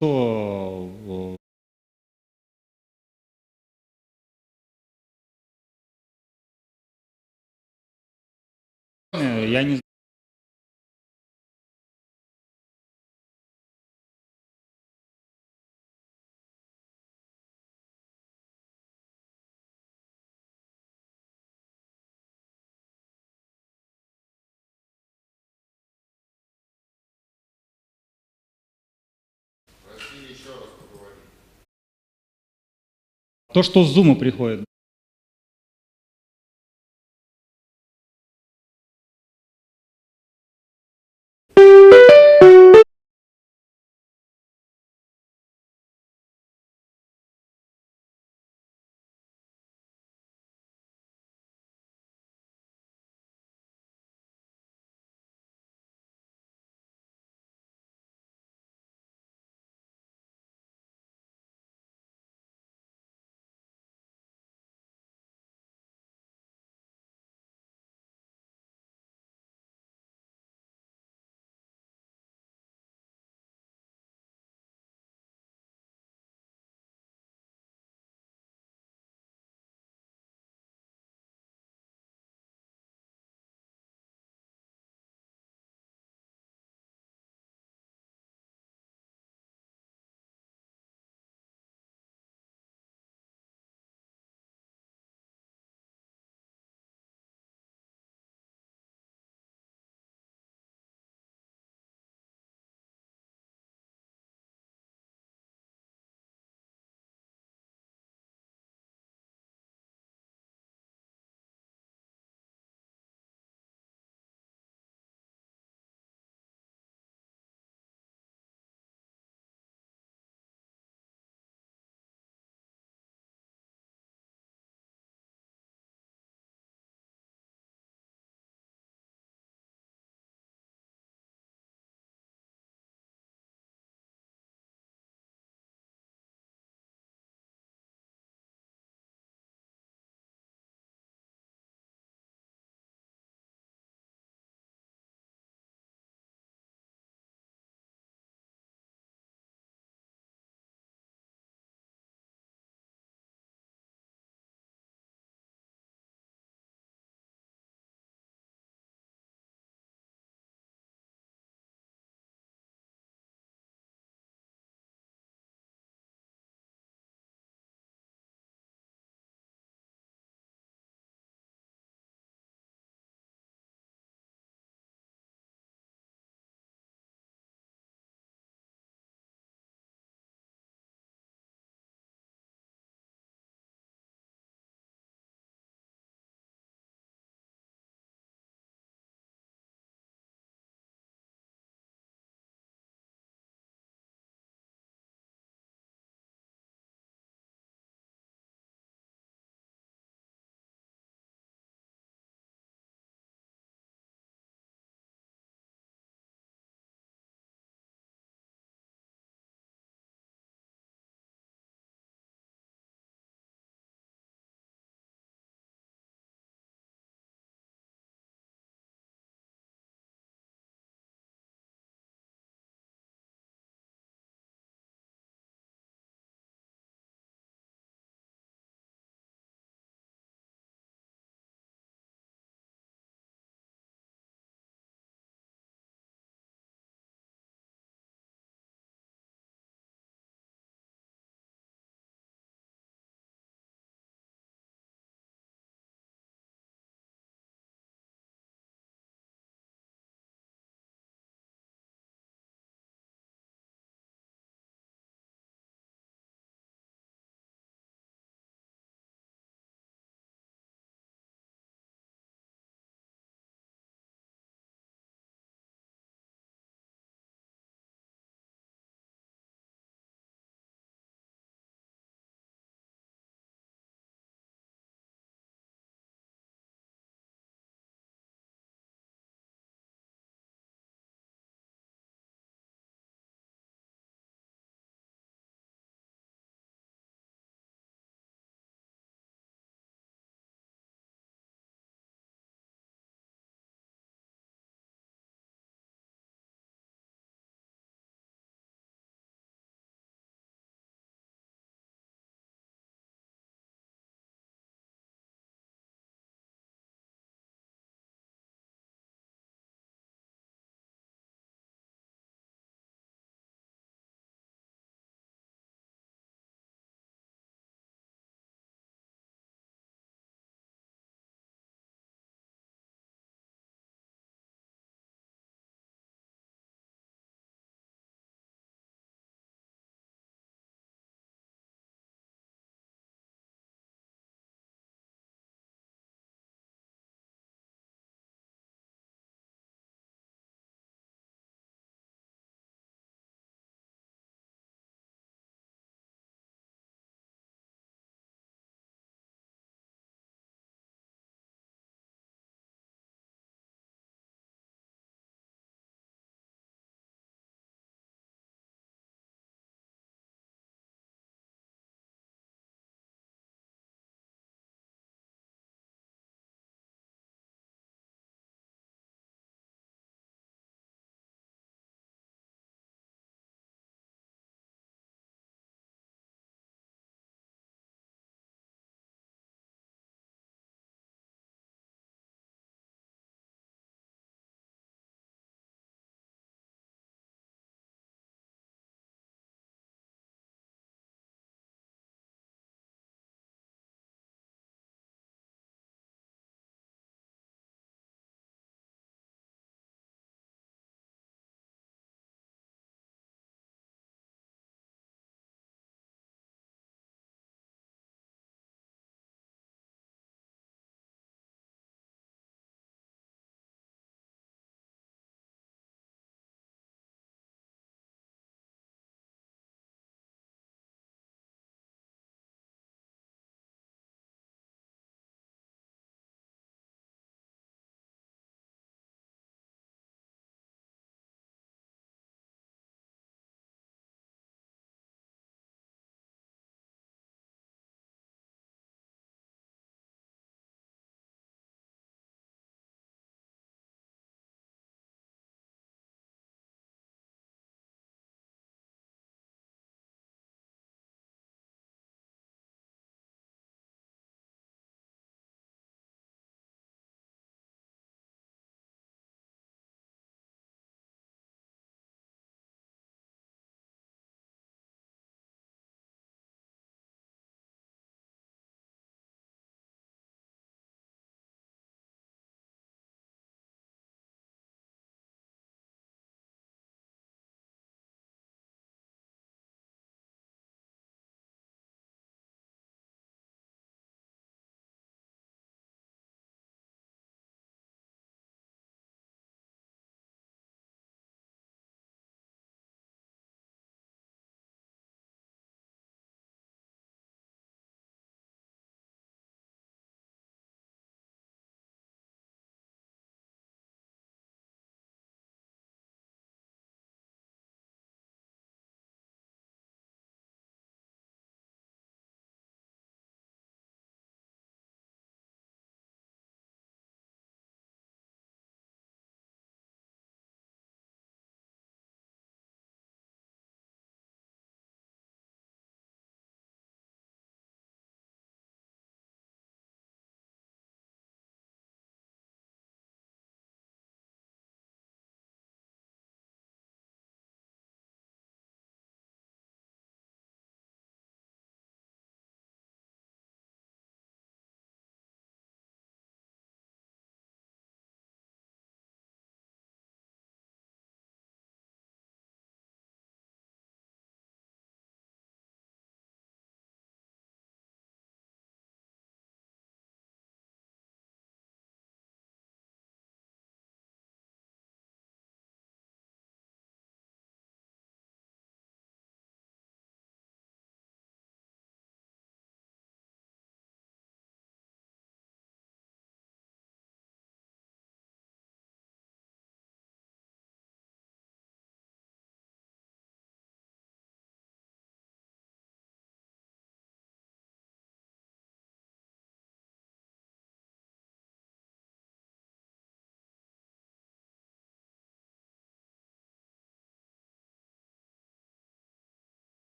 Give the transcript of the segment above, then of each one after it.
То, я не то, что с зума приходит.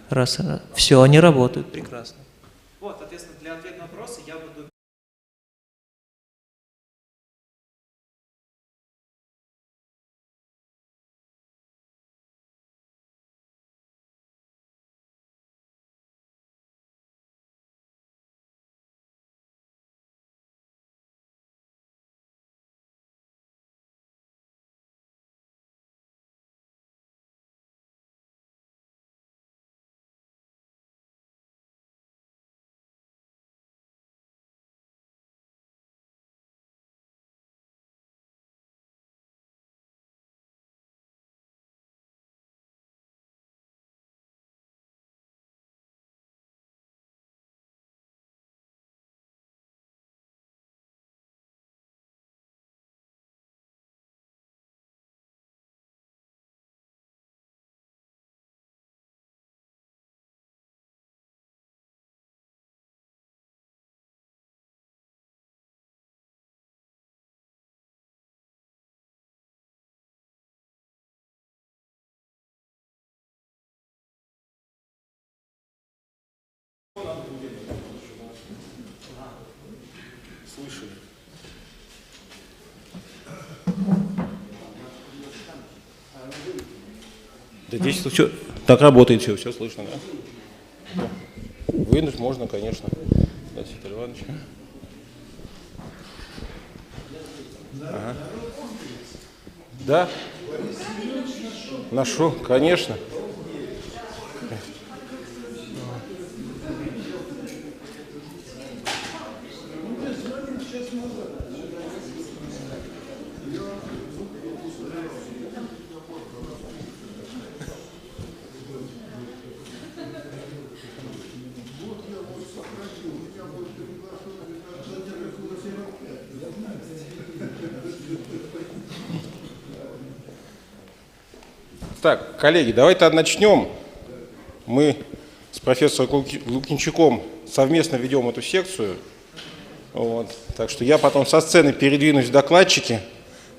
Раз. Все, они работают прекрасно. Вот, соответственно, для ответа на вопросы я буду... Слышали? Да здесь все так работает, все слышно, да? Вынуть можно, конечно. Да, Сергей Иванович. Ага. Да? Ношу, конечно. Так, коллеги, давайте начнем. Мы с профессором Лукинчуком совместно ведем эту секцию. Вот. Так что я потом со сцены передвинусь в докладчики,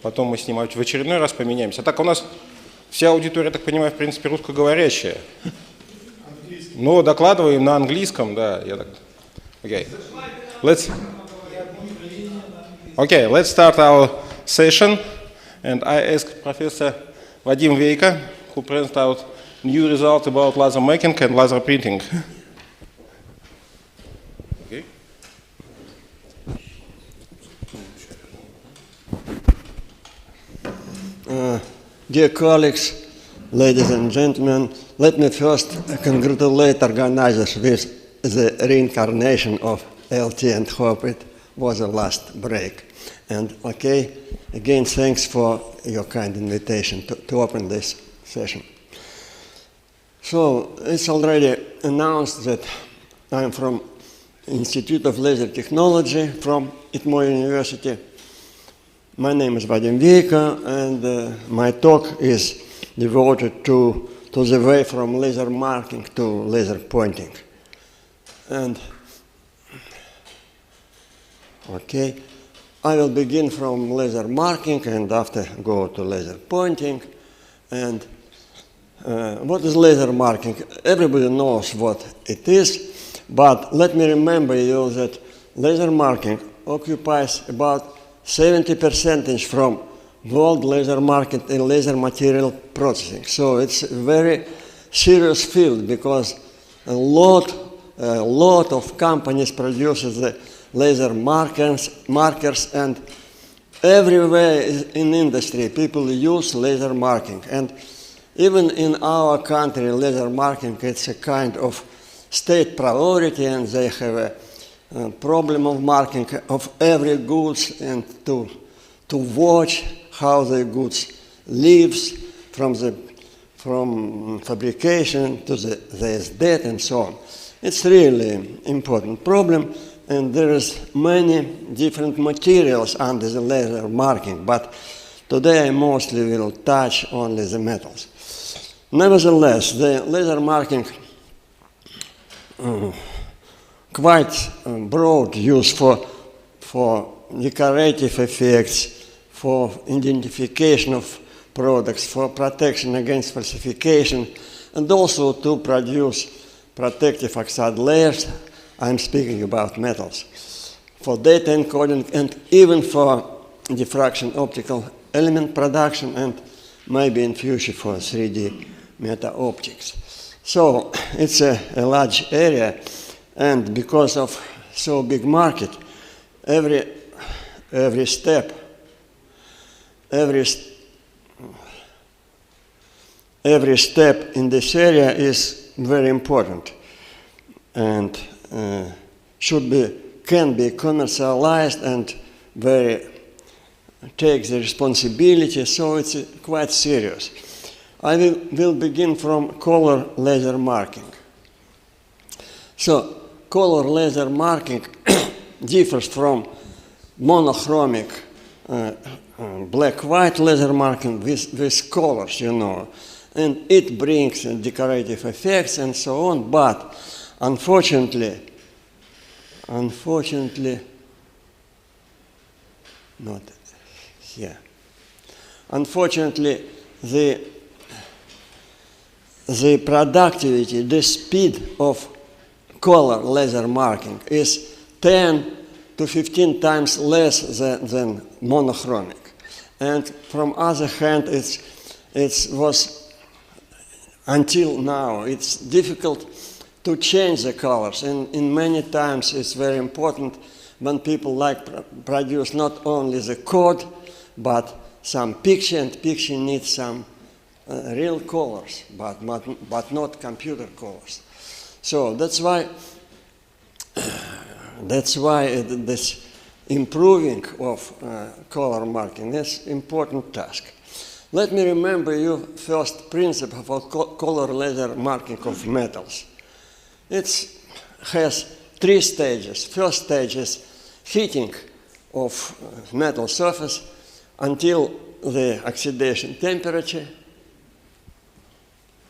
потом мы с ним в очередной раз поменяемся. А так у нас вся аудитория, я так понимаю, в принципе, русскоговорящая. Но докладываем на английском, да. Okay. Let's start our session. And I ask Professor Vadim Veika, who presents out new results about laser making and laser printing. Okay. Dear colleagues, ladies and gentlemen, let me first congratulate organizers with the reincarnation of LT and hope it was a last break. And okay, again, thanks for your kind invitation to open this session. So it's already announced that I'm from Institute of Laser Technology from Itmo University. My name is Vadim Veika, and my talk is devoted to the way from laser marking to laser pointing. And okay, I will begin from laser marking and after go to laser pointing. And what is laser marking? Everybody knows what it is, but let me remember you that laser marking occupies about 70% from world laser market and laser material processing. So it's a very serious field because a lot of companies produces the laser markers, and everywhere in industry people use laser marking. And even in our country, laser marking, it's a kind of state priority, and they have a problem of marking of every goods and to watch how the goods lives from fabrication to the date and so on. It's really important problem. And there is many different materials under the laser marking, but today I mostly will touch only the metals. Nevertheless, the laser marking quite broad use for decorative effects, for identification of products, for protection against falsification, and also to produce protective oxide layers. I'm speaking about metals, for data encoding and even for diffraction optical element production, and maybe in future for 3D meta-optics. So it's a large area, and because of so big market, every step in this area is very important, and can be commercialized and takes the responsibility, so it's quite serious. I will begin from color laser marking. So color laser marking differs from monochromic black-white laser marking with colors, you know, and it brings decorative effects and so on, but unfortunately, not here. Unfortunately, the productivity, the speed of color laser marking is 10 to 15 times less than monochromic. And from other hand, it was until now, it's difficult to change the colors. And in many times, it's very important when people produce not only the code, but some picture, and picture needs some real colors, but not computer colors. So that's why this improving of color marking is important task. Let me remember you first principle for color laser marking of metals. It has 3 stages. First stage is heating of metal surface until the oxidation temperature.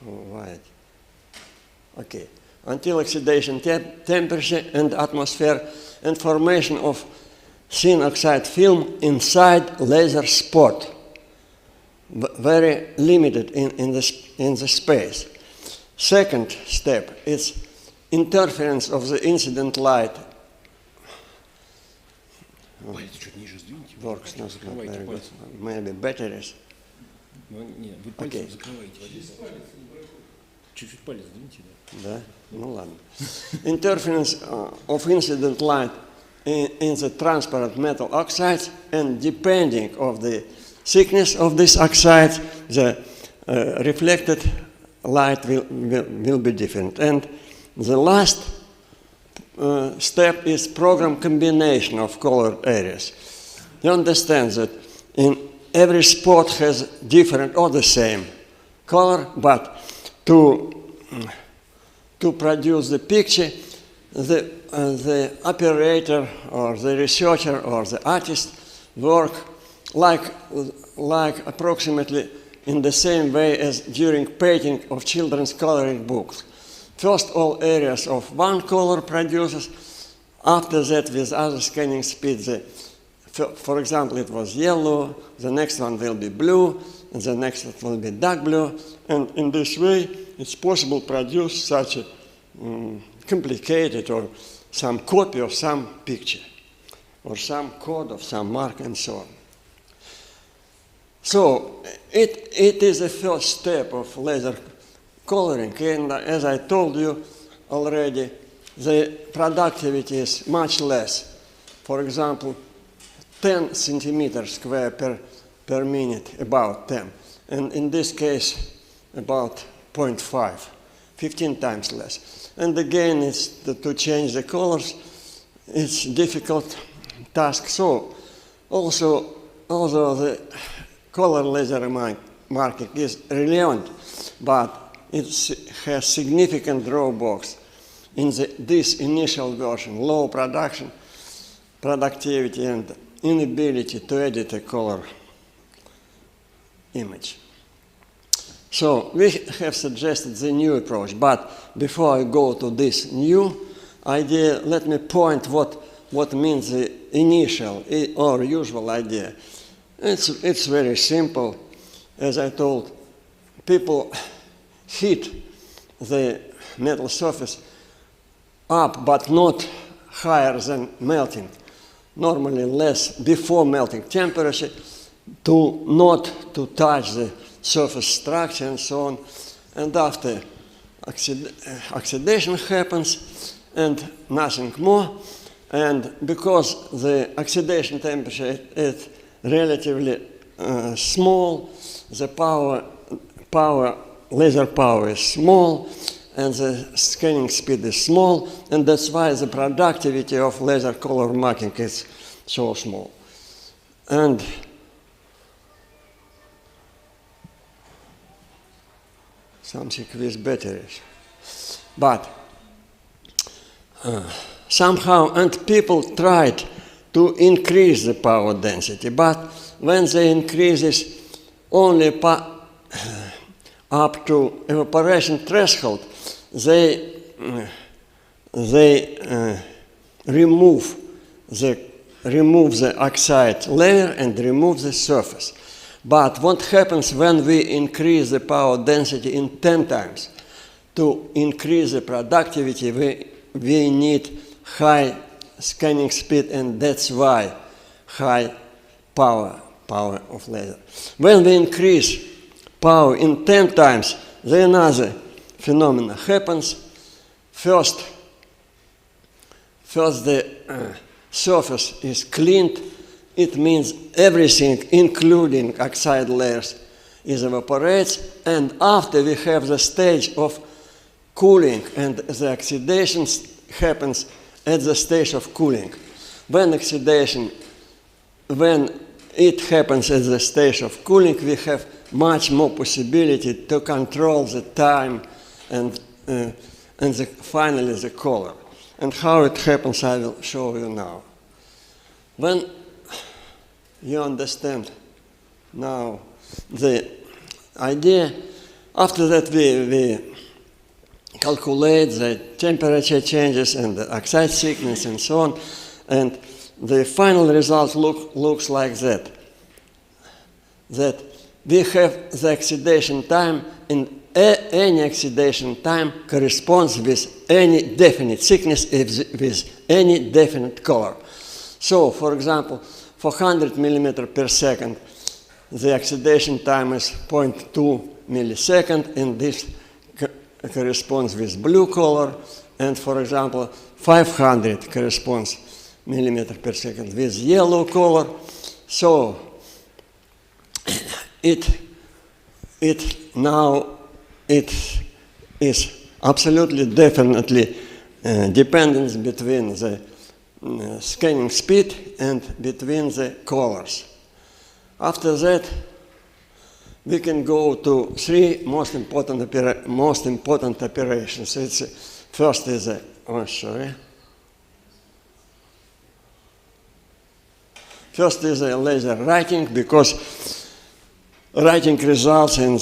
Right. Okay. Until oxidation temperature and atmosphere, and formation of thin oxide film inside laser spot. Very limited in the space. Second step is interference of the incident light. Works not very good. Maybe batteries. Okay. Да? Ну ладно. Interference of incident light in the transparent metal oxides, and depending of the thickness of this oxide, the reflected light will be different. And the last step is program combination of color areas. You understand that in every spot has different or the same color, but to produce the picture, the operator or the researcher or the artist work like approximately in the same way as during painting of children's coloring books. First, all areas of one color produces. After that, with other scanning speeds, for example, it was yellow, the next one will be blue, and the next one will be dark blue. And in this way, it's possible to produce such a complicated or some copy of some picture, or some code of some mark, and so on. So it is the first step of laser coloring, and as I told you already, the productivity is much less. For example, 10 centimeters square per minute, about 10. And in this case, about 0.5, 15 times less. And again, it's to change the colors, it's a difficult task. So also, although the color laser marking is relevant, but it has significant drawbacks in this initial version, low productivity, and inability to edit a color image. So we have suggested the new approach, but before I go to this new idea, let me point what means the initial or usual idea. It's very simple. As I told, people heat the metal surface up, but not higher than melting. Normally less before melting temperature, to not to touch the surface structure and so on. And after oxidation happens and nothing more. And because the oxidation temperature is relatively small, the laser power is small, and the scanning speed is small, and that's why the productivity of laser color marking is so small. And something with batteries. But somehow, and people tried to increase the power density, but when they increase it only up to evaporation threshold, they remove the oxide layer and remove the surface. But what happens when we increase the power density in 10 times? To increase the productivity, we need high scanning speed, and that's why high power of laser. When we increase power in 10 times, then another phenomenon happens. First the surface is cleaned. It means everything, including oxide layers, is evaporates. And after we have the stage of cooling, and the oxidation happens at the stage of cooling. When it happens at the stage of cooling, we have much more possibility to control the time and finally the color. And how it happens, I will show you now. When you understand now the idea, after that we calculate the temperature changes and the oxide thickness and so on, and the final result looks like that. That we have the oxidation time, and any oxidation time corresponds with any definite thickness, with any definite color. So, for example, for 100 millimeter per second, the oxidation time is 0.2 millisecond, and this corresponds with blue color, and for example, 500 corresponds millimeter per second with yellow color. So it is absolutely definitely dependence between the scanning speed and between the colors. After that, we can go to three most important operations. First is First is a laser writing, because writing results and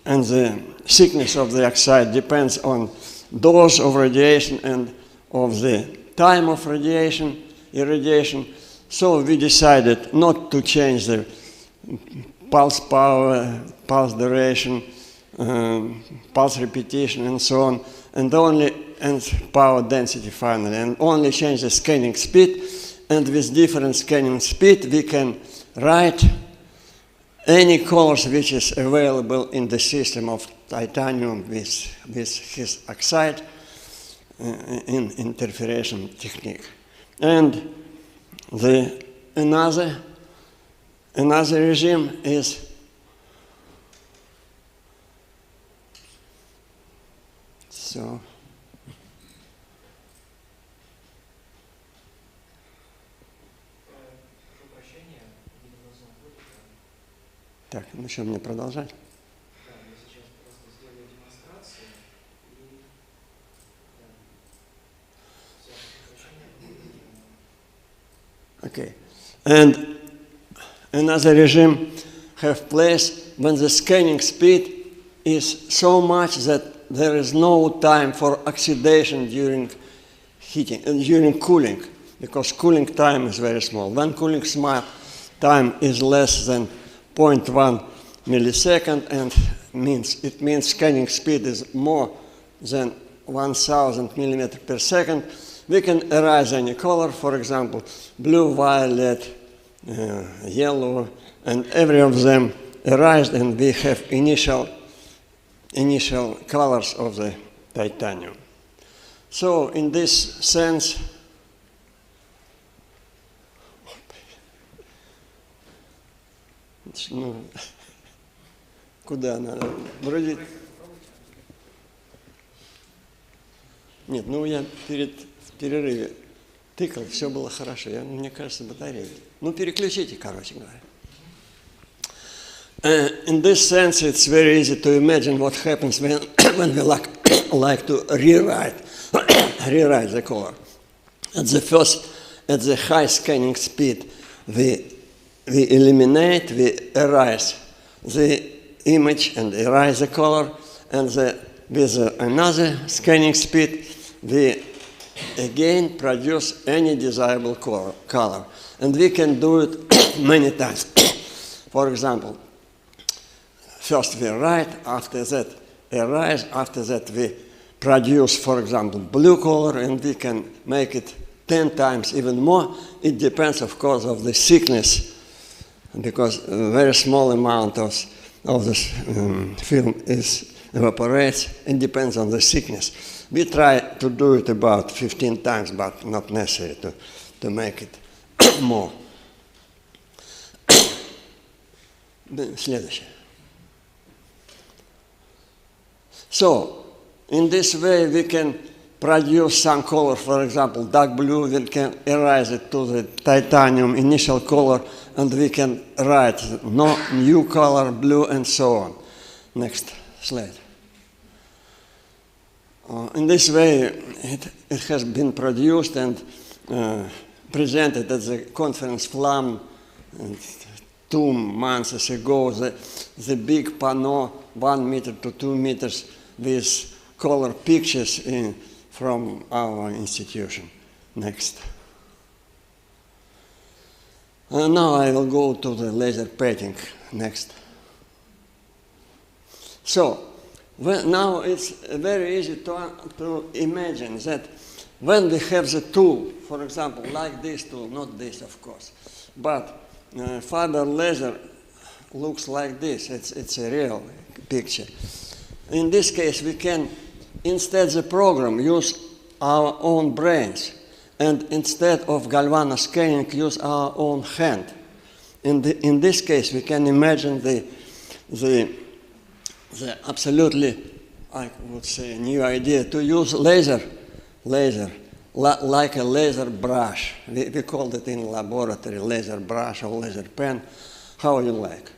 the thickness of the oxide depends on dose of radiation and of the time of irradiation. So we decided not to change the pulse power, pulse duration, pulse repetition, and so on, and power density finally, and only change the scanning speed. And with different scanning speed, we can write any colors which is available in the system of titanium with his oxide in interferation technique. And another regime is so. Так, ну что, мне продолжать? Да, я сейчас просто сделаю демонстрацию и Okay. And another regime have place when the scanning speed is so much that there is no time for oxidation during heating and during cooling, because cooling time is very small. When cooling time is less than 0.1 millisecond, and it means scanning speed is more than 1000 millimeter per second. We can erase any color, for example, blue, violet, yellow, and every of them erased, and we have initial colors of the titanium. So in this sense, куда она? Вроде... Нет, ну я в перерыве тыкал, все было хорошо. Мне кажется, батарея. Ну переключите, короче говоря. In this sense, it's very easy to imagine what happens when we like to rewrite the color. At the high scanning speed, we eliminate, we erase the image and erase the color, and with another scanning speed, we again produce any desirable color. And we can do it many times. For example, first we write, after that erase, after that we produce, for example, blue color, and we can make it 10 times, even more. It depends, of course, of the thickness, because a very small amount of this film evaporates, and depends on the thickness. We try to do it about 15 times, but not necessary to make it more. Следующее. So, in this way we can produce some color, for example, dark blue, we can erase it to the titanium initial color, and we can write no new color, blue, and so on. Next slide. In this way, it has been produced and presented at the conference FLAM 2 months ago, the big panel, 1 meter to 2 meters, with color pictures from our institution. Next. Now I will go to the laser painting. Next. So, now it's very easy to imagine that when we have the tool, for example, like this tool, not this of course, but fiber laser looks like this. It's a real picture. In this case, we can, instead the program, use our own brains, and instead of galvano scanning, use our own hand. In this case, we can imagine the absolutely, I would say, new idea to use laser, like a laser brush. We called it in laboratory laser brush or laser pen, how you like.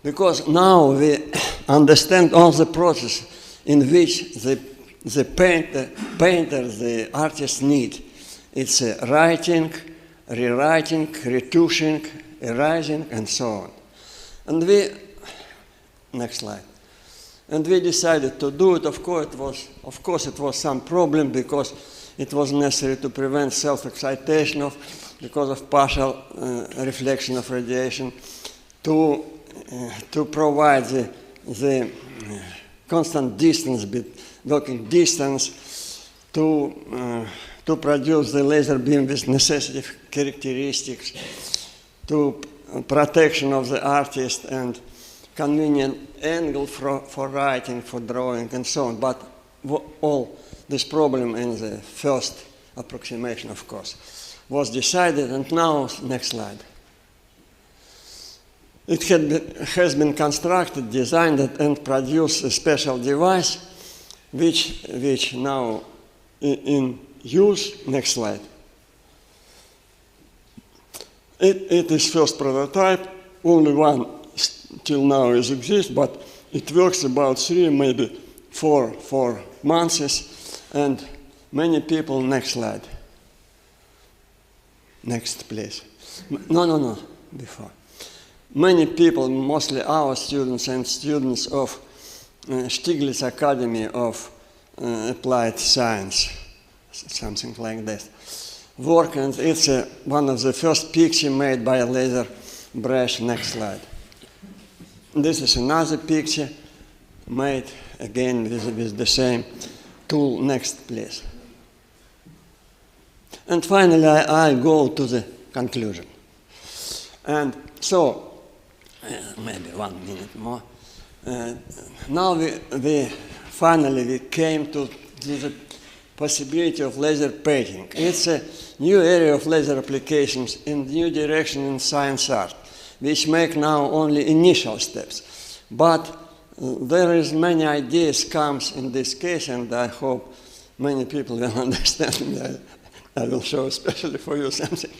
Because now we understand all the process in which the painter, the artist need. It's writing, rewriting, retouching, erasing, and so on. And next slide. And we decided to do it. Of course, it was some problem because it was necessary to prevent self-excitation because of partial reflection of radiation, to provide the constant distance, working distance, to produce the laser beam with necessary characteristics, to protection of the artist and convenient angle for writing, for drawing, and so on. But all this problem in the first approximation, of course, was decided. And now, next slide. It has been constructed, designed, and produced a special device, which now in use. Next slide. It is first prototype. Only one till now exists, but it works about 3, maybe 4 months, and many people. Next slide. Next, please. No, before. Many people, mostly our students and students of Stiglitz Academy of Applied Science, something like that, work, and it's one of the first pictures made by a laser brush. Next slide. this is another picture made again with the same tool. Next, please. And finally, I go to the conclusion. And so, maybe 1 minute more. Now we finally came to the possibility of laser painting. It's a new area of laser applications in new direction in science art, which make now only initial steps. But there is many ideas comes in this case, and I hope many people will understand. I will show especially for you something.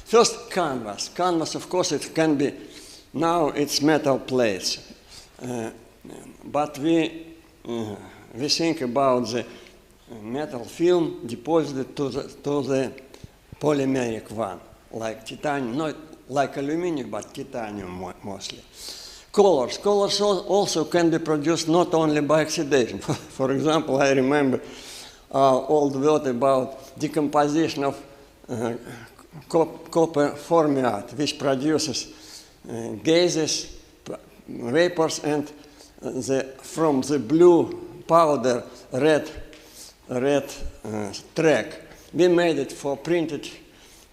First, canvas. Canvas, of course, it can be, now it's metal plates. But we think about the metal film deposited to the polymeric one, like titanium, not like aluminum, but titanium mostly. Colors. Colors also can be produced not only by oxidation. For example, I remember old word about decomposition of copper formiate, which produces gases, vapors, and from the blue powder, red track. We made it for printed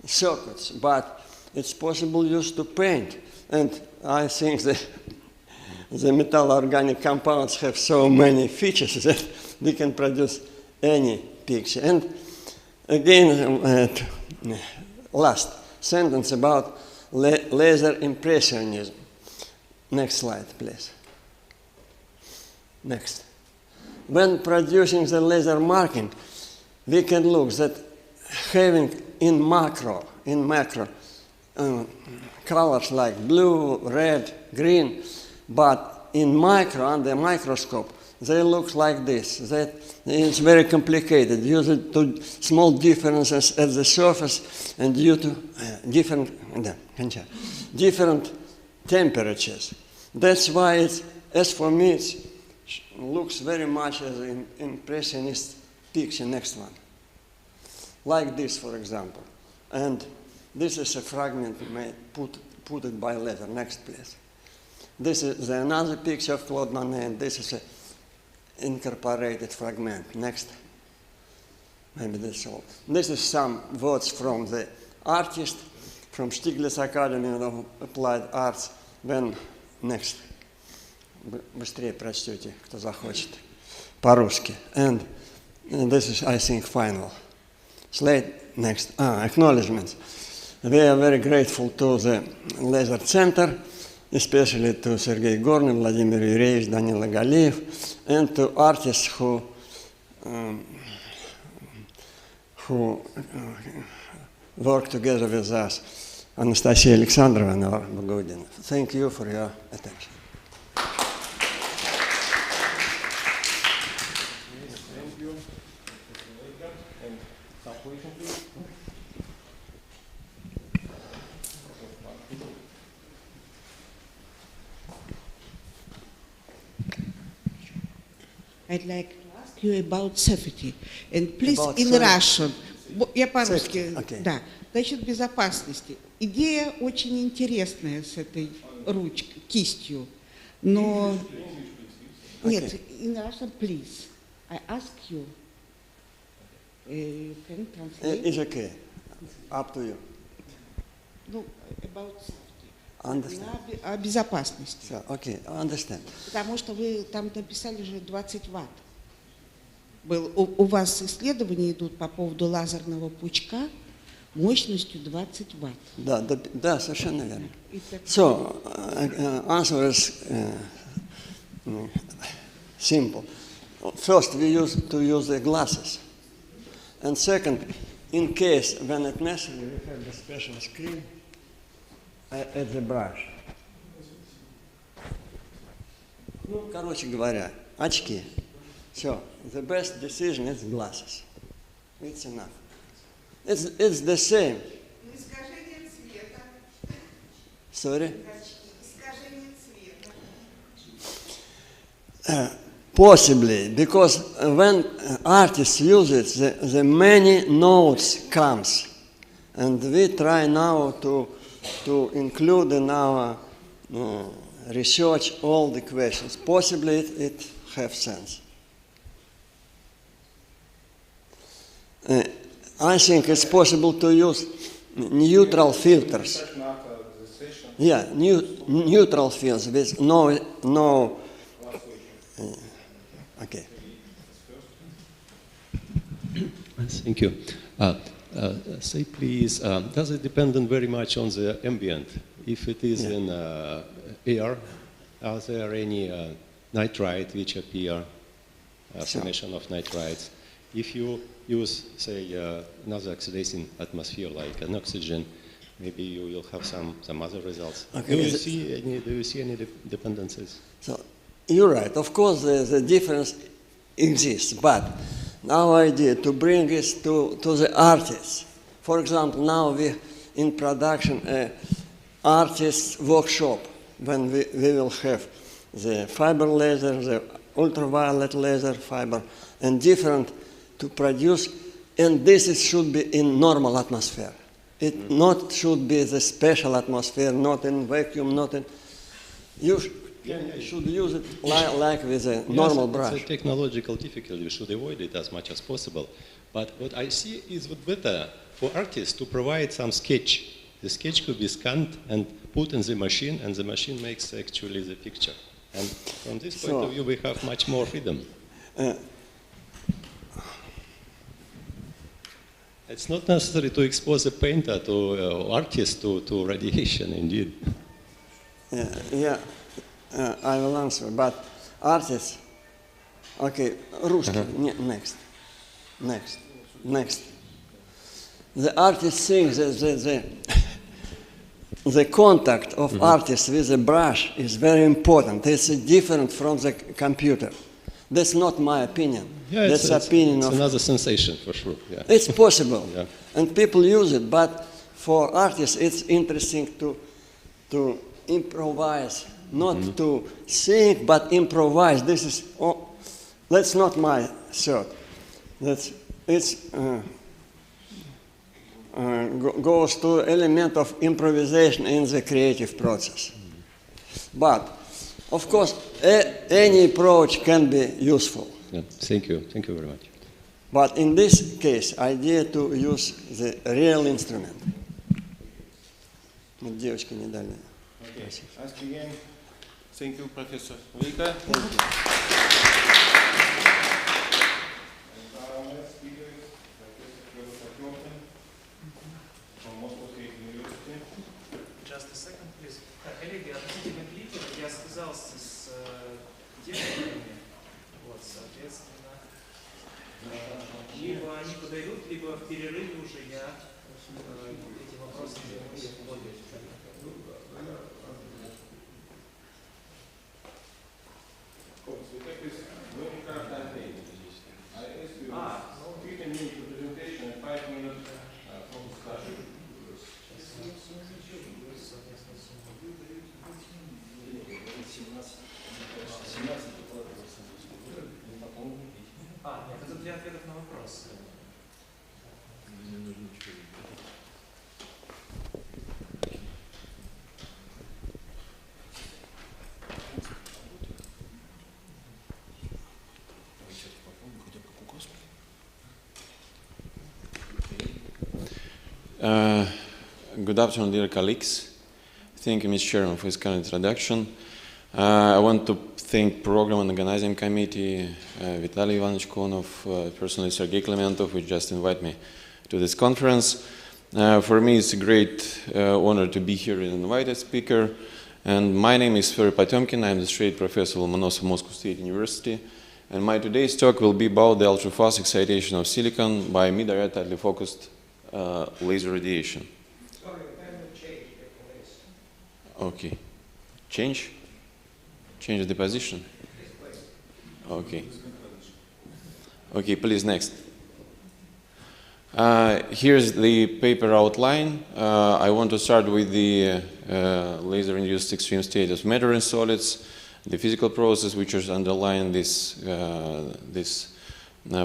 circuits, but it's possible use to paint. And I think that the metal organic compounds have so many features that we can produce any picture. And again, last sentence about laser impressionism. Next slide, please. Next. When producing the laser marking, we can look that having in macro colors like blue, red, green, but in micro, under microscope, they look like this. That it's very complicated, due to small differences at the surface and due to different temperatures. That's why it's, as for me, it looks very much as an impressionist picture. Next one. Like this, for example. And this is a fragment made, put it by laser. Next, please. This is another picture of Claude Monet, and this is an incorporated fragment. Next. Maybe that's all. This is some words from the artist, from Stiglitz Academy of Applied Arts. When next. Быстрее прочтете, кто захочет. По-русски. And this is, I think, final. Slide next. Acknowledgements. We are very grateful to the Laser Center, especially to Sergei Gorny, Vladimir Yurevich, Danila Galiyev, and to artists who work together with us, Anastasia Alexandrova and Bogodina. Thank you for your attention. I'd like to ask you about safety. And please About, in sorry. Russian. Я по-русски. Safety, okay. Да. Насчет безопасности. Идея очень интересная с этой ручкой, кистью. Но... Нет, in Russian, please. I ask you. Can you translate? It's okay. Up to you. Ну, about safety. Understand. О безопасности. So, okay, I understand. Потому что вы там написали же 20 ватт. У вас исследования идут по поводу лазерного пучка мощностью 20 ватт. Да, совершенно верно. So, answer is simple. First, we used to use the glasses. And second, in case when it necessary, we have the special screen at the brush. Ну, короче говоря, очки. So, the best decision is glasses. It's enough. It's the same. Искажение цвета. Sorry? Искажение цвета. Possibly, because when artists use it, the many notes comes. And we try now to include in our research all the questions. Possibly it have sense. I think it's possible to use neutral filters. Yeah, neutral filters with no. Okay. Thank you. Say please, does it depend on very much on the ambient? If it is in air, are there any nitrite which appear, formation of nitrites? If you use, say, another oxidizing atmosphere like an oxygen, maybe you will have some other results. Okay. Do you see any dependencies? So you're right. Of course, the difference exists, but our idea to bring this to the artists. For example, now we in production artist workshop when we will have the fiber laser, the ultraviolet laser fiber, and different to produce, and this should be in normal atmosphere. It not should be the special atmosphere, not in vacuum, not in. You should use it like with a normal brush. It's a technological difficulty. You should avoid it as much as possible. But what I see is better for artists to provide some sketch. The sketch could be scanned and put in the machine, and the machine makes actually the picture. And from this point of view, we have much more freedom. It's not necessary to expose a painter to artist to radiation, indeed. I will answer, but artists, okay, Ruski, next. The artist thinks that the contact of artists with the brush is very important. It's different from the computer. That's not my opinion. Yeah, That's opinion of another sensation for sure. Yeah. It's possible, Yeah. and people use it. But for artists, it's interesting to improvise, not to sing, but improvise. This is that's not my thought. Goes to element of improvisation in the creative process. But of course, any approach can be useful. Yeah. Thank you very much. But in this case, idea to use the real instrument. Девочки не дали. Okay. Ask again. Thank you, Professor Vika. Just a second, please. Коллеги, относительно клипов я связался с девушками, вот, соответственно, либо они подойдут, либо в перерыве уже я эти вопросы буду. Нет, это для ответов на вопросы. Good afternoon, dear colleagues. Thank you, Ms. Chairman, for this kind introduction. I want to thank Program and Organizing Committee, Vitaly Ivanovich Konov, personally Sergei Klementov, who just invited me to this conference. For me, it's a great honor to be here as an invited speaker. And my name is Ferry Potemkin. I'm the straight professor of Lomonosov Moscow State University. And my today's talk will be about the ultra-fast excitation of silicon by mid-array tightly focused laser radiation. Sorry, can you change the place? Okay. Change? Change the position? Okay. Okay, please, next. Here's the paper outline. I want to start with the laser-induced extreme state of matter in solids, the physical process which is underlying this,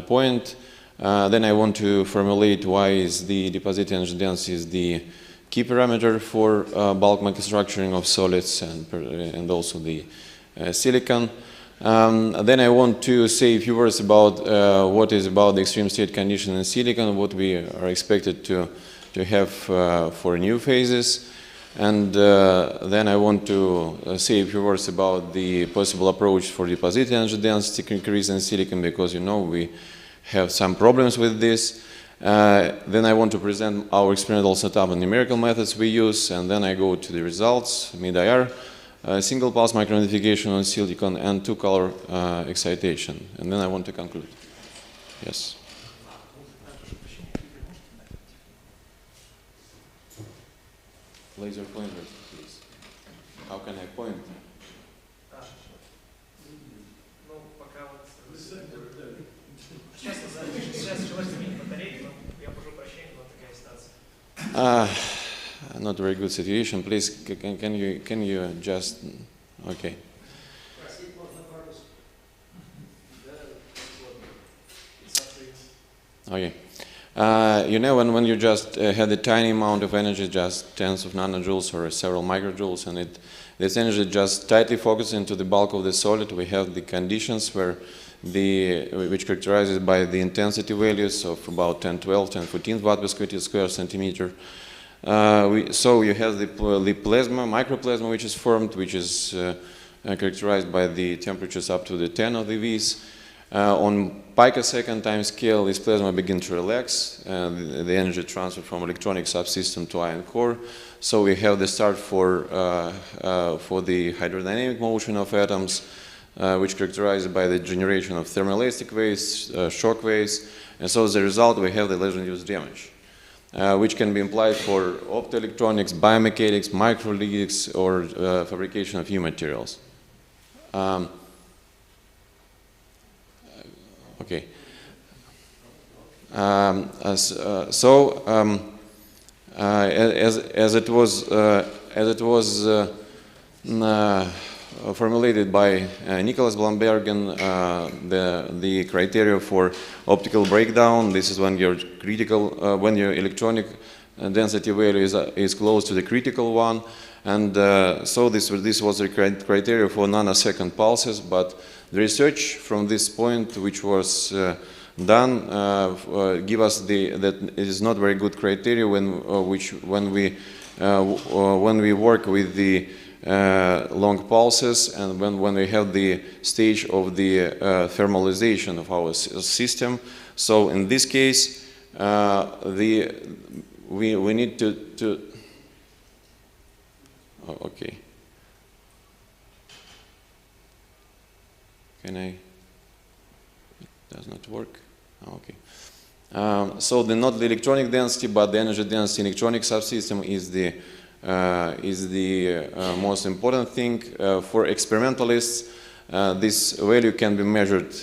point. Then I want to formulate why is the deposit energy density is the key parameter for bulk microstructuring of solids and also the silicon. Then I want to say a few words about what is about the extreme state condition in silicon, what we are expected to have for new phases. And then I want to say a few words about the possible approach for deposit energy density increase in silicon, because you know we have some problems with this. Then I want to present our experimental setup and numerical methods we use, and then I go to the results, mid-IR, single pulse micronotification on silicon, and two-color excitation. And then I want to conclude. Yes. Laser pointer, please. How can I point? Ну, пока вот... Сейчас желательно заменить батарейки, но я прошу прощения, была такая ситуация. Not very good situation. Please, can you just... Okay. Okay. You know, when you just had a tiny amount of energy, just tens of nanojoules or several microjoules, and this energy just tightly focuses into the bulk of the solid, we have the conditions where which characterizes by the intensity values of about 10, 12, 10, 14 watt per square centimeter. So you have the plasma, microplasma, which is formed, which is characterized by the temperatures up to the 10 of the V's. On picosecond time scale, this plasma begins to relax, the energy transfer from electronic subsystem to ion core. So we have the start for the hydrodynamic motion of atoms, which characterized by the generation of thermoelastic waves, shock waves, and so as a result we have the laser-induced damage, which can be implied for optoelectronics, biomechanics, microfluidics, or fabrication of new materials. Okay. As it was formulated by Nicholas Blombergen, the criteria for optical breakdown. This is when your critical, when your electronic density value is close to the critical one, and so this was the criteria for nanosecond pulses. But the research from this point, which was done, give us that it is not very good criteria when we work with the long pulses and when we have the stage of the thermalization of our system. So in this case, we need to oh, okay. Can I? It does not work. Oh, okay. So not the electronic density, but the energy density in electronic subsystem is the most important thing for experimentalists. This value can be measured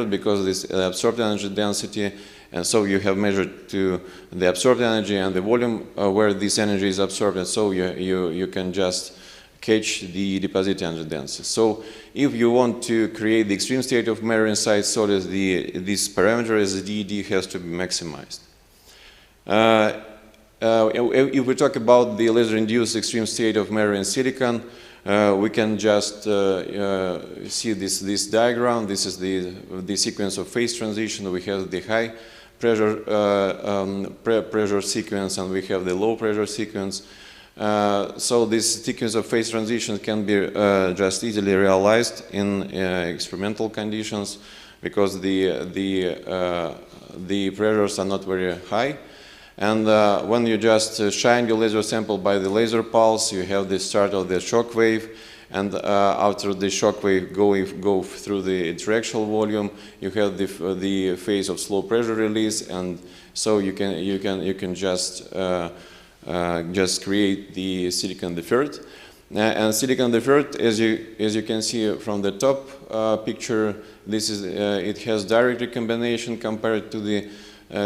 because this absorbed energy density, and so you have measured to the absorbed energy and the volume where this energy is absorbed, and so you can just catch the deposit energy density. So if you want to create the extreme state of matter inside solids, this parameter as the DED has to be maximized. If we talk about the laser-induced extreme state of matter in silicon, we can just see this diagram. This is the sequence of phase transition. We have the high pressure sequence, and we have the low pressure sequence. So this sequence of phase transition can be just easily realized in experimental conditions because the pressures are not very high. And when you just shine your laser sample by the laser pulse, you have the start of the shock wave, and after the shock wave go through the interactional volume, you have the phase of slow pressure release, and so you can just create the silicon deferred. And silicon deferred, as you can see from the top picture, it has direct recombination compared to the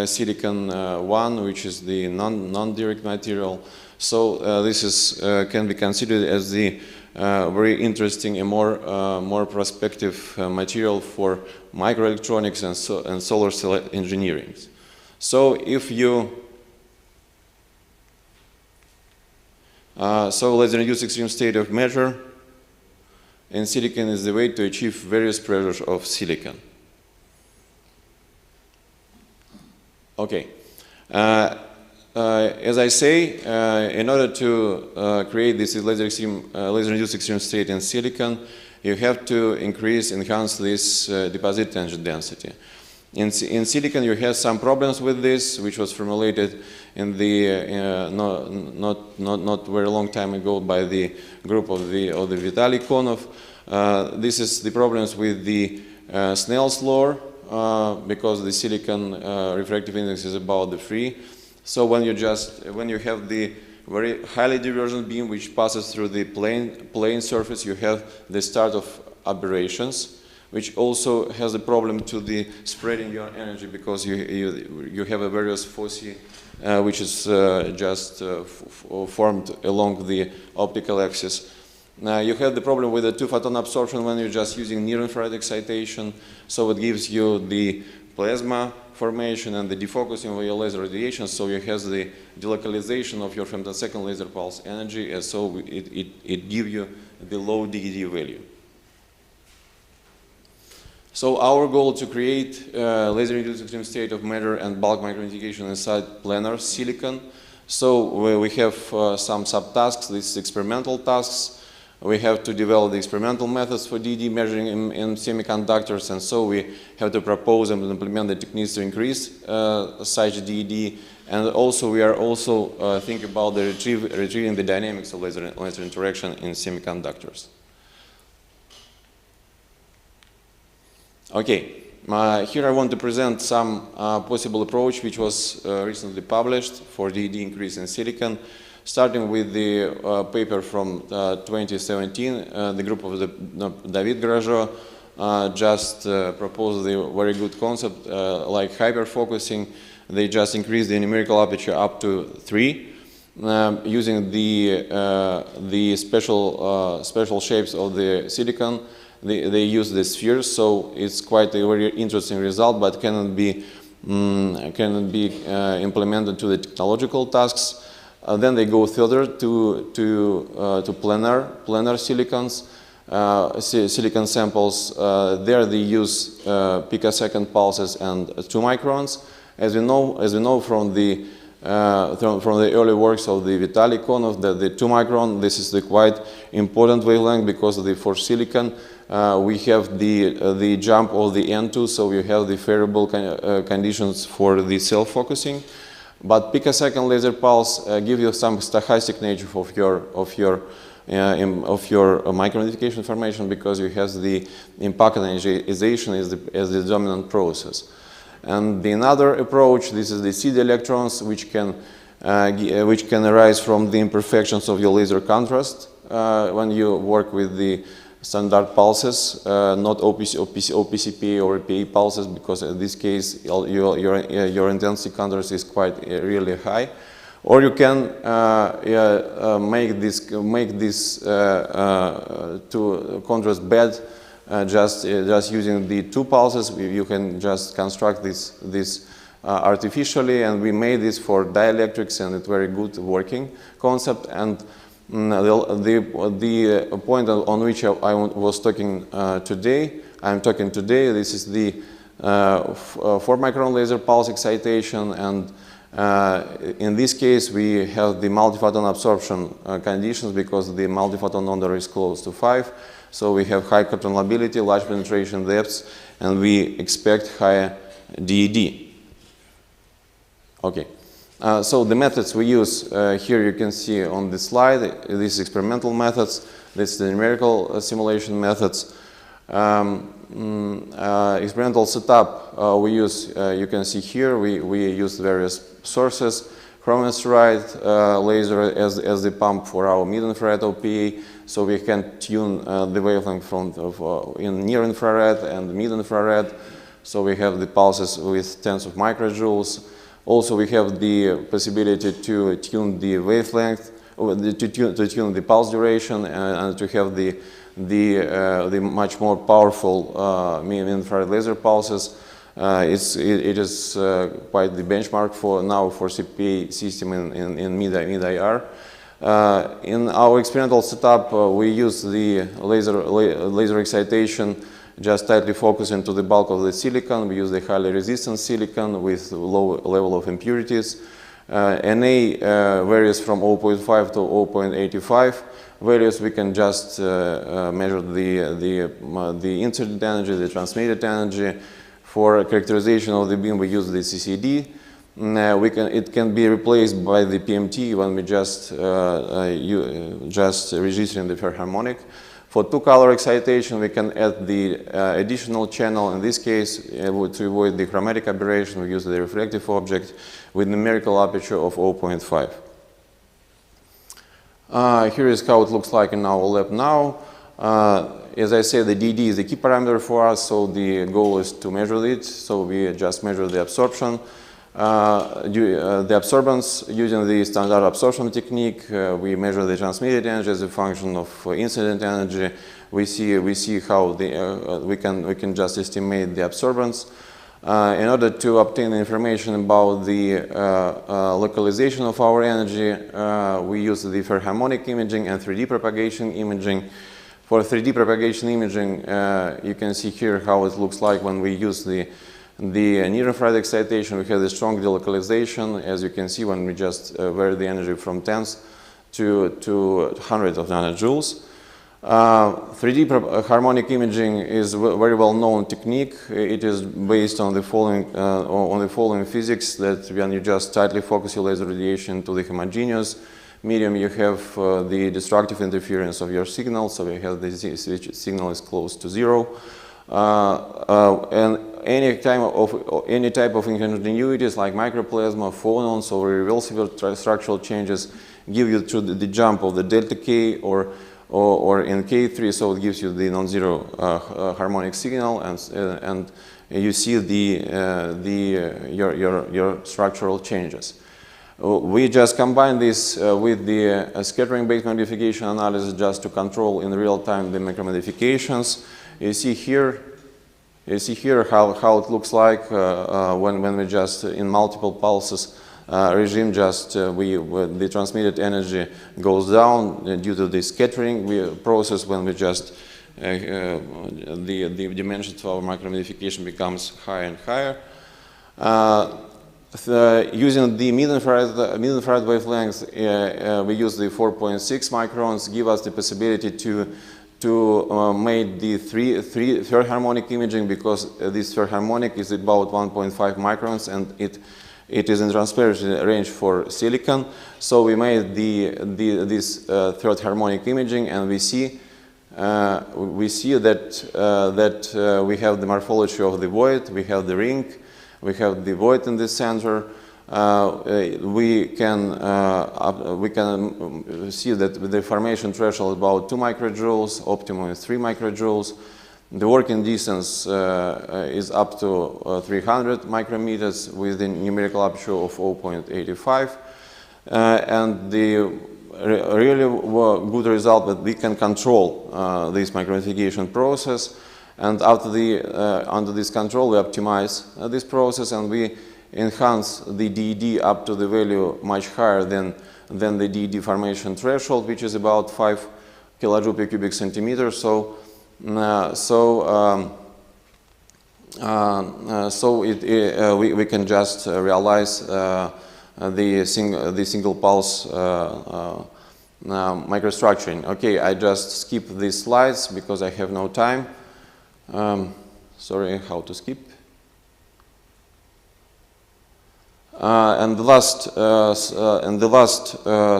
silicon 1, which is the non-direct material. So this can be considered as the very interesting and more prospective material for microelectronics and solar cell engineering. So if you So let's reduce extreme state of matter in silicon is the way to achieve various pressures of silicon. Okay. As I say, in order to create this laser-reduced extreme state in silicon, you have to enhance this deposit energy density. In silicon, you have some problems with this, which was formulated in the not very long time ago by the group of the Vitaly Konov. This is the problems with the Snell's law, because the silicon refractive index is about the 3. So when you have the very highly divergent beam which passes through the plane surface, you have the start of aberrations, which also has a problem to the spreading your energy, because you have a various foci which is just formed along the optical axis. Now you have the problem with the 2-photon absorption when you're just using near-infrared excitation, so it gives you the plasma formation and the defocusing of your laser radiation, so you have the delocalization of your femtosecond laser pulse energy, and so it gives you the low DED value. So our goal to create laser-reduced extreme state of matter and bulk microintegration inside planar silicon. So we have some subtasks, these experimental tasks. We have to develop the experimental methods for DED measuring in semiconductors, and so we have to propose and implement the techniques to increase such DED. And also we are also thinking about the retrieving the dynamics of laser interaction in semiconductors. Okay, here I want to present some possible approach which was recently published for DED increase in silicon. Starting with the paper from 2017, the group of David Grajo just proposed a very good concept like hyperfocusing. They just increased the numerical aperture up to 3 using the special shapes of the silicon. They use the spheres, so it's quite a very interesting result, but cannot be implemented to the technological tasks. Then they go further to planar silicons, silicon samples. There they use picosecond pulses and 2 microns. As we know from the early works of the Vitaly Konov, that the 2 micron, this is the quite important wavelength, because for silicon we have the jump of the N2, so you have the favorable conditions for the self-focusing. But picosecond laser pulse give you some stochastic nature of your micronotification information, because you have the impact energization as the dominant process. And the another approach, this is the CD electrons, which can arise from the imperfections of your laser contrast when you work with the standard pulses, not OPCP or APA pulses, because in this case your intensity contrast is quite really high. Or you can make this to contrast bad just using the 2 pulses. You can just construct this artificially, and we made this for dielectrics, and it's very good working concept. And the point on which I was talking today, this is the 4 micron laser pulse excitation, and in this case we have the multi-photon absorption conditions, because the multi-photon number is close to 5, so we have high controllability, large penetration depths, and we expect higher DED. Okay. So the methods we use here you can see on the slide. These experimental methods, this is the numerical simulation methods. Experimental setup we use, you can see here, we use various sources. Chromostride laser as the pump for our mid-infrared OPA, so we can tune the wavelength in near-infrared and mid-infrared. So we have the pulses with tens of microjoules. Also, we have the possibility to tune the wavelength, to tune the pulse duration, and to have the much more powerful infrared laser pulses. It is quite the benchmark for CPA system in mid-IR. In our experimental setup, we use the laser excitation just tightly focusing to the bulk of the silicon. We use the highly resistant silicon with low level of impurities. Na varies from 0.5 to 0.85. Values we can just measure the incident energy, the transmitted energy. For characterization of the beam, we use the CCD. It can be replaced by the PMT when we just registering the ferrharmonic. For two-color excitation, we can add the additional channel. In this case, to avoid the chromatic aberration, we use the reflective object with numerical aperture of 0.5. Here is how it looks like in our lab now. As I said, the DD is the key parameter for us, so the goal is to measure it. So we just measure the absorption. The absorbance using the standard absorption technique. We measure the transmitted energy as a function of incident energy. We see how we can just estimate the absorbance. In order to obtain information about the localization of our energy, we use the ferrharmonic imaging and 3D propagation imaging. For 3D propagation imaging, you can see here how it looks like when we use the near-infrared excitation. We have the strong delocalization, as you can see when we just vary the energy from tens to hundreds of nanojoules. 3D harmonic imaging is a very well-known technique. It is based on the following physics, that when you just tightly focus your laser radiation to the homogeneous medium, you have the destructive interference of your signal, so you have the signal is close to zero. And any type of incontinuities like microplasma, phonons, or irreversible structural changes give you to the jump of the delta K or in K3, so it gives you the non-zero harmonic signal, and you see your structural changes. We just combine this with the scattering-based magnification analysis just to control in real time the macromodifications. You see here how it looks like when we just in multiple pulses regime, just the transmitted energy goes down due to the scattering process. When we just the dimensions of our macromodification becomes higher and higher. Using the mid-infrared wavelengths, we use the 4.6 microns, give us the possibility to make the third harmonic imaging, because this third harmonic is about 1.5 microns, and it is in transparency range for silicon. So we made this third harmonic imaging, and we see that we have the morphology of the void, we have the ring, we have the void in the center. We can see that the formation threshold is about 2 microjoules, optimum is 3 microjoules. The working distance is up to 300 micrometers with the numerical aperture of 0.85. And the really good result that we can control this micromodification process. And after under this control, we optimize this process, and we enhance the DED up to the value much higher than the DED formation threshold, which is about 5 kilojoule per cubic centimeter. So we can just realize the single pulse microstructuring. Okay, I just skip these slides because I have no time. Sorry, how to skip. And the last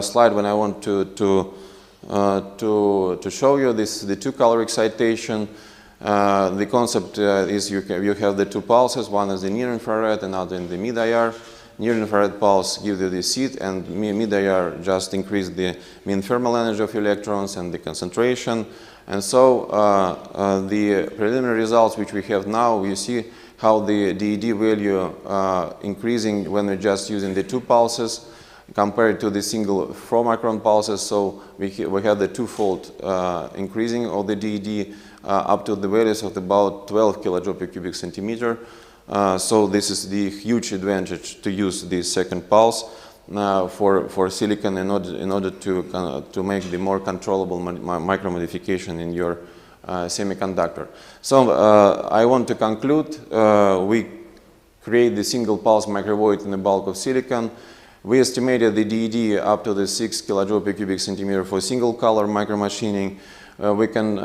slide, when I want to show you this, the two-color excitation. The concept is you have the two pulses. One is the near-infrared, another in the mid-IR. Near-infrared pulse gives you the seed, and mid-IR just increase the mean thermal energy of electrons and the concentration. And so the preliminary results which we have now, you see how the DED value increasing when we're just using the two pulses compared to the single 4 micron pulses. So we have the twofold increasing of the DED up to the values of about 12 kilojoule per cubic centimeter. So this is the huge advantage to use this second pulse. for silicon in order to make the more controllable micro modification in your semiconductor. So I want to conclude. We create the single pulse microvoid in the bulk of silicon. We estimated the DED up to the 6 kilojoule per cubic centimeter for single color micromachining. We can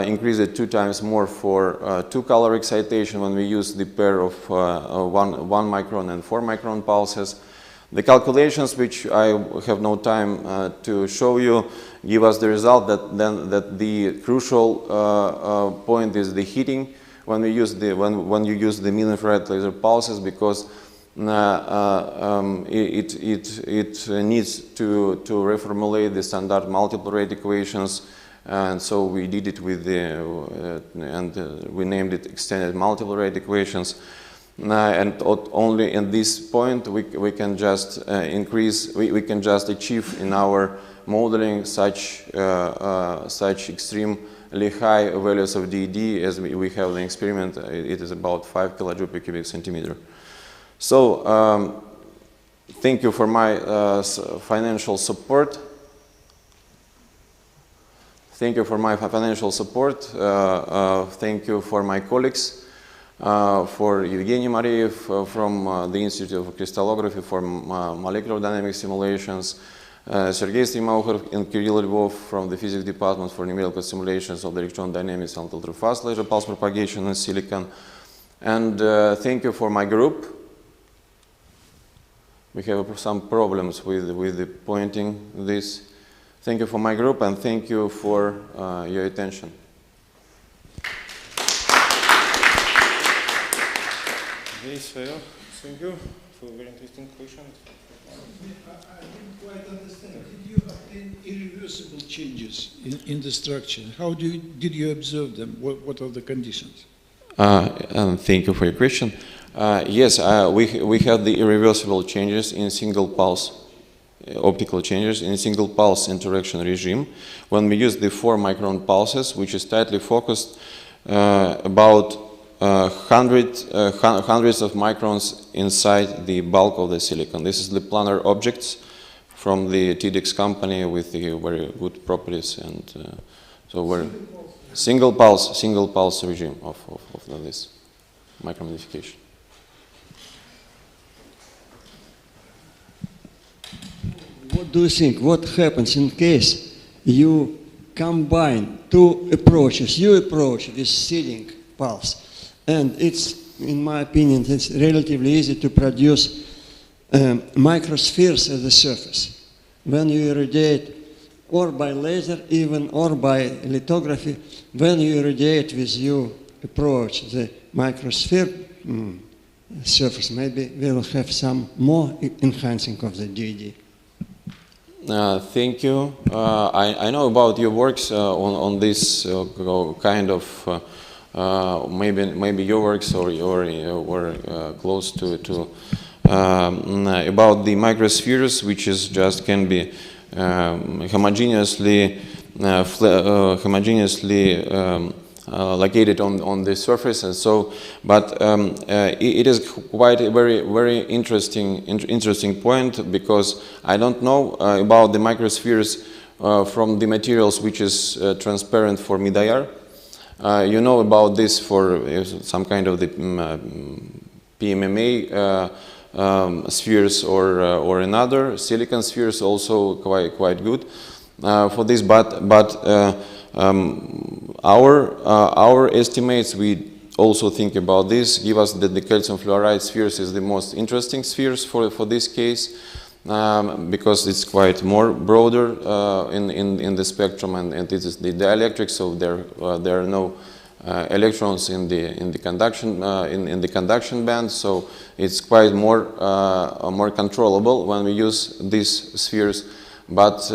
increase it 2 times more for 2 color excitation when we use the pair of 1 micron and 4 micron pulses. The calculations, which I have no time to show you, give us the result that the crucial point is the heating when we use when you use the mid-infrared laser pulses, because it needs to reformulate the standard multiple rate equations, and so we did it with the we named it extended multiple rate equations. And only in this point we can just we can just achieve in our modeling such extremely high values of DED as we have the experiment. It is about 5 kilojoule per cubic centimeter. So thank you for my financial support. Thank you for my financial support. Thank you for my colleagues. For Evgeny Mariev from the Institute of Crystallography for Molecular Dynamics Simulations, Sergei Stremaucher and Kirill Lvov from the Physics Department for Numerical Simulations of the Electron Dynamics and ultra-fast laser pulse propagation in silicon. And thank you for my group. We have some problems with the pointing this. Thank you for my group, and thank you for your attention. Thank you for very interesting questions. I didn't quite understand. Did you obtain irreversible changes in the structure? How did you observe them? What are the conditions? And thank you for your question. Yes, we have the irreversible changes in single pulse, optical changes in single pulse interaction regime. When we use the 4 micron pulses, which is tightly focused, about hundreds of microns inside the bulk of the silicon. This is the planar objects from the TDX company with the very good properties, and so we're single pulse regime of this micromodification. What do you think? What happens in case you combine 2 approaches? You approach with seeding pulse, and it's, in my opinion, it's relatively easy to produce microspheres at the surface. When you irradiate, or by laser even, or by lithography, when you irradiate with your approach the microsphere surface, maybe we will have some more enhancing of the DED. Thank you. I know about your works on this kind of maybe your works or close to about the microspheres, which is just can be homogeneously located on the surface, and so. But it is quite a very interesting point, because I don't know about the microspheres from the materials which is transparent for mid-IR. You know about this for some kind of the PMMA spheres or another. Silicon spheres also quite good for this, but our estimates, we also think about this, give us that the calcium fluoride spheres is the most interesting spheres for this case, because it's quite more broader in the spectrum, and it is the dielectric, so there are no electrons in the conduction band, so it's quite more controllable when we use these spheres. But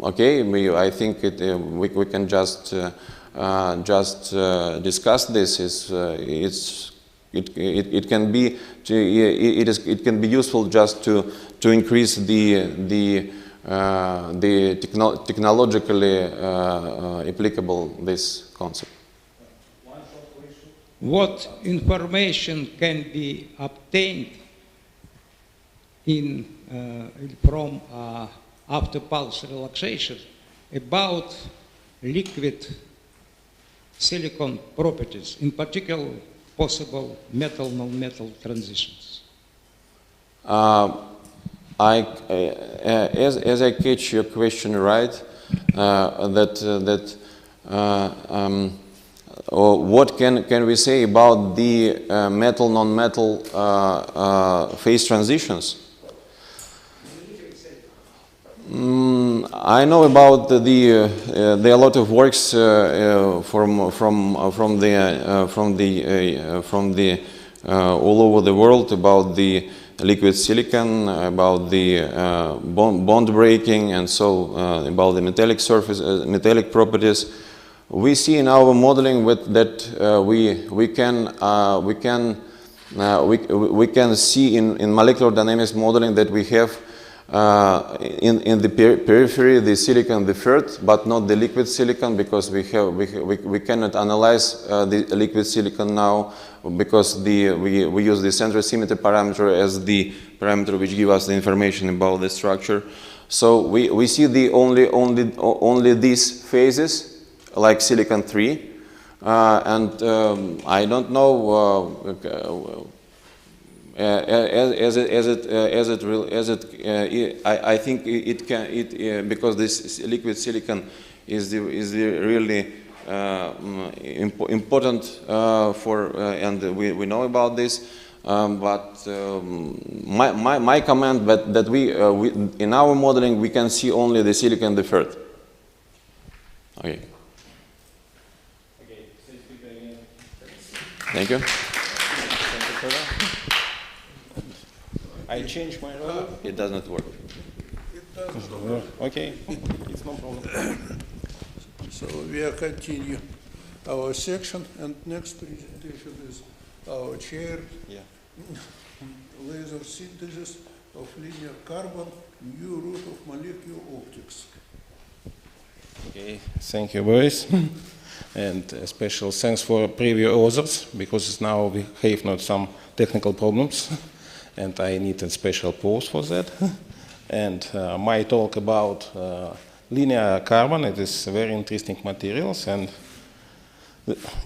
okay, I think we can just discuss this. It can be useful just to increase the technologically applicable this concept. What information can be obtained in from after pulse relaxation about liquid silicon properties, in particular possible metal-non-metal transitions? As I catch your question right, what can we say about the metal-non-metal phase transitions? I know about there are a lot of works from all over the world about the liquid silicon, about the bond breaking, and so about the metallic surface, metallic properties. We see in our modeling that we can see in molecular dynamics modeling that we have in the periphery the silicon, the FERT, but not the liquid silicon, because we cannot analyze the liquid silicon now, because we use the central symmetry parameter as the parameter which gives us the information about the structure. So we see the only these phases like silicon 3, and I don't know. I think because this liquid silicon is the really important and we know about this. But my comment that we in our modeling we can see only the silicon, the FERT. Okay. Thank you. I changed my role. It does not work. It doesn't work. Okay, it's no problem. So we are continue our section, and next presentation is our chair. Yeah. Laser synthesis of linear carbon, new route of molecular optics. Okay, thank you, Boris. And a special thanks for previous authors, because now we have not some technical problems, and I need a special pause for that. And my talk about linear carbon, it is very interesting materials, and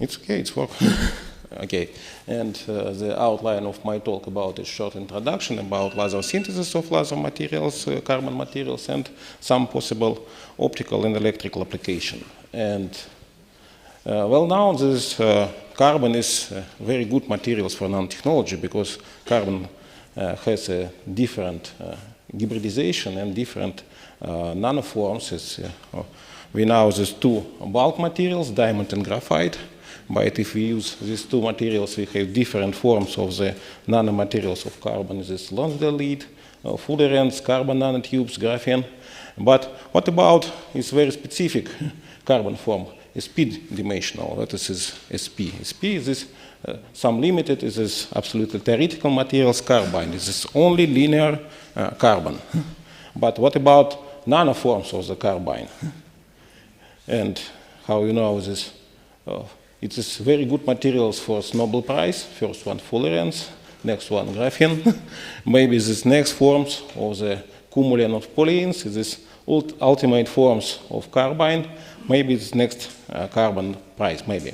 it's okay, it's work. Okay, and the outline of my talk about a short introduction about laser synthesis of laser materials, carbon materials, and some possible optical and electrical application. And well, now this carbon is very good materials for nanotechnology, because carbon has a different hybridization and different nanoforms. We know these two bulk materials, diamond and graphite. But if we use these two materials, we have different forms of the nanomaterials of carbon. This Lonsdale lead, fullerenes, carbon nanotubes, graphene. But what about its very specific carbon form? SP dimensional, that is SP. SP is this, some limited, is this absolutely theoretical materials, carbide. This is only linear carbon. But what about nanoforms of the carbine? And how you know this? It is very good materials for Nobel Prize. First one fullerenes, next one graphene. Maybe these next forms of the cumulant of polyenes, this ultimate forms of carbine. Maybe this next carbon prize, maybe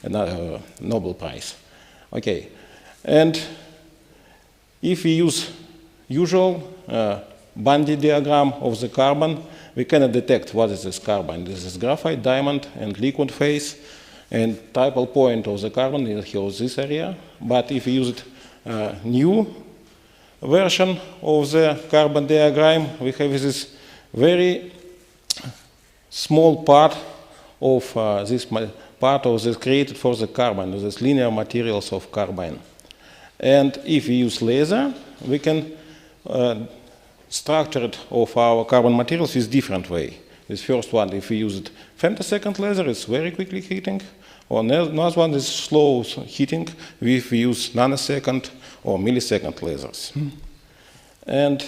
another Nobel Prize. Okay, and if we use usual Bundy diagram of the carbon, we cannot detect what is this carbon. This is graphite, diamond, and liquid phase. And typal point of the carbon is here, this area. But if we use it new version of the carbon diagram, we have this very small part of this created for the carbon, this linear materials of carbon. And if we use laser, we can structure it of our carbon materials with different way. This first one, if we use it femtosecond laser, it's very quickly heating. Or another one is slow heating if we use nanosecond or millisecond lasers. And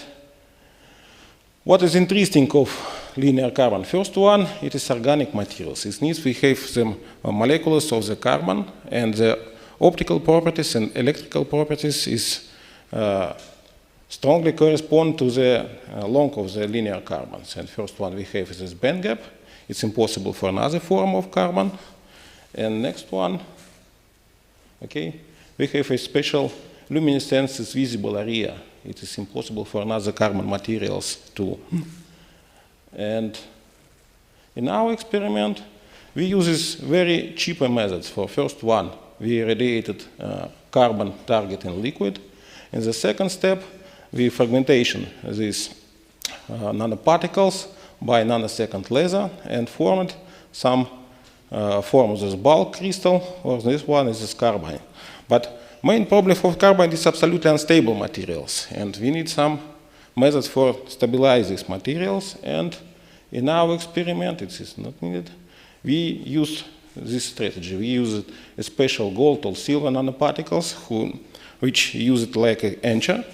what is interesting of linear carbon? First one, it is organic materials. It means we have the molecules of the carbon, and the optical properties and electrical properties is strongly correspond to the length of the linear carbons. And first one we have is this band gap. It's impossible for another form of carbon. And next one, okay, we have a special luminescence visible area. It is impossible for another carbon materials too. And in our experiment, we use this very cheaper methods. For first one, we irradiated carbon target in liquid. In the second step, we fragmentation these nanoparticles by nanosecond laser and formed some form of this bulk crystal, or this one is this carbide. But main problem for carbide is absolutely unstable materials, and we need some methods for stabilize these materials. And in our experiment, it is not needed. We use this strategy. We use a special gold or silver nanoparticles which use it like an anchor,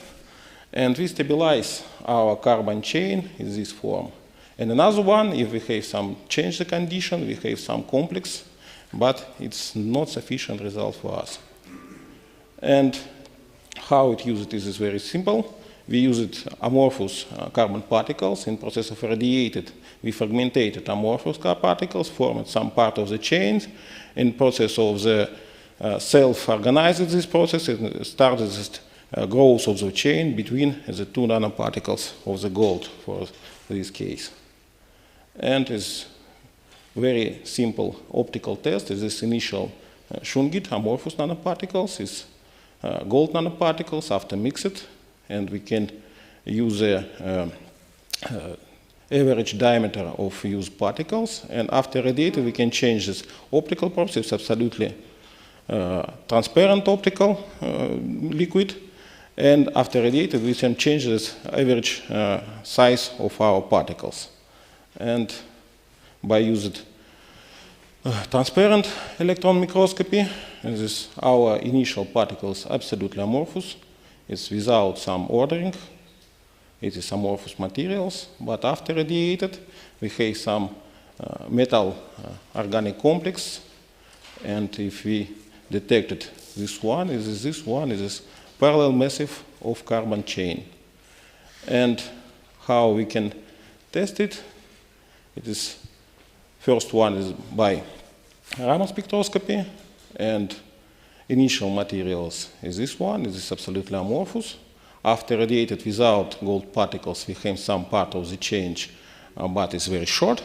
and we stabilize our carbon chain in this form. And another one, if we have some change the condition, we have some complex, but it's not sufficient result for us. And how it used is very simple. We used amorphous carbon particles. In process of radiated, we fragmented amorphous particles, formed some part of the chains. In process of the self-organized this process, it started this growth of the chain between the two nanoparticles of the gold for this case. And it's very simple optical test. Is this initial Shungit amorphous nanoparticles is gold nanoparticles after mixed, and we can use the average diameter of used particles. And after radiated, we can change this optical process. It's absolutely transparent optical liquid. And after radiated, we can change this average size of our particles. And by using transparent electron microscopy, and this our initial particles absolutely amorphous. It's without some ordering. It is amorphous materials, but after radiated, we have some metal organic complex. And if we detected this one is this parallel massive of carbon chain. And how we can test it? It is first one is by Raman spectroscopy, and initial materials is this one. It is absolutely amorphous. After radiated without gold particles, we have some part of the change, but it's very short.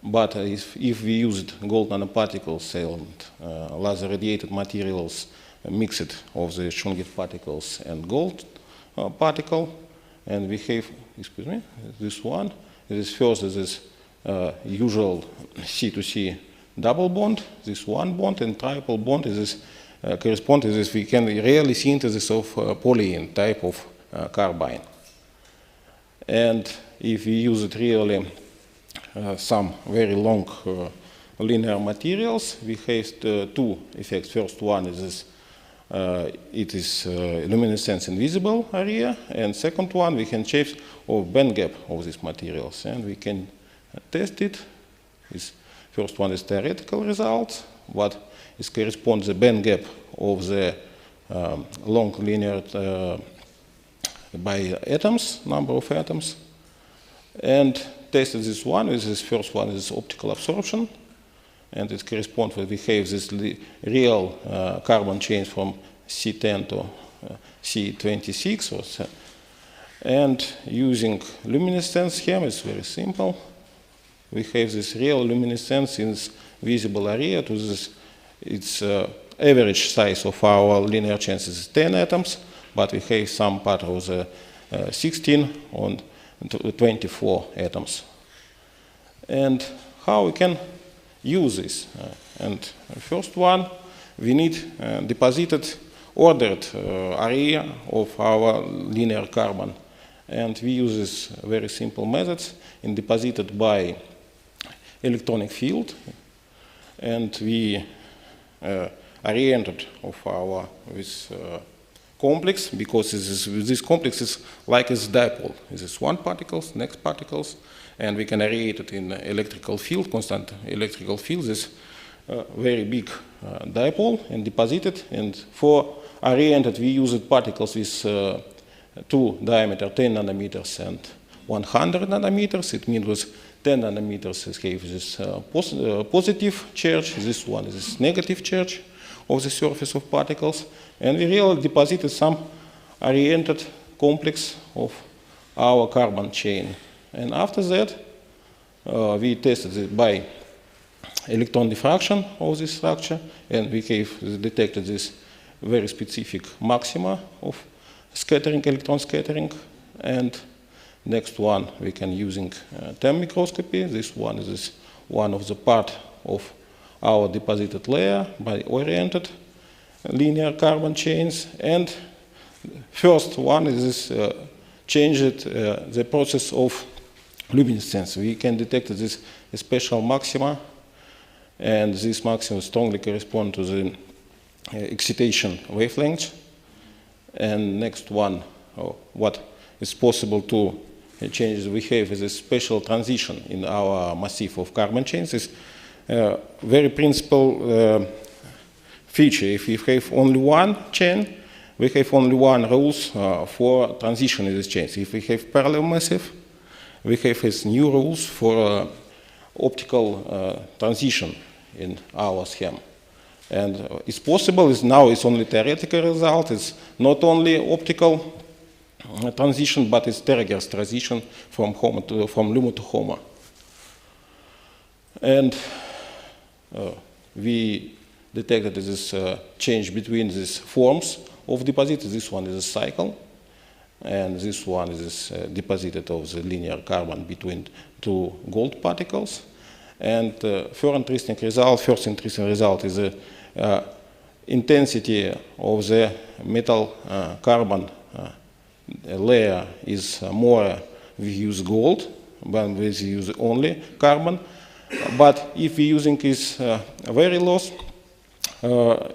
But if we used gold nanoparticles and laser radiated materials mixed of the Shungit particles and gold particle, and we have, excuse me, this one. This first is this usual C2C double bond, this one bond, and triple bond is this correspond to this. We can really synthesis of polyene type of carbine. And if we use it really some very long linear materials, we have two effects. First one is this, it is luminescence invisible area, and second one we can change of band gap of these materials, and we can test it. This first one is theoretical results, what is corresponds the band gap of the long linear by atoms, number of atoms, and tested this one. This first one is optical absorption, and it corresponds where we have this real carbon change from C10 to C26, or so. And using luminescence scheme is very simple. We have this real luminescence in this visible area to this. Its average size of our linear change is 10 atoms, but we have some part of the 16 on 24 atoms. And how we can use this? And first one, we need deposited ordered area of our linear carbon. And we use this very simple methods in deposited by electronic field. And we oriented of our this complex, because this complex is like a dipole. This is one particles, next particles, and we can orient it in electrical field, constant electrical field, this very big dipole, and deposited. And for oriented, we used particles with two diameter 10 nanometers and 100 nanometers. It means with 10 nanometers it has this positive charge, this one is this negative charge of the surface of particles, and we really deposited some oriented complex of our carbon chain. And after that, we tested it by electron diffraction of this structure, and we detected this very specific maxima of scattering, electron scattering. And next one we can using TEM microscopy. This one is one of the part of our deposited layer by oriented linear carbon chains. And first one is this changed the process of luminescence. We can detect this special maxima, and this maxima strongly correspond to the excitation wavelength. And next one, what is possible to change the behavior is a special transition in our massif of carbon chains. Is very principal feature. If we have only one chain, we have only one rules for transition in this chains. If we have parallel massif, we have these new rules for optical transition in our scheme. And it's possible, now it's only theoretical result, it's not only optical transition, but it's Terreger's transition from LUMO to HOMO. And we detected this change between these forms of deposit. This one is a cycle, and this one is deposited of the linear carbon between two gold particles. And first interesting result is the intensity of the metal carbon layer is more we use gold than we use only carbon. But if we using this very low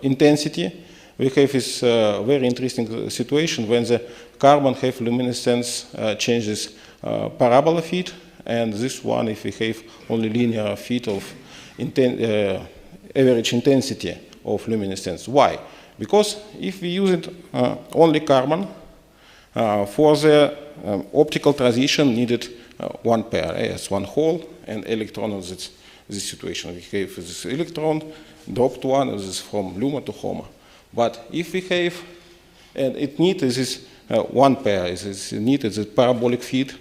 intensity, we have this very interesting situation when the carbon have luminescence changes parabola feed, and this one if we have only linear feed of average intensity of luminescence. Why? Because if we use it only carbon, for the optical transition needed one pair, as one hole, and electron of this situation. We have this electron, dropped one, this is from LUMO to HOMO. But if we have, and it needs this one pair, it needed the parabolic feed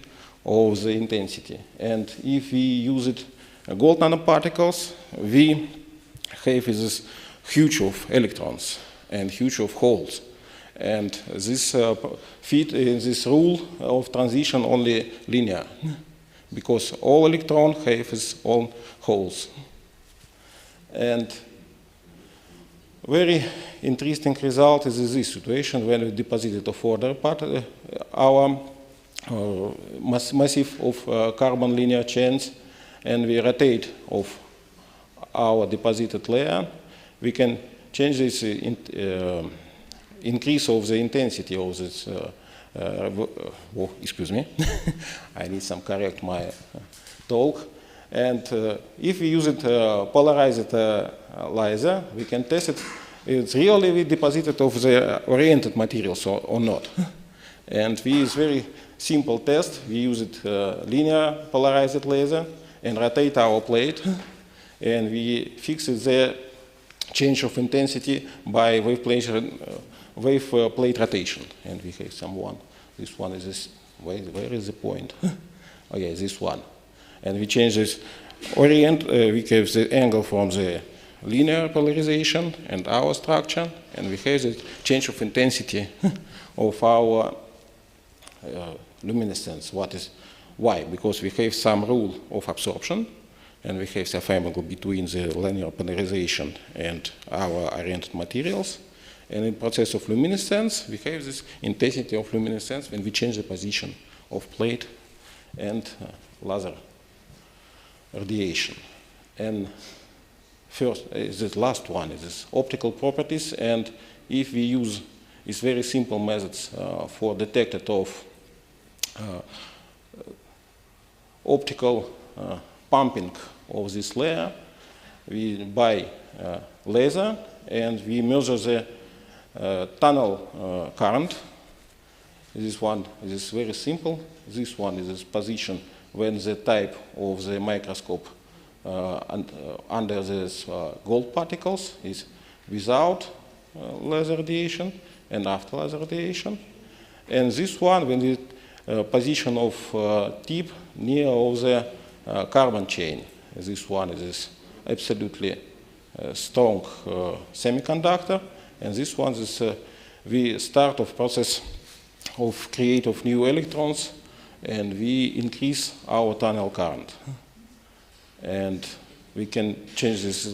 of the intensity. And if we use it gold nanoparticles, we have this huge of electrons and huge of holes. And this feed this rule of transition only linear, because all electrons have its own holes. And very interesting result is this situation when we deposited of order part our massive of carbon linear chains, and we rotate of our deposited layer. We can change this increase of the intensity of this. Oh, excuse me, I need some correct my talk. And if we use it polarized laser, we can test it. It's really we deposited of the oriented materials or not. And we use very simple test. We use it linear polarized laser and rotate our plate, and we fix the change of intensity by wave plate rotation. And we have someone. This one is this. Where is the point? Okay, this one. And we change this orient. We have the angle from the linear polarization and our structure, and we have the change of intensity of our luminescence. Why? Because we have some rule of absorption, and we have the angle between the linear polarization and our oriented materials. And in process of luminescence, we have this intensity of luminescence when we change the position of plate and laser radiation. And first, the last one is this optical properties. And if we use these very simple methods for detected of optical pumping of this layer, we buy laser and we measure the tunnel current This one is very simple. This one is this position when the type of the microscope under these gold particles is without laser radiation and after laser radiation. And this one when the position of tip near of the carbon chain. This one is absolutely strong semiconductor, and this one is we start of process of create of new electrons, and we increase our tunnel current, and we can change this.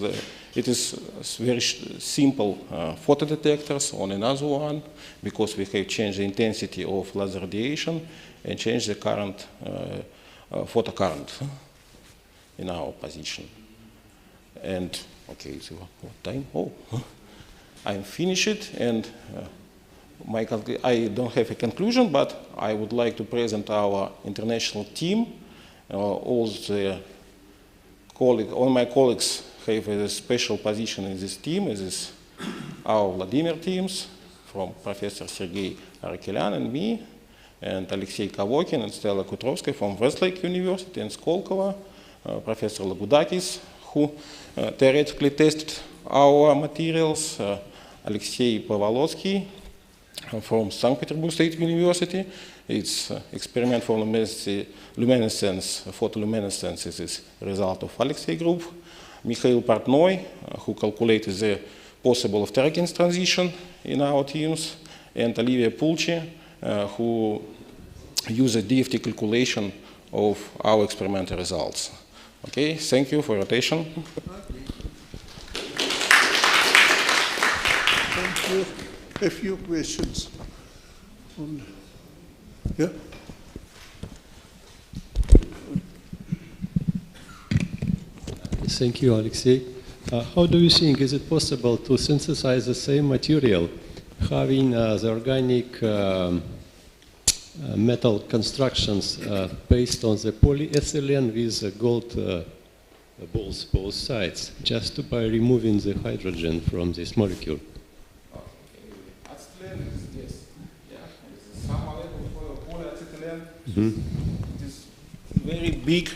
It is very simple photodetectors on another one, because we have changed the intensity of laser radiation and changed the current, photocurrent in our position. And okay, so what time? Oh, I'm finished, and I don't have a conclusion, but I would like to present our international team. All my colleagues have a special position in this team. This is our Vladimir teams, from Professor Sergei Arakelian and me, and Alexei Kavokin and Stella Kutrovskaya from Westlake University, and Skolkovo, Professor Lagudakis, who theoretically tested our materials, Alexei Povolotsky from St. Petersburg State University. It's experiment for luminescence, photoluminescence is a result of Alexei group. Mikhail Portnoy, who calculated the possible of Terekins transition in our teams, and Olivia Pulci, who used a DFT calculation of our experimental results. Okay, thank you for your attention. Thank you. A few questions. Yeah. Thank you, Alexei. How do you think, is it possible to synthesize the same material, having the organic metal constructions based on the polyethylene with gold balls both sides, just by removing the hydrogen from this molecule? Acetylene is yes. Yeah. Some molecule polyacetylene. It is very big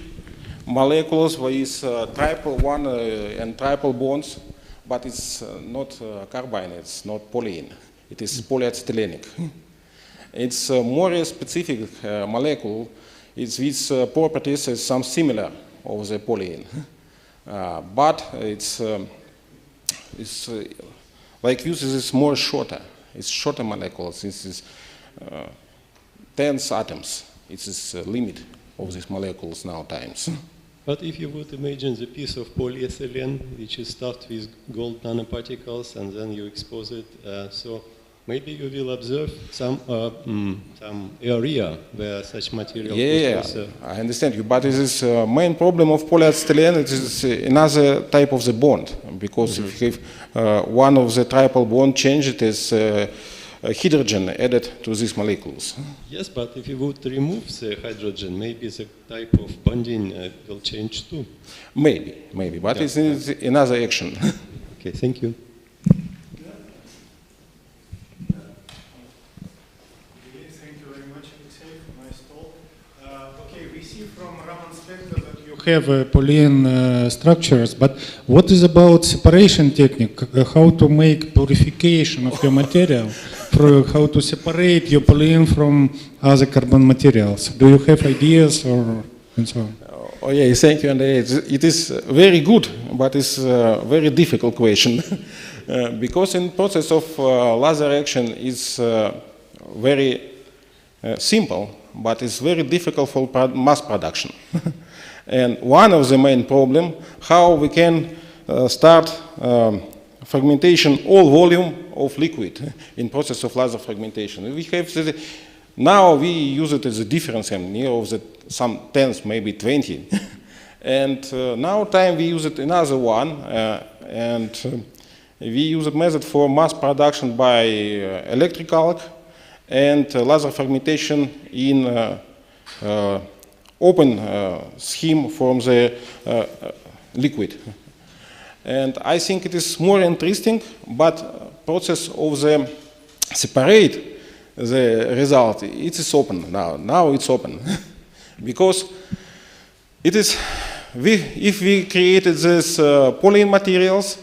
molecules with triple one and triple bonds, but it's not carbine, it's not polyene. It is polyacetylenic. It's a more specific molecule. It's with properties as some similar of the polyene, but it's like uses is more shorter. It's shorter molecules. This is dense atoms. It's the limit of these molecules now times. But if you would imagine the piece of polyethylene which is stuffed with gold nanoparticles and then you expose it, so maybe you will observe some area where such material I understand you, but this is main problem of polyacetylene. It is another type of the bond, because if you have one of the triple bond changed, it is hydrogen added to these molecules. Yes, but if you would remove the hydrogen, maybe the type of bonding will change too. Maybe, but it's another action. Okay, thank you. Thank you very much, Alexei, for nice talk. Okay, we see from Raman spectra that you have polyene structures, but what is about separation technique? How to make purification of your material? How to separate your polyene from other carbon materials? Do you have ideas or and so on? Oh yeah, thank you. And it is very good, but it's a very difficult question because in process of laser action is very simple, but it's very difficult for mass production. And one of the main problem, how we can start fragmentation all volume of liquid in process of laser fragmentation. We have now we use it as a difference of some tens, maybe 20. And now time we use it another one, and we use a method for mass production by electric arc and laser fragmentation in open scheme from the liquid. And I think it is more interesting, but process of the separate the result. It is open now. Now it's open. Because it is, if we created these polyene materials,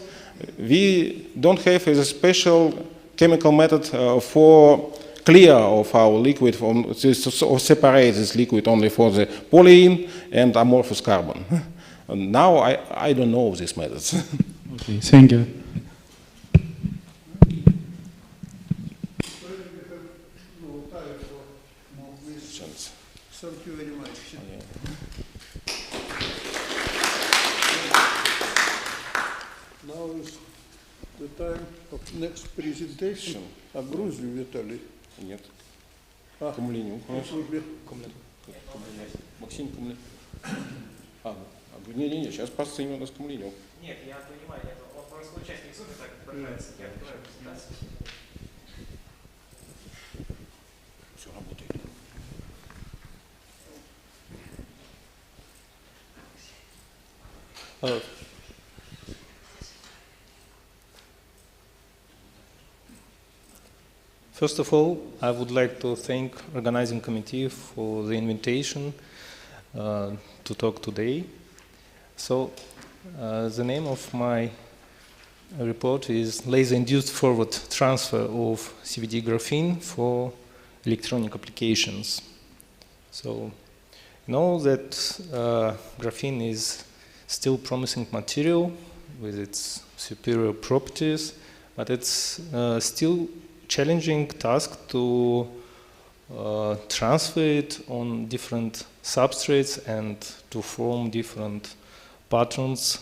we don't have a special chemical method for clear of our liquid, or separate this liquid only for the polyene and amorphous carbon. Now I don't know these methods. Okay, thank you. Thank you very much. Now is the time of next presentation. А Грузию, Виталий? Нет. Кумленюк. Максим Кумленюк. Не, сейчас постоим у нас Кумленюк. Нет, я понимаю, он просто участник Zoom так отражается. Я открою презентацию. Все работает. First of all, I would like to thank organizing committee for the invitation to talk today. So, the name of my report is Laser-Induced Forward Transfer of CVD Graphene for Electronic Applications. So, you know that graphene is still promising material with its superior properties, but it's still challenging task to transfer it on different substrates and to form different patterns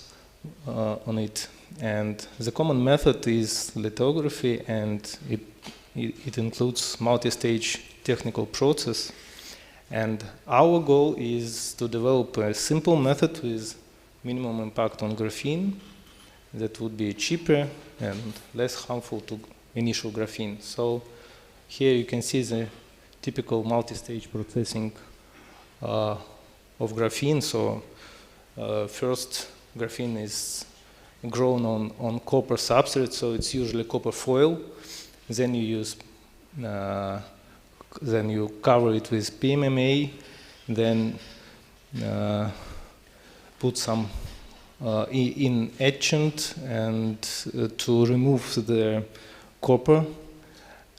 on it. And the common method is lithography, and it includes multi-stage technical process. And our goal is to develop a simple method with minimum impact on graphene that would be cheaper and less harmful to initial graphene. So here you can see the typical multi-stage processing of graphene. So first graphene is grown on copper substrate, so it's usually copper foil. Then you use, then you cover it with PMMA, then put some in etchant and to remove the copper,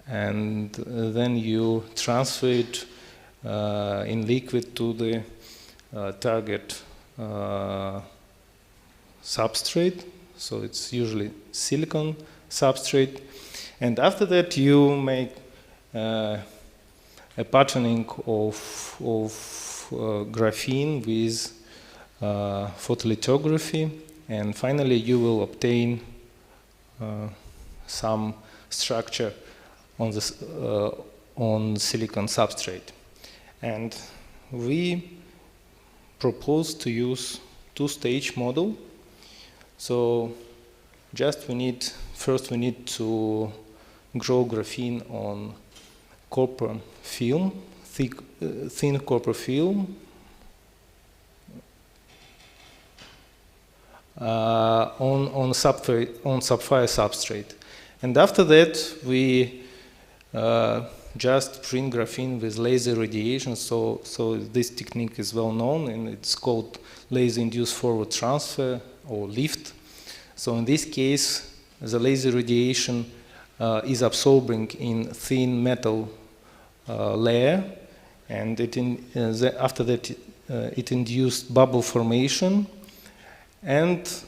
and then you transfer it in liquid to the target substrate. So it's usually silicon substrate, and after that you make a patterning of graphene with photolithography, and finally you will obtain some structure on this on silicon substrate. And we propose to use two-stage model. So just first we need to grow graphene on copper film, thin copper film, on sapphire substrate. And after that, we just print graphene with laser radiation. So this technique is well known, and it's called laser-induced forward transfer, or lift. So in this case, the laser radiation is absorbing in thin metal layer, and after that it induced bubble formation, and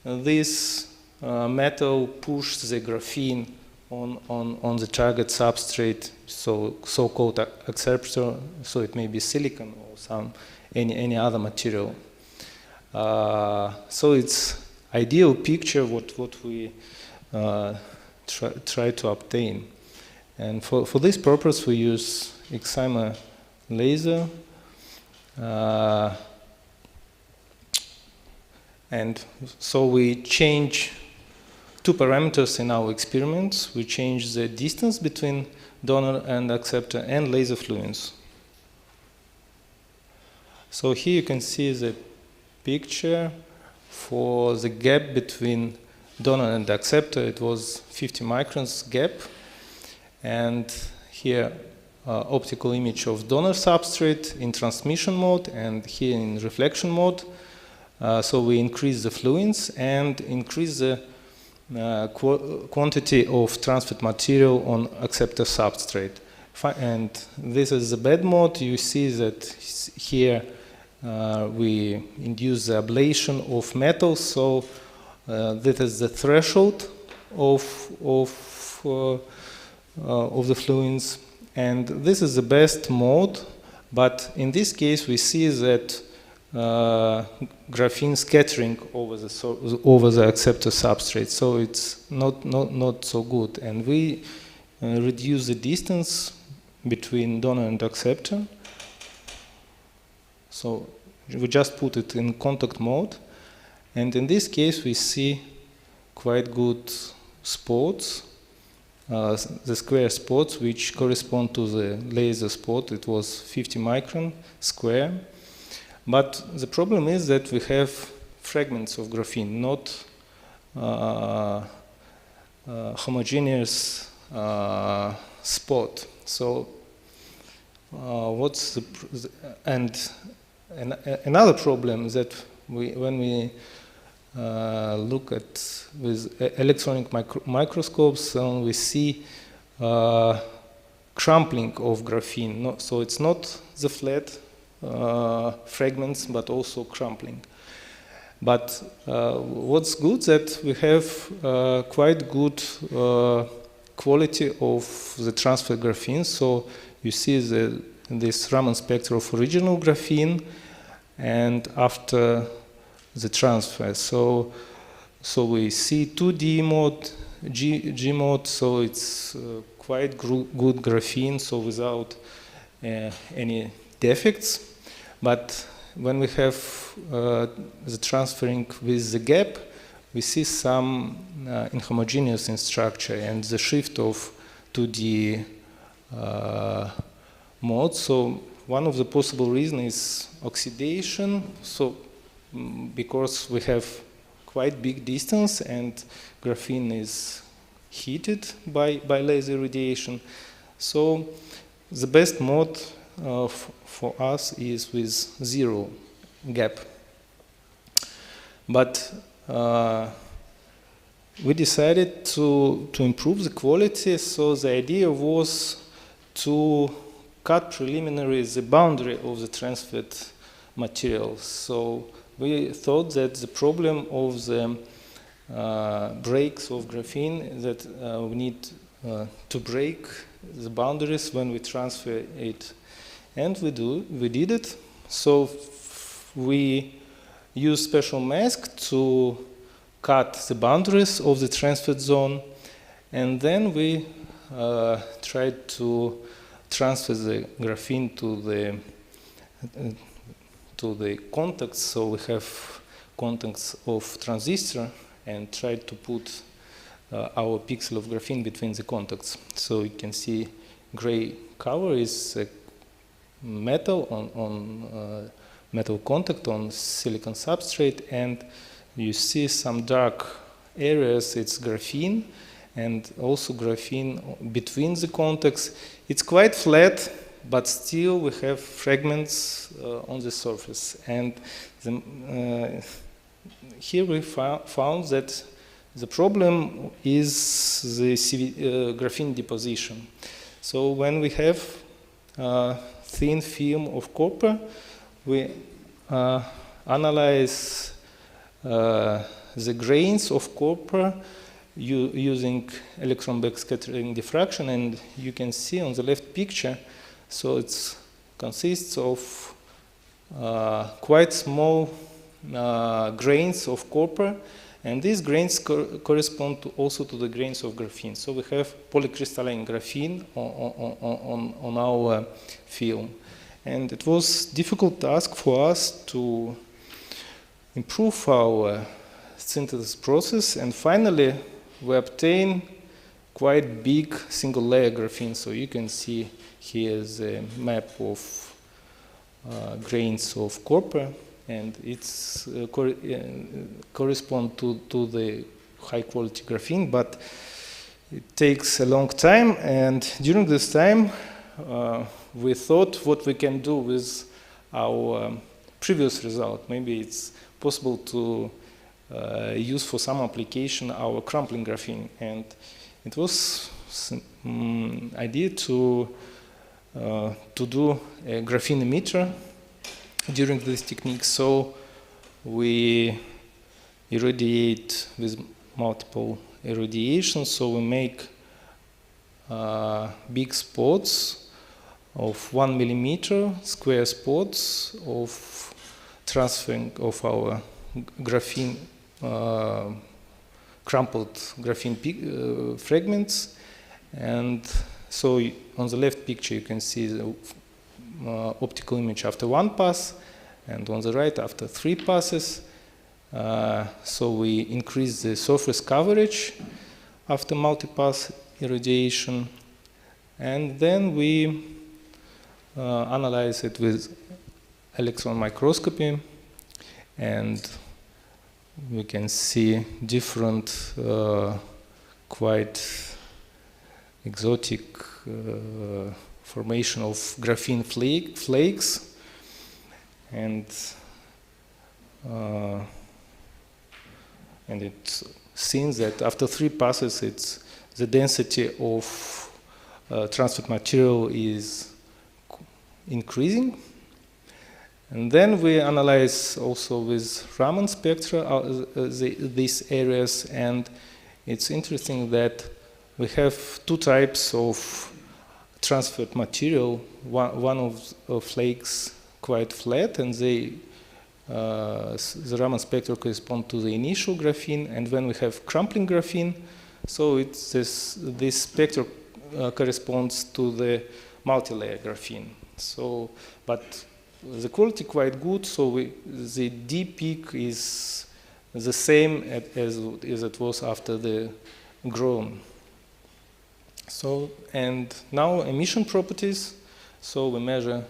this metal pushes the graphene on the target substrate, so-called acceptor, so it may be silicon or any other material. So it's ideal picture what we try to obtain. And for this purpose we use excimer laser, and so we change two parameters in our experiments. We change the distance between donor and acceptor and laser fluence. So here you can see the picture for the gap between donor and acceptor. It was 50 microns gap, and here optical image of donor substrate in transmission mode and here in reflection mode. So we increase the fluence and increase the quantity of transferred material on acceptor substrate. And this is the bad mode. You see that here we induce the ablation of metal, so that is the threshold of the fluence. And this is the best mode, but in this case we see that graphene scattering over the acceptor substrate, so it's not so good. And we reduce the distance between donor and acceptor. So we just put it in contact mode, and in this case we see quite good spots. The square spots which correspond to the laser spot. It was 50 micron square. But the problem is that we have fragments of graphene, not homogeneous spot. So what's another problem is that when we look at with electronic microscopes, we see crumpling of graphene. So it's not the flat fragments, but also crumpling. But what's good that we have quite good quality of the transfer graphene. So you see this Raman spectra of original graphene, and after the transfer. So we see 2D mode, G mode, so it's quite good graphene, so without any defects. But when we have the transferring with the gap, we see some inhomogeneous in structure and the shift of 2D mode. So one of the possible reasons is oxidation. So because we have quite big distance and graphene is heated by laser radiation. So the best mode for us is with zero gap. But we decided to improve the quality, so the idea was to cut preliminary the boundary of the transferred material. So we thought that the problem of the breaks of graphene, that we need to break the boundaries when we transfer it. And we did it. So we use special mask to cut the boundaries of the transferred zone, and then we tried to transfer the graphene to the contacts. So we have contacts of transistor and tried to put our pixel of graphene between the contacts. So you can see gray cover is metal on metal contact on silicon substrate, and you see some dark areas, it's graphene, and also graphene between the contacts. It's quite flat, but still we have fragments on the surface. And here we found that the problem is the graphene deposition. So when we have thin film of copper, we analyze the grains of copper using electron backscattering diffraction, and you can see on the left picture, so it consists of quite small grains of copper, and these grains correspond also to the grains of graphene. So we have polycrystalline graphene on our film. And it was a difficult task for us to improve our synthesis process, and finally we obtain quite big single layer graphene. So you can see here the map of grains of copper, and it's correspond to the high quality graphene. But it takes a long time, and during this time we thought what we can do with our previous result. Maybe it's possible to use for some application our crumpling graphene, and it was idea to do a graphene emitter during this technique. So we irradiate with multiple irradiation. So we make big spots of 1 millimeter square spots of transferring of our graphene, crumpled graphene fragments. And so on the left picture you can see the optical image after 1 pass, and on the right after 3 passes. So we increase the surface coverage after multi-pass irradiation, and then we analyze it with electron microscopy, and we can see different quite exotic formation of graphene flakes, and it seems that after 3 passes, the density of transferred material is increasing. And then we analyze also with Raman spectra these areas, and it's interesting that we have 2 types of transferred material. One of flakes quite flat, and the Raman spectra correspond to the initial graphene, and when we have crumpling graphene, so it's this spectrum corresponds to the multi-layer graphene. So, but the quality quite good, so the D peak is the same as it was after the grown. So, and now emission properties. So we measure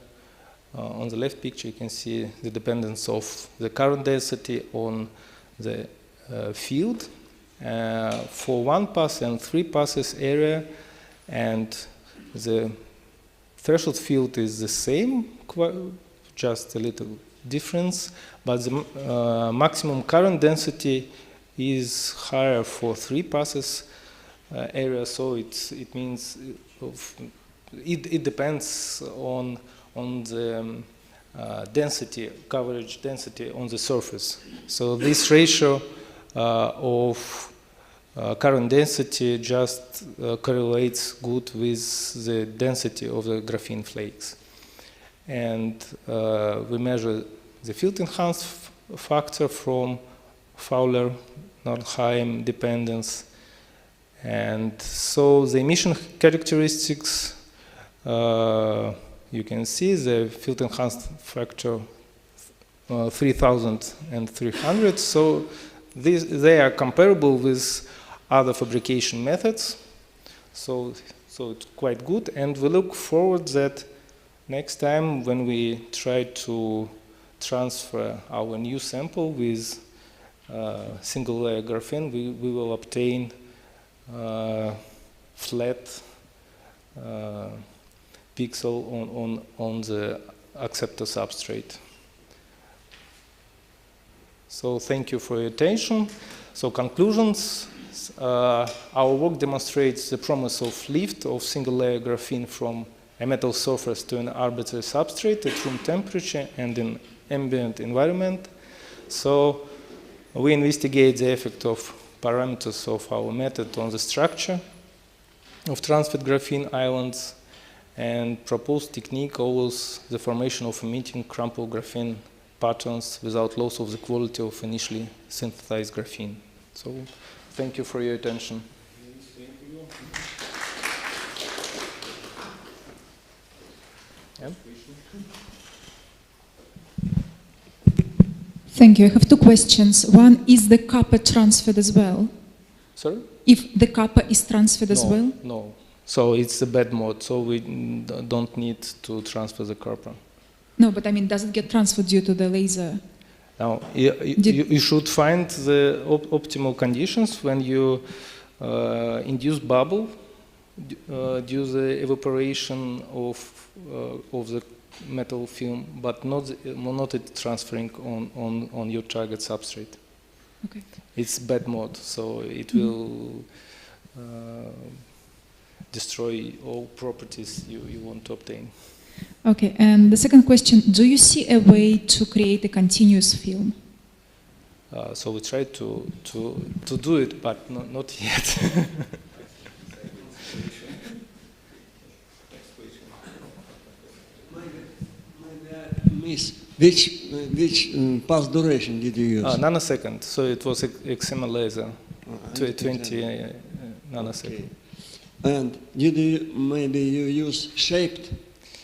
on the left picture, you can see the dependence of the current density on the field for 1 pass and 3 passes area, and the threshold field is the same, just a little difference, but the maximum current density is higher for 3 passes area, so it means it depends on the density, coverage density on the surface. So this ratio of current density just correlates good with the density of the graphene flakes. And we measure the field enhanced factor from Fowler-Nordheim dependence. And so the emission characteristics, you can see the field enhanced factor 3,300. So they are comparable with other fabrication methods. So it's quite good. And we look forward that next time when we try to transfer our new sample with single layer graphene, we will obtain flat pixel on the acceptor substrate. So thank you for your attention. So conclusions, our work demonstrates the promise of lift of single layer graphene from a metal surface to an arbitrary substrate at room temperature and in ambient environment. So we investigate the effect of parameters of our method on the structure of transferred graphene islands, and proposed technique allows the formation of emitting crumpled graphene patterns without loss of the quality of initially synthesized graphene. So thank you for your attention. Yeah. Thank you. I have 2 questions. One, is the kappa transferred as well? Sorry? If the kappa is transferred as well? No. So it's a bad mode, so we don't need to transfer the kappa. No, but I mean, does it get transferred due to the laser? Now, you should find the optimal conditions when you induce bubble due to the evaporation of the metal film, but not it transferring on your target substrate. Okay. It's bad mode, so it will destroy all properties you want to obtain. Okay, and the second question, do you see a way to create a continuous film? So we try to do it, but not yet. Miss, which path duration did you use? Nanosecond. So it was XML laser, 20 nanosecond. Okay. And maybe you use shaped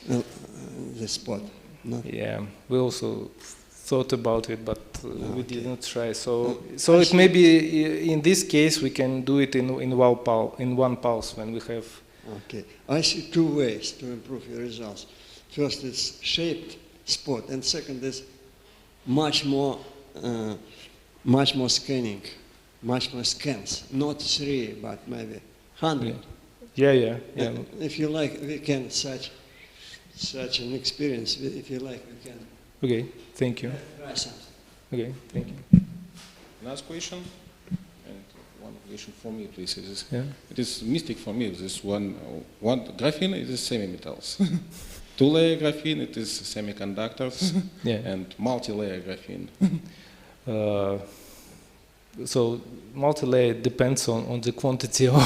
the spot? No? Yeah, we also thought about it, but we didn't try. So it may be in this case we can do it in one pulse when we have. Okay, I see two ways to improve your results. First is shaped spot, and second is much more scanning, much more scans. Not 3, but maybe 100. Yeah. If you like, we can such an experience. If you like, we can. Okay, thank you. Try something. Okay, thank you. Last question, and one question for me, please. Yeah. It is mystic for me. This one graphene is semi-metals. Two-layer graphene, it is semiconductors, and multi-layer graphene. So multi-layer depends on the quantity of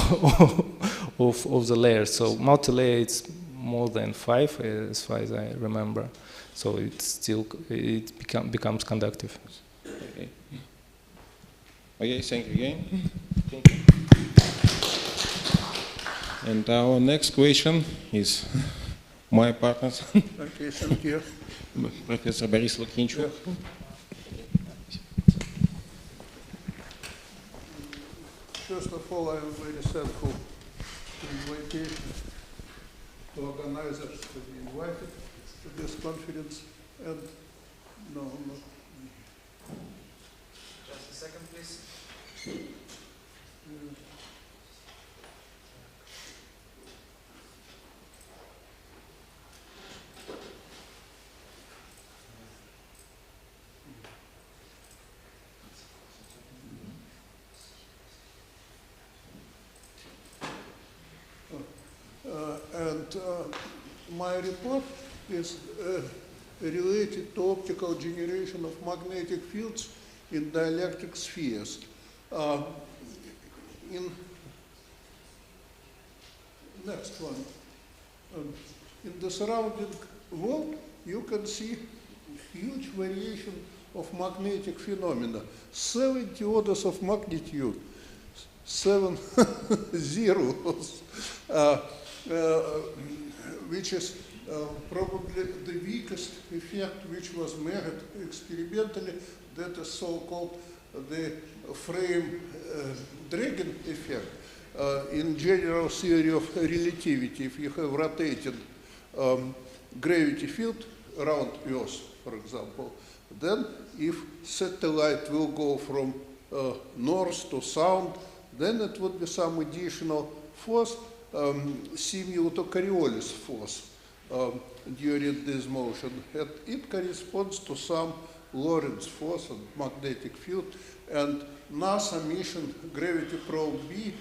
the layers. So multi-layer it's more than 5, as far as I remember. So it becomes conductive. Okay. Okay, thank you again. Thank you. And our next question is my partners. Okay, thank you. Professor Boris Lukyanchuk. First of all, I am very thankful to the invitation to organizers to be invited to this conference. And no, not just a second, please. My report is related to optical generation of magnetic fields in dielectric spheres. In next one, in the surrounding world, you can see huge variation of magnetic phenomena, 70 orders of magnitude, 7 zeros. Which is probably the weakest effect which was measured experimentally, that is so-called the frame dragging effect. In general theory of relativity, if you have rotated gravity field around Earth, for example, then if satellite will go from north to south, then it would be some additional force similar to Coriolis force during this motion. And it corresponds to some Lorentz force and magnetic field. And NASA mission Gravity Probe B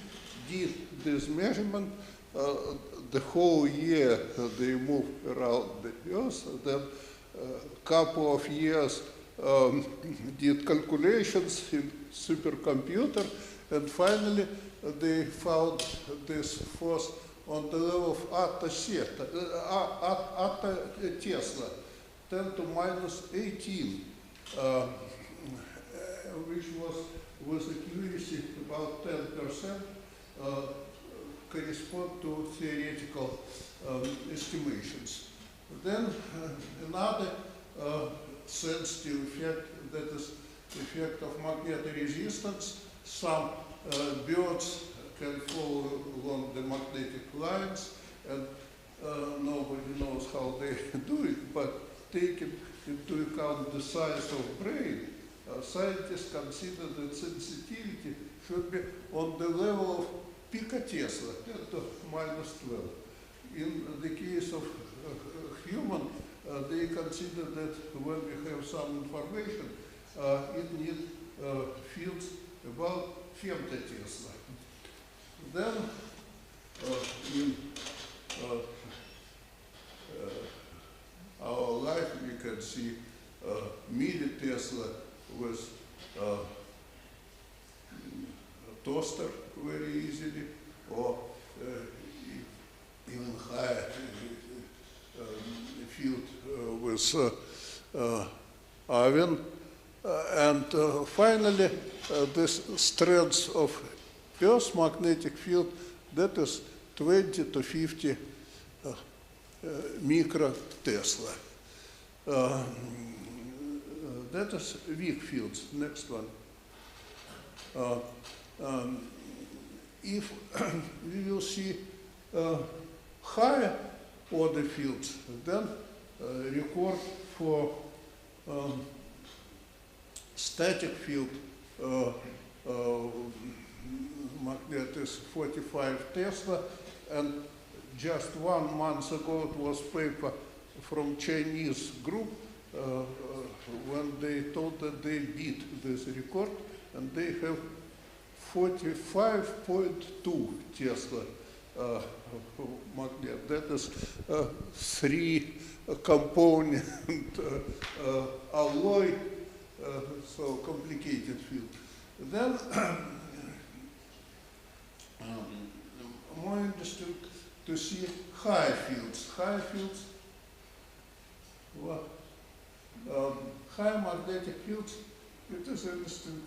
did this measurement the whole year. They move around the Earth. Then a couple of years did calculations in supercomputer, and finally they found this force on the level of Atta Tesla, 10 to minus 18, which was with accuracy about 10%, correspond to theoretical estimations. Then another sensitive effect, that is the effect of magnetic resistance. Some birds can follow along the magnetic lines, and nobody knows how they do it, but taking into account the size of brain, scientists consider that sensitivity should be on the level of picotesla, 10 to minus 12. In the case of human, they consider that when we have some information, it needs fields about femtotesla. Then in our life we can see millitesla with toaster very easily, or even higher field with oven. And finally, this strength of Earth's magnetic field, that is 20 to 50 microtesla. That is weak fields. Next one. If we will see higher order fields, then record for static field magnet is 45 Tesla, and just 1 month ago it was paper from Chinese group when they told that they beat this record, and they have 45.2 Tesla magnet. That is 3 component alloy, so complicated field. Then more interesting to see high fields. High fields, well, high magnetic fields, it is interesting,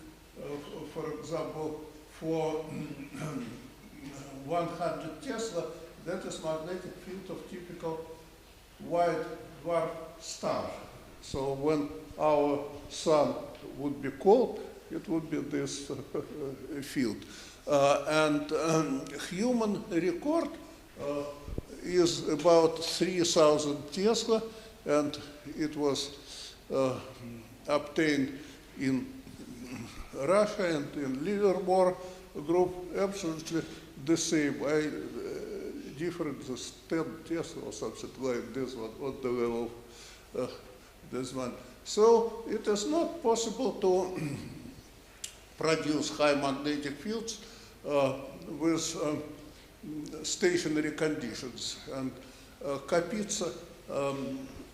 for example, for 100 Tesla, that is magnetic field of typical white dwarf star. So when our sun would be cold, it would be this field. And human record is about 3,000 Tesla, and it was obtained in Russia and in Livermore group, absolutely the same. Different is 10 Tesla or something like this one on the level of this one. So it is not possible to produce high magnetic fields with stationary conditions. And Kapitsa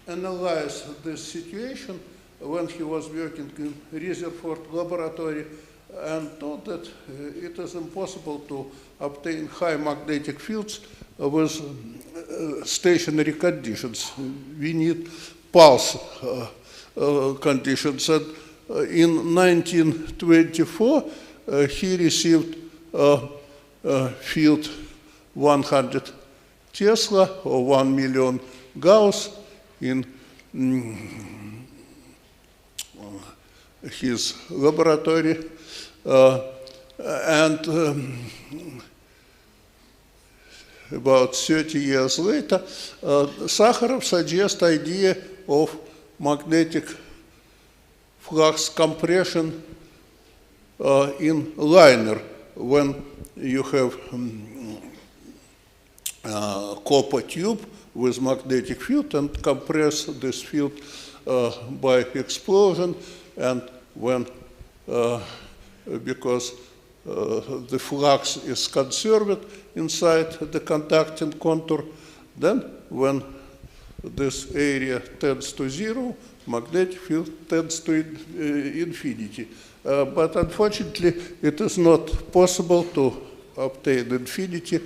analyzed this situation when he was working in Rutherford laboratory, and thought that it is impossible to obtain high magnetic fields with stationary conditions. We need pulse conditions. And in 1924, he received field 100 Tesla or 1 million Gauss in his laboratory. And about 30 years later, Sakharov suggests idea of magnetic flux compression in liner when you have copper tube with magnetic field and compress this field by explosion, and when because the flux is conserved inside the conducting contour, then when this area tends to 0, magnetic field tends to infinity. But unfortunately, it is not possible to obtain infinity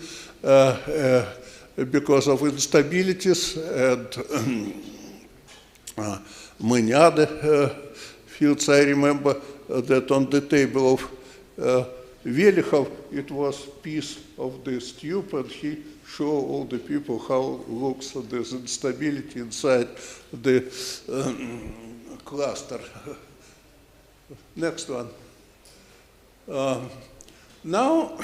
because of instabilities and many other fields. I remember that on the table of Velikhov, it was piece of this tube, and he showed all the people how looks this instability inside the cluster. Next one. Now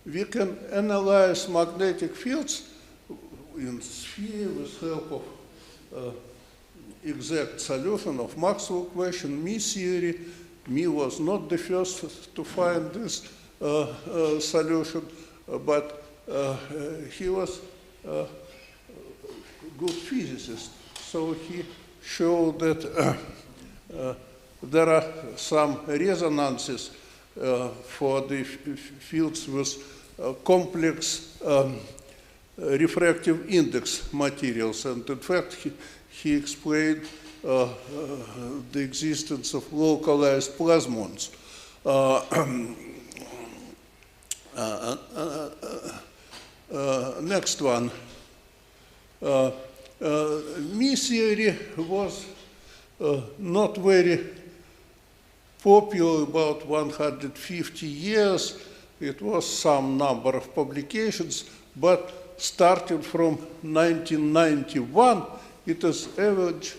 we can analyze magnetic fields in sphere with help of exact solution of Maxwell question, me theory. Me was not the first to find this solution, but he was a good physicist. So he showed that there are some resonances for the fields with complex refractive index materials. And in fact, he explained the existence of localized plasmons. Next one. Me theory was not very popular about 150 years. It was some number of publications, but starting from 1991, it is average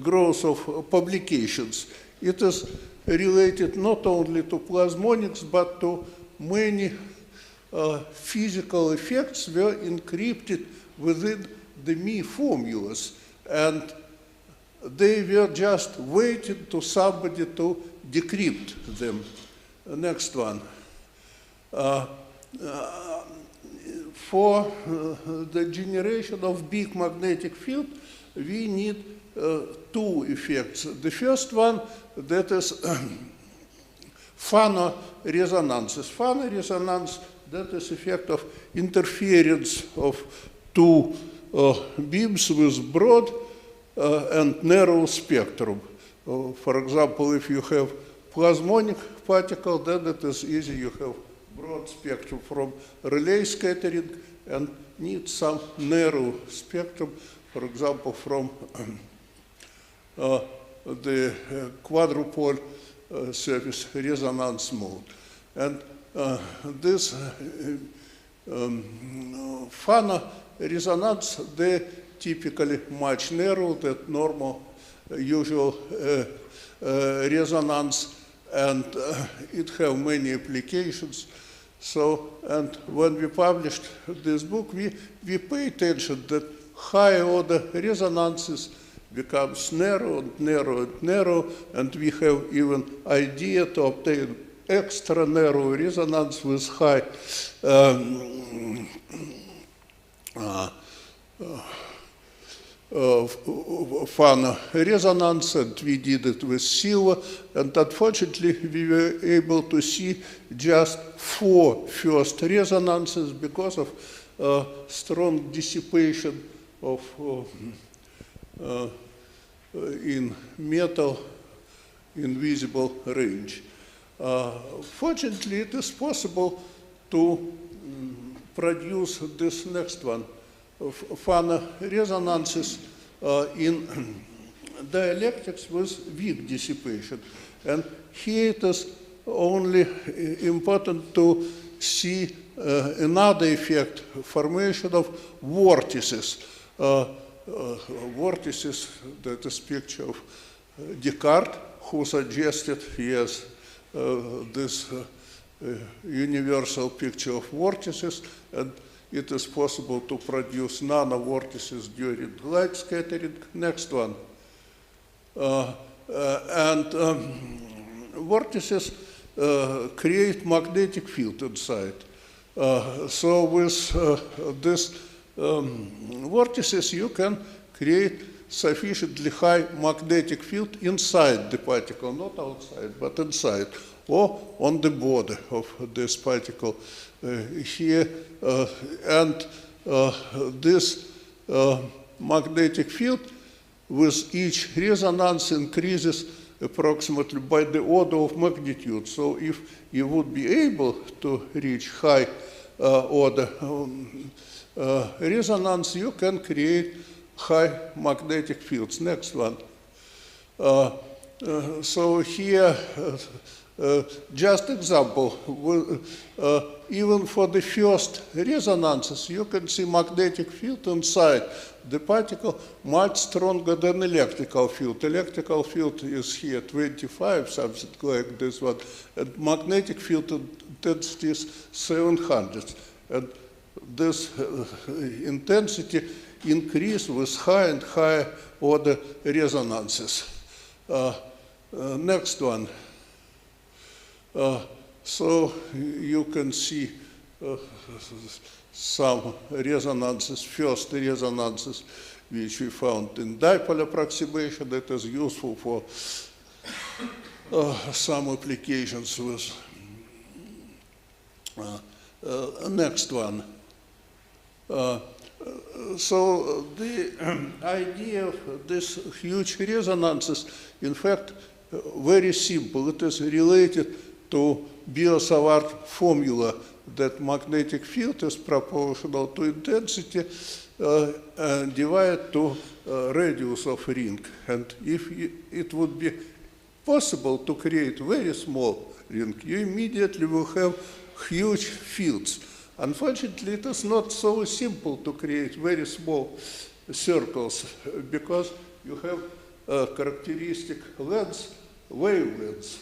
growth of publications. It is related not only to plasmonics, but to many physical effects were encrypted within the Me formulas, and they were just waiting to somebody to decrypt them. Next one. For the generation of big magnetic field, we need two effects. The first one, that is Fano resonances. Fano resonance, that is effect of interference of two beams with broad and narrow spectrum. For example, if you have plasmonic particle, then it is easy. You have broad spectrum from relay scattering and need some narrow spectrum, for example, from the quadrupole surface resonance mode. And this Fano resonance, they typically much narrow than normal usual resonance, and it have many applications. So, and when we published this book, we pay attention that high order resonances becomes narrow and narrow and narrow, and we have even idea to obtain extra narrow resonance with high Fano resonance, and we did it with silver, and unfortunately we were able to see just 4 first resonances because of strong dissipation of in metal invisible range. Fortunately, it is possible to produce this next one, Fano resonances in dielectrics with weak dissipation. And here it is only important to see another effect, formation of vortices. Vortices, that is picture of Descartes, who suggested, yes, this universal picture of vortices, and it is possible to produce nanovortices during light scattering. Next one. Vortices create magnetic field inside. So with this vortices, you can create sufficiently high magnetic field inside the particle, not outside, but inside, or on the border of this particle here. And this magnetic field with each resonance increases approximately by the order of magnitude. So if you would be able to reach high order resonance, you can create high magnetic fields. Next one. So here, just example, even for the first resonances, you can see magnetic field inside the particle much stronger than electrical field. Electrical field is here 25, something like this one, and magnetic field intensity is 700. And this intensity increase with higher and higher order resonances. Next one. So you can see some resonances, first resonances which we found in dipole approximation that is useful for some applications with next one. So the idea of this huge resonances, in fact, very simple. It is related to Biot-Savart formula that magnetic field is proportional to intensity divided to radius of ring. And if it would be possible to create very small ring, you immediately will have huge fields. Unfortunately, it is not so simple to create very small circles because you have characteristic lengths, wavelengths.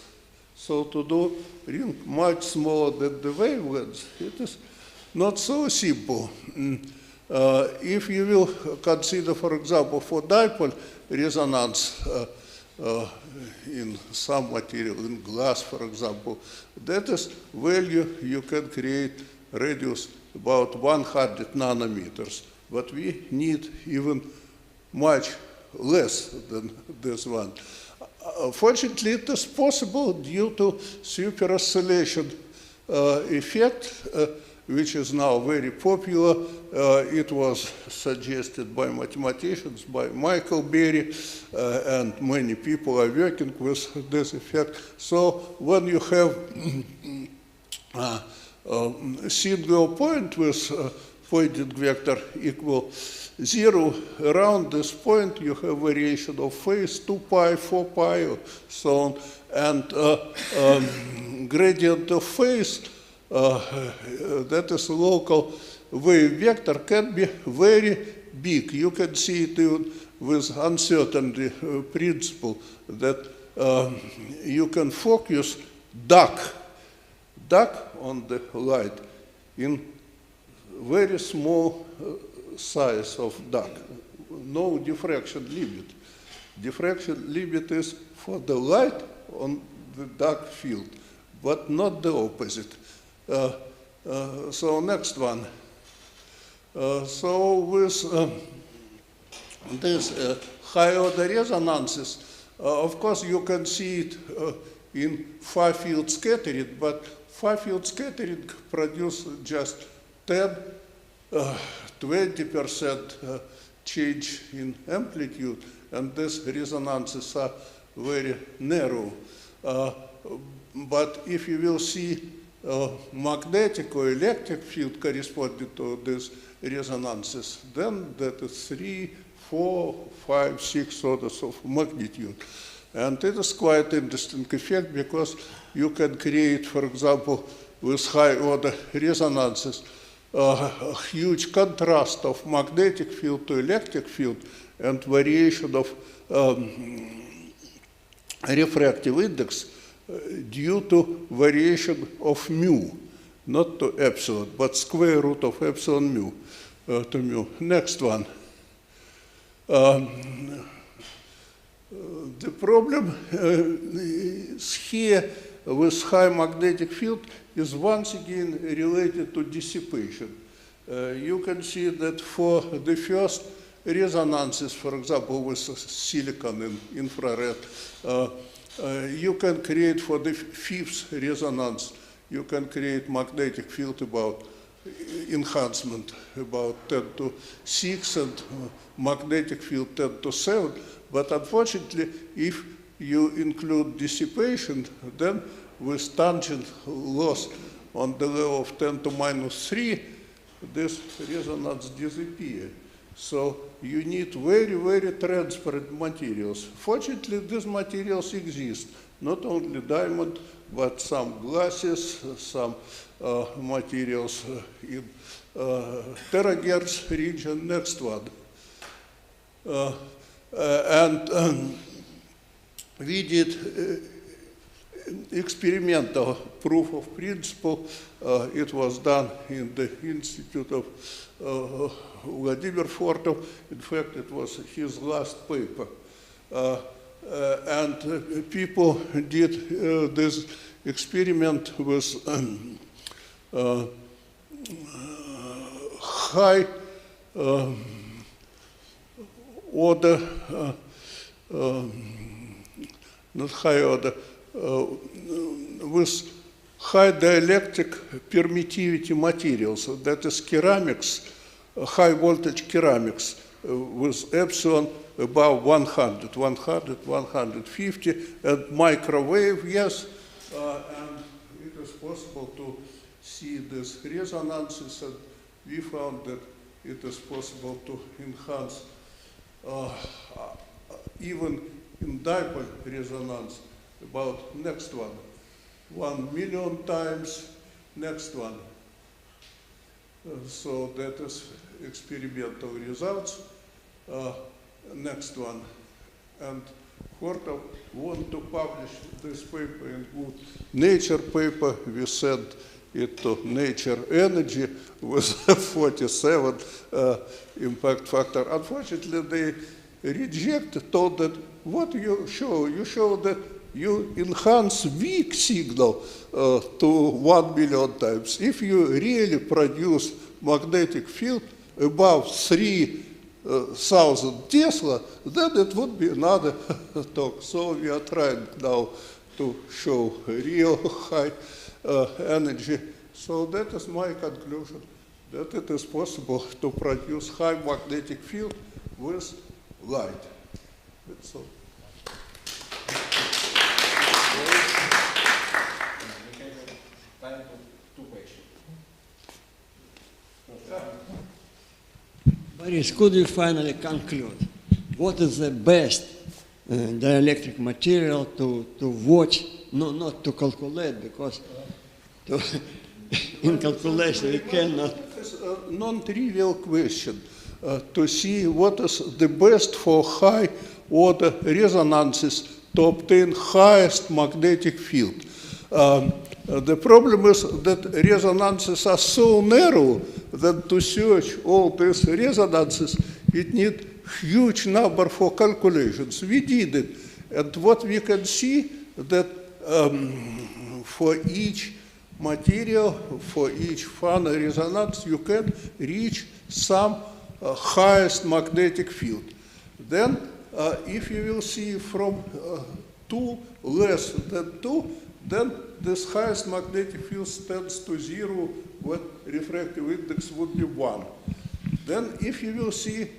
So to do ring much smaller than the wavelengths, it is not so simple. If you will consider, for example, for dipole resonance in some material, in glass, for example, that is value you can create radius about 100 nanometers. But we need even much less than this one. Fortunately, it is possible due to super oscillation effect, which is now very popular. It was suggested by mathematicians, by Michael Berry, and many people are working with this effect. So when you have a single point with pointing vector equal 0, around this point you have variation of phase 2 pi, 4 pi, or so on, and gradient of phase, that is local wave vector, can be very big. You can see it even with uncertainty principle that you can focus dark on the light in very small size of dark. No diffraction limit. Diffraction limit is for the light on the dark field, but not the opposite. So next one. So with this high order resonances, of course you can see it in far field scattering, but far field scattering produces just 10–20% change in amplitude, and these resonances are very narrow. But if you will see magnetic or electric field corresponding to these resonances, then that is 3, 4, 5, 6 orders of magnitude. And it is quite interesting effect because you can create, for example, with high order resonances, a huge contrast of magnetic field to electric field and variation of refractive index due to variation of mu, not to epsilon, but square root of epsilon mu to mu. Next one. The problem is here with high magnetic field is once again related to dissipation. You can see that for the first resonances, for example, with silicon in infrared, you can create for the fifth resonance, you can create magnetic field about enhancement about 10⁶ and magnetic field 10⁷. But unfortunately, if you include dissipation, then with tangent loss on the level of 10⁻⁻�3, this resonance disappears. So you need very, very transparent materials. Fortunately, these materials exist, not only diamond, but some glasses, some materials in terahertz region. Next one. We did experimental proof of principle. It was done in the Institute of Vladimir Fortov. In fact, it was his last paper. And people did this experiment with high order, not high order, with high dielectric permittivity materials, that is ceramics, high voltage ceramics, with epsilon above 100, 150, and microwave, yes, and it is possible to see these resonances, and we found that it is possible to enhance even in dipole resonance about next one, 1 million times, next one. So that is experimental results. Next one. And Hortov want to publish this paper in good Nature paper. We sent it to Nature Energy with 47 impact factor. Unfortunately, they rejected, told that what you show that you enhance weak signal to 1 million times. If you really produce magnetic field above 3,000 Tesla, then it would be another talk. So we are trying now to show real high energy. So that is my conclusion, that it is possible to produce high magnetic field with light. That's all. Boris, could you finally conclude? What is the best dielectric material to watch, no, not to calculate, because in calculation we cannot. It's a non-trivial question to see what is the best for high order resonances to obtain highest magnetic field. The problem is that resonances are so narrow that to search all these resonances, it needs huge number for calculations. We did it, and what we can see that for each material, for each Fano resonance, you can reach some highest magnetic field. Then, if you will see from 2 less than 2, then this highest magnetic field tends to 0, when refractive index would be 1. Then if you will see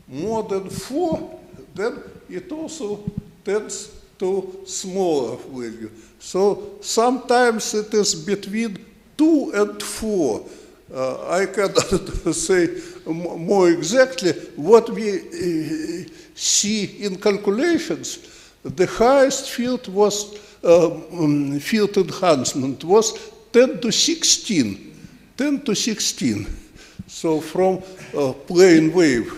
more than 4, then it also tends to smaller value. So sometimes it is between 2 and 4. I cannot say more exactly. What we see in calculations, the highest field was field enhancement was 10 to 16. 10 to 16. So from plane wave.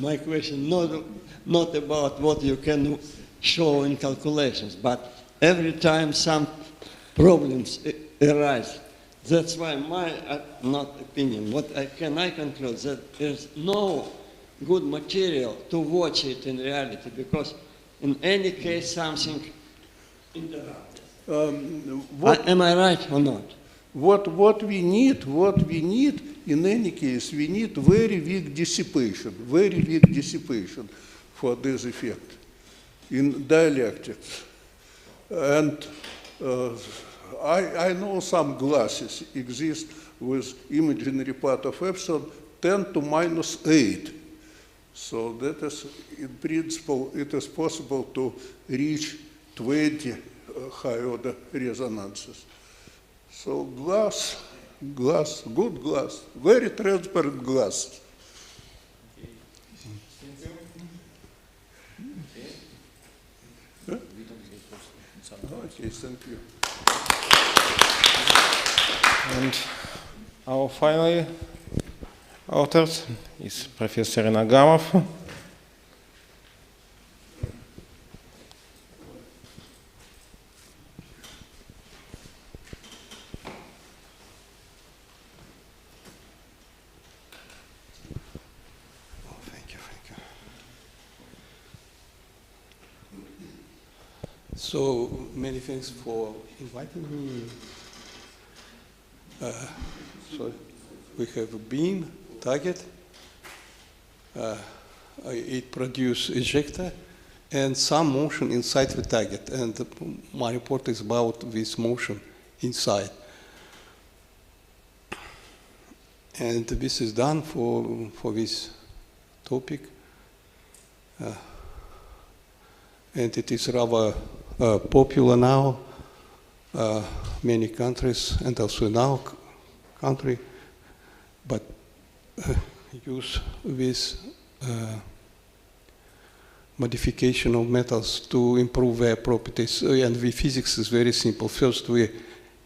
My question not about what you can show in calculations, but every time some problems arise. That's why my not opinion. What I conclude that there's no good material to watch it in reality, because in any case something interrupted. Am I right or not? What we need in any case, we need very weak dissipation for this effect in dielectrics. And I know some glasses exist with imaginary part of epsilon 10 to minus 8. So that is, in principle, it is possible to reach 20 high order resonances. So glass, good glass, very transparent glass. Okay, thank you. And our final authors is Professor Inagamov. So many thanks for inviting me. So we have a beam, target. It produces ejector and some motion inside the target. And my report is about this motion inside. And this is done for this topic. And it is rather popular now, many countries, and also in our country, but use this modification of metals to improve their properties. And the physics is very simple. First, we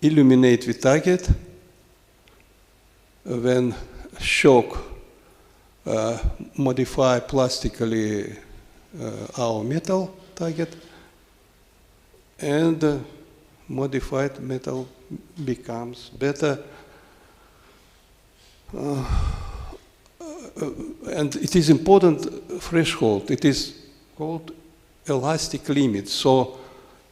illuminate the target, then shock modify plastically our metal target, and modified metal becomes better. And it is important threshold. It is called elastic limit. So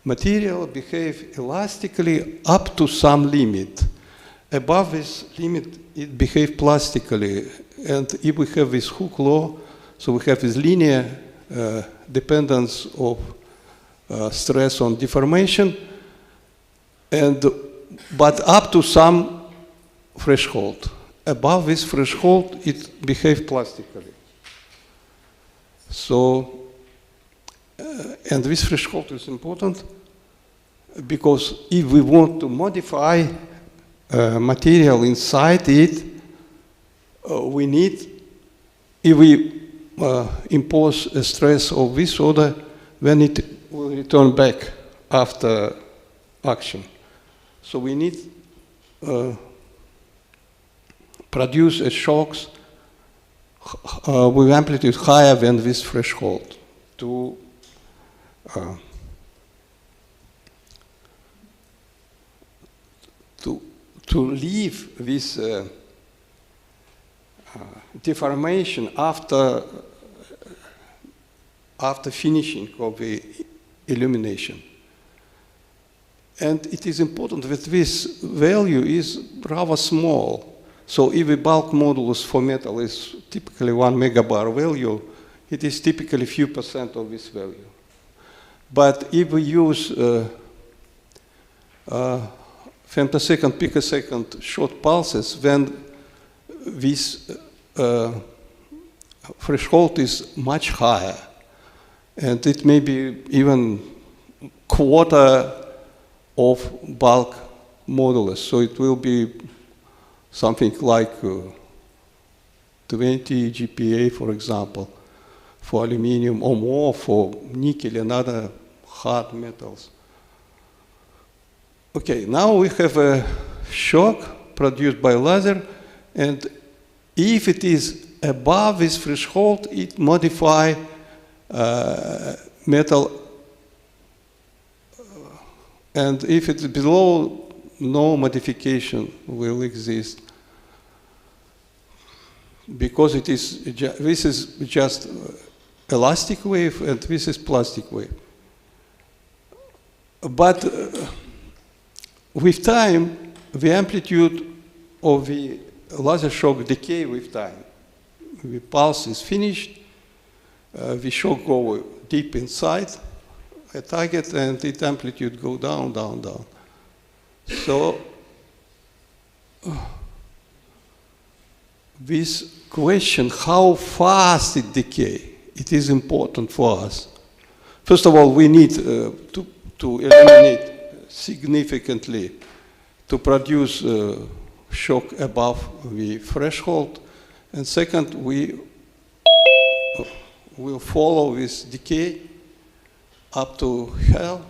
material behave elastically up to some limit. Above this limit, it behaves plastically. And if we have this Hooke law, so we have this linear dependence of stress on deformation, but up to some threshold. Above this threshold, it behaves plastically. So, and this threshold is important because if we want to modify material inside it, we need, if we impose a stress of this order, then it will return back after action. So we need produce a shocks with amplitude higher than this threshold to leave this deformation after finishing of the illumination. And it is important that this value is rather small. So if the bulk modulus for metal is typically 1 megabar value, it is typically few percent of this value. But if we use femtosecond, picosecond short pulses, then this threshold is much higher. And it may be even quarter of bulk modulus. So it will be something like 20 GPa, for example, for aluminum, or more for nickel and other hard metals. Okay, now we have a shock produced by laser, and if it is above this threshold, it modifies metal, and if it's below, no modification will exist, because it is this is just elastic wave and this is plastic wave. But with time, the amplitude of the laser shock decay with time. The pulse is finished, the shock goes deep inside a target, and its amplitude go down, down, down. So this question, how fast it decays, it is important for us. First of all, we need to eliminate significantly to produce shock above the threshold. And second, we will follow this decay up to hell.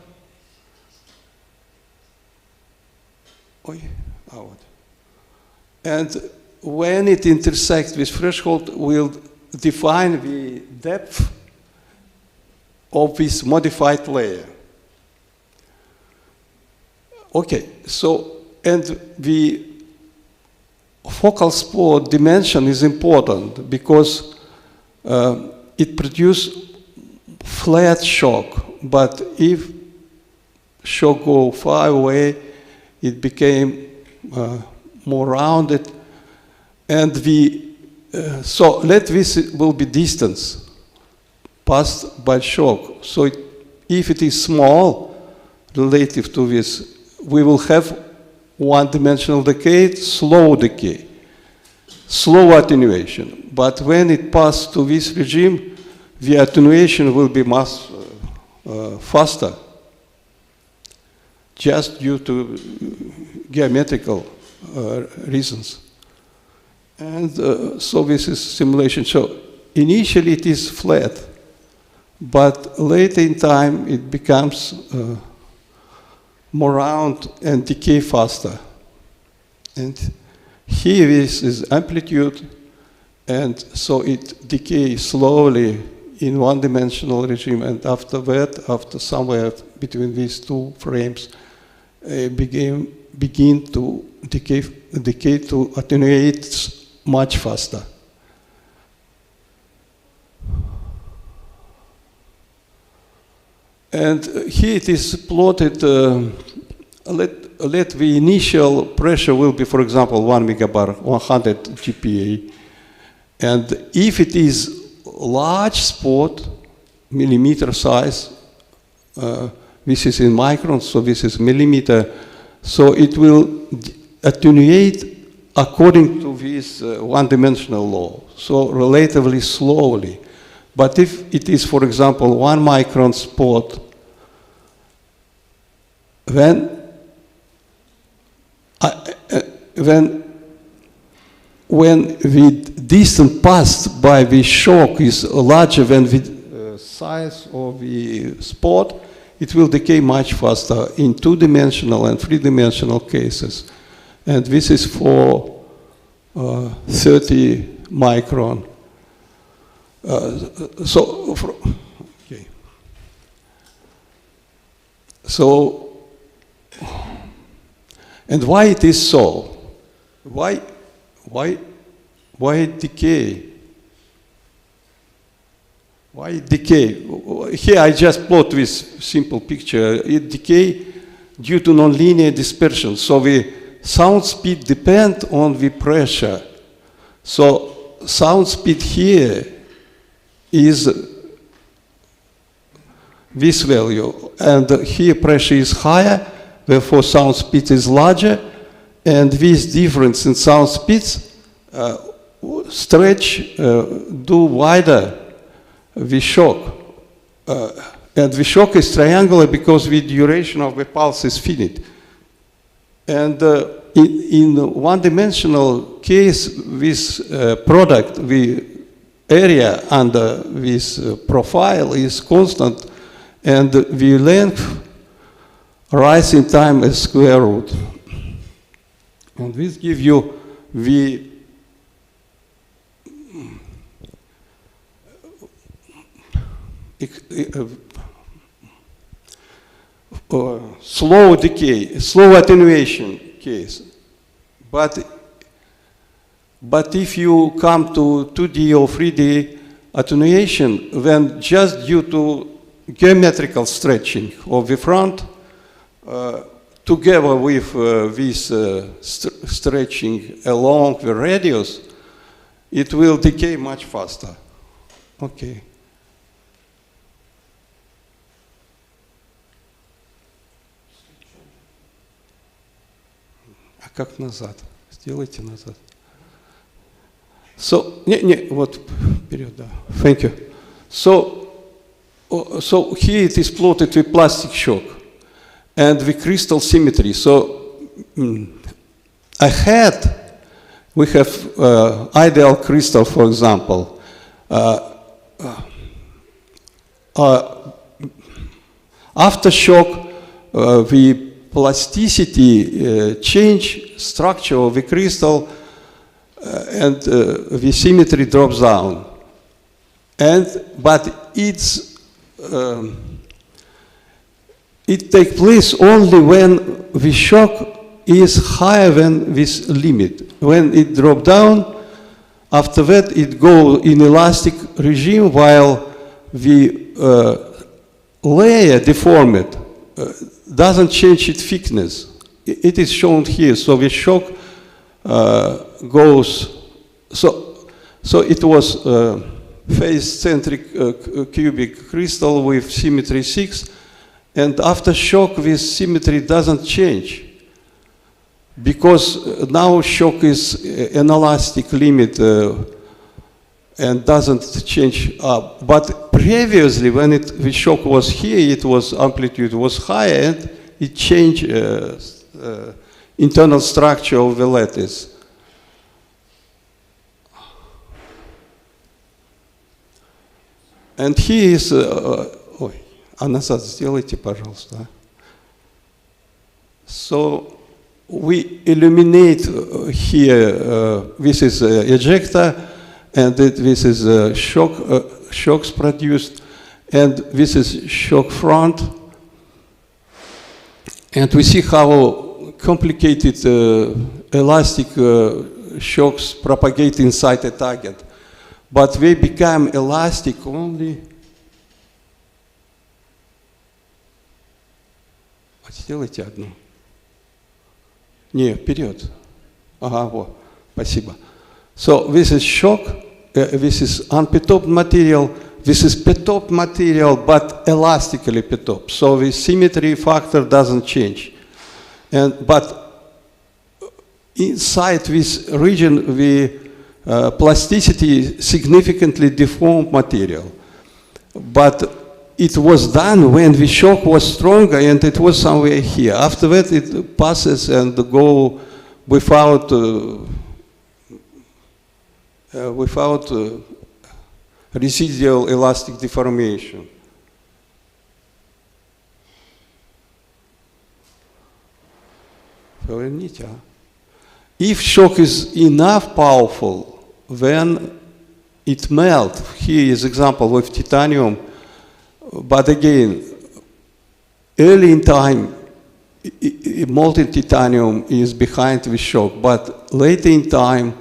And when it intersects with threshold, we'll define the depth of this modified layer. Okay, so, and the focal spot dimension is important because it produces flat shock, but if shock go far away, it became more rounded, and so let this will be distance passed by shock. So if it is small relative to this, we will have one-dimensional decay, slow decay, slow attenuation. But when it passes to this regime, the attenuation will be much faster, just due to geometrical reasons. And so this is simulation. So initially it is flat, but later in time it becomes more round and decay faster. And here this is amplitude, and so it decays slowly in one-dimensional regime, and after that, after somewhere between these two frames, begin to decay to attenuate much faster. And here it is plotted, let the initial pressure will be, for example, 1 megabar, 100 GPa. And if it is large spot, millimeter size, this is in microns, so this is millimeter, so it will attenuate according to this one-dimensional law, so relatively slowly. But if it is, for example, 1 micron spot, when the distance passed by the shock is larger than the size of the spot, it will decay much faster in 2-dimensional and 3-dimensional cases. And this is for 30 micron. Okay. So, and why it is so? Why decay? Why decay? Here I just plot this simple picture. It decay due to nonlinear dispersion. So the sound speed depends on the pressure. So sound speed here is this value, and here pressure is higher, therefore sound speed is larger, and this difference in sound speeds stretch, do wider the shock. And the shock is triangular because the duration of the pulse is finite. And in one-dimensional case, this product, the area under this profile is constant, and the length rise in time as square root. And this gives you the slow decay, slow attenuation case. But if you come to 2D or 3D attenuation, then just due to geometrical stretching of the front, together with this stretching along the radius, it will decay much faster. Okay. А как назад? Сделайте назад. So, вот вперед, да. Thank you. So here it is plotted with plastic shock and the crystal symmetry. So ahead we have ideal crystal, for example. After shock, the plasticity change structure of the crystal, and the symmetry drops down. But it takes place only when the shock is higher than this limit. When it drops down, after that it goes in elastic regime while the layer deformed. doesn't change its thickness. It is shown here. So the shock goes, so it was phase-centric cubic crystal with symmetry 6, and after shock this symmetry doesn't change, because now shock is an elastic limit and doesn't change up. But previously, when the shock was here, it was amplitude was higher, and it changed internal structure of the lattice. And here is, ой, а назад сделайте, пожалуйста. So we illuminate here, this is ejector, and this is shocks produced, and this is shock front. And we see how complicated elastic shocks propagate inside a target. But they become elastic only. Сделайте одну. Не, вперед. Ага, вот. Спасибо. So this is shock. This is unperturbed material. This is perturbed material, but elastically perturbed. So the symmetry factor doesn't change. But inside this region, the plasticity significantly deformed material. But it was done when the shock was stronger, and it was somewhere here. After that, it passes and go without residual elastic deformation. If shock is enough powerful, then it melts. Here is example with titanium. But again, early in time, molten titanium is behind the shock. But later in time,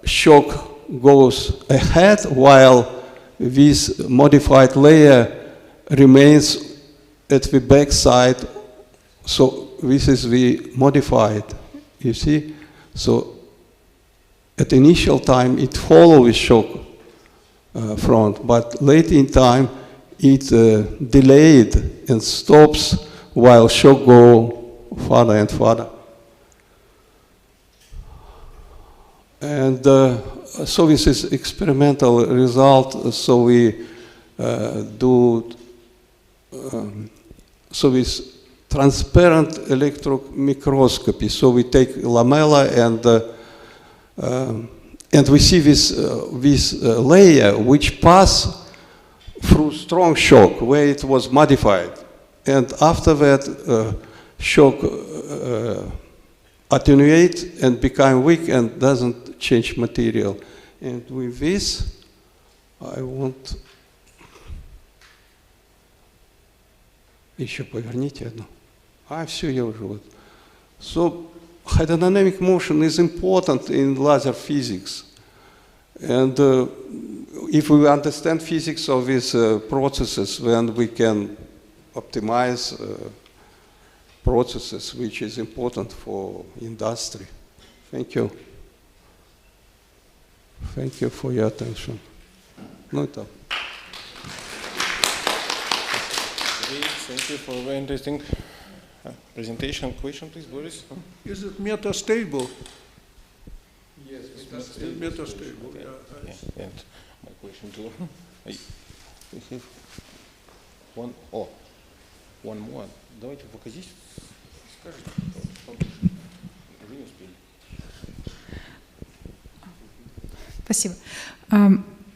shock goes ahead while this modified layer remains at the back side. So this is the modified, you see? So at initial time, it follows shock front, but late in time, it delayed and stops while shock go further and further. And so this is experimental result. So we do so with transparent electron microscopy. So we take lamella and we see this layer which pass through strong shock where it was modified, and after that shock attenuate and become weak and doesn't change material. And with this, I want еще поверните одну. Все, я уже вот. So hydrodynamic motion is important in laser physics, and if we understand physics of these processes, then we can optimize processes, which is important for industry. Thank you. Thank you for your attention. No, it's up. Thank you for a very interesting presentation. Question, please, Boris. Is it metastable? Yes, it's metastable. Okay. Yeah. And my question too. We have one more. Давайте пока здесь скажите. Вы не успели. Спасибо.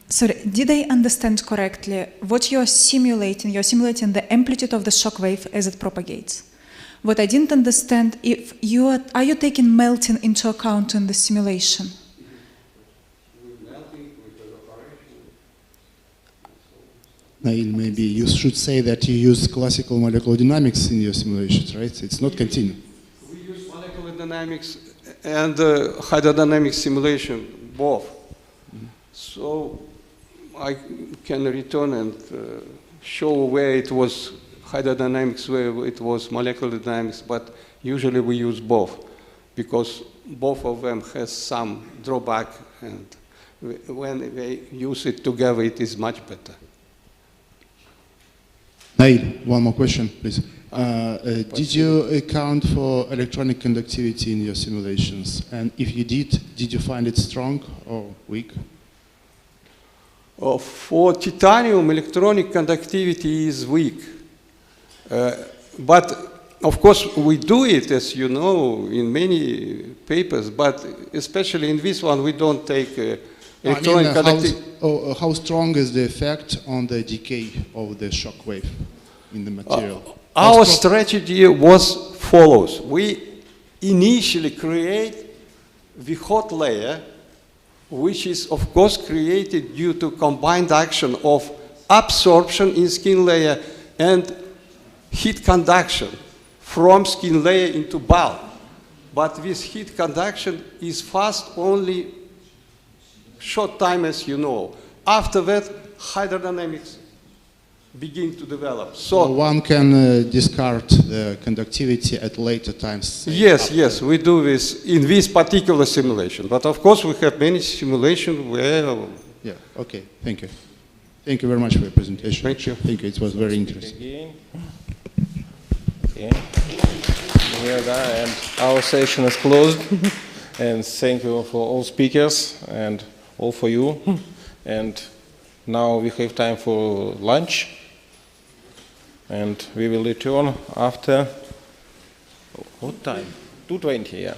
Sorry, did I understand correctly? What you're simulating the amplitude of the shock wave as it propagates. What I didn't understand, if are you taking melting into account in the simulation? Maybe you should say that you use classical molecular dynamics in your simulations, right? It's not continuous. We use molecular dynamics and hydrodynamic simulation, both. So I can return and show where it was hydrodynamics where it was molecular dynamics, but usually we use both because both of them has some drawback, and when they use it together, it is much better. Nail, one more question, please. Did you account for electronic conductivity in your simulations? And if you did you find it strong or weak? For titanium, electronic conductivity is weak. But of course, we do it, as you know, in many papers, but especially in this one, we don't take electronic conductivity. How strong is the effect on the decay of the shock wave in the material? Our strategy was follows. We initially create the hot layer, which is of course created due to combined action of absorption in skin layer and heat conduction from skin layer into bulk. But this heat conduction is fast only short time, as you know. After that, hydrodynamics begin to develop. So one can discard the conductivity at later times? Yes, yes, we do this in this particular simulation. But of course, we have many simulations where... Yeah, okay, thank you. Thank you very much for your presentation. Thank you. Thank you, it was very interesting. Okay. Here we are, and our session is closed. And thank you for all speakers and all for you. And now we have time for lunch. And we will return after, what time? 2:20, yeah.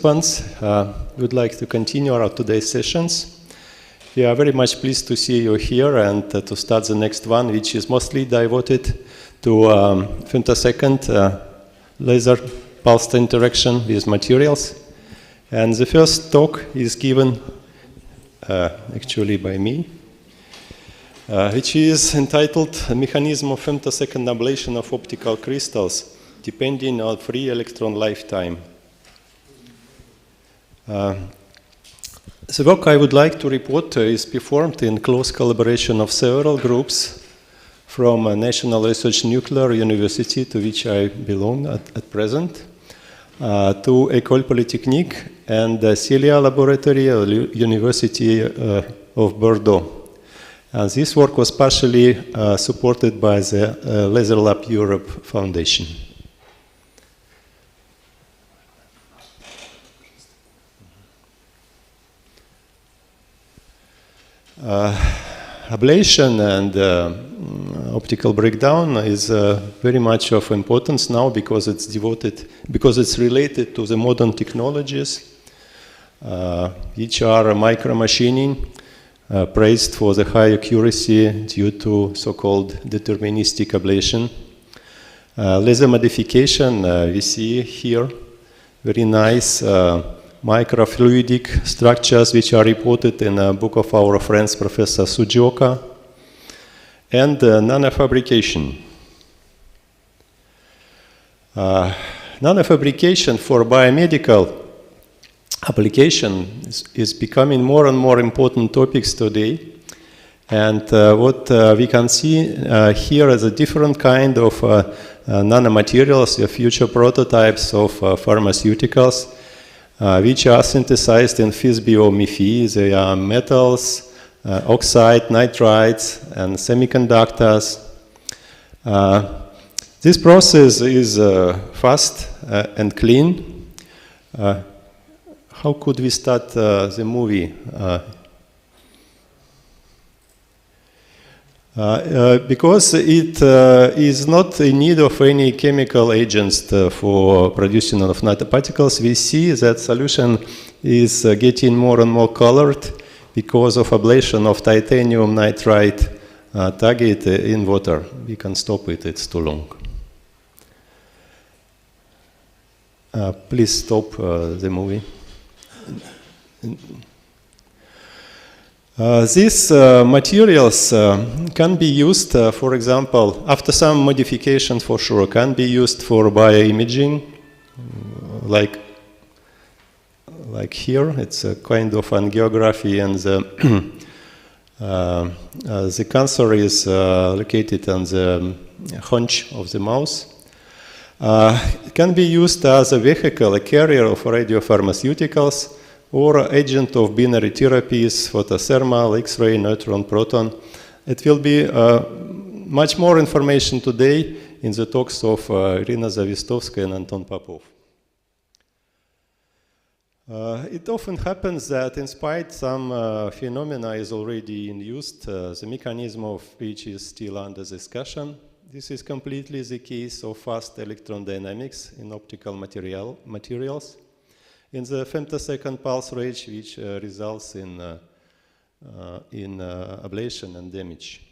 We'd like to continue our today's sessions. We are very much pleased to see you here and to start the next one, which is mostly devoted to femtosecond laser pulsed interaction with materials. And the first talk is given actually by me, which is entitled Mechanism of Femtosecond Ablation of Optical Crystals Depending on Free Electron Lifetime. The work I would like to report is performed in close collaboration of several groups from National Research Nuclear University, to which I belong at present, to École Polytechnique and the Celia Laboratory at the University of Bordeaux. And this work was partially supported by the Laser Lab Europe Foundation. Ablation and optical breakdown is very much of importance now because it's related to the modern technologies, which are micromachining, praised for the high accuracy due to so-called deterministic ablation. Laser modification, we see here very nice microfluidic structures which are reported in a book of our friends Professor Sujioka, and nanofabrication. Nanofabrication for biomedical application is becoming more and more important topics today, and what we can see here is a different kind of nanomaterials, the future prototypes of pharmaceuticals, which are synthesized in FISB. They are metals, oxide, nitrides, and semiconductors. This process is fast and clean. How could we start the movie? Because it is not in need of any chemical agents for producing of nanoparticles, we see that solution is getting more and more colored because of ablation of titanium nitride target in water. We can stop it, it's too long. Please stop the movie. These materials can be used, for example, after some modifications for sure, can be used for bioimaging, like here. It's a kind of angiography, and the cancer is located on the haunch of the mouse. It can be used as a vehicle, a carrier of radiopharmaceuticals, or agent of binary therapies, photothermal, X-ray, neutron, proton. It will be much more information today in the talks of Irina Zavistovskaya and Anton Popov. It often happens that in spite some phenomena is already in use, the mechanism of which is still under discussion. This is completely the case of fast electron dynamics in optical materials. In the femtosecond pulse range, which results in ablation and damage.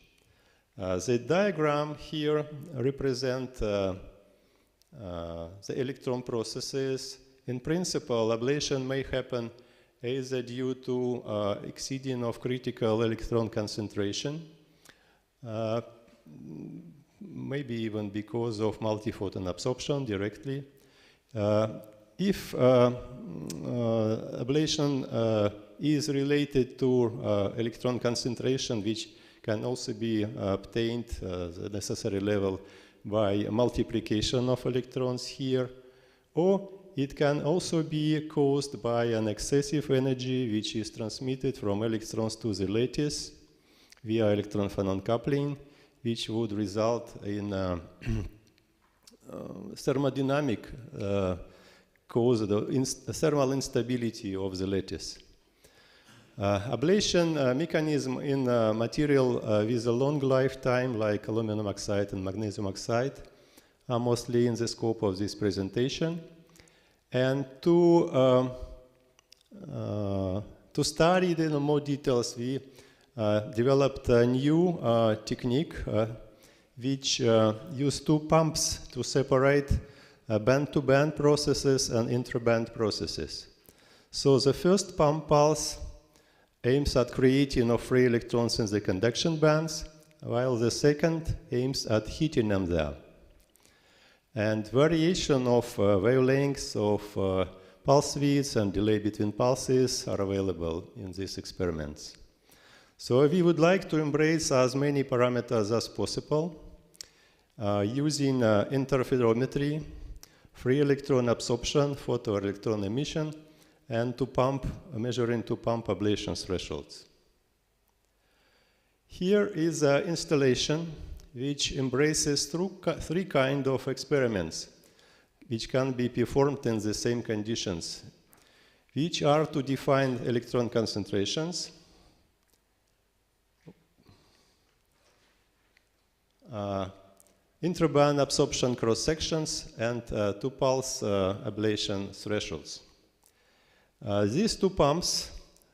The diagram here represents the electron processes. In principle, ablation may happen either due to exceeding of critical electron concentration, maybe even because of multiphoton absorption directly. If ablation is related to electron concentration, which can also be obtained the necessary level by multiplication of electrons here, or it can also be caused by an excessive energy which is transmitted from electrons to the lattice via electron phonon coupling, which would result in thermodynamic cause the thermal instability of the lattice. Ablation mechanism in material with a long lifetime, like aluminum oxide and magnesium oxide, are mostly in the scope of this presentation. And to study it in more details, we developed a new technique which used two pumps to separate band-to-band processes and intra-band processes. So the first pump pulse aims at creating of free electrons in the conduction bands, while the second aims at heating them there. And variation of wavelengths of pulse widths and delay between pulses are available in these experiments. So we would like to embrace as many parameters as possible using interferometry, free electron absorption, photoelectron emission, and measuring two-pump ablation thresholds. Here is an installation which embraces three kinds of experiments which can be performed in the same conditions, which are to define electron concentrations, intraband absorption cross-sections, and two-pulse ablation thresholds. These two pumps,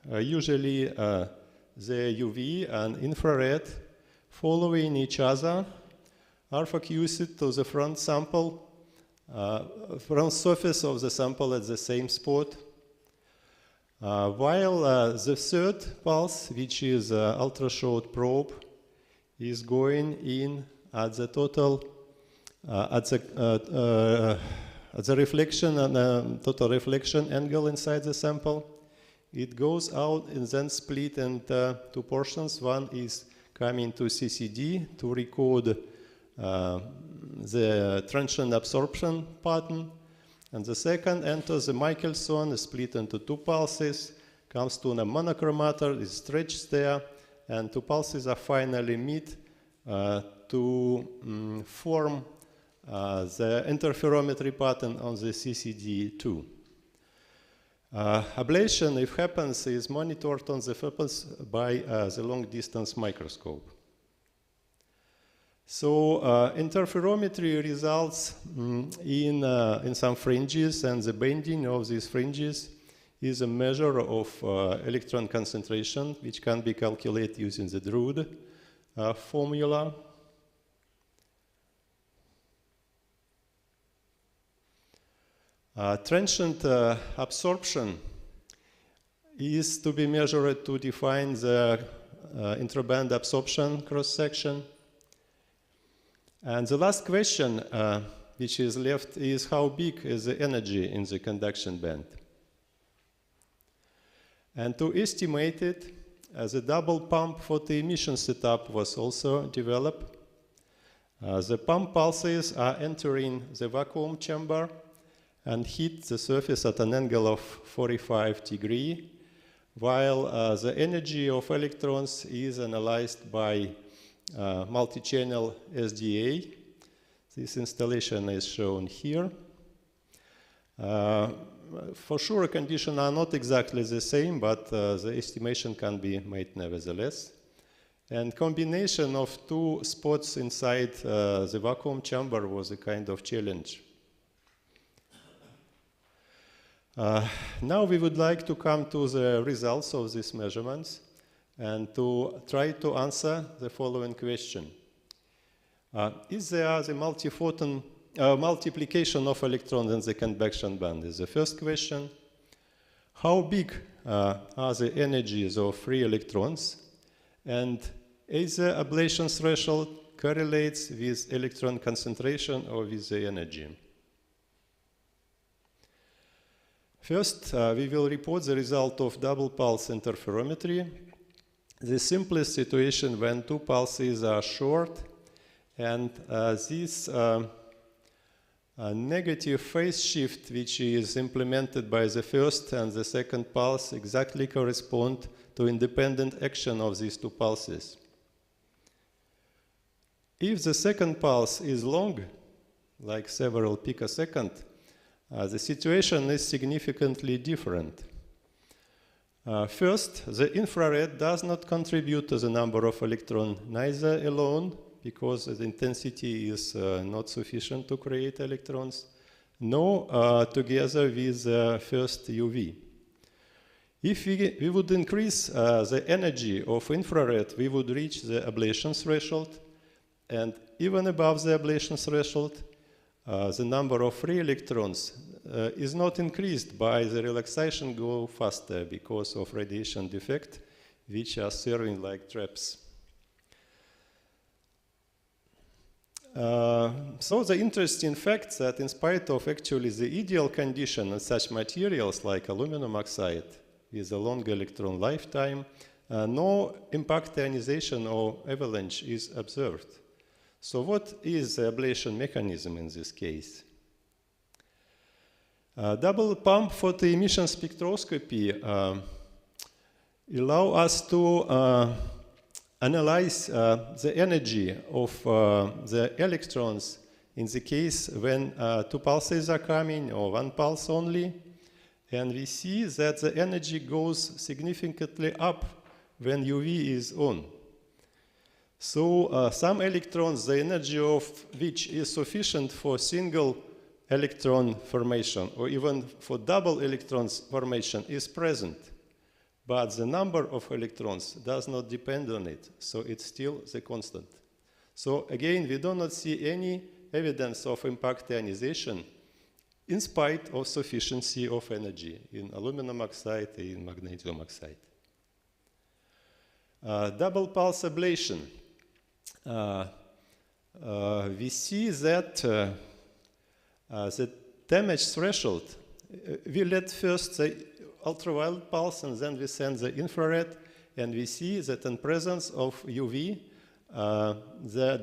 usually the UV and infrared, following each other, are focused to the front surface of the sample at the same spot, while the third pulse, which is ultra-short probe, is going in at the total reflection and total reflection angle inside the sample. It goes out and then split into two portions. One is coming to CCD to record the transient absorption pattern, and the second enters the Michelson, is split into two pulses, comes to a monochromator, is stretched there, and two pulses are finally meet to form the interferometry pattern on the CCD2. Ablation, if happens, is monitored on the surface by the long-distance microscope. So interferometry results in some fringes, and the bending of these fringes is a measure of electron concentration, which can be calculated using the Drude formula. Transient absorption is to be measured to define the intraband absorption cross-section. And the last question which is left is how big is the energy in the conduction band. And to estimate it, the double pump photoemission setup was also developed. The pump pulses are entering the vacuum chamber and hit the surface at an angle of 45 degrees, while the energy of electrons is analyzed by multi-channel SDA. This installation is shown here. For sure, conditions are not exactly the same, but the estimation can be made nevertheless. And combination of two spots inside the vacuum chamber was a kind of challenge. Now we would like to come to the results of these measurements and to try to answer the following question. Is there the multiplication of electrons in the convection band? Is the first question. How big are the energies of free electrons? And is the ablation threshold correlates with electron concentration or with the energy? First, we will report the result of double pulse interferometry. The simplest situation when two pulses are short, and this negative phase shift, which is implemented by the first and the second pulse, exactly correspond to independent action of these two pulses. If the second pulse is long, like several picoseconds, the situation is significantly different. First, the infrared does not contribute to the number of electrons, neither alone, because the intensity is not sufficient to create electrons. nor together with the first UV. If we would increase the energy of infrared, we would reach the ablation threshold, and even above the ablation threshold, the number of free electrons is not increased by the relaxation go faster because of radiation defect, which are serving like traps. So the interesting fact that in spite of actually the ideal condition in such materials like aluminum oxide with a long electron lifetime, no impact ionization or avalanche is observed. So what is the ablation mechanism in this case? Double pump photoemission spectroscopy allow us to analyze the energy of the electrons in the case when two pulses are coming or one pulse only. And we see that the energy goes significantly up when UV is on. So some electrons, the energy of which is sufficient for single electron formation or even for double electrons formation is present. But the number of electrons does not depend on it, so it's still the constant. So again, we do not see any evidence of impact ionization in spite of sufficiency of energy in aluminum oxide and in magnesium oxide. Double pulse ablation. We see that the damage threshold, we let first the ultraviolet pulse and then we send the infrared, and we see that in presence of UV, the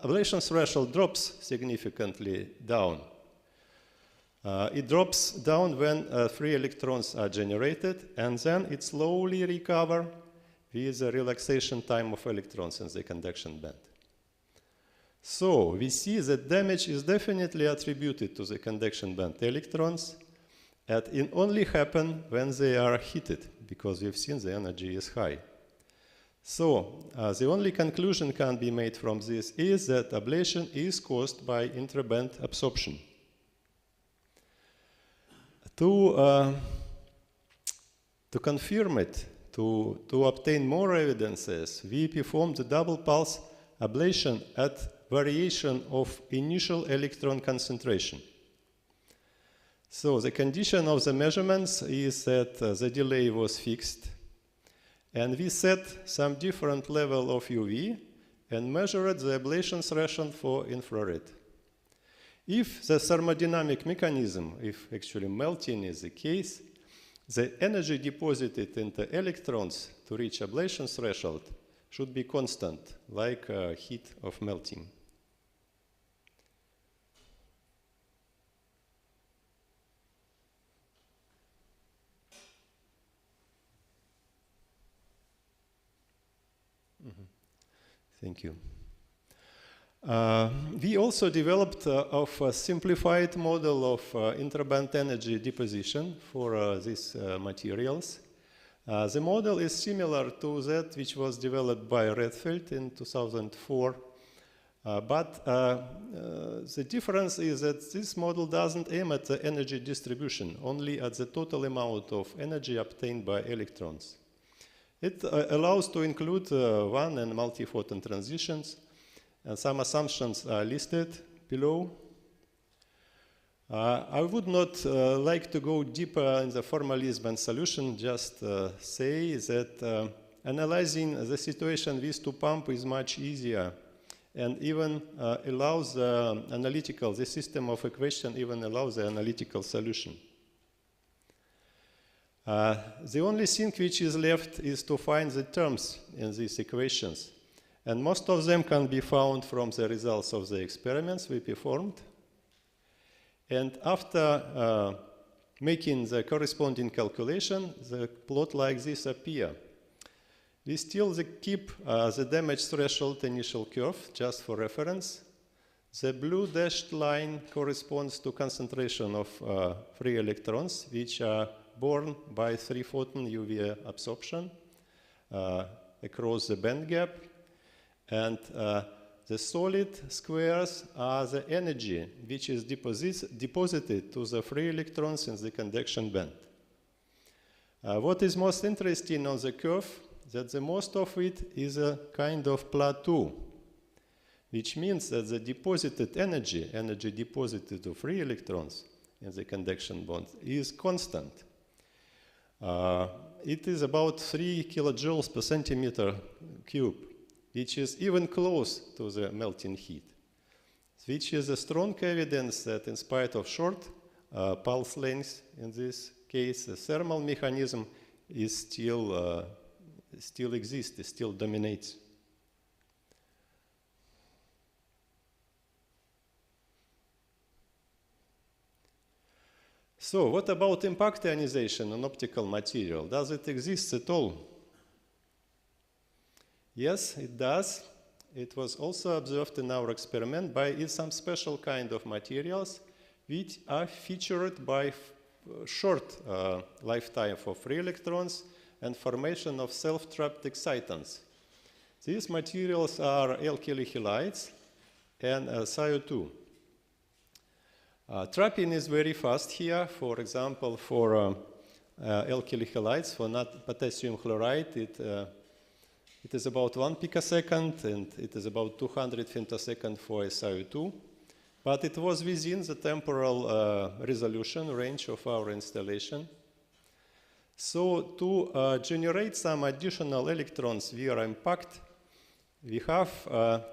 ablation threshold drops significantly down. It drops down when free electrons are generated, and then it slowly recovers with the relaxation time of electrons in the conduction band. So we see that damage is definitely attributed to the conduction band electrons, and it only happens when they are heated, because we've seen the energy is high. So the only conclusion can be made from this is that ablation is caused by intraband absorption. To confirm it, to obtain more evidences, we performed the double pulse ablation at variation of initial electron concentration. So the condition of the measurements is that the delay was fixed, and we set some different level of UV and measured the ablation threshold for infrared. If the thermodynamic mechanism, if actually melting is the case, the energy deposited in the electrons to reach ablation threshold should be constant, like heat of melting. Thank you. We also developed a simplified model of intraband energy deposition for these materials. The model is similar to that which was developed by Redfield in 2004, but the difference is that this model doesn't aim at the energy distribution, only at the total amount of energy obtained by electrons. It allows to include one and multi-photon transitions, and some assumptions are listed below. I would not like to go deeper in the formalism and solution, just say that analyzing the situation with two pumps is much easier, and even allows the system of equation even allows the analytical solution. The only thing which is left is to find the terms in these equations. And most of them can be found from the results of the experiments we performed. And after making the corresponding calculation, the plot like this appear. We still keep the damage threshold initial curve, just for reference. The blue dashed line corresponds to concentration of free electrons, which are born by 3-photon UV absorption across the band gap. And the solid squares are the energy which is deposited to the free electrons in the conduction band. What is most interesting on the curve, that the most of it is a kind of plateau, which means that the deposited energy deposited to free electrons in the conduction band, is constant. It is about 3 kilojoules per centimeter cube, which is even close to the melting heat, which is a strong evidence that in spite of short pulse lengths, in this case, the thermal mechanism is still exists, it still dominates. So, what about impact ionization on optical material? Does it exist at all? Yes, it does. It was also observed in our experiment by some special kind of materials which are featured by short lifetime for free electrons and formation of self-trapped excitons. These materials are alkyl halides and SiO2. Trapping is very fast here. For example, for alkyl halides, for potassium chloride, it is about 1 picosecond, and it is about 200 femtosecond for SiO2. But it was within the temporal resolution range of our installation. So to generate some additional electrons via impact, we have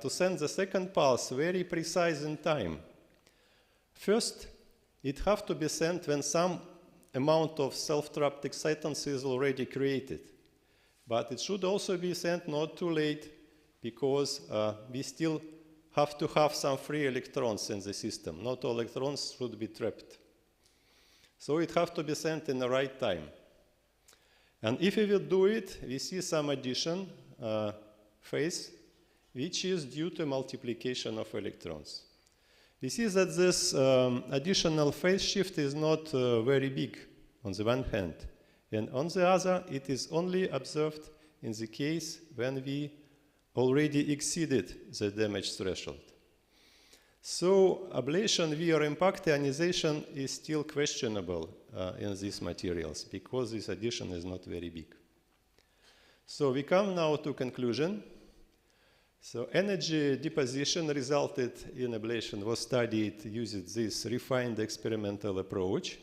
to send the second pulse very precise in time. First, it has to be sent when some amount of self-trapped excitons is already created. But it should also be sent not too late, because we still have to have some free electrons in the system. Not all electrons should be trapped. So it has to be sent in the right time. And if we will do it, we see some addition phase, which is due to multiplication of electrons. We see that this additional phase shift is not very big on the one hand, and on the other, it is only observed in the case when we already exceeded the damage threshold. So ablation via impact ionization is still questionable in these materials, because this addition is not very big. So we come now to conclusion. So energy deposition resulted in ablation was studied using this refined experimental approach.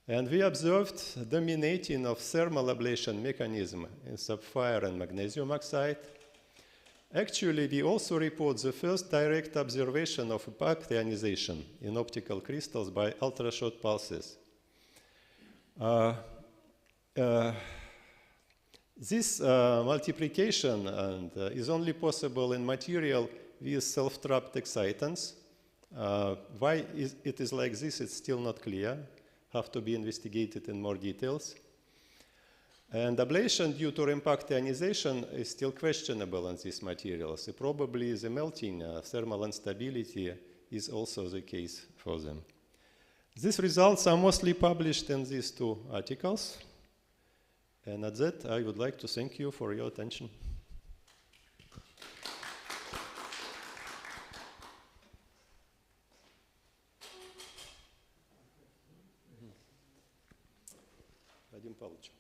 And we observed dominating of thermal ablation mechanism in sapphire and magnesium oxide. Actually, we also report the first direct observation of impact ionization in optical crystals by ultrashort pulses. This multiplication is only possible in material with self-trapped excitons. Why it is like this, it's still not clear. Have to be investigated in more details. And ablation due to impact ionization is still questionable on these materials. Probably the melting thermal instability is also the case for them. These results are mostly published in these two articles. And at that, I would like to thank you for your attention. Vadim Pavlovich.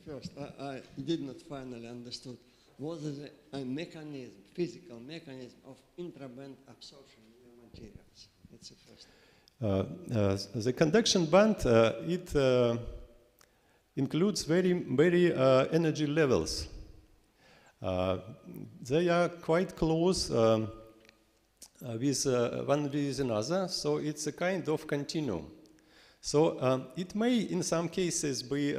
First, I did not finally understood what is a mechanism, physical mechanism of intraband absorption in your materials. That's the first. The conduction band, it includes very energy levels. They are quite close with one with another, so it's a kind of continuum. So it may, in some cases, be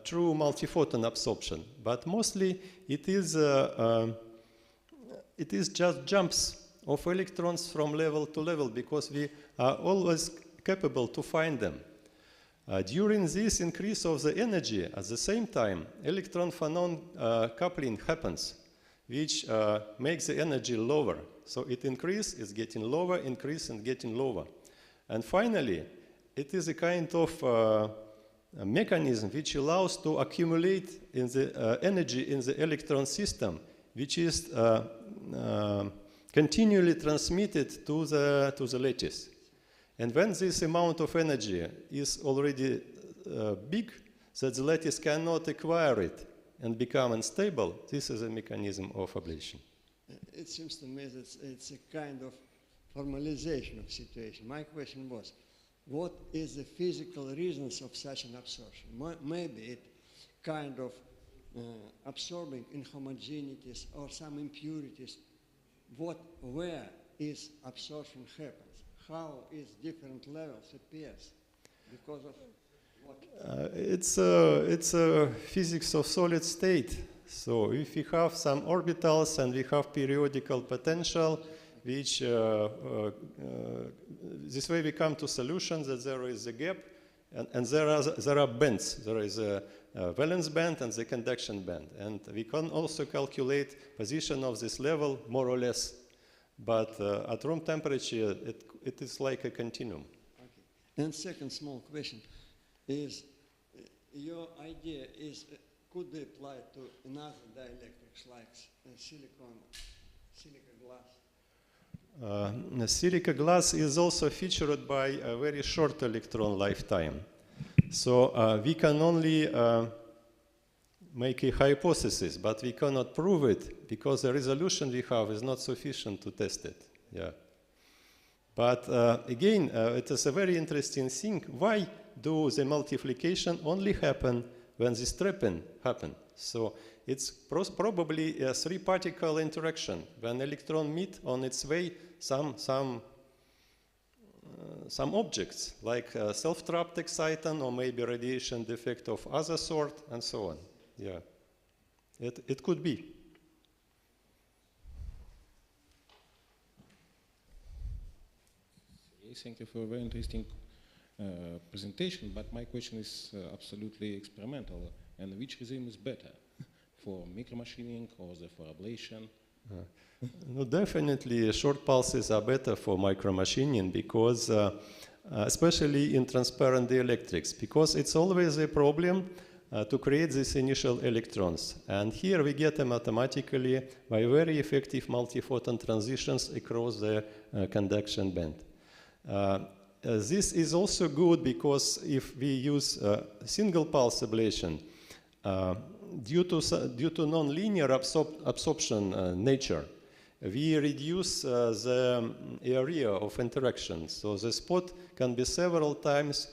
true multiphoton absorption, but mostly it is just jumps of electrons from level to level, because we are always capable to find them. During this increase of the energy, at the same time, electron-phonon coupling happens, which makes the energy lower. So it increases, it's getting lower, increase and getting lower. And finally, it is a kind of a mechanism which allows to accumulate in the energy in the electron system, which is continually transmitted to the lattice. And when this amount of energy is already big, that the lattice cannot acquire it and become unstable, this is a mechanism of ablation. It seems to me that it's a kind of formalization of situation. My question was, what is the physical reasons of such an absorption? Maybe it kind of absorbing inhomogeneities or some impurities. Where is absorption happens? How is different levels appears? Because of what? It's a physics of solid state. So if we have some orbitals and we have periodical potential, which this way we come to solutions that there is a gap, and there are bands. There is a valence band and the conduction band, and we can also calculate position of this level more or less. But at room temperature, it is like a continuum. Okay. And second small question is, your idea is could be applied to another dielectrics like silica glass? Silica glass is also featured by a very short electron lifetime. So we can only make a hypothesis, but we cannot prove it because the resolution we have is not sufficient to test it. Yeah. But again, it is a very interesting thing. Why do the multiplication only happen when the trapping happens? So it's probably a three-particle interaction. When electron meet on its way some objects, like self-trapped exciton or maybe radiation defect of other sort, and so on. Yeah, it could be. Thank you for a very interesting presentation, but my question is absolutely experimental. And which regime is better, for micromachining or for ablation? No, definitely short pulses are better for micromachining because, especially in transparent dielectrics, because it's always a problem to create these initial electrons. And here we get them automatically by very effective multi-photon transitions across the conduction band. This is also good because if we use single pulse ablation, due to non-linear absorption nature, we reduce the area of interaction. So the spot can be several times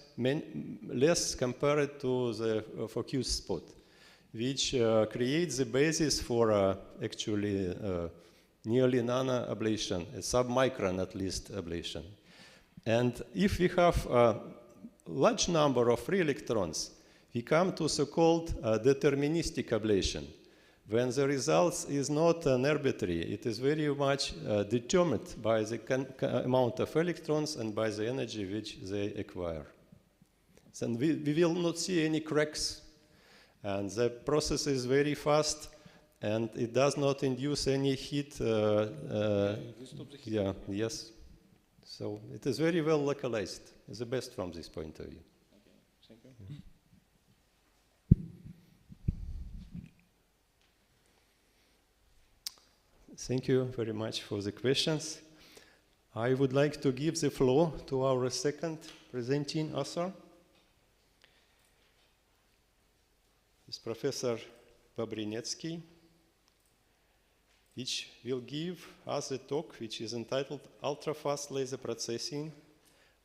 less compared to the focused spot, which creates the basis for actually nearly nano ablation, a sub-micron at least ablation. And if we have a large number of free electrons, we come to so-called deterministic ablation, when the results is not an arbitrary, it is very much determined by the amount of electrons and by the energy which they acquire. So we will not see any cracks, and the process is very fast, and it does not induce any heat. Yeah, yes. So it is very well localized. It's the best from this point of view. Okay, thank you. Thank you very much for the questions. I would like to give the floor to our second presenting author. It's Professor Babrinetsky, which will give us a talk which is entitled Ultra-Fast Laser Processing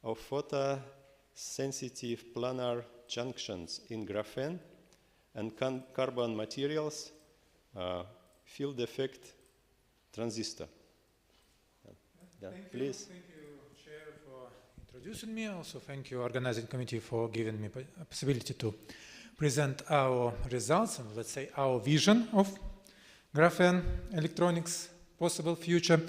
of Photosensitive Planar Junctions in Graphene and Carbon Materials, Field Effect Transistor. Yeah, please. Thank you, Chair, for introducing me. Also, thank you, Organizing Committee, for giving me a possibility to present our results and, let's say, our vision of graphene electronics possible future.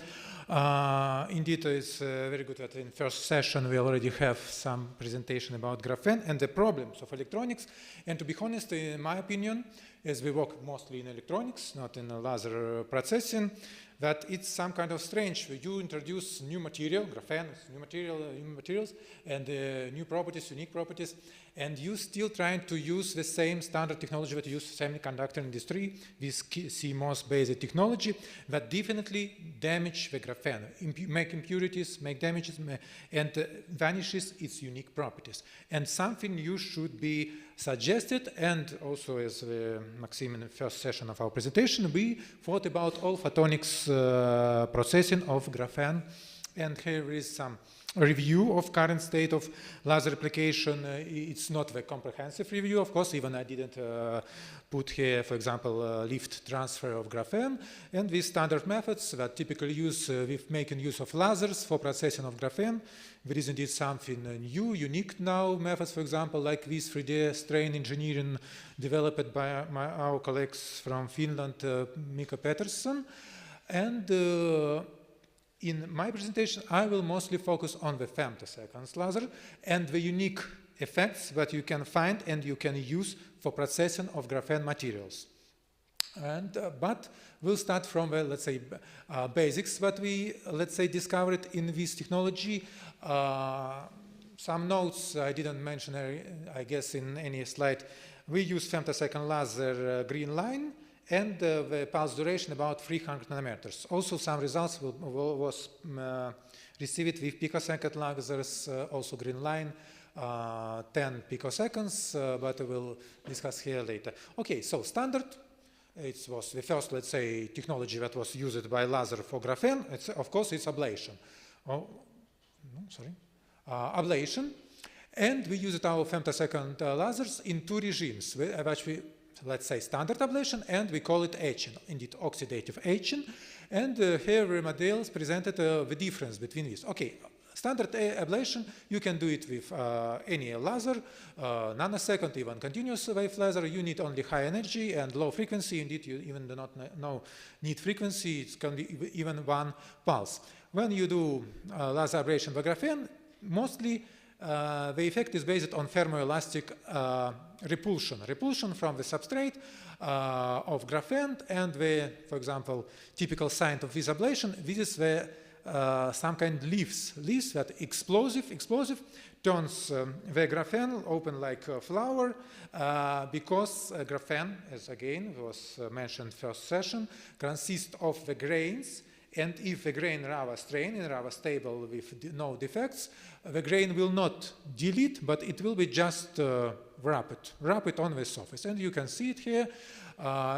Indeed, it's very good that in first session we already have some presentation about graphene and the problems of electronics. And to be honest, in my opinion, as we work mostly in electronics, not in laser processing, that it's some kind of strange. You introduce new material, graphene, new materials, and new properties, unique properties, and you still trying to use the same standard technology that you use in semiconductor industry, this CMOS-based technology that definitely damage the graphene, make impurities, make damages, and vanishes its unique properties. And something new should be suggested, and also as Maxim in the first session of our presentation, we thought about all photonics processing of graphene, and here is some review of current state of laser application. It's not a comprehensive review, of course, even I didn't put here, for example, lift transfer of graphene, and these standard methods that typically use with making use of lasers for processing of graphene. There is indeed something new, unique now, methods, for example, like this 3D strain engineering developed by our colleagues from Finland, Mika Pettersson. And in my presentation, I will mostly focus on the femtoseconds laser and the unique effects that you can find and you can use for processing of graphene materials. And, but we'll start from the, let's say, basics that we, let's say, discovered in this technology. Some notes I didn't mention, I guess, in any slide. We use femtosecond laser green line, and the pulse duration about 300 nanometers. Also, some results was received with picosecond lasers, also green line, 10 picoseconds, but we'll discuss here later. Okay, so standard. It was the first, let's say, technology that was used by laser for graphene. Of course, it's ablation. Oh, no, sorry. Ablation. And we used our femtosecond lasers in two regimes, which we, let's say, standard ablation, and we call it etching, indeed oxidative etching. And here Remadales presented the difference between these. Okay, standard ablation, you can do it with any laser, nanosecond, even continuous wave laser. You need only high energy and low frequency. Indeed, you even do not need frequency. It can be even one pulse. When you do laser ablation with graphene, mostly the effect is based on thermoelastic repulsion from the substrate of graphene, and the, for example, typical sign of this ablation, this is the some kind of leaves that explosive turns the graphene open like a flower because graphene, as again was mentioned first session, consists of the grains. And if the grain Rava strain and Rava stable with no defects, the grain will not delete, but it will be just wrap it on the surface. And you can see it here.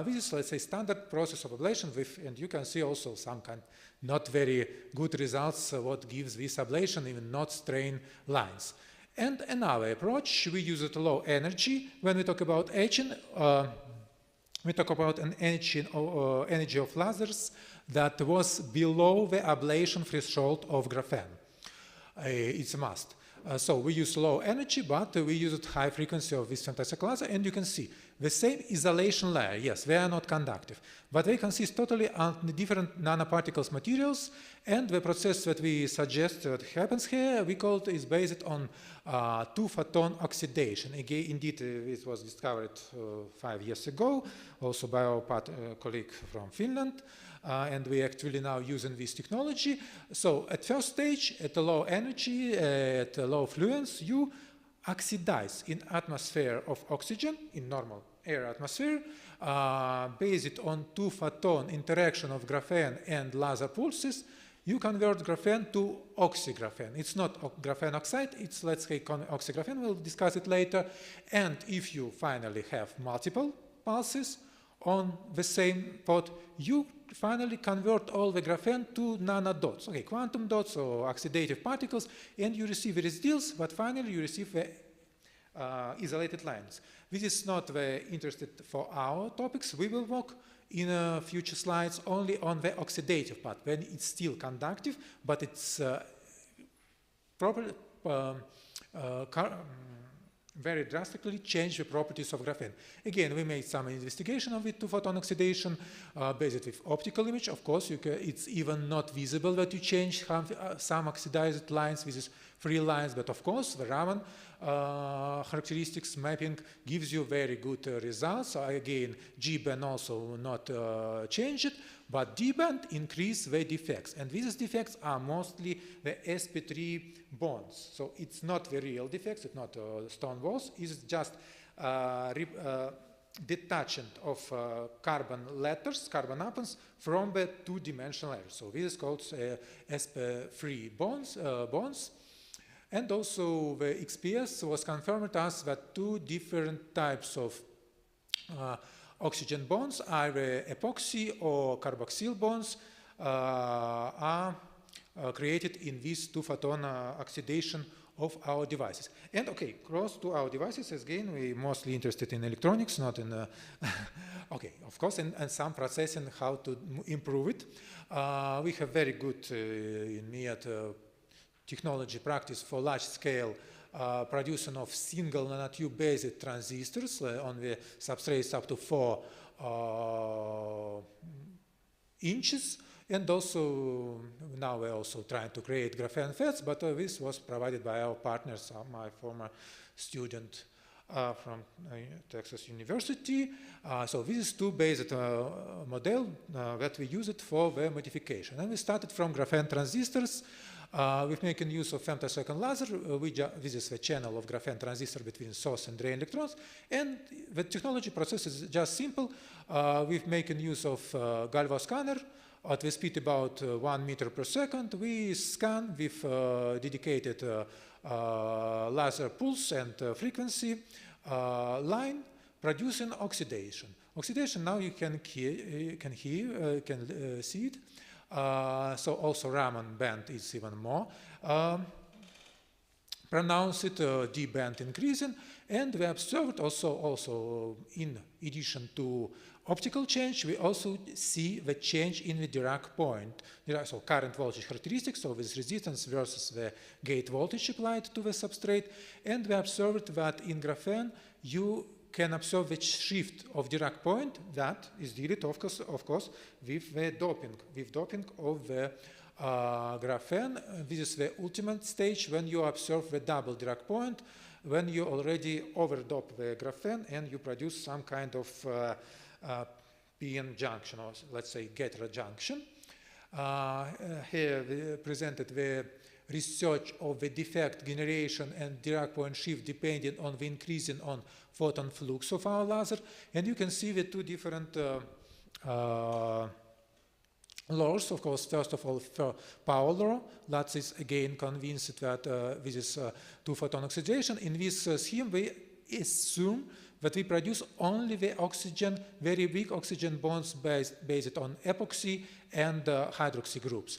This is, let's say, standard process of ablation with, and you can see also some kind not very good results, what gives this ablation, even not strain lines. And another approach, we use it low energy. When we talk about etching, we talk about an energy of lasers that was below the ablation threshold of graphene. It's a must. So we use low energy, but we use it high frequency of this femtosecond laser, and you can see the same isolation layer. Yes, they are not conductive, but they consist totally on different nanoparticles materials, and the process that we suggest that happens here, we call it, is based on two-photon oxidation. Again, indeed, this was discovered 5 years ago, also by our colleague from Finland. And we actually now using this technology. So at first stage, at a low energy, at a low fluence, you oxidize in atmosphere of oxygen, in normal air atmosphere, based on two-photon interaction of graphene and laser pulses, you convert graphene to oxygraphene. It's not graphene oxide, it's, let's say, oxygraphene. We'll discuss it later. And if you finally have multiple pulses on the same pot, you finally convert all the graphene to nanodots, okay, quantum dots or oxidative particles, and you receive the residuals, but finally you receive the isolated lines. This is not very interested for our topics. We will work in future slides only on the oxidative part, when it's still conductive, but it's very drastically change the properties of graphene. Again, we made some investigation of it, two-photon oxidation, based with optical image. Of course, it's even not visible that you change some oxidized lines with these free lines, but of course, the Raman characteristics mapping gives you very good results. So again, G-band also not changed, But D-band increase the defects, and these defects are mostly the sp3 bonds. So it's not the real defects, it's not stone walls, it's just detachment of carbon letters, carbon atoms from the two-dimensional layers. So this is called sp3 bonds. And also the XPS was confirmed to us that two different types of oxygen bonds, either epoxy or carboxyl bonds, are created in this two-photon oxidation of our devices. And okay, close to our devices, again, we're mostly interested in electronics, not in, okay, of course, and some processing, how to improve it. We have very good in MEAT technology practice for large-scale production of single nanotube-based transistors on the substrates up to 4 inches. And also, now we're also trying to create graphene FETs, but this was provided by our partners, my former student from Texas University. So this is two-based model that we use it for the modification. And we started from graphene transistors. We've making use of femtosecond laser. This is the channel of graphene transistor between source and drain electrons. And the technology process is just simple. We've making use of galvo scanner at the speed about 1 meter per second. We scan with dedicated laser pulse and frequency line, producing oxidation. Oxidation now you can see it. So also Raman band is even more pronounced, D band increasing, and we observed also in addition to optical change, we also see the change in the Dirac point, so current voltage characteristics, so this resistance versus the gate voltage applied to the substrate, and we observed that in graphene you can observe the shift of Dirac point that is dealt, of course, with the doping, of the graphene. This is the ultimate stage when you observe the double Dirac point, when you already overdope the graphene and you produce some kind of PN junction, or let's say Getter junction. Here we presented the research of the defect generation and Dirac point shift depending on the increasing on photon flux of our laser. And you can see the two different laws, of course. First of all, power law, that is again convinced that this is two-photon oxidation. In this scheme, we assume that we produce only the oxygen, very weak oxygen bonds based on epoxy and hydroxy groups.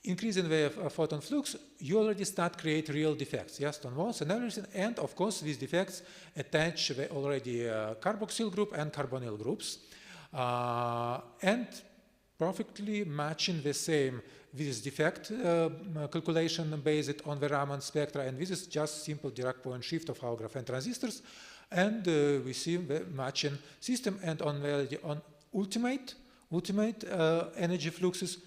Increasing the photon flux, you already start create real defects, yes, stone walls and everything. And of course, these defects attach the already carboxyl group and carbonyl groups, and perfectly matching the same this defect calculation based on the Raman spectra. And this is just simple Dirac point shift of our graphene transistors. And we see the matching system. And on ultimate energy fluxes,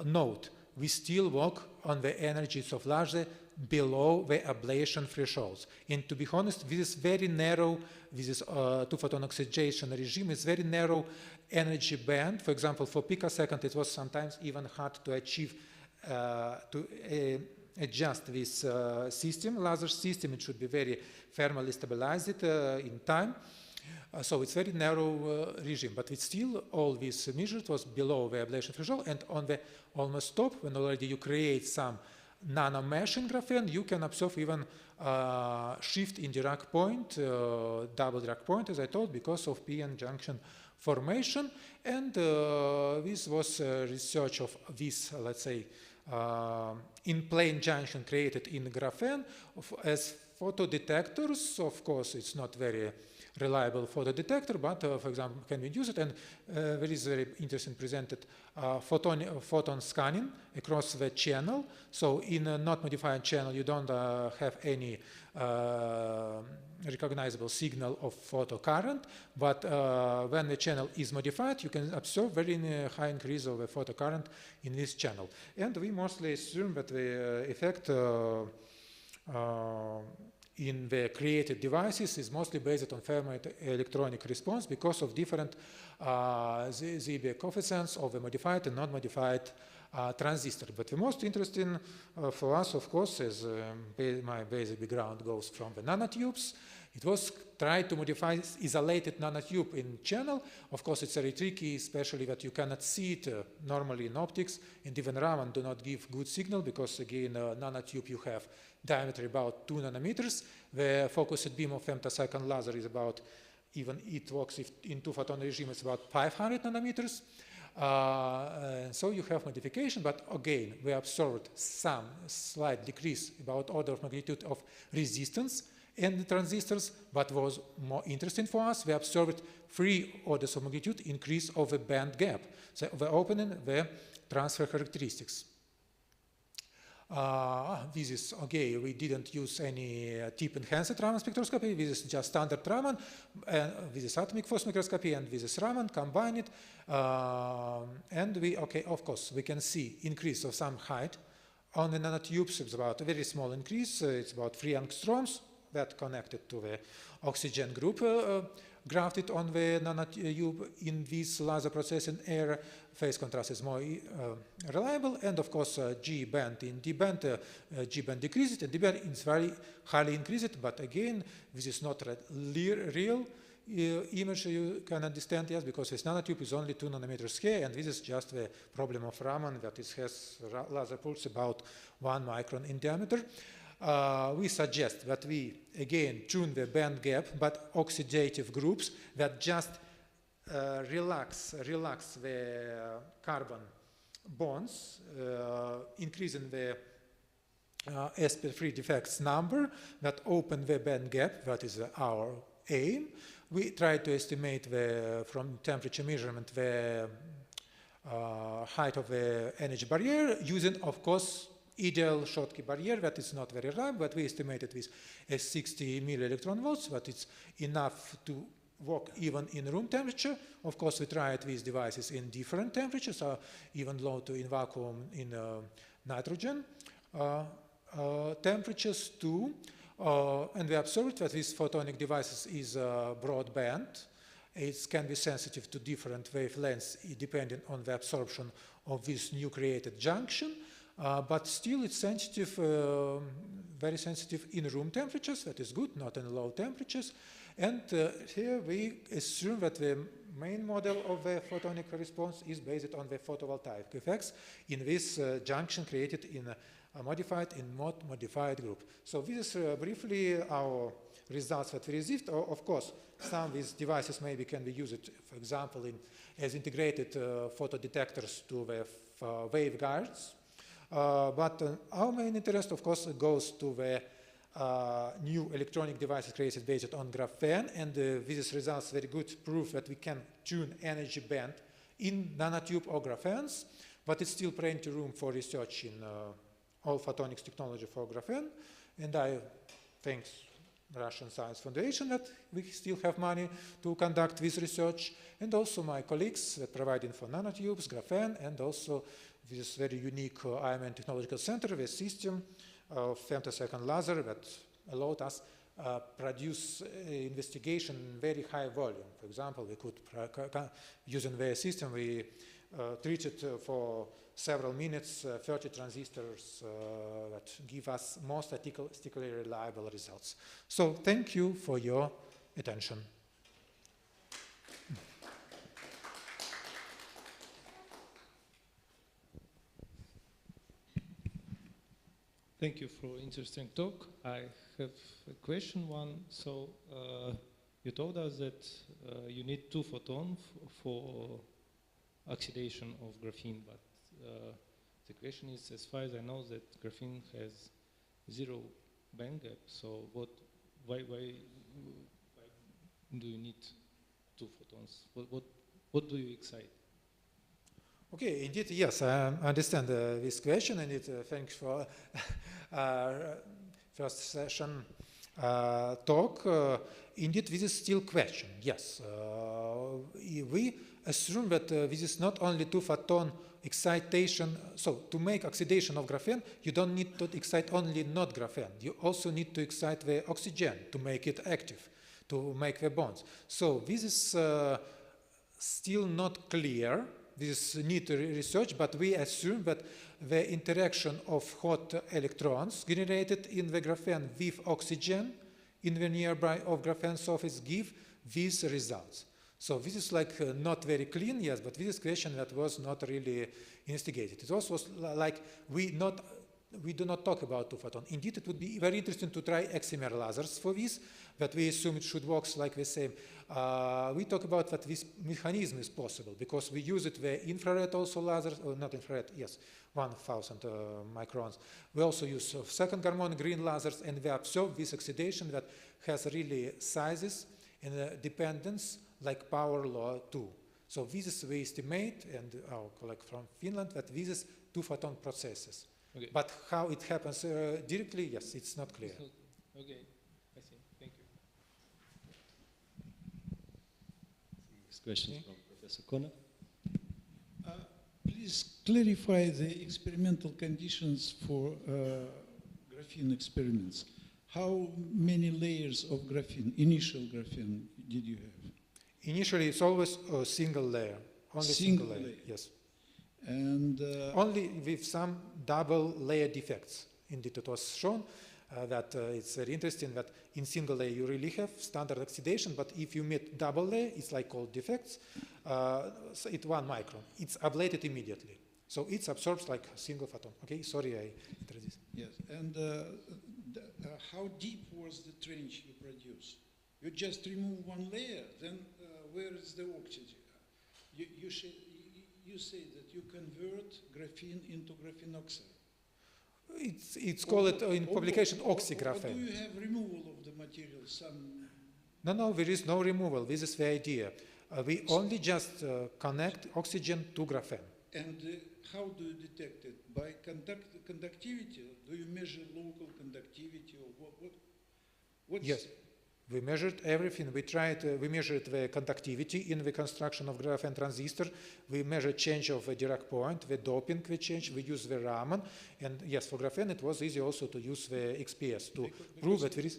note, we still work on the energies of laser below the ablation thresholds. And to be honest, this is very narrow, this is two-photon oxidation regime is very narrow energy band. For example, for picosecond, it was sometimes even hard to achieve, adjust this system, laser system. It should be very thermally stabilized in time. So it's very narrow regime, but it's still all these measures was below the ablation threshold, and on the almost top, when already you create some nano mesh in graphene, you can observe even shift in Dirac point, double Dirac point, as I told, because of PN junction formation. And this was research of this, let's say, in plane junction created in graphene as photodetectors. Of course, it's not very reliable photodetector, but for example, can we use it? And there is very interesting presented photon scanning across the channel. So in a not modified channel, you don't have any recognizable signal of photocurrent, but when the channel is modified, you can observe very high increase of the photocurrent in this channel. And we mostly assume that the effect in the created devices is mostly based on thermoelectronic response because of different ZB coefficients of the modified and non-modified transistor. But the most interesting for us, of course, as my basic background goes from the nanotubes. It was tried to modify isolated nanotube in channel. Of course, it's very tricky, especially that you cannot see it normally in optics, and even Raman do not give good signal because, again, nanotube you have diameter about 2 nanometers. The focused beam of femtosecond laser is about, even it works in 2-photon regime, it's about 500 nanometers. So you have modification, but again, we observed some slight decrease about order of magnitude of resistance in the transistors. What was more interesting for us, we observed 3 orders of magnitude increase of the band gap, so the opening the transfer characteristics. This is okay. We didn't use any tip enhanced Raman spectroscopy. This is just standard Raman, this is atomic force microscopy, and this is Raman combined. And we, okay, of course, we can see increase of some height on the nanotubes. It's about a very small increase. It's about 3 angstroms that connected to the oxygen group grafted on the nanotube in this laser processing area. Phase contrast is more reliable, and of course G band. In D band, G band decreased, and D band is very highly increased, but again, this is not a real image you can understand, yes, because this nanotube is only 2 nanometers here, and this is just the problem of Raman, that it has laser pulse about 1 micron in diameter. We suggest that we again tune the band gap, but oxidative groups that just relax the carbon bonds, increasing the sp3 defects number that open the band gap. That is our aim. We try to estimate from temperature measurement the height of the energy barrier using, of course, ideal Schottky barrier that is not very reliable, but we estimated with 60 millielectron volts, but it's enough to work even in room temperature. Of course, we tried these devices in different temperatures, even low to in vacuum in nitrogen temperatures too. And we observed that these photonic devices is broadband. It can be sensitive to different wavelengths depending on the absorption of this new created junction. But still it's sensitive, very sensitive in room temperatures. That is good, not in low temperatures. And here we assume that the main model of the photonic response is based on the photovoltaic effects in this junction created in a modified and not modified group. So this is briefly our results that we received. Of course, some of these devices maybe can be used, for example, as integrated photodetectors to the waveguides. But our main interest, of course, goes to the new electronic devices created based on graphene, and these results very good proof that we can tune energy band in nanotube or graphenes, but it's still plenty room for research in all photonics technology for graphene, and I thank Russian Science Foundation that we still have money to conduct this research, and also my colleagues that providing for nanotubes, graphene, and also this very unique IMN Technological Center, the system of femtosecond laser that allowed us produce investigation in very high volume. For example, we could, using the system, we treated for several minutes 30 transistors that give us more statistically reliable results. So thank you for your attention. Thank you for interesting talk. I have a question one. So you told us that you need 2 photons for oxidation of graphene, but the question is, as far as I know, that graphene has 0 band gap. So why do you need 2 photons? What do you excite? Okay, indeed, yes, I understand this question, and thanks for first session talk. Indeed, this is still question. Yes, we assume that this is not only two-photon excitation. So to make oxidation of graphene, you don't need to excite only not graphene. You also need to excite the oxygen to make it active, to make the bonds. So this is still not clear. This needs research, but we assume that the interaction of hot electrons generated in the graphene with oxygen in the nearby of graphene surface give these results. So this is like not very clean, yes, but this is a question that was not really investigated. It also was like we do not talk about two-photon. Indeed, it would be very interesting to try excimer lasers for this, that we assume it should work like the same. We talk about that this mechanism is possible, because we use it the infrared also lasers, or not infrared, yes, 1000 microns. We also use second harmonic green lasers, and we observe this oxidation that has really sizes and dependence like power law 2. So this is we estimate, and our colleague from Finland, that this is two-photon processes. Okay. But how it happens directly, yes, it's not clear. Okay, I see. Thank you. Next question from Professor Connor. Please clarify the experimental conditions for graphene experiments. How many layers of graphene, initial graphene, did you have? Initially, it's always a single layer. Only single layer, yes. And only with some double layer defects. Indeed, it was shown that it's very interesting that in single layer you really have standard oxidation, but if you meet double layer, it's like called defects, so it's 1 micron. It's ablated immediately. So it absorbs like a single photon. Okay, sorry I introduced. Yes, and how deep was the trench you produced? You just remove one layer, then where is the oxygen? You say that you convert graphene into graphene oxide. It's called in publication oxygraphene. Do you have removal of the material? No, there is no removal. This is the idea. We only just connect oxygen to graphene. And how do you detect it? By conductivity? Do you measure local conductivity or what's Yes. We measured everything. We measured the conductivity in the construction of graphene transistor. We measured change of the Dirac point, the doping we changed. We use the Raman. And yes, for graphene it was easy also to use the XPS to prove that there is.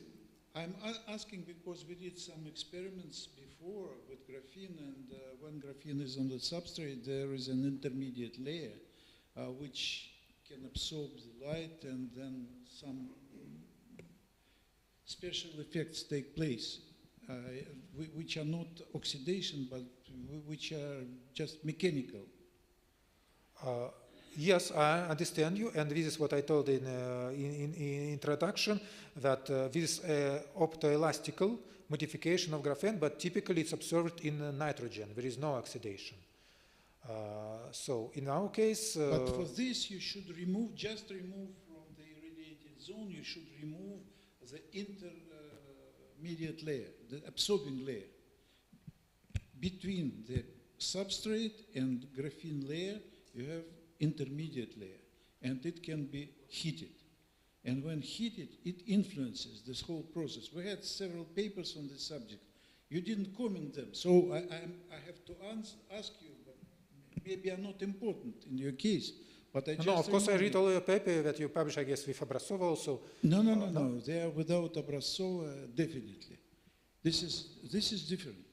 I'm asking because we did some experiments before with graphene, and when graphene is on the substrate, there is an intermediate layer which can absorb the light, and then some special effects take place, which are not oxidation, but which are just mechanical. Yes, I understand you, and this is what I told in introduction, that this is optoelastical modification of graphene, but typically it's observed in nitrogen. There is no oxidation. So in our case... but for this you should remove, just remove from the irradiated zone, you should remove the intermediate layer, the absorbing layer. Between the substrate and graphene layer, you have intermediate layer, and it can be heated. And when heated, it influences this whole process. We had several papers on this subject. You didn't comment them, so I have to ask you, but maybe are not important in your case. But I just of course I read all your paper that you publish, I guess, with Obraztsova also. No. They are without Obraztsova, definitely. This is different.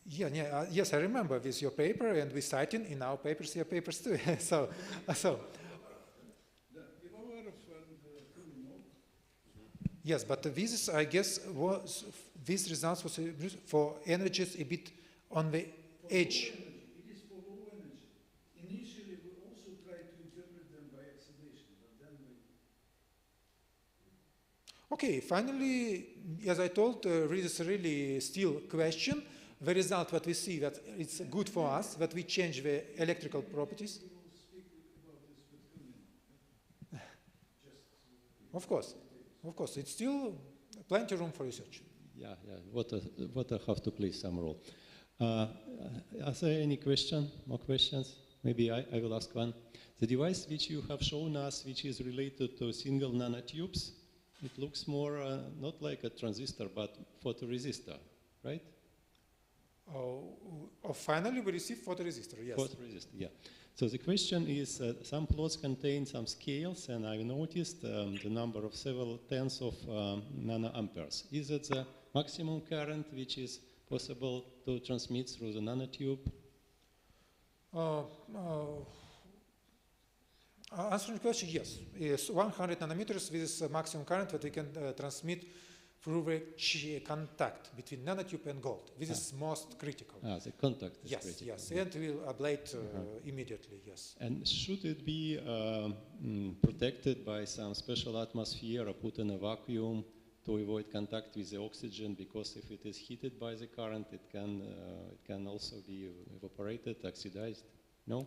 Yes, I remember with your paper, and we citing in our papers your papers too. so. Yes, but this is, I guess, these results was for energies a bit on the edge. It is for low energy. Initially, we also tried to interpret them by oxidation, but then we... Okay, finally, as I told, this is really still question. The result what we see that it's good for us, that we change the electrical properties. Of course, it's still plenty of room for research. Yeah. Water have to play some role. Are there any more questions? Maybe I will ask one. The device which you have shown us, which is related to single nanotubes, it looks more not like a transistor, but photoresistor, right? Finally, we receive photoresistor, yes. Photoresistor, yeah. So the question is, some plots contain some scales, and I've noticed the number of several tens of nanoamperes. Is it the maximum current which is possible to transmit through the nanotube? Answering the question, yes. Is 100 nanometers with maximum current that we can transmit through the contact between nanotube and gold. This is most critical. The contact is yes, critical. Yes, and we'll ablate immediately, yes. And should it be protected by some special atmosphere or put in a vacuum to avoid contact with the oxygen? Because if it is heated by the current, it can also be evaporated, oxidized. No?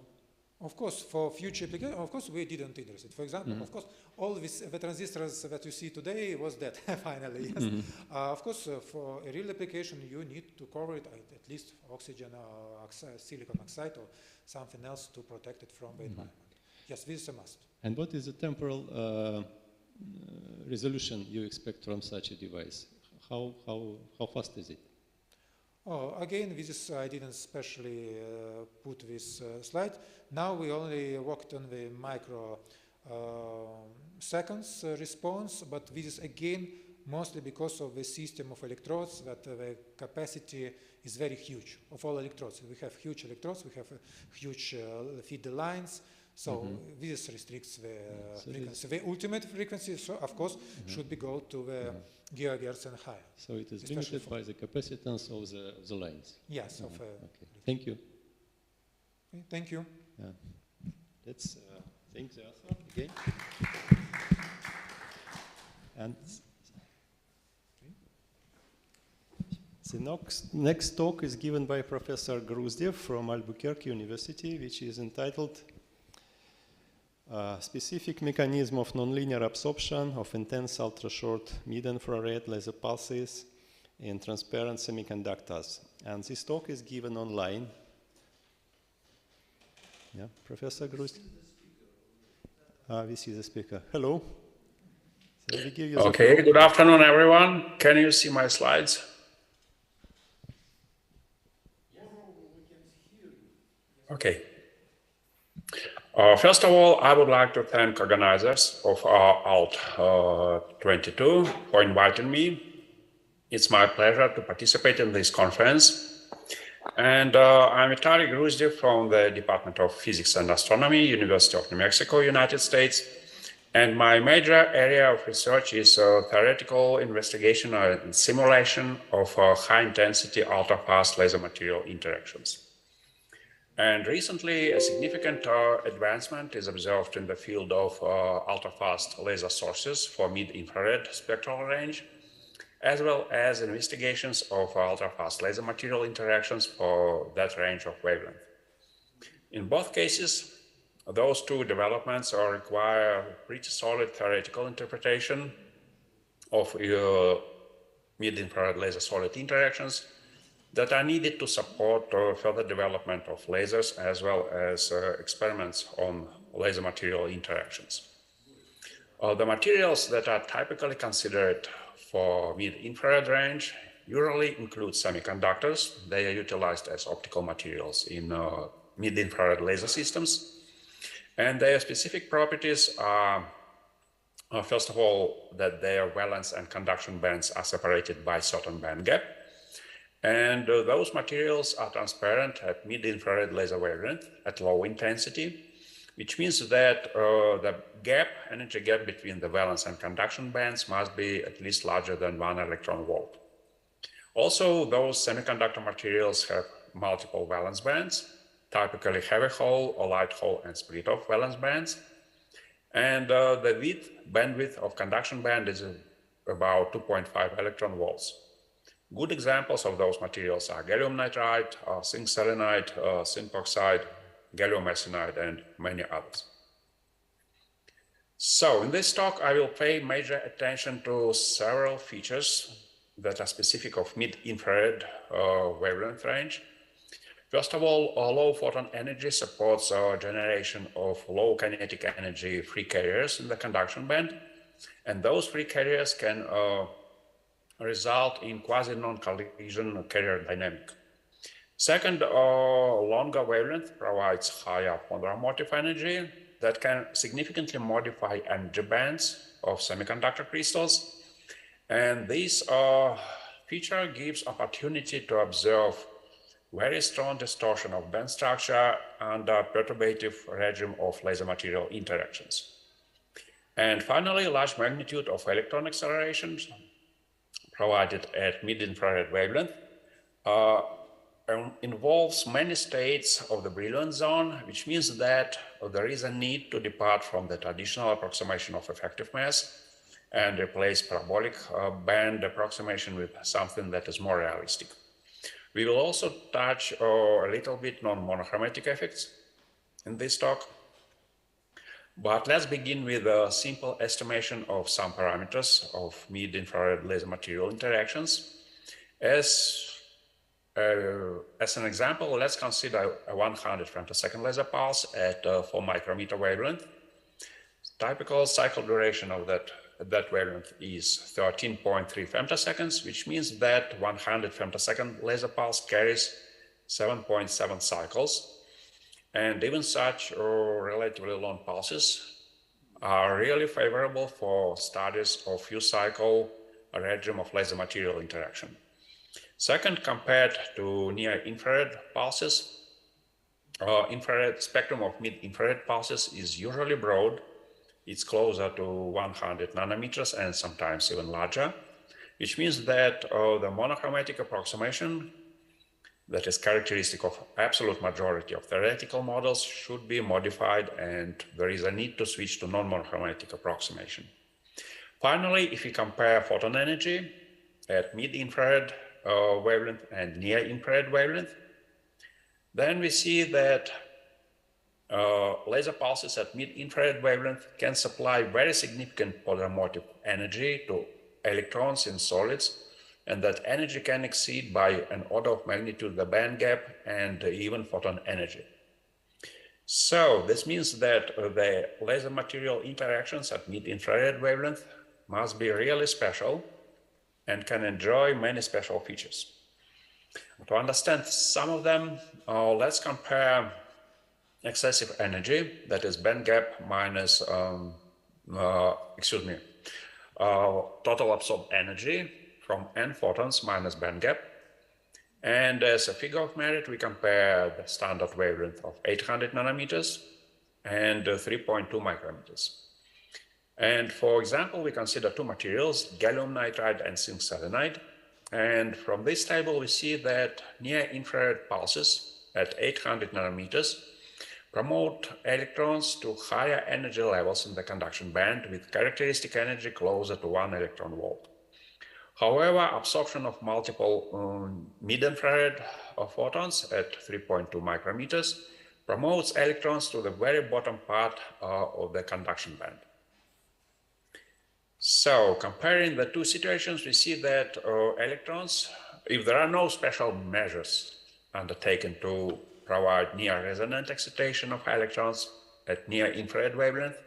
Of course, for future application, of course, we didn't interest it. For example, of course, all the transistors that you see today was dead, finally, yes. Of course, for a real application, you need to cover it at least oxygen, silicon oxide, or something else to protect it from the environment. Yes, this is a must. And what is the temporal resolution you expect from such a device? How fast is it? Again, this is, I didn't specially put this slide. Now we only worked on the micro seconds response, but this is again mostly because of the system of electrodes, that the capacity is very huge of all electrodes. We have huge electrodes, we have huge feed lines, so this restricts the frequency. The ultimate frequency, so of course, should be go to the gigahertz and higher. So it is limited by the capacitance of the lines. Yes. Okay. Thank you. Okay, thank you. Let's thank the author again. And the next talk is given by Professor Gruzdiev from Albuquerque University, which is entitled Specific Mechanism of Nonlinear Absorption of Intense Ultra-Short Mid-Infrared Laser Pulses in Transparent Semiconductors. And this talk is given online. Yeah, Professor Gruzdiev. We see the speaker. Hello. So we give you okay, good afternoon, everyone. Can you see my slides? Okay. First of all, I would like to thank organizers of AIRON.TV for inviting me. It's my pleasure to participate in this conference. And I'm Vitaly Gruzdiev from the Department of Physics and Astronomy, University of New Mexico, United States. And my major area of research is theoretical investigation and simulation of high-intensity ultra-fast laser material interactions. And recently, a significant advancement is observed in the field of ultra-fast laser sources for mid-infrared spectral range, as well as investigations of ultra-fast laser material interactions for that range of wavelength. In both cases, those two developments require pretty solid theoretical interpretation of mid-infrared laser solid interactions that are needed to support further development of lasers, as well as experiments on laser material interactions. The materials that are typically considered for mid-infrared range usually include semiconductors. They are utilized as optical materials in mid-infrared laser systems. And their specific properties are, first of all, that their valence and conduction bands are separated by certain band gap. And those materials are transparent at mid-infrared laser wavelength at low intensity, which means that the energy gap between the valence and conduction bands must be at least larger than 1 electron volt. Also, those semiconductor materials have multiple valence bands, typically heavy hole or light hole and split off valence bands. And the bandwidth of conduction band is about 2.5 electron volts. Good examples of those materials are gallium nitride, zinc selenide, zinc oxide, gallium arsenide, and many others. So in this talk, I will pay major attention to several features that are specific of mid-infrared wavelength range. First of all, low photon energy supports generation of low kinetic energy free carriers in the conduction band. And those free carriers can result in quasi-non-collision carrier dynamic. Second, longer wavelength provides higher photomotive energy that can significantly modify energy bands of semiconductor crystals. And this feature gives opportunity to observe very strong distortion of band structure under perturbative regime of laser material interactions. And finally, large magnitude of electron accelerations provided at mid-infrared wavelength involves many states of the brilliance zone, which means that there is a need to depart from the traditional approximation of effective mass and replace parabolic band approximation with something that is more realistic. We will also touch a little bit non-monochromatic effects in this talk. But let's begin with a simple estimation of some parameters of mid-infrared laser material interactions. As an example, let's consider a 100 femtosecond laser pulse at 4 micrometer wavelength. Typical cycle duration of that wavelength is 13.3 femtoseconds, which means that 100 femtosecond laser pulse carries 7.7 cycles. And even such relatively long pulses are really favorable for studies of few cycle regime of laser material interaction. Second, compared to near-infrared pulses, infrared spectrum of mid-infrared pulses is usually broad. It's closer to 100 nanometers and sometimes even larger, which means that the monochromatic approximation that is characteristic of absolute majority of theoretical models should be modified, and there is a need to switch to non-monochromatic approximation. Finally, if we compare photon energy at mid-infrared wavelength and near-infrared wavelength, then we see that laser pulses at mid-infrared wavelength can supply very significant photomotive energy to electrons in solids, and that energy can exceed by an order of magnitude the band gap and even photon energy. So this means that the laser material interactions at mid-infrared wavelength must be really special and can enjoy many special features. To understand some of them, let's compare excessive energy, that is band gap minus, total absorbed energy from n photons minus band gap. And as a figure of merit, we compare the standard wavelength of 800 nanometers and 3.2 micrometers. And for example, we consider two materials, gallium nitride and zinc selenide. And from this table, we see that near-infrared pulses at 800 nanometers promote electrons to higher energy levels in the conduction band with characteristic energy closer to 1 electron volt. However, absorption of multiple mid-infrared photons at 3.2 micrometers promotes electrons to the very bottom part of the conduction band. So, comparing the two situations, we see that electrons, if there are no special measures undertaken to provide near-resonant excitation of electrons at near-infrared wavelength,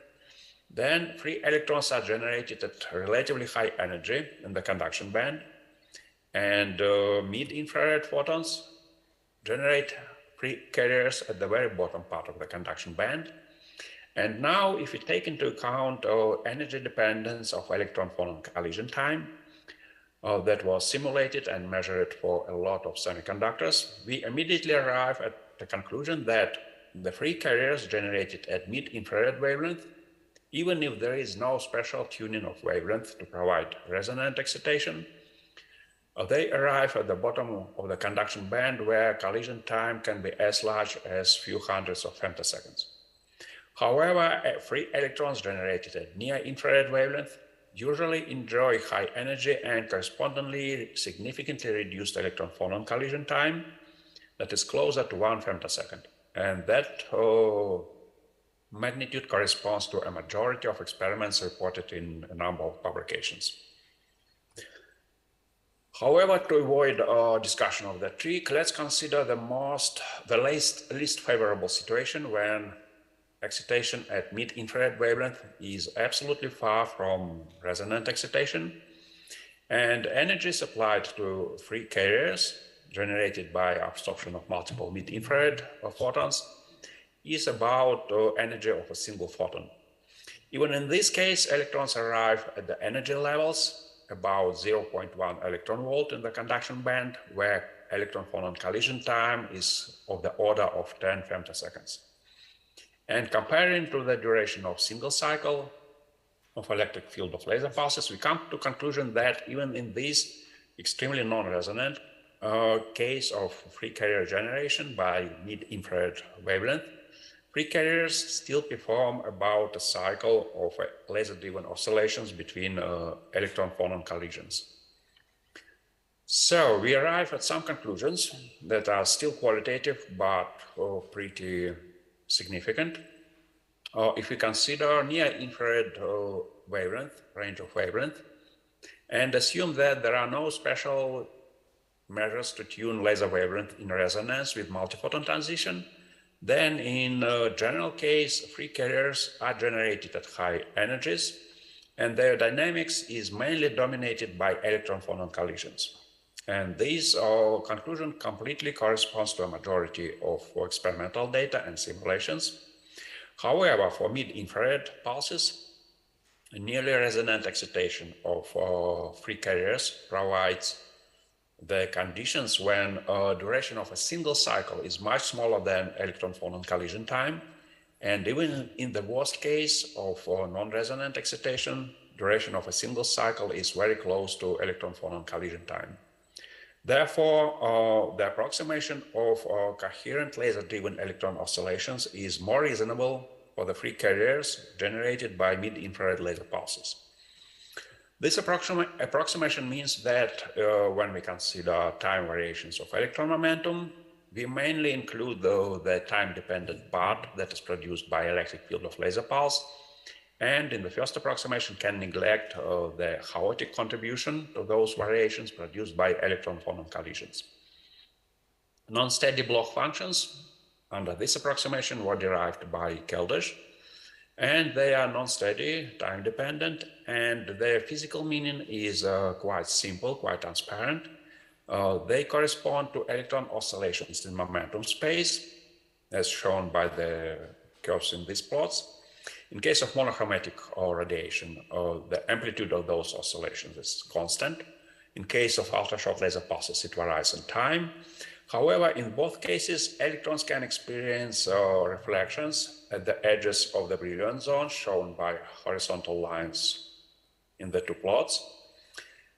then free electrons are generated at relatively high energy in the conduction band, and mid-infrared photons generate free carriers at the very bottom part of the conduction band. And now, if we take into account energy dependence of electron-photon collision time that was simulated and measured for a lot of semiconductors, we immediately arrive at the conclusion that the free carriers generated at mid-infrared wavelength, even if there is no special tuning of wavelength to provide resonant excitation, they arrive at the bottom of the conduction band where collision time can be as large as few hundreds of femtoseconds. However, free electrons generated at near-infrared wavelength usually enjoy high energy and correspondingly significantly reduced electron-photon collision time that is closer to 1 femtosecond. And that magnitude corresponds to a majority of experiments reported in a number of publications. However, to avoid a discussion of that trick, let's consider the least favorable situation when excitation at mid-infrared wavelength is absolutely far from resonant excitation, and energy supplied to free carriers generated by absorption of multiple mid-infrared photons is about energy of a single photon. Even in this case, electrons arrive at the energy levels about 0.1 electron volt in the conduction band, where electron-phonon collision time is of the order of 10 femtoseconds. And comparing to the duration of single cycle of electric field of laser pulses, we come to conclusion that even in this extremely non-resonant case of free carrier generation by mid-infrared wavelength, free carriers still perform about a cycle of laser-driven oscillations between electron-phonon collisions. So we arrive at some conclusions that are still qualitative but pretty significant. If we consider near-infrared wavelength, range of wavelength, and assume that there are no special measures to tune laser wavelength in resonance with multiphoton transition, then in a general case, free carriers are generated at high energies, and their dynamics is mainly dominated by electron-phonon collisions. And this conclusion completely corresponds to a majority of experimental data and simulations. However, for mid-infrared pulses, a nearly resonant excitation of free carriers provides the conditions when duration of a single cycle is much smaller than electron-phonon collision time, and even in the worst case of non-resonant excitation, duration of a single cycle is very close to electron-phonon collision time. Therefore, the approximation of coherent laser-driven electron oscillations is more reasonable for the free carriers generated by mid-infrared laser pulses. This approximation means that when we consider time variations of electron momentum, we mainly include the time-dependent part that is produced by electric field of laser pulse, and in the first approximation can neglect the chaotic contribution to those variations produced by electron-phonon collisions. Non-steady Bloch functions under this approximation were derived by Keldysh, and they are non-steady, time-dependent, and their physical meaning is quite simple, quite transparent. They correspond to electron oscillations in momentum space, as shown by the curves in these plots. In case of monochromatic radiation, the amplitude of those oscillations is constant. In case of ultra-short laser pulses, it varies in time. However, in both cases, electrons can experience reflections at the edges of the brilliant zone, shown by horizontal lines in the two plots.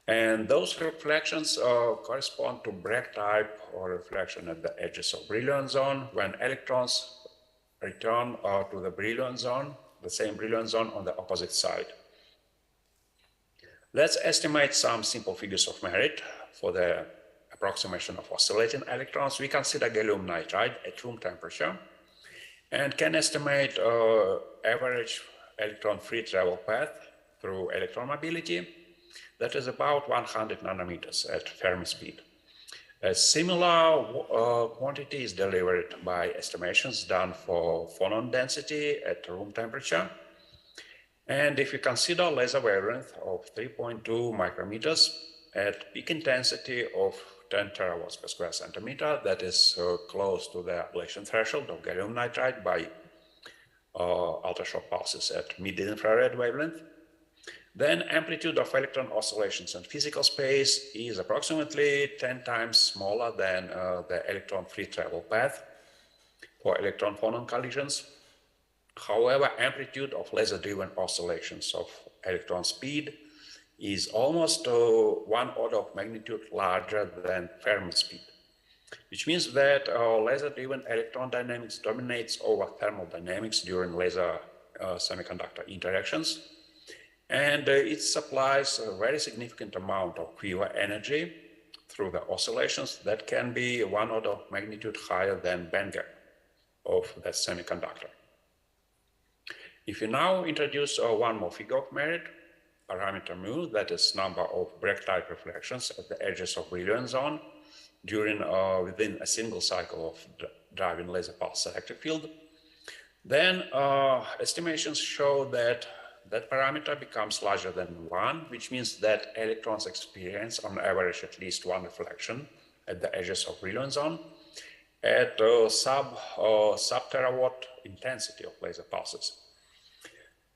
And those reflections correspond to Bragg type or reflection at the edges of brilliant zone when electrons return to the brilliant zone, the same brilliant zone on the opposite side. Let's estimate some simple figures of merit for the approximation of oscillating electrons. We consider gallium nitride at room temperature and can estimate average electron free travel path through electron mobility that is about 100 nanometers at Fermi speed. A similar quantity is delivered by estimations done for phonon density at room temperature. And if you consider laser wavelength of 3.2 micrometers at peak intensity of 10 terawatts per square centimeter, that is close to the ablation threshold of gallium nitride by ultra-short pulses at mid-infrared wavelength, then amplitude of electron oscillations in physical space is approximately 10 times smaller than the electron free travel path for electron-phonon collisions. However, amplitude of laser-driven oscillations of electron speed is almost 1 order of magnitude larger than Fermi speed, which means that laser-driven electron dynamics dominates over thermodynamics during laser semiconductor interactions. And it supplies a very significant amount of quiver energy through the oscillations that can be 1 order of magnitude higher than bandgap of that semiconductor. If you now introduce one more figure of merit, parameter mu, that is number of Bragg-type reflections at the edges of brilliant zone during within a single cycle of driving laser pulse electric field, then estimations show that that parameter becomes larger than 1, which means that electrons experience on average at least 1 reflection at the edges of brilliant zone at sub-terawatt intensity of laser pulses.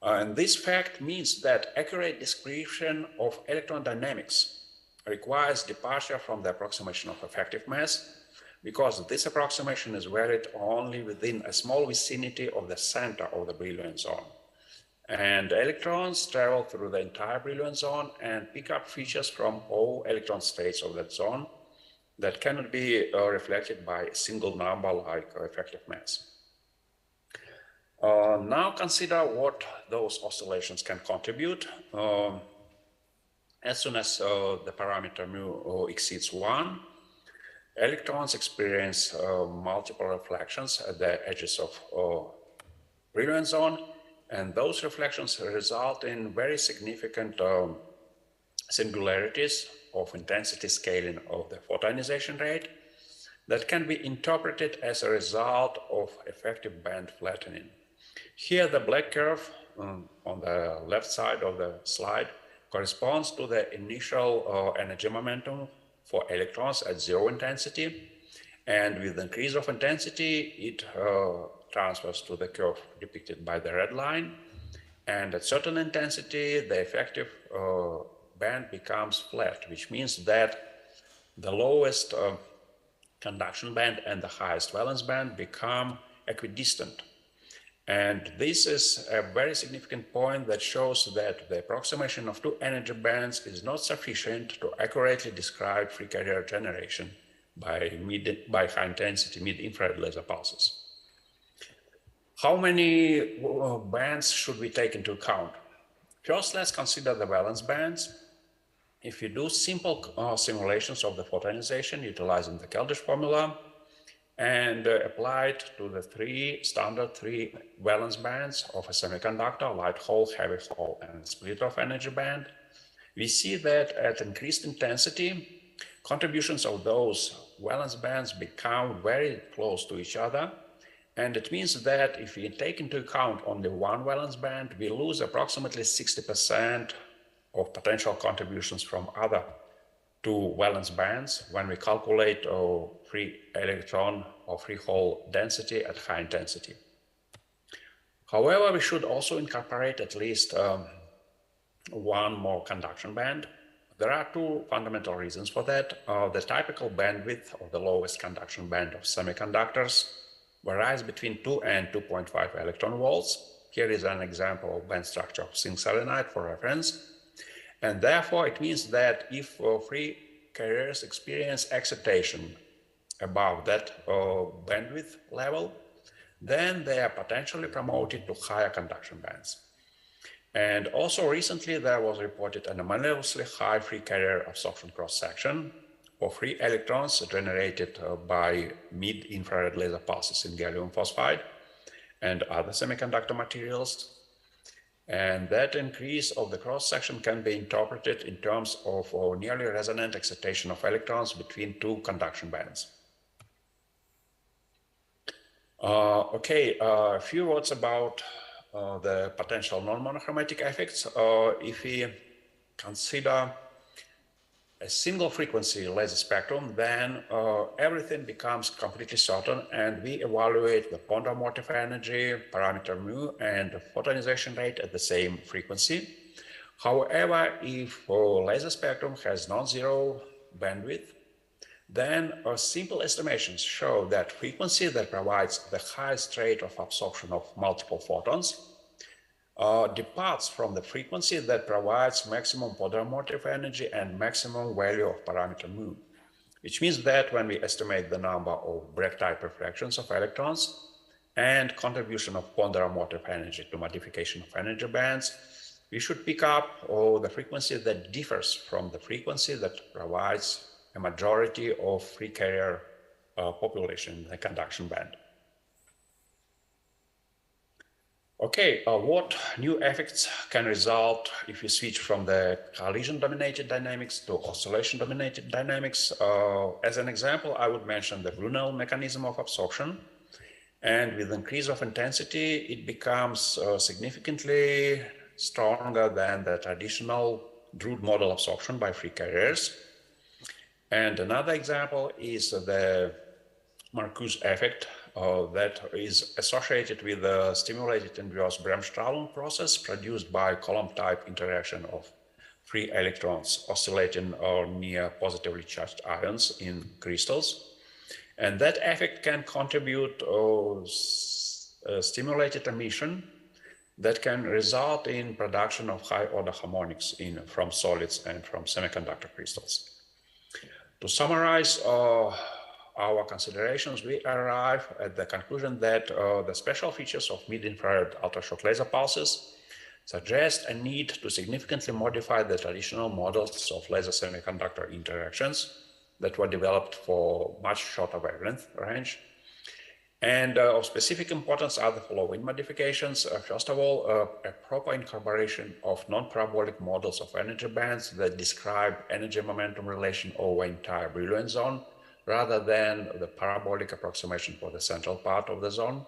And this fact means that accurate description of electron dynamics requires departure from the approximation of effective mass, because this approximation is varied only within a small vicinity of the center of the brilliant zone. And electrons travel through the entire brilliant zone and pick up features from all electron states of that zone that cannot be reflected by a single number like effective mass. Now consider what those oscillations can contribute. As soon as the parameter mu exceeds 1, electrons experience multiple reflections at the edges of brilliant zone, and those reflections result in very significant singularities of intensity scaling of the photoionization rate that can be interpreted as a result of effective band flattening. Here, the black curve on the left side of the slide corresponds to the initial energy momentum for electrons at 0 intensity, and with the increase of intensity, it transfers to the curve depicted by the red line, and at certain intensity, the effective band becomes flat, which means that the lowest conduction band and the highest valence band become equidistant. And this is a very significant point that shows that the approximation of two energy bands is not sufficient to accurately describe free carrier generation by high intensity mid-infrared laser pulses. How many bands should we take into account? First, let's consider the valence bands. If you do simple simulations of the photoionization utilizing the Keldysh formula, and applied to the standard three valence bands of a semiconductor, light hole, heavy hole, and split off energy band, we see that at increased intensity, contributions of those valence bands become very close to each other. And it means that if we take into account only one valence band, we lose approximately 60% of potential contributions from other two valence bands when we calculate free electron or free hole density at high intensity. However, we should also incorporate at least one more conduction band. There are two fundamental reasons for that. The typical bandwidth of the lowest conduction band of semiconductors varies between 2 and 2.5 electron volts. Here is an example of band structure of zinc selenide for reference. And therefore, it means that if free carriers experience excitation above that bandwidth level, then they are potentially promoted to higher conduction bands. And also recently, there was reported an anomalously high free carrier absorption cross-section for free electrons generated by mid-infrared laser pulses in gallium phosphide and other semiconductor materials. And that increase of the cross-section can be interpreted in terms of nearly resonant excitation of electrons between two conduction bands. A few words about the potential non-monochromatic effects. If we consider a single frequency laser spectrum, then everything becomes completely certain, and we evaluate the Pondar motive energy, parameter mu, and the photoionization rate at the same frequency. However, if a laser spectrum has non-zero bandwidth, then simple estimations show that frequency that provides the highest rate of absorption of multiple photons departs from the frequency that provides maximum Pondar motive energy and maximum value of parameter mu, which means that when we estimate the number of Bragg-type refractions of electrons and contribution of Pondar motive energy to modification of energy bands, we should pick up the frequency that differs from the frequency that provides a majority of free carrier population in the conduction band. What new effects can result if you switch from the collision-dominated dynamics to oscillation-dominated dynamics? As an example, I would mention the Brunel mechanism of absorption. And with increase of intensity, it becomes significantly stronger than the traditional Drude model absorption by free carriers. And another example is the Marcuse effect that is associated with the stimulated inverse Bremsstrahlung process produced by column-type interaction of free electrons oscillating or near positively charged ions in crystals. And that effect can contribute to stimulated emission that can result in production of high-order harmonics from solids and from semiconductor crystals. To summarize our considerations, we arrive at the conclusion that the special features of mid-infrared ultrashort laser pulses suggest a need to significantly modify the traditional models of laser semiconductor interactions that were developed for much shorter wavelength range. And of specific importance are the following modifications. First of all, a proper incorporation of non-parabolic models of energy bands that describe energy momentum relation over entire Brillouin zone, rather than the parabolic approximation for the central part of the zone.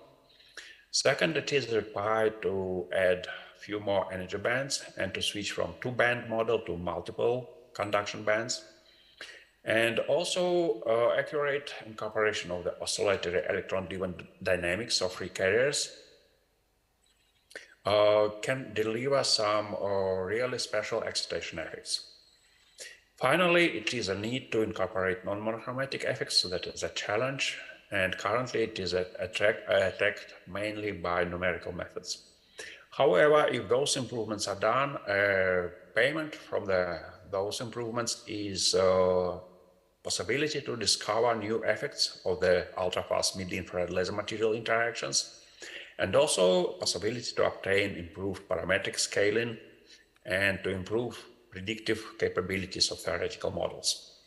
Second, it is required to add a few more energy bands and to switch from two-band model to multiple conduction bands. And also accurate incorporation of the oscillatory electron-driven dynamics of free carriers can deliver some really special excitation effects. Finally, it is a need to incorporate non-monochromatic effects, so that is a challenge, and currently it is attacked mainly by numerical methods. However, if those improvements are done, payment from those improvements is possibility to discover new effects of the ultra-fast mid-infrared laser material interactions, and also possibility to obtain improved parametric scaling and to improve predictive capabilities of theoretical models.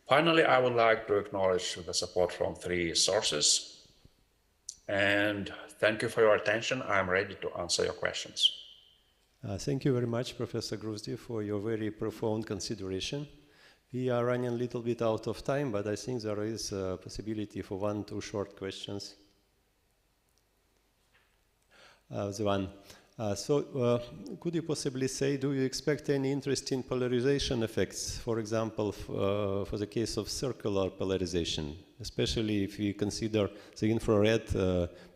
Finally, I would like to acknowledge the support from three sources, and thank you for your attention. I'm ready to answer your questions. Thank you very much, Professor Gruzdi, for your very profound consideration. We are running a little bit out of time, but I think there is a possibility for 1 or 2 short questions. Could you possibly say, do you expect any interesting polarization effects, for example, for the case of circular polarization, especially if we consider the infrared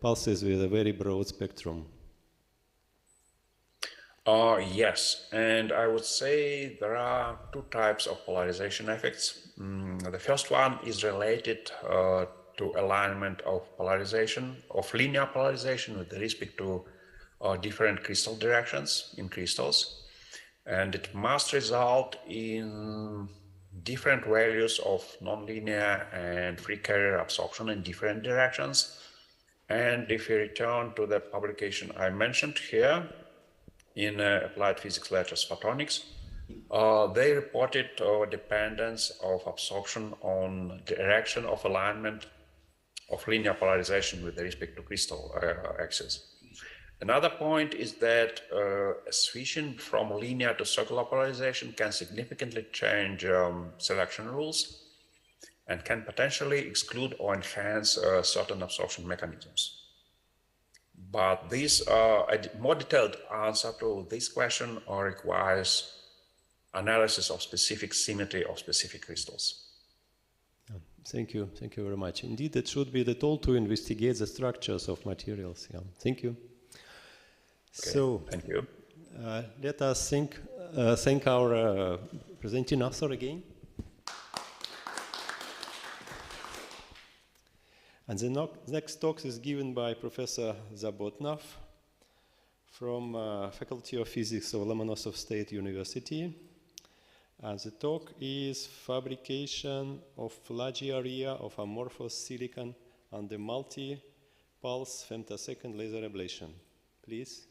pulses with a very broad spectrum? Yes, and I would say there are 2 types of polarization effects. The first one is related to alignment of polarization, of linear polarization with respect to different crystal directions in crystals. And it must result in different values of nonlinear and free carrier absorption in different directions. And if we return to the publication I mentioned here, in Applied Physics Letters Photonics, they reported dependence of absorption on direction of alignment of linear polarization with respect to crystal axis. Another point is that switching from linear to circular polarization can significantly change selection rules and can potentially exclude or enhance certain absorption mechanisms. But this, a more detailed answer to this question requires analysis of specific symmetry of specific crystals. Thank you very much. Indeed, it should be the tool to investigate the structures of materials. Yeah. Thank you. Okay, so, thank you. Let us thank our presenting author again. And the next talk is given by Professor Zabotnov from Faculty of Physics of Lomonosov State University. And the talk is fabrication of large area of amorphous silicon under multi-pulse femtosecond laser ablation. Please.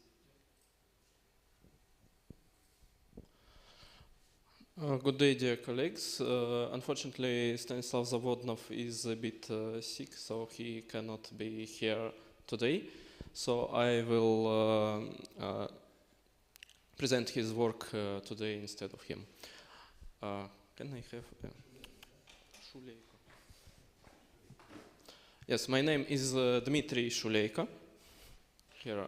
Good day, dear colleagues. Unfortunately, Stanislav Zavodnov is a bit sick, so he cannot be here today. So I will present his work today instead of him. Can I have Shuleiko? Yes, my name is Dmitry Shuleiko. Here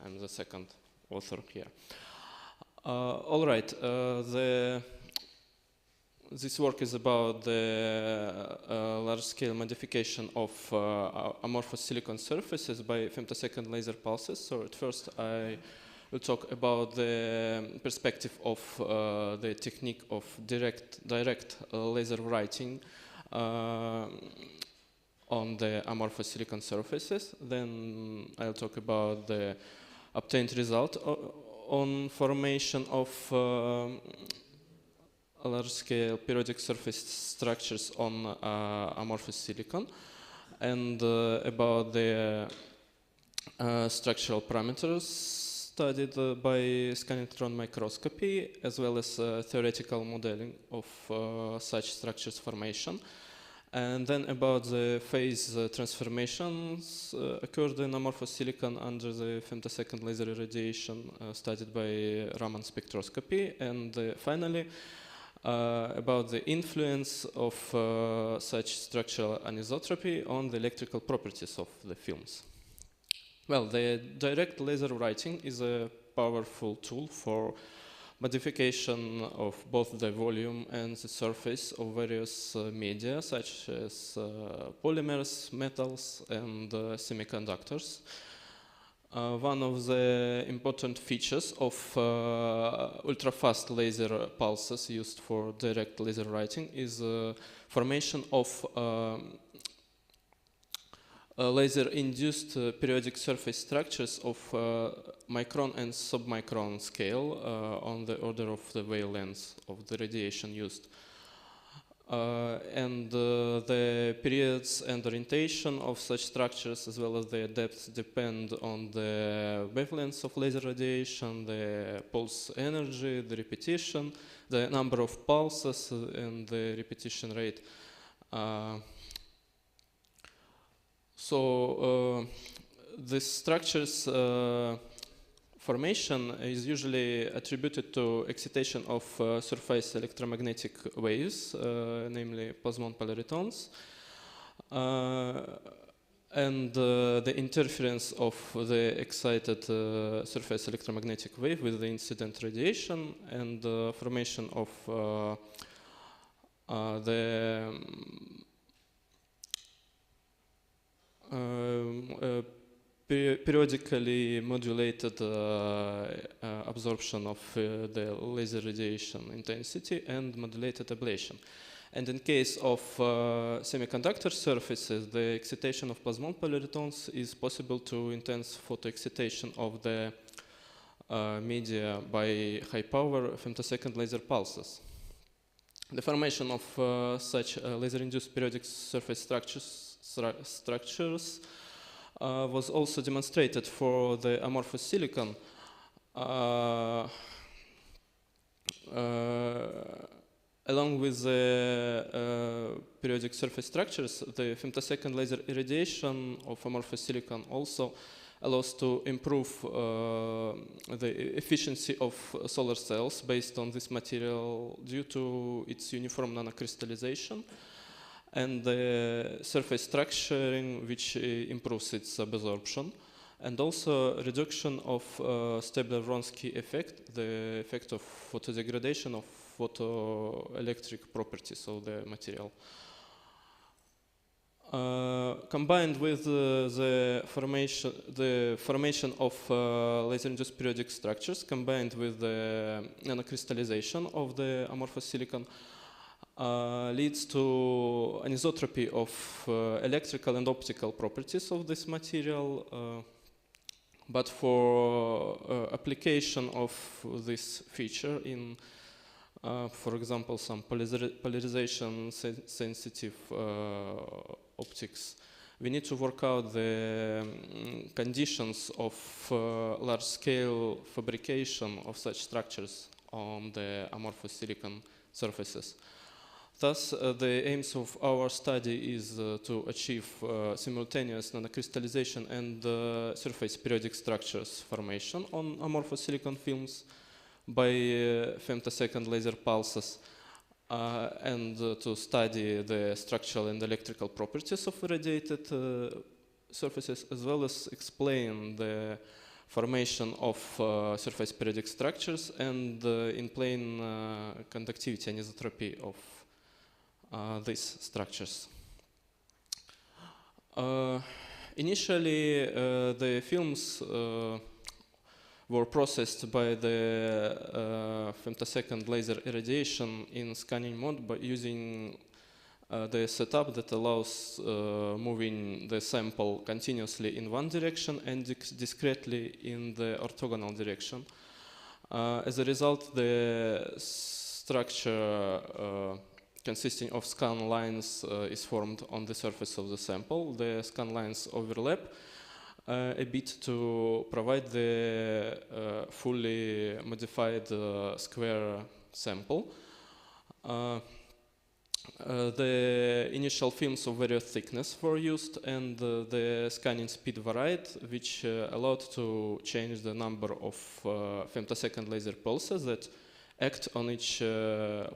I'm the second author here. All right, the this work is about the large-scale modification of amorphous silicon surfaces by femtosecond laser pulses. So at first I will talk about the perspective of the technique of direct laser writing on the amorphous silicon surfaces. Then I'll talk about the obtained result on formation of large-scale periodic surface structures on amorphous silicon, and about the structural parameters studied by scanning electron microscopy, as well as theoretical modeling of such structures formation. And then about the phase transformations occurred in amorphous silicon under the femtosecond laser irradiation studied by Raman spectroscopy. And finally, about the influence of such structural anisotropy on the electrical properties of the films. Well, the direct laser writing is a powerful tool for modification of both the volume and the surface of various media, such as polymers, metals, and semiconductors. One of the important features of ultra-fast laser pulses used for direct laser writing is formation of laser-induced periodic surface structures of micron and submicron scale on the order of the wavelengths of the radiation used. And the periods and orientation of such structures, as well as their depth, depend on the wavelengths of laser radiation, the pulse energy, the repetition, the number of pulses, and the repetition rate. So the structures formation is usually attributed to excitation of surface electromagnetic waves, namely plasmon polaritons, and the interference of the excited surface electromagnetic wave with the incident radiation, and the formation of the periodically modulated absorption of the laser radiation intensity and modulated ablation. And in case of semiconductor surfaces, the excitation of plasmon polaritons is possible to intense photoexcitation of the media by high-power femtosecond laser pulses. The formation of such laser-induced periodic surface structures was also demonstrated for the amorphous silicon along with the periodic surface structures. The femtosecond laser irradiation of amorphous silicon also allows to improve the efficiency of solar cells based on this material due to its uniform nanocrystallization and the surface structuring, which improves its absorption, and also reduction of Stabler-Wronski effect, the effect of photodegradation of photoelectric properties of the material. Combined with the formation of laser-induced periodic structures, combined with the nanocrystallization of the amorphous silicon, leads to anisotropy of electrical and optical properties of this material. But for application of this feature in, for example, some polarization sensitive optics, we need to work out the conditions of large-scale fabrication of such structures on the amorphous silicon surfaces. Thus, the aims of our study is to achieve simultaneous nanocrystallization and surface periodic structures formation on amorphous silicon films by femtosecond laser pulses, and to study the structural and electrical properties of irradiated surfaces, as well as explain the formation of surface periodic structures and in plane conductivity anisotropy of these structures. Initially, the films were processed by the femtosecond laser irradiation in scanning mode by using the setup that allows moving the sample continuously in one direction and discretely in the orthogonal direction. As a result, the structure consisting of scan lines is formed on the surface of the sample. The scan lines overlap a bit to provide the fully modified square sample. The initial films of various thickness were used, and the scanning speed varied, which allowed to change the number of femtosecond laser pulses that act on each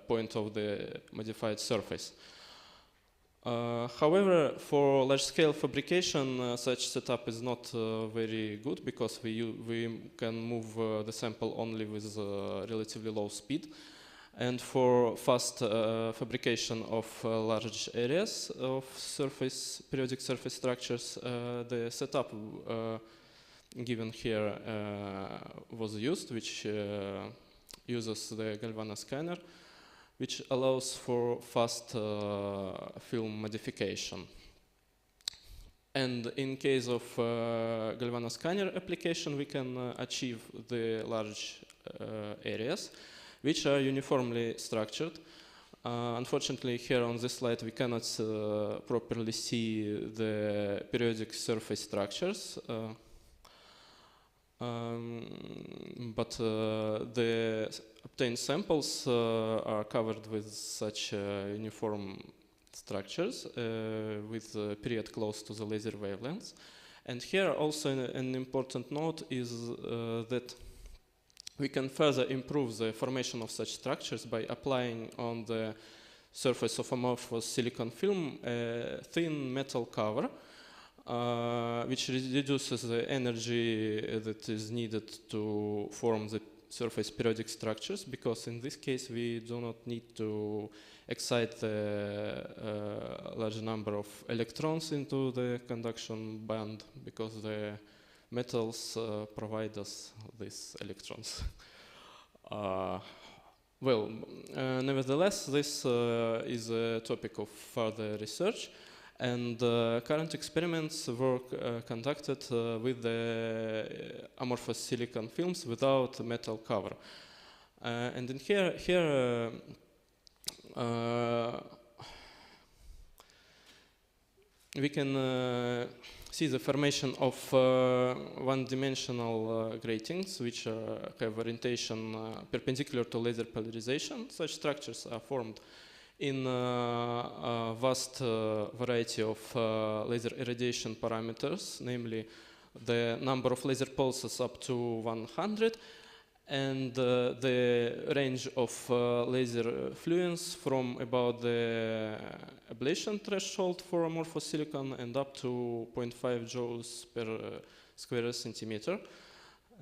point of the modified surface. However, for large-scale fabrication, such setup is not very good because we can move the sample only with relatively low speed. And for fast fabrication of large areas of periodic surface structures, the setup given here was used, which uses the Galvano scanner, which allows for fast film modification. And in case of Galvano scanner application, we can achieve the large areas, which are uniformly structured. Unfortunately, here on this slide, we cannot properly see the periodic surface structures. But the obtained samples are covered with such uniform structures with a period close to the laser wavelengths. And here also an important note is that we can further improve the formation of such structures by applying on the surface of amorphous silicon film a thin metal cover, which reduces the energy that is needed to form the surface periodic structures, because in this case we do not need to excite the large number of electrons into the conduction band, because the metals provide us these electrons. Nevertheless, this is a topic of further research, and current experiments were conducted with the amorphous silicon films without metal cover. And in here we can see the formation of one-dimensional gratings, which have orientation perpendicular to laser polarization. Such structures are formed in a vast variety of laser irradiation parameters, namely the number of laser pulses up to 100, and the range of laser fluence from about the ablation threshold for amorphous silicon and up to 0.5 joules per square centimeter.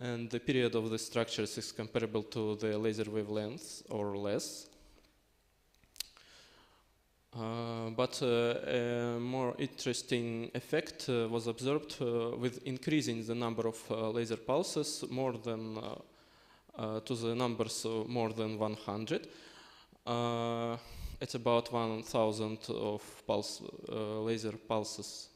And the period of the structures is comparable to the laser wavelengths or less. But a more interesting effect was observed with increasing the number of laser pulses more than to the numbers of more than 100. It's about 1,000 of laser pulses.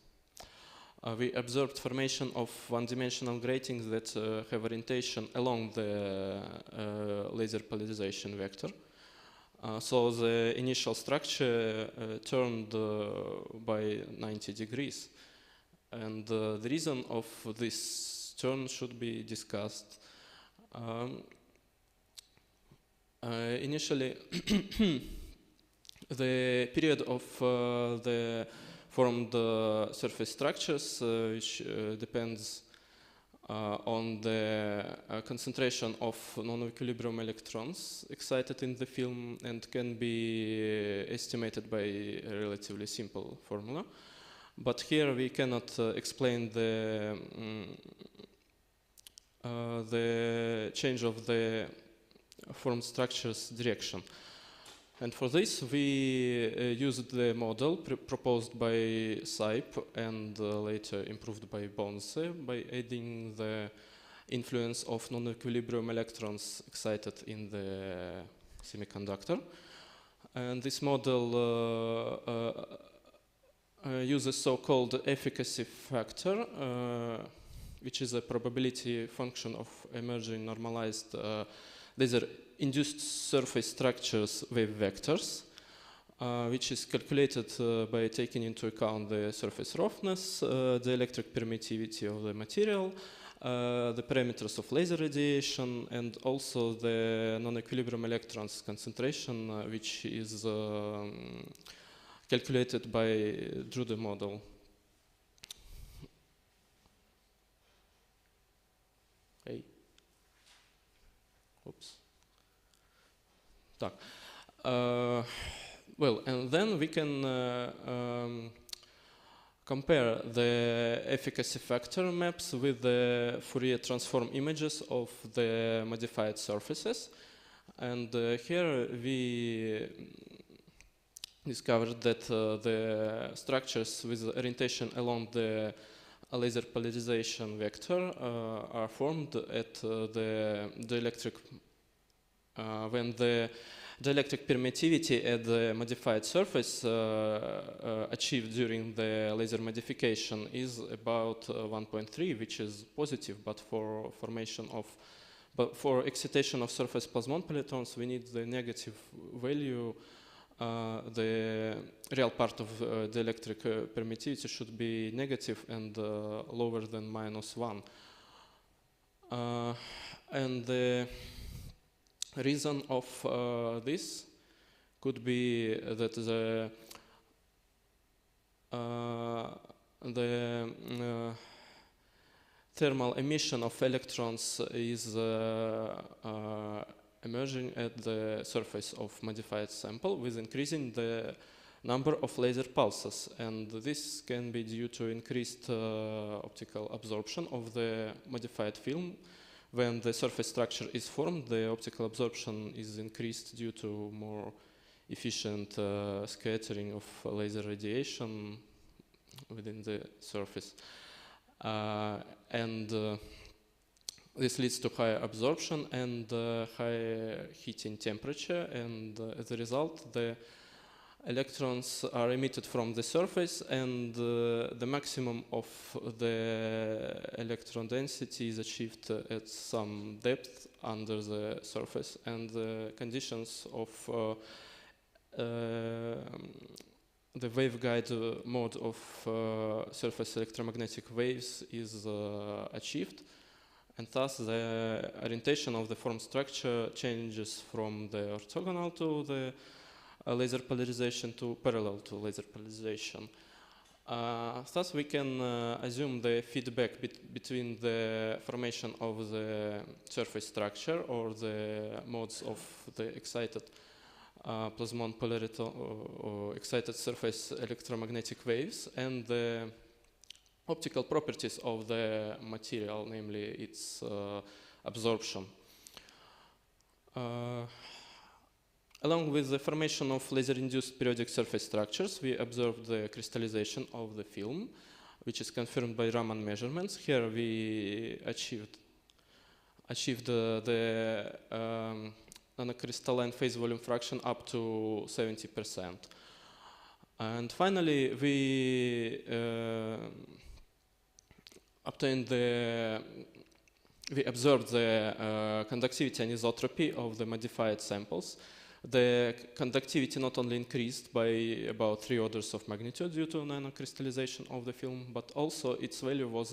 We observed formation of one-dimensional gratings that have orientation along the laser polarization vector. So the initial structure turned by 90 degrees. And the reason of this turn should be discussed. Initially, the period of the formed surface structures, which depends on the concentration of non-equilibrium electrons excited in the film, and can be estimated by a relatively simple formula. But here we cannot explain the change of the formed structure's direction. And for this, we used the model proposed by SAIP and later improved by Bonse by adding the influence of non-equilibrium electrons excited in the semiconductor. And this model uses so-called efficacy factor, which is a probability function of emerging normalized laser-induced surface structures wave vectors, which is calculated by taking into account the surface roughness, the electric permittivity of the material, the parameters of laser radiation, and also the non-equilibrium electrons concentration, which is calculated by Drude model. Hey. Oops. Так. Well, and then we can compare the efficacy factor maps with the Fourier transform images of the modified surfaces. And here we discovered that the structures with orientation along the laser polarization vector are formed at the dielectric when the dielectric permittivity at the modified surface achieved during the laser modification is about 1.3, which is positive, but for excitation of surface plasmon polytons, we need the negative value. The real part of the electric permittivity should be negative and lower than -1. And the reason of this could be that the thermal emission of electrons is emerging at the surface of modified sample with increasing the number of laser pulses, and this can be due to increased optical absorption of the modified film. When the surface structure is formed, the optical absorption is increased due to more efficient scattering of laser radiation within the surface. This leads to higher absorption and higher heating temperature, and as a result, the electrons are emitted from the surface, and the maximum of the electron density is achieved at some depth under the surface, and the conditions of the waveguide mode of surface electromagnetic waves is achieved. And thus, the orientation of the form structure changes from the orthogonal to the laser polarization to parallel to laser polarization. Thus, we can assume the feedback between the formation of the surface structure or the modes of the excited plasmon polarity or excited surface electromagnetic waves and the optical properties of the material, namely its absorption. Along with the formation of laser-induced periodic surface structures, we observed the crystallization of the film, which is confirmed by Raman measurements. Here we achieved the nanocrystalline phase volume fraction up to 70%. And finally, we observed the conductivity anisotropy of the modified samples. The conductivity not only increased by about 3 orders of magnitude due to nanocrystallization of the film, but also its value was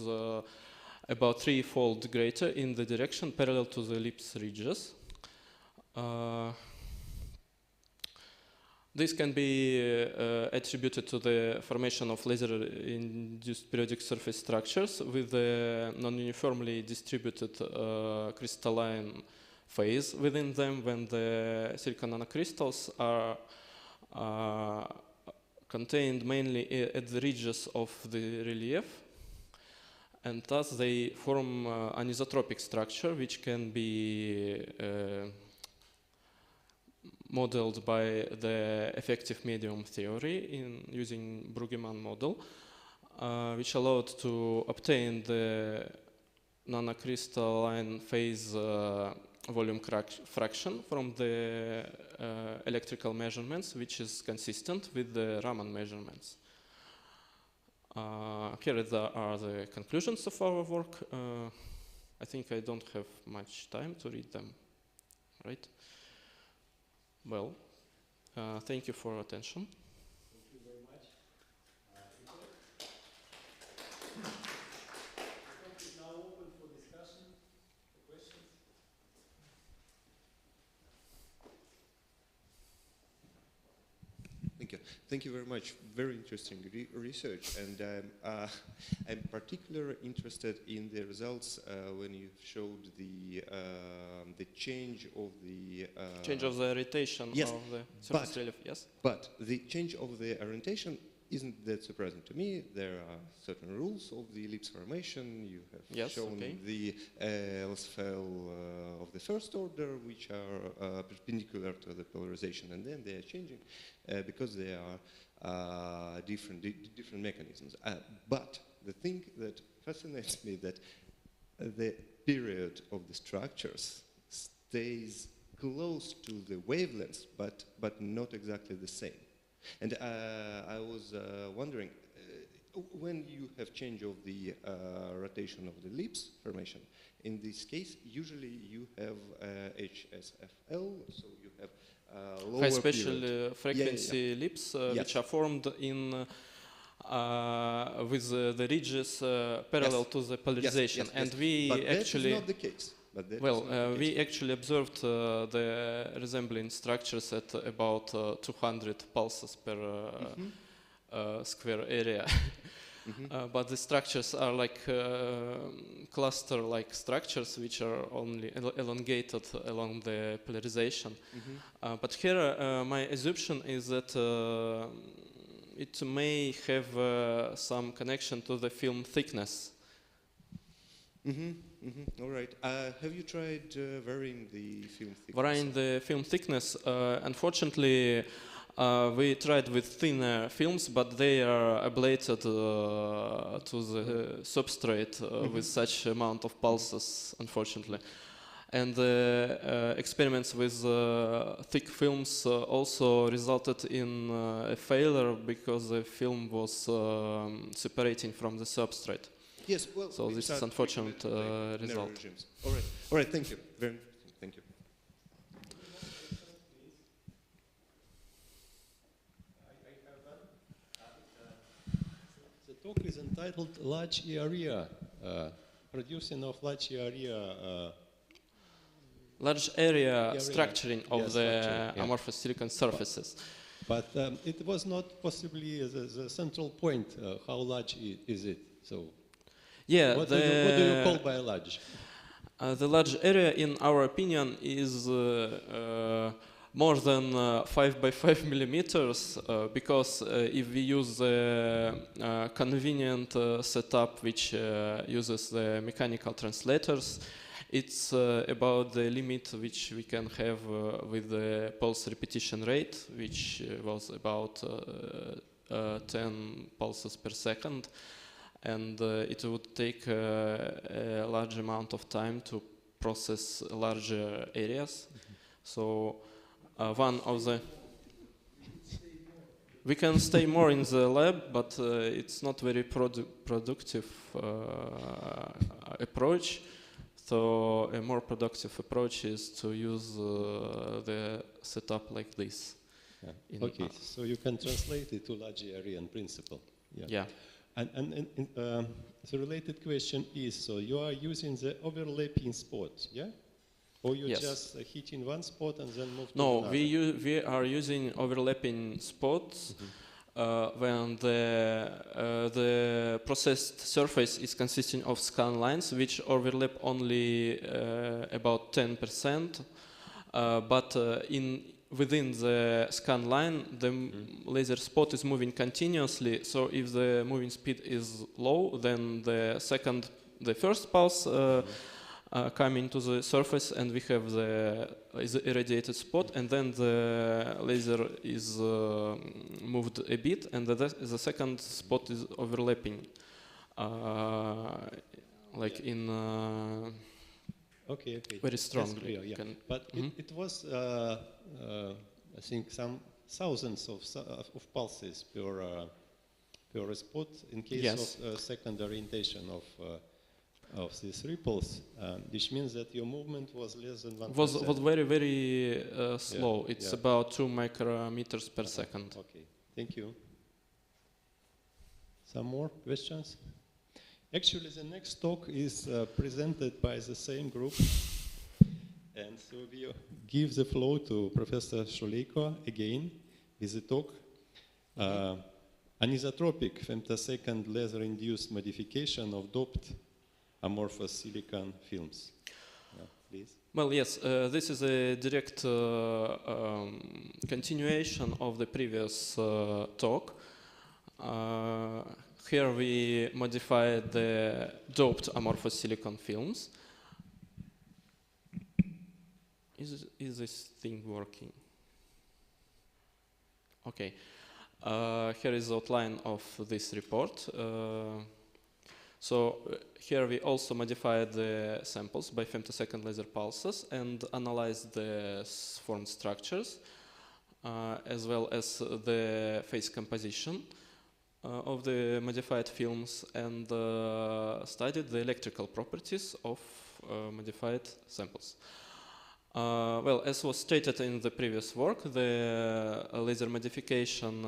about 3-fold greater in the direction parallel to the ellipse ridges. This can be attributed to the formation of laser-induced periodic surface structures with the non-uniformly distributed crystalline phase within them when the silicon nanocrystals are contained mainly at the ridges of the relief, and thus they form anisotropic structure which can be modeled by the effective medium theory in using Brueggemann model, which allowed to obtain the nanocrystalline phase volume fraction from the electrical measurements, which is consistent with the Raman measurements. Here are the conclusions of our work. I think I don't have much time to read them, right? Well, thank you for your attention. Thank you very much. The talk is now open for discussion, for questions. Thank you. Thank you very much. Very interesting research, and I'm particularly interested in the results when you showed the change of the change of the orientation yes, of the surface relief. Yes, but the change of the orientation isn't that surprising to me. There are certain rules of the ellipse formation. You have shown the LSFL of the first order, which are perpendicular to the polarization, and then they are changing because they are different mechanisms. But the thing that fascinates me that the period of the structures stays close to the wavelengths, but not exactly the same. And I was wondering, when you have change of the rotation of the ellipse formation, in this case, usually you have HSFL, so you have lower high special period. frequency ellipse, which are formed in with the ridges parallel to the polarization, and we but actually that is not the case. We actually observed the resembling structures at about 200 pulses per square area. But the structures are like cluster-like structures, which are only elongated along the polarization. But here, my assumption is that it may have some connection to the film thickness. All right. Have you tried varying the film thickness? Varying the film thickness, unfortunately, we tried with thinner films, but they are ablated to the substrate with such amount of pulses, unfortunately. And the experiments with thick films also resulted in a failure because the film was separating from the substrate. Yes, well, so this is unfortunate result. All right, thank you. Very interesting. Thank you. The talk is entitled "Large Area Producing of Large Area." Large area structuring of the amorphous silicon surfaces. But it was not possibly the central point. How large is it? So, yeah, what do you call by large? The large area, in our opinion, is more than 5 by 5 millimeters, because if we use the convenient setup which uses the mechanical translators, it's about the limit which we can have with the pulse repetition rate, which was about 10 pulses per second. And it would take a large amount of time to process larger areas. So one of the... We can stay more in the lab, but it's not very productive approach. So a more productive approach is to use the setup like this. Yeah. Okay, so you can translate it to large area in principle. Yeah. And the related question is, so you are using the overlapping spot, yeah? Or you just hit in one spot and then move to another? No, we are using overlapping spots when the processed surface is consisting of scan lines, which overlap only about 10%, but within the scan line, the laser spot is moving continuously. So if the moving speed is low, then the first pulse coming to the surface, and we have the irradiated spot, and then the laser is moved a bit, and the second spot is overlapping, like in okay. very strongly. That's clear, yeah. But it was, I think, some thousands of pulses per spot in case of second orientation of these ripples, which means that your movement was less than 1%. Was very, very slow. It's about 2 micrometers per second. Okay, thank you. Some more questions? Actually, the next talk is presented by the same group. And so we give the floor to Professor Shuleiko again with the talk. Anisotropic femtosecond laser-induced modification of doped amorphous silicon films. Please. Well, yes, this is a direct continuation of the previous talk. Here we modified the doped amorphous silicon films. Is this thing working? Okay. Here is the outline of this report. So here we also modified the samples by femtosecond laser pulses and analyzed the formed structures, as well as the phase composition of the modified films, and studied the electrical properties of modified samples. Well, as was stated in the previous work, the laser modification,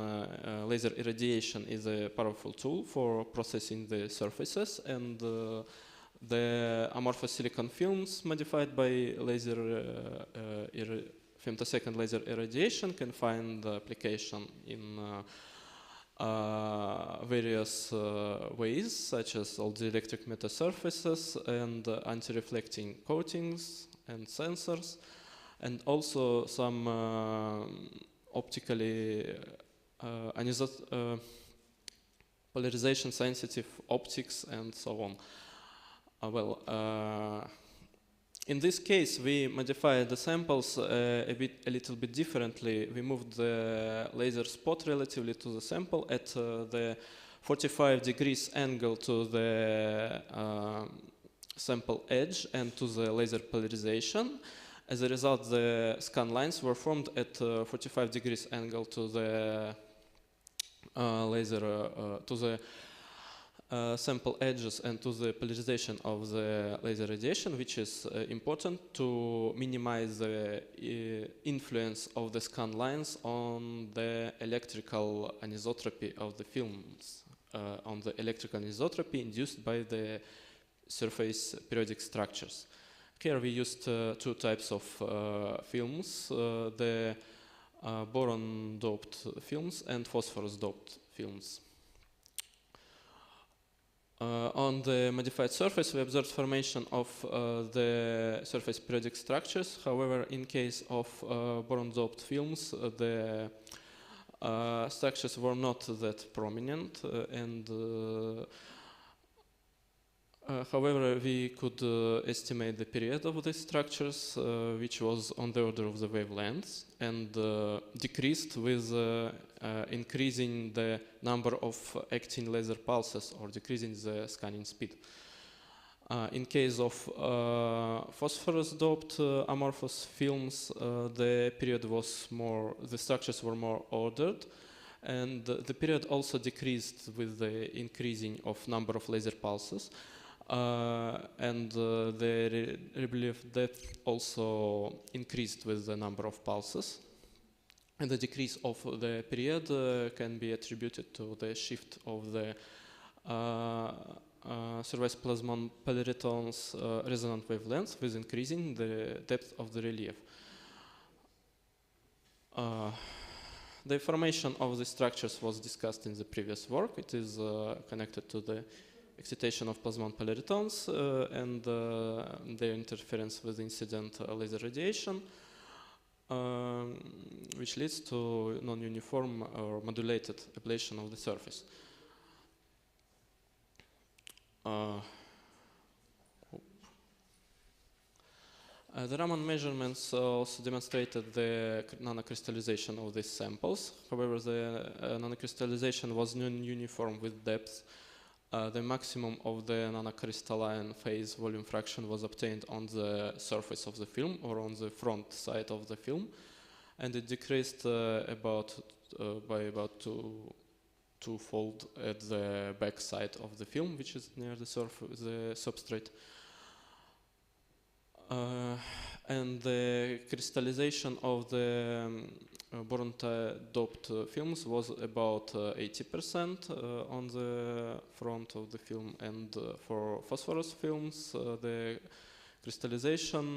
laser irradiation is a powerful tool for processing the surfaces, and the amorphous silicon films modified by femtosecond laser irradiation can find application in various ways, such as all the electric metasurfaces and anti-reflecting coatings and sensors, and also some optically polarization sensitive optics and so on. In this case, we modified the samples a little bit differently. We moved the laser spot relatively to the sample at the 45 degrees angle to the sample edge and to the laser polarization. As a result, the scan lines were formed at 45 degrees angle to the sample edges and to the polarization of the laser radiation, which is important to minimize the influence of the scan lines on the electrical anisotropy of the films, on the electrical anisotropy induced by the surface periodic structures. Here we used two types of films, the boron-doped films and phosphorus-doped films. On the modified surface, we observed formation of the surface periodic structures. However, in case of boron-doped films, the structures were not that prominent, and however, we could estimate the period of these structures, which was on the order of the wavelengths, and decreased with increasing the number of acting laser pulses or decreasing the scanning speed. In case of phosphorus-doped amorphous films, the period was more, the structures were more ordered, and the period also decreased with the increasing of number of laser pulses. And the relief depth also increased with the number of pulses. And the decrease of the period can be attributed to the shift of the surface plasmon polariton's resonant wavelength with increasing the depth of the relief. The formation of the structures was discussed in the previous work. It is connected to the excitation of plasmon polaritons and their interference with incident laser radiation, which leads to non-uniform or modulated ablation of the surface. The Raman measurements also demonstrated the nanocrystallization of these samples. However, the nanocrystallization was non-uniform with depth. The maximum of the nanocrystalline phase volume fraction was obtained on the surface of the film or on the front side of the film, and it decreased by about twofold at the back side of the film, which is near the substrate. And the crystallization of the boron-doped films was about 80% on the front of the film, and for phosphorus films, the crystallization,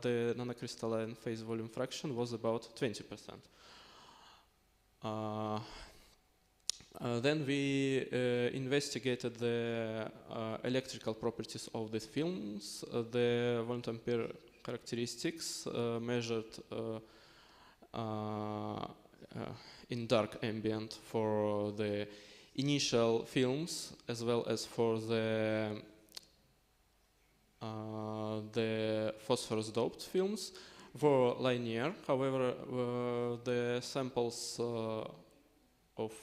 the nanocrystalline phase volume fraction was about 20%. Then we investigated the electrical properties of these films, the volt-ampere characteristics measured in dark ambient for the initial films as well as for the phosphorus doped films were linear. However, the samples of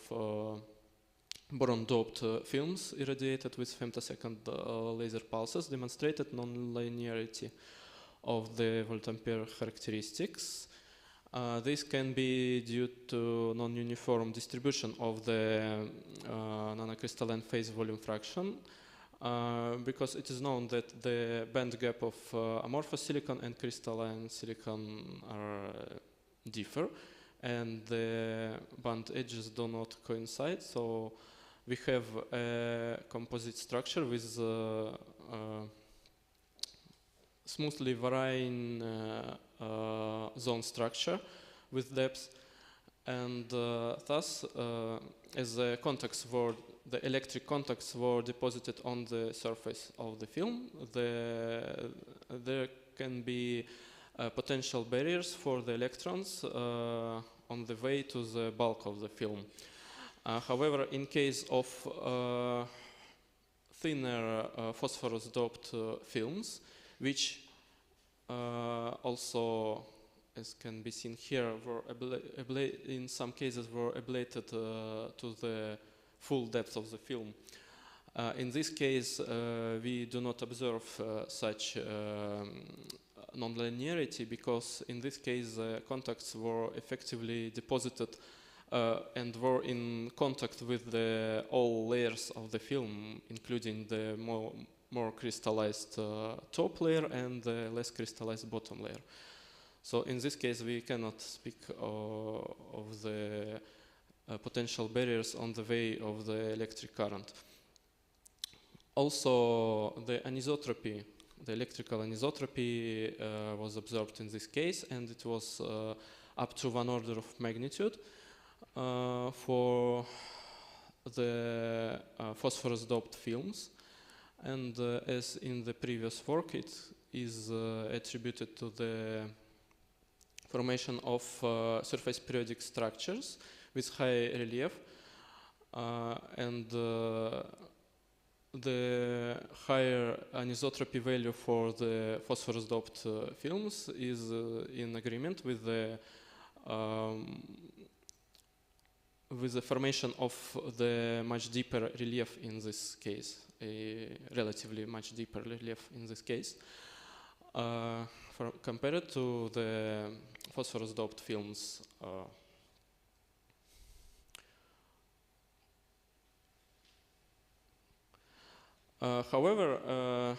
boron-doped films irradiated with femtosecond laser pulses demonstrated non-linearity of the volt-ampere characteristics. This can be due to non-uniform distribution of the nanocrystalline phase volume fraction, because it is known that the band gap of amorphous silicon and crystalline silicon differ, and the band edges do not coincide, so we have a composite structure with smoothly varying zone structure with depth, and thus as the electric contacts were deposited on the surface of the film, there can be potential barriers for the electrons on the way to the bulk of the film. However, in case of thinner phosphorus doped films, which also, as can be seen here, in some cases were ablated to the full depth of the film. In this case, we do not observe such non-linearity, because in this case the contacts were effectively deposited and were in contact with all layers of the film, including the more crystallized top layer and the less crystallized bottom layer. So in this case we cannot speak of the potential barriers on the way of the electric current. Also, the anisotropy, the electrical anisotropy was observed in this case, and it was up to 1 order of magnitude for the phosphorus doped films. And as in the previous work, it is attributed to the formation of surface periodic structures with high relief, and the higher anisotropy value for the phosphorus doped films is in agreement with the formation of the much deeper relief in this case, a relatively much deeper relief in this case, compared to the phosphorus doped films. However,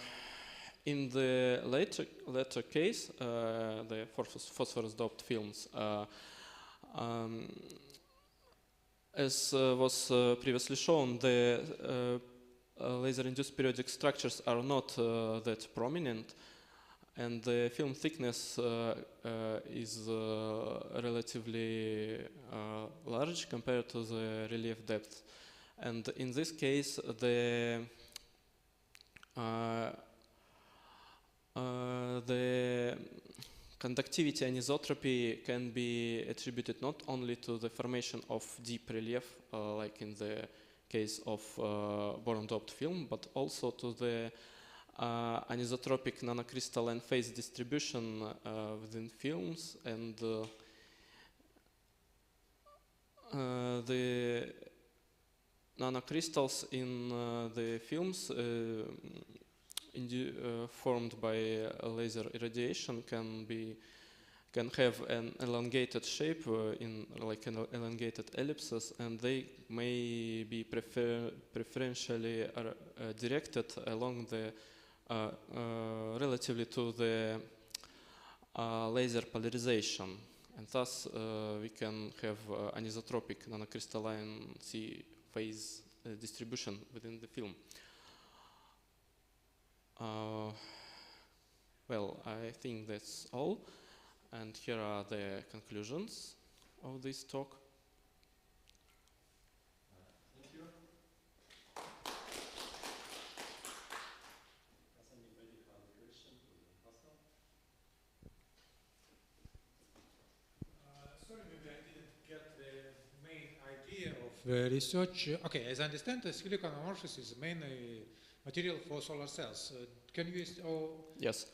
in the later case, the phosphorus doped films, as was previously shown, the laser-induced periodic structures are not that prominent, and the film thickness is relatively large compared to the relief depth. And in this case, the conductivity anisotropy can be attributed not only to the formation of deep relief, like in the case of boron-doped film, but also to the anisotropic nanocrystalline phase distribution within films, and the nanocrystals in the films formed by laser irradiation can have an elongated shape in like an elongated ellipses, and they may be preferentially directed along the relatively to the laser polarization, and thus we can have anisotropic nanocrystalline C phase distribution within the film. Well, I think that's all, and here are the conclusions of this talk. Thank you. Sorry, maybe I didn't get the main idea of research. Okay, as I understand, silicon amorphous is mainly material for solar cells. Can you yes?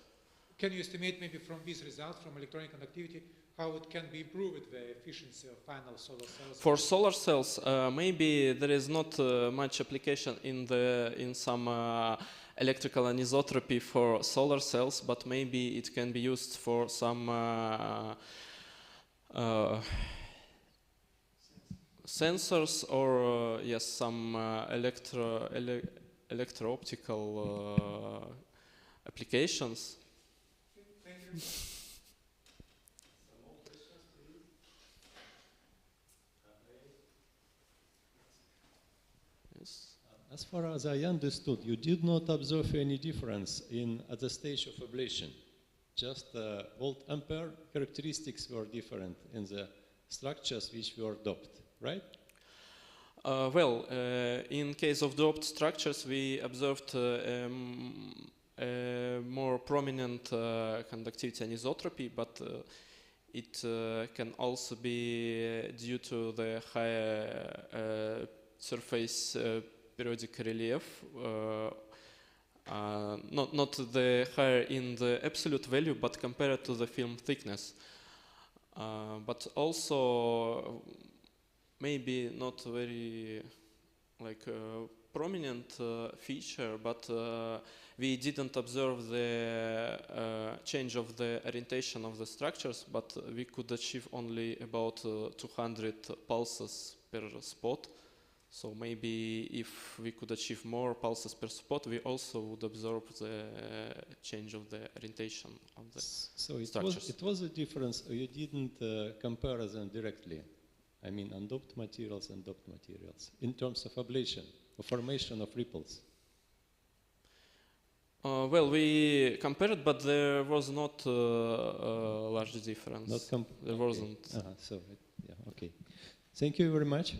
Can you estimate maybe from these results from electronic conductivity how it can be improved the efficiency of final solar cells? For solar cells, maybe there is not much application in some electrical anisotropy for solar cells, but maybe it can be used for some sensors or yes, some electro-optical applications. Thank you. As far as I understood, you did not observe any difference at the stage of ablation. Just volt-ampere characteristics were different in the structures which were doped, right? Well, in case of doped structures, we observed more prominent conductivity anisotropy, but it can also be due to the higher surface periodic relief, not the higher in the absolute value, but compared to the film thickness. But also maybe not very like prominent feature, but we didn't observe the change of the orientation of the structures, but we could achieve only about 200 pulses per spot. So maybe if we could achieve more pulses per spot, we also would observe the change of the orientation of the structures. So it was a difference. You didn't compare them directly. I mean, undoped materials and doped materials in terms of ablation, or formation of ripples. Well, we compared, but there was not a large difference. There wasn't. So, yeah, okay. Thank you very much.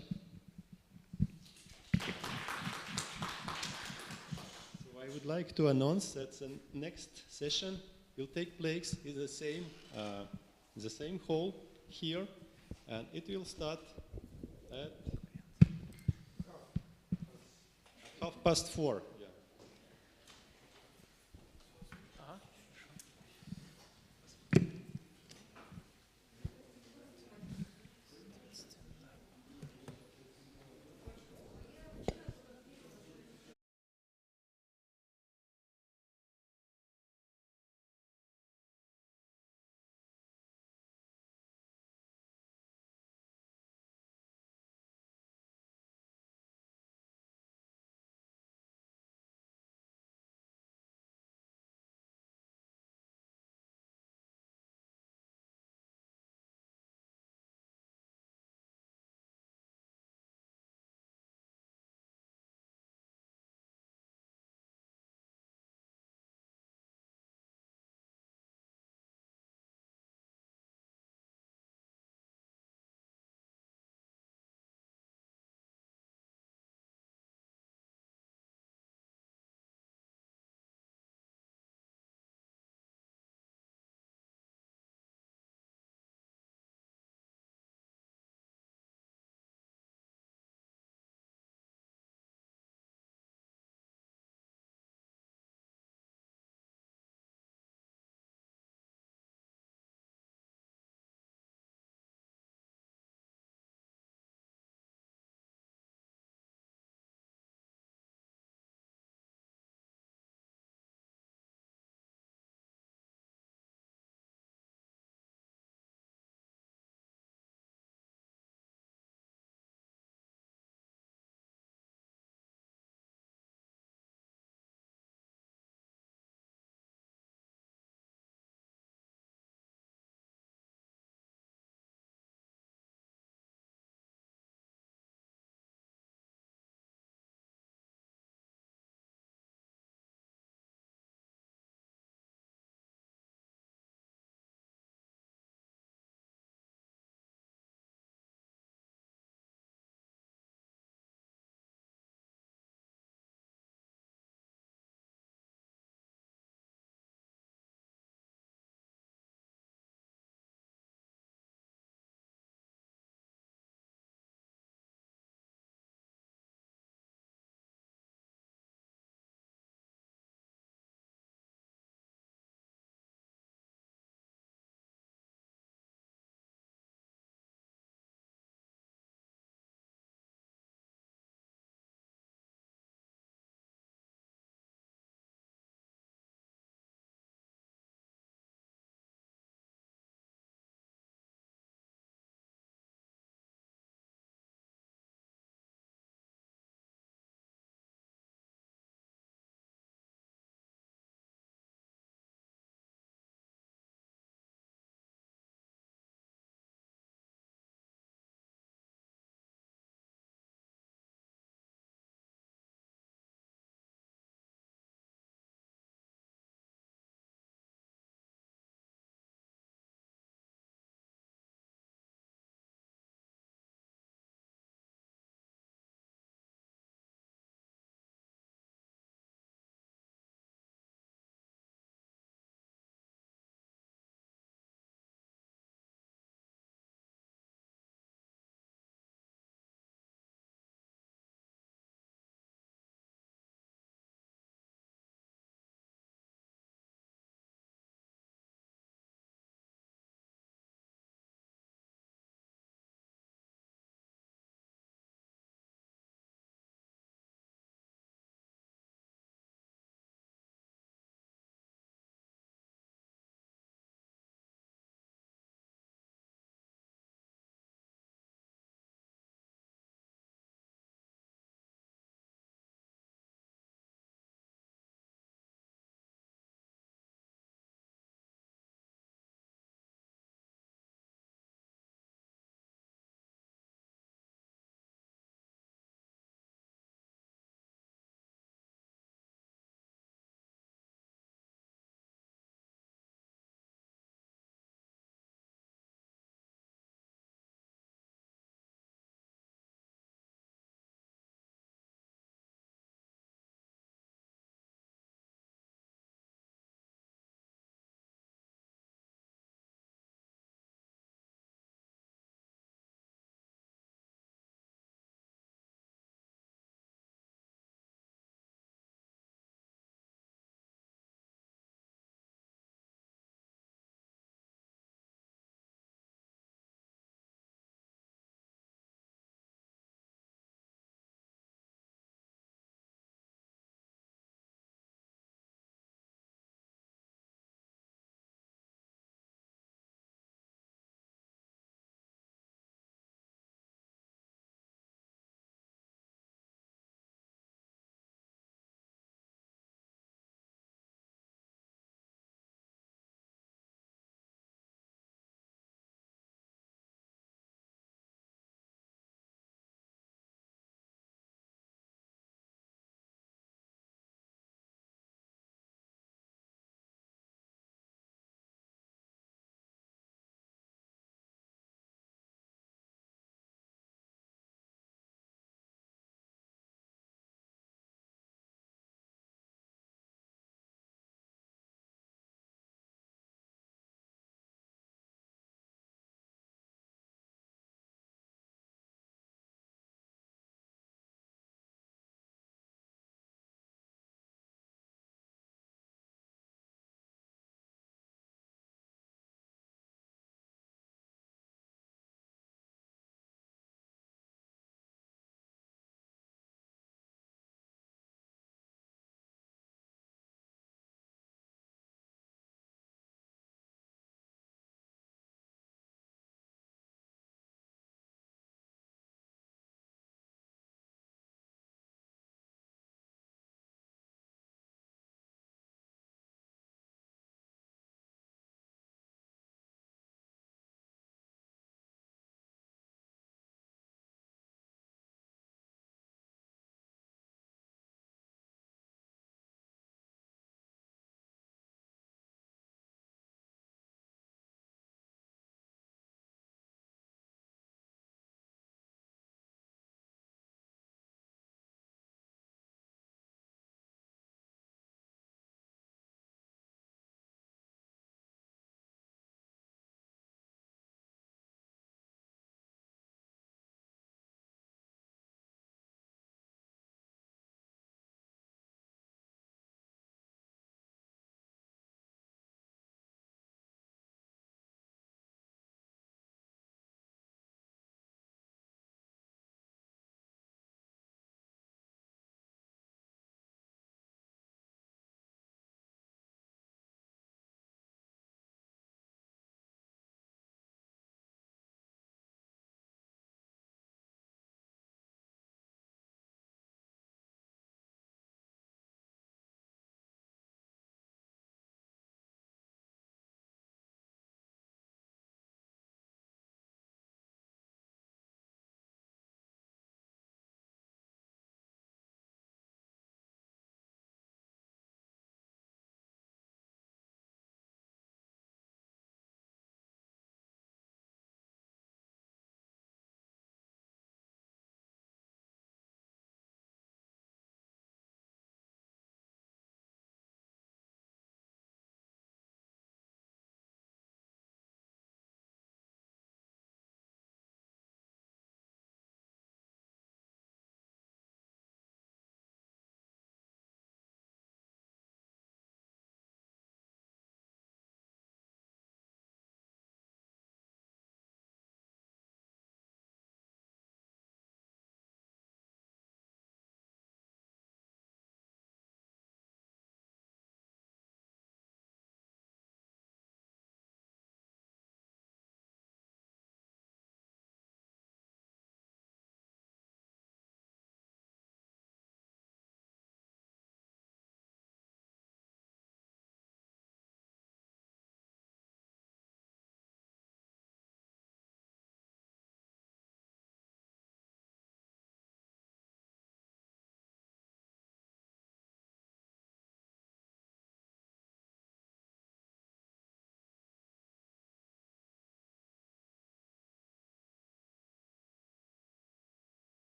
So I would like to announce that the next session will take place in the same hall here, and it will start at 4:30.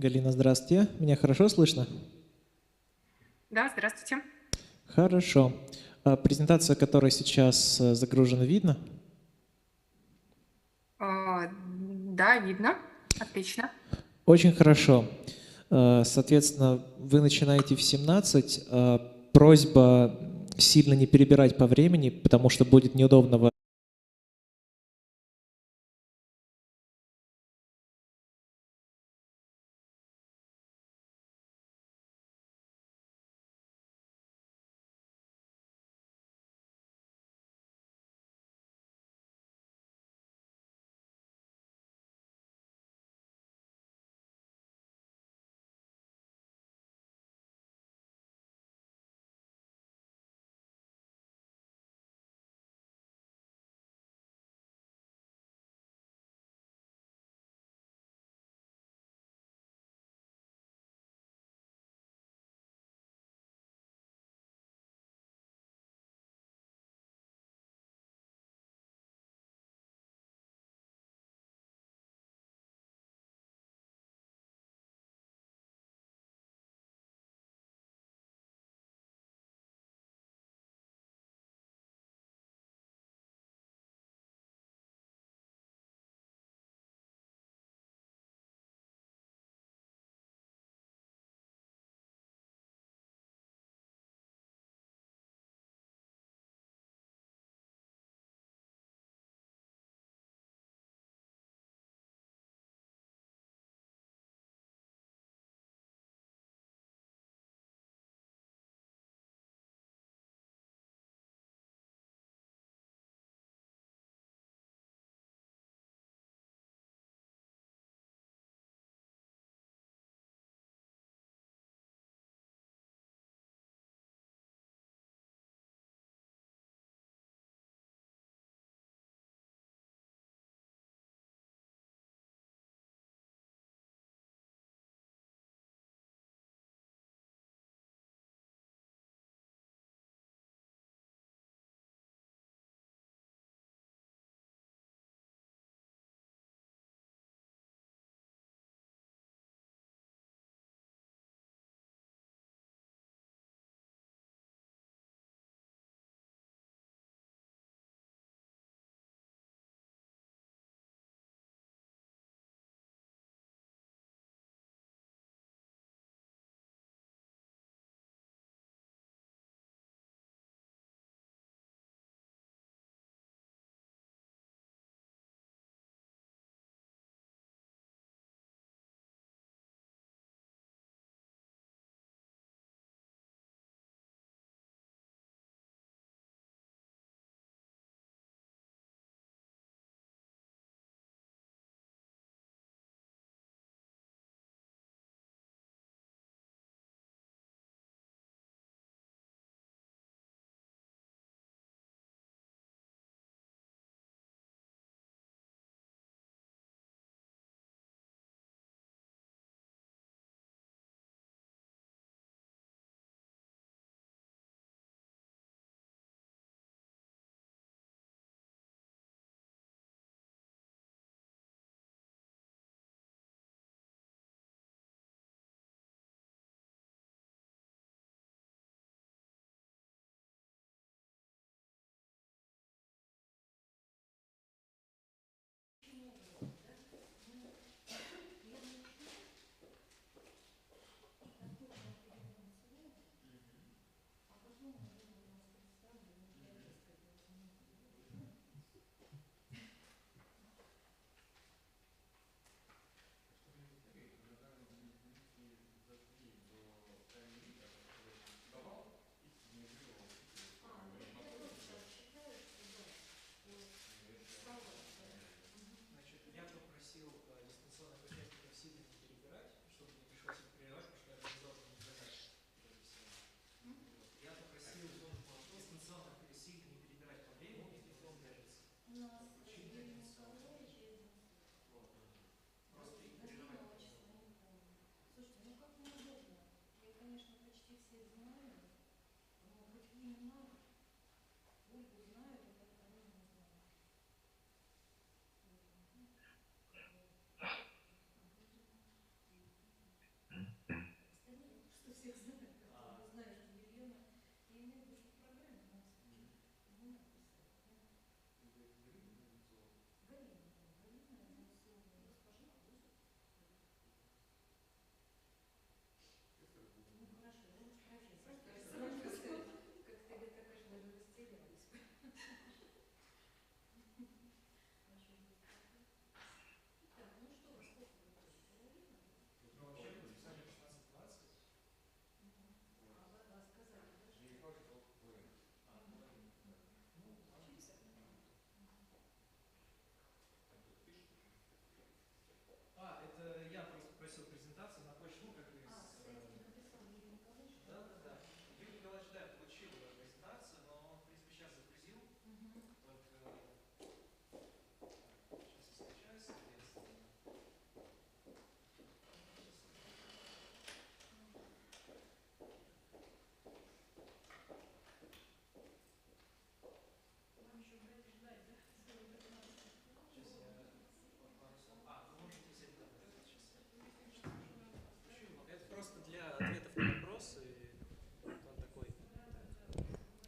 Галина, здравствуйте. Меня хорошо слышно? Да, здравствуйте. Хорошо. Презентация, которая сейчас загружена, видно? Да, видно. Отлично. Очень хорошо. Соответственно, вы начинаете в 17. Просьба сильно не перебирать по времени, потому что будет неудобно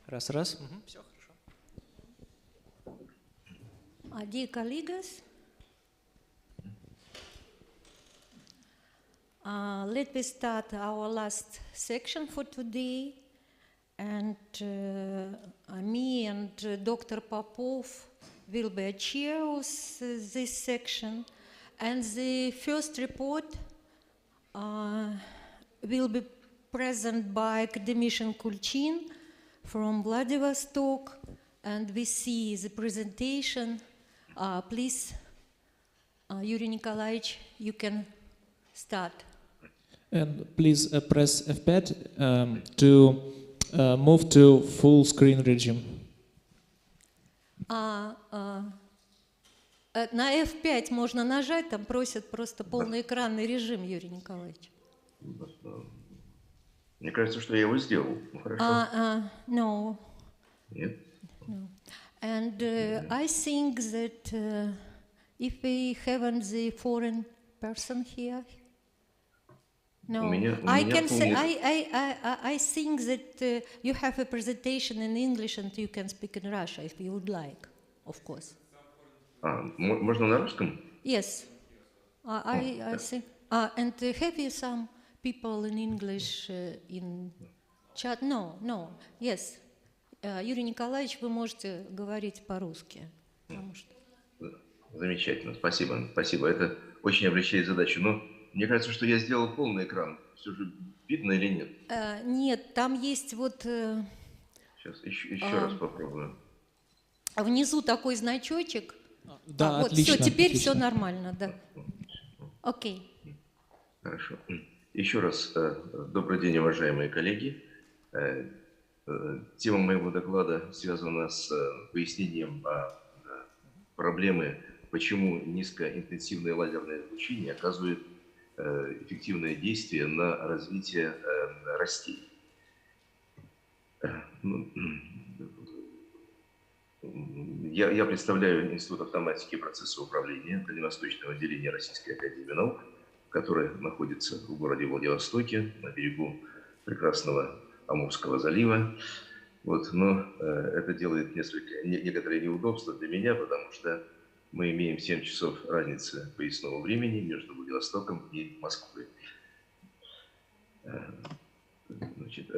Раз, раз. Все хорошо. Dear colleagues, let me start our last section for today. And me and Dr. Popov will be a chair of this section. And the first report will be present by academician Kulchin from Vladivostok. And we see the presentation. Please, Yuri Nikolaevich, you can start. And please press F5 to move to full screen regime. На F5 можно нажать, там просят просто полноэкранный режим, Юрий Николаевич. Мне кажется, что я его сделал. Хорошо. No. Нет? No. And I think that if we haven't the foreign person here, no, I can say I think that you have a presentation in English and you can speak in Russia if you would like, of course. Можно на русском? Yes, I think. And have you some people in English in chat? No. Yes. Юрий Николаевич, вы можете говорить по-русски. Замечательно, спасибо. Это очень облегчает задачу. Но мне кажется, что я сделал полный экран. Все же видно или нет? Нет, там есть вот... Сейчас еще раз попробую. Внизу такой значочек. Да, вот, отлично. Все, теперь отлично. все нормально, да. Окей. Хорошо. Еще раз добрый день, уважаемые коллеги. Тема моего доклада связана с пояснением проблемы, почему низкоинтенсивное лазерное излучение оказывает эффективное действие на развитие растений. Я представляю Институт автоматики и процесса управления Дальневосточного отделения Российской академии наук, которое находится в городе Владивостоке, на берегу прекрасного Амурского залива. Вот, но это делает некоторые неудобства для меня, потому что мы имеем 7 часов разницы поясного времени между Владивостоком и Москвой. Значит,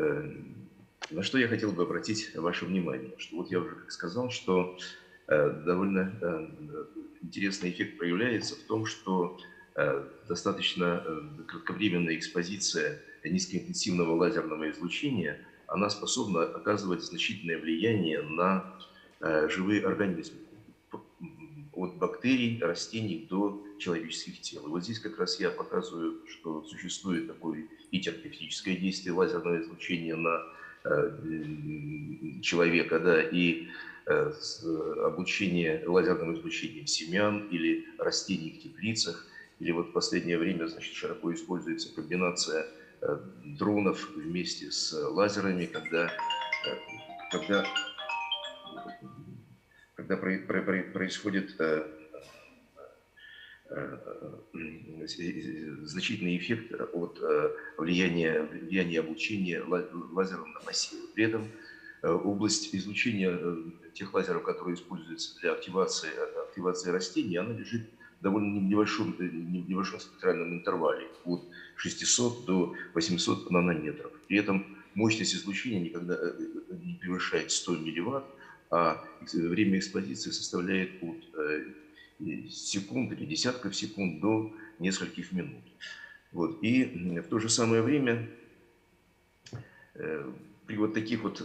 на что я хотел бы обратить ваше внимание, что вот я уже сказал, что довольно интересный эффект проявляется в том, что достаточно кратковременная экспозиция низкоинтенсивного лазерного излучения, она способна оказывать значительное влияние на живые организмы, от бактерий, растений до человеческих тел. И вот здесь как раз я показываю, что существует такое и терапевтическое действие лазерного излучения на человека, да, и обучение лазерным излучением семян или растений в теплицах, или вот в последнее время, значит, широко используется комбинация дронов вместе с лазерами, когда происходит значительный эффект от влияния обучения лазером на массивы. При этом область излучения тех лазеров, которые используются для активации растений, она лежит в довольно небольшом спектральном интервале, от 600 до 800 нанометров. При этом мощность излучения никогда не превышает 100 милливатт, а время экспозиции составляет от секунд или десятков секунд до нескольких минут. Вот. И в то же самое время при вот таких вот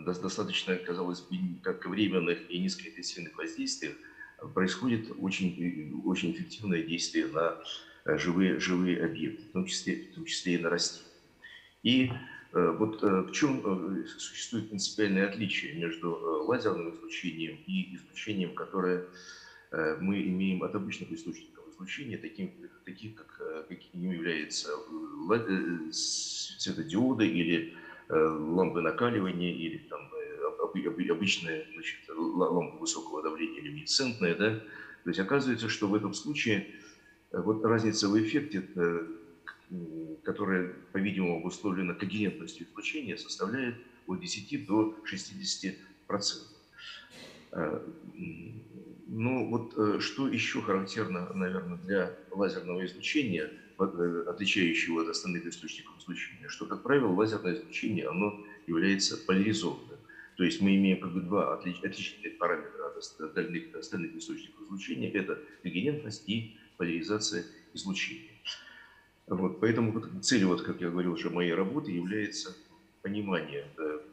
достаточно, казалось бы, кратковременных и низкоинтенсивных воздействиях происходит очень эффективное действие на живые объекты, в том числе и на растения. И вот в чем существует принципиальное отличие между лазерным излучением и излучением, которое мы имеем от обычных источников излучения, таких какими являются светодиоды или лампы накаливания, или там обычные, значит, лампы высокого давления, люминесцентные, да? То есть оказывается, что в этом случае вот разница в эффекте, которая, по-видимому, обусловлена когерентностью излучения, составляет от 10 до 60%. Ну вот что еще характерно, наверное, для лазерного излучения, отличающего от остальных источников излучения, что, как правило, лазерное излучение, оно является поляризованным. То есть мы имеем как бы два отличительных параметра от остальных источников излучения. Это регенентность и поляризация излучения. Вот, поэтому целью, вот, как я говорил уже, моей работы является понимание,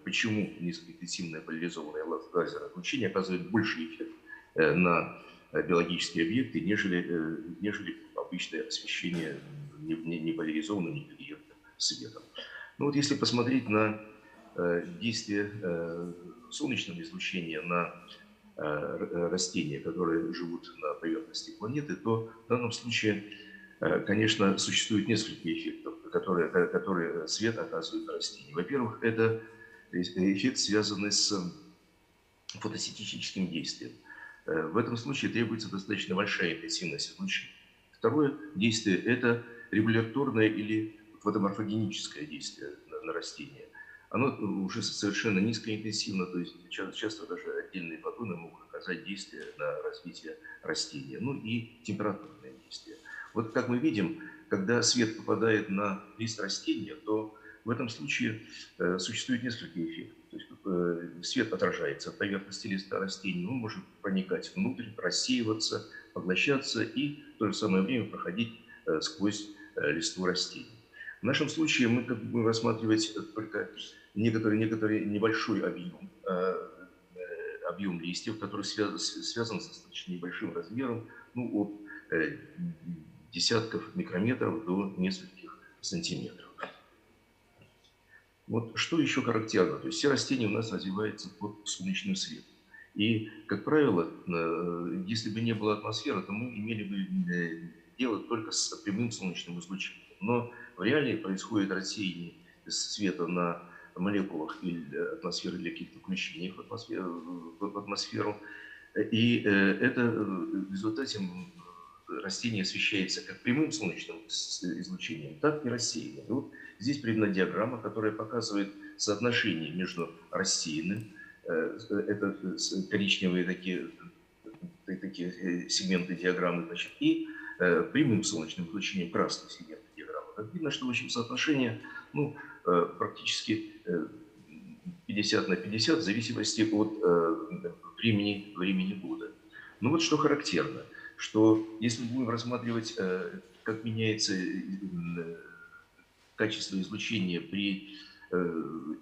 почему низкоинтенсивное поляризованное лазерное излучение оказывает больший эффект на биологические объекты, нежели обычное освещение неполяризованным, неприятным светом. Ну вот если посмотреть на действие солнечного излучения на растения, которые живут на поверхности планеты, то в данном случае, конечно, существует несколько эффектов, которые свет оказывает на растения. Во-первых, это эффект, связанный с фотосинтетическим действием. В этом случае требуется достаточно большая интенсивность излучения. Второе действие – это регуляторное или фотоморфогеническое действие на растения. Оно уже совершенно низкоинтенсивно, то есть часто даже отдельные фотоны могут оказать действие на развитие растения. Ну и температурное действие. Вот как мы видим, когда свет попадает на лист растения, то в этом случае существует несколько эффектов. То есть свет отражается от поверхности листа растения, он может проникать внутрь, рассеиваться, поглощаться и в то же самое время проходить сквозь листву растений. В нашем случае мы будем рассматривать только некоторый небольшой объем листьев, который связан с достаточно небольшим размером, ну, от десятков микрометров до нескольких сантиметров. Вот что еще характерно, то есть все растения у нас развиваются под солнечным светом. И, как правило, если бы не было атмосферы, то мы имели бы дело только с прямым солнечным излучением. Но в реалии происходит рассеяние света на молекулах или атмосферы для каких-то включений в атмосферу. И это в результате растение освещается как прямым солнечным излучением, так и рассеянным. И вот здесь приведена диаграмма, которая показывает соотношение между рассеянным, это коричневые такие сегменты диаграммы, значит, и прямым солнечным излучением, красные сегменты диаграммы. Как видно, что в общем соотношение практически 50 на 50 в зависимости от времени года. Но вот что характерно, что если мы будем рассматривать, как меняется качество излучения при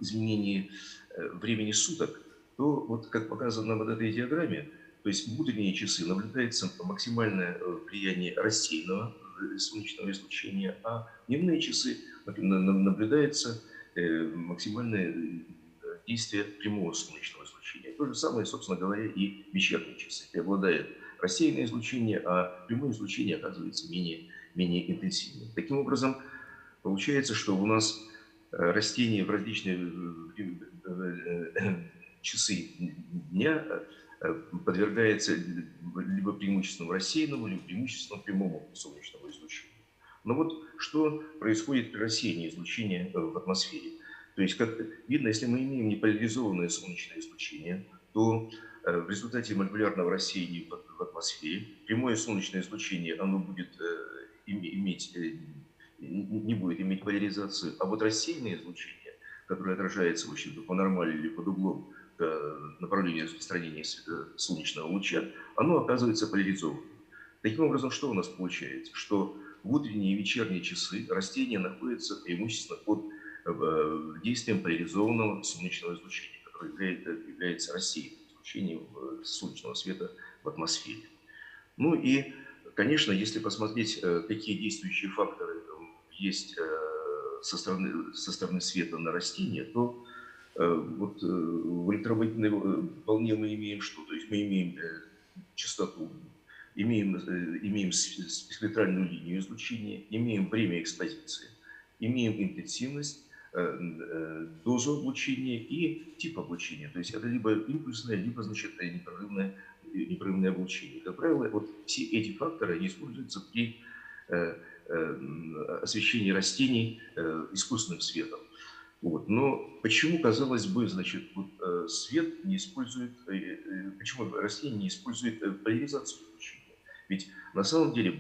изменении времени суток, то вот как показано на вот этой диаграмме, то есть в утренние часы наблюдается максимальное влияние рассеянного солнечного излучения, а в дневные часы наблюдается максимальное действие прямого солнечного излучения. То же самое, собственно говоря, и в вечерние часы. Преобладает рассеянное излучение, а прямое излучение оказывается менее интенсивным. Таким образом, получается, что у нас растения в различные часы дня подвергается либо преимущественно рассеянному, либо преимущественно прямому солнечному излучению. Но вот что происходит при рассеянии излучения в атмосфере? То есть, как видно, если мы имеем неполяризованное солнечное излучение, то в результате молекулярного рассеяния в атмосфере прямое солнечное излучение оно будет не будет иметь поляризацию, а вот рассеянное излучение, которое отражается в общем-то, по нормали или под углом направления распространения солнечного луча, оно оказывается поляризованным. Таким образом, что у нас получается? Что в утренние и вечерние часы растения находятся преимущественно под действием поляризованного солнечного излучения, которое является рассеянным излучением солнечного света в атмосфере. Ну и, конечно, если посмотреть, какие действующие факторы есть со стороны света на растения, то вот в электромагнитной волне мы имеем что? То есть мы имеем частоту, имеем спектральную линию излучения, имеем время экспозиции, имеем интенсивность, дозу облучения и тип облучения. То есть это либо импульсное, либо, значит, непрерывное облучение. Как правило, вот все эти факторы используются при освещении растений искусственным светом. Вот. Но почему, казалось бы, значит, вот, свет не использует, почему растение не использует поляризацию излучения? Ведь на самом деле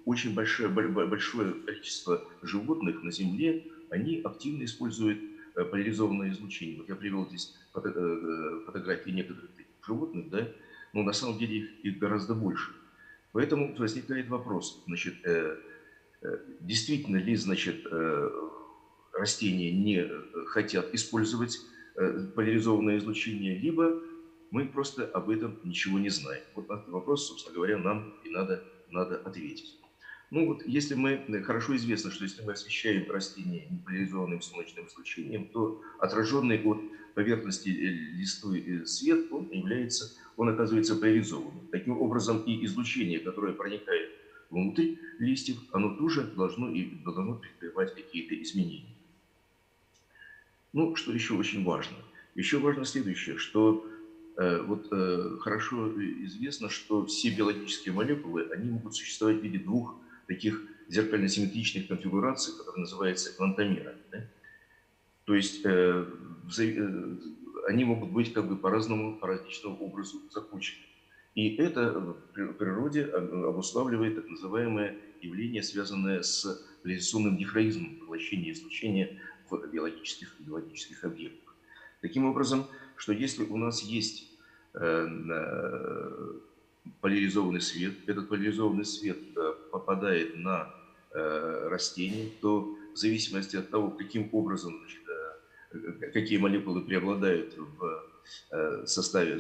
очень большое количество животных на Земле, они активно используют поляризованное излучение. Вот я привел здесь фотографии некоторых таких животных, да, но на самом деле их гораздо больше. Поэтому возникает вопрос, значит, действительно ли, значит, растения не хотят использовать поляризованное излучение, либо мы просто об этом ничего не знаем. Вот на этот вопрос, собственно говоря, нам и надо ответить. Ну вот, если мы, хорошо известно, что если мы освещаем растения неполяризованным солнечным излучением, то отраженный от поверхности листвы свет, он оказывается поляризованным. Таким образом, и излучение, которое проникает внутрь листьев, оно тоже должно претерпевать какие-то изменения. Ну, что еще очень важно? Еще важно следующее, что хорошо известно, что все биологические молекулы, они могут существовать в виде двух таких зеркально-симметричных конфигураций, которые называются квантомерами. Да? То есть они могут быть как бы по-разному, по различному образу закончены. И это в природе обуславливает так называемое явление, связанное с поляризационным дихроизмом, поглощение излучения в биологических объектах. Таким образом, что если у нас есть поляризованный свет, этот поляризованный свет попадает на растение, то в зависимости от того, каким образом, значит, какие молекулы преобладают в составе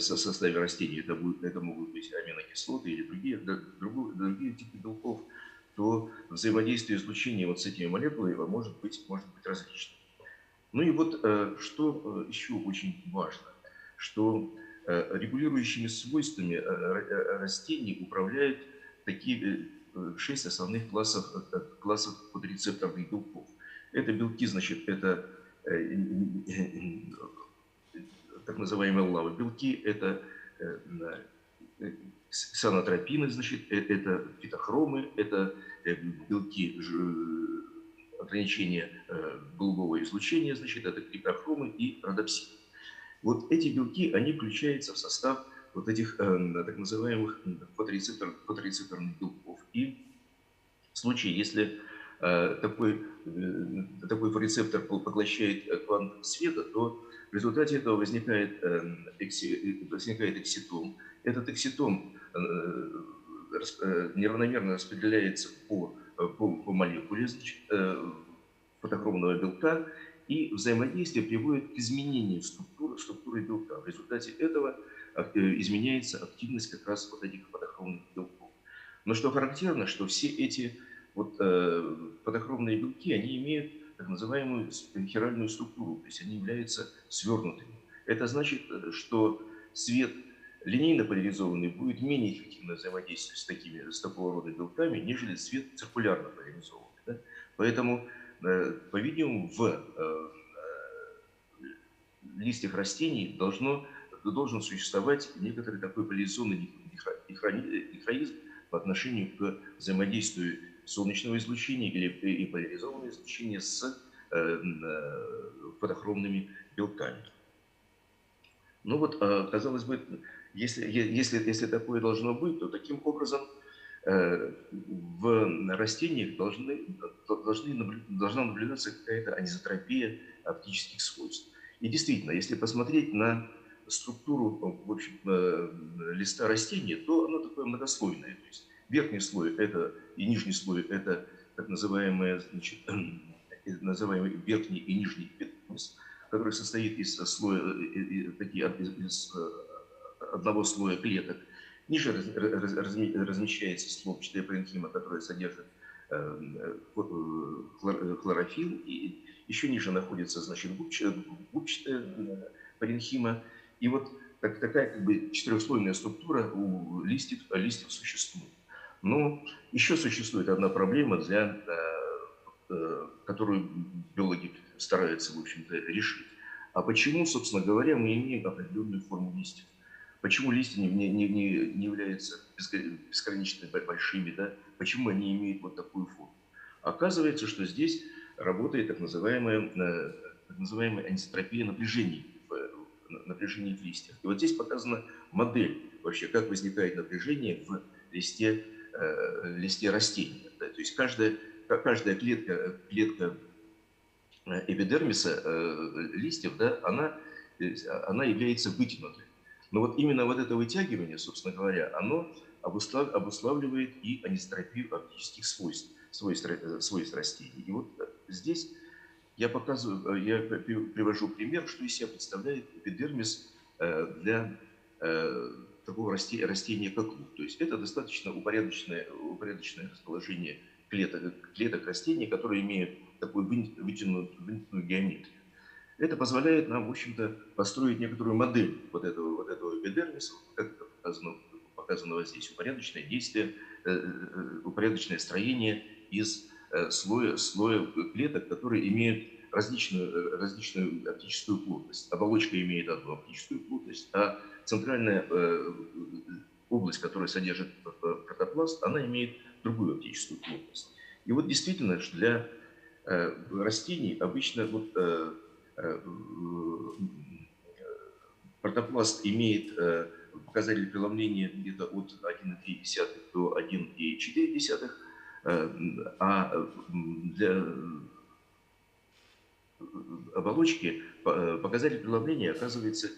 растения, это могут быть аминокислоты или другие типы белков, то взаимодействие излучения вот с этими молекулами может быть различным. Ну и вот что еще очень важно, что регулирующими свойствами растений управляют такие 6 основных классов фоторецепторных белков. Это белки, значит, это так называемые лавы-белки, это ксанотропины, значит, это фитохромы, это белки ограничения голубого излучения, значит, это крипохромы и родопсины. Вот эти белки, они включаются в состав вот этих так называемых фоторецепторных белков. И в случае, если такой фоторецептор поглощает квант света, то в результате этого возникает экситон. Этот экситон неравномерно распределяется по молекуле, значит, фотохромного белка, и взаимодействие приводит к изменению структуры белка. В результате этого изменяется активность как раз вот этих фотохромных белков. Но что характерно, что все эти фотохромные белки, они имеют так называемую хиральную структуру, то есть они являются свернутыми. Это значит, что свет линейно поляризованный будет менее эффективно взаимодействовать с такого рода белками, нежели свет циркулярно поляризованный. Да? Поэтому, по-видимому, в листьях растений должен существовать некоторый такой поляризационный дихроизм по отношению к взаимодействию солнечного излучения или поляризованного излучения с фотохромными белками. Ну вот, казалось бы, если такое должно быть, то таким образом в растениях должна наблюдаться какая-то анизотропия оптических свойств. И действительно, если посмотреть на структуру, в общем, листа растения, то оно такое многослойное. То есть верхний слой и нижний слой – это так называемый верхний и нижний эпидермис, который состоит из одного слоя клеток. Ниже размещается столбчатая паренхима, которая содержит хлорофилл, и еще ниже находится, значит, губчатая паренхима. И вот такая как бы четырехслойная структура у листьев существует. Но еще существует одна проблема, которую биологи стараются, в общем-то, решить. А почему, собственно говоря, мы имеем определенную форму листьев? Почему листья не являются бесконечно большими, да? Почему они имеют вот такую форму? Оказывается, что здесь работает так называемая называемая анизотропия напряжений в листьях. И вот здесь показана модель вообще, как возникает напряжение в листе растения. Да? То есть каждая клетка эпидермиса листьев, да, она является вытянутой. Но вот именно вот это вытягивание, собственно говоря, оно обуславливает и анизотропию оптических свойств растений. И вот здесь я привожу пример, что из себя представляет эпидермис для такого растения, как лук. То есть это достаточно упорядоченное расположение клеток растений, которые имеют такую вытянутую геометрию. Это позволяет нам, в общем-то, построить некоторую модель вот этого эпидермиса, как это показано вот здесь. Упорядоченное действие, упорядоченное строение из слоя клеток, которые имеют различную оптическую плотность. Оболочка имеет одну оптическую плотность, а центральная область, которая содержит протопласт, она имеет другую оптическую плотность. И вот действительно, что для растений обычно протопласт имеет показатель преломления где-то от 1,3 до 1,4, а для оболочки показатель преломления оказывается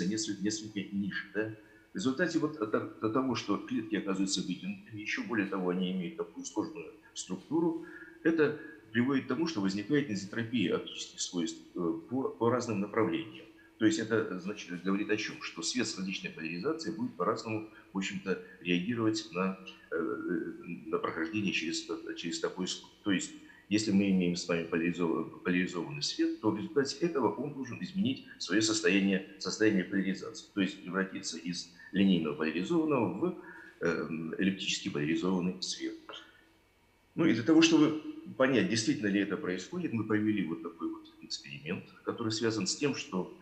несколько ниже. Да? В результате вот от того, что клетки оказываются вытянутыми, еще более того, они имеют такую сложную структуру, это приводит к тому, что возникает анизотропия оптических свойств по разным направлениям. То есть это значит, говорит о чем? Что свет с различной поляризацией будет по-разному, в общем-то, реагировать на прохождение через такой слой. То есть если мы имеем с вами поляризованный свет, то в результате этого он должен изменить свое состояние поляризации. То есть превратиться из линейного поляризованного в эллиптически поляризованный свет. Ну и для того, чтобы понять, действительно ли это происходит, мы провели вот такой вот эксперимент, который связан с тем, что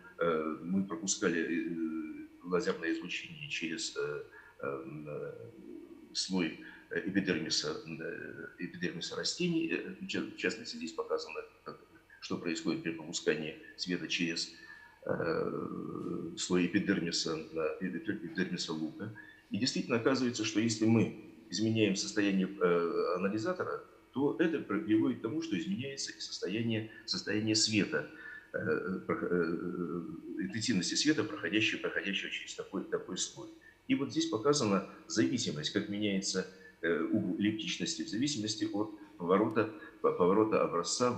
мы пропускали лазерное излучение через слой эпидермиса растений. В частности, здесь показано, что происходит при пропускании света через слой эпидермиса лука. И действительно оказывается, что если мы изменяем состояние анализатора, то это приводит к тому, что изменяется состояние света, интенсивности света, проходящего через такой слой. И вот здесь показана зависимость, как меняется угол эллиптичности в зависимости от поворота образца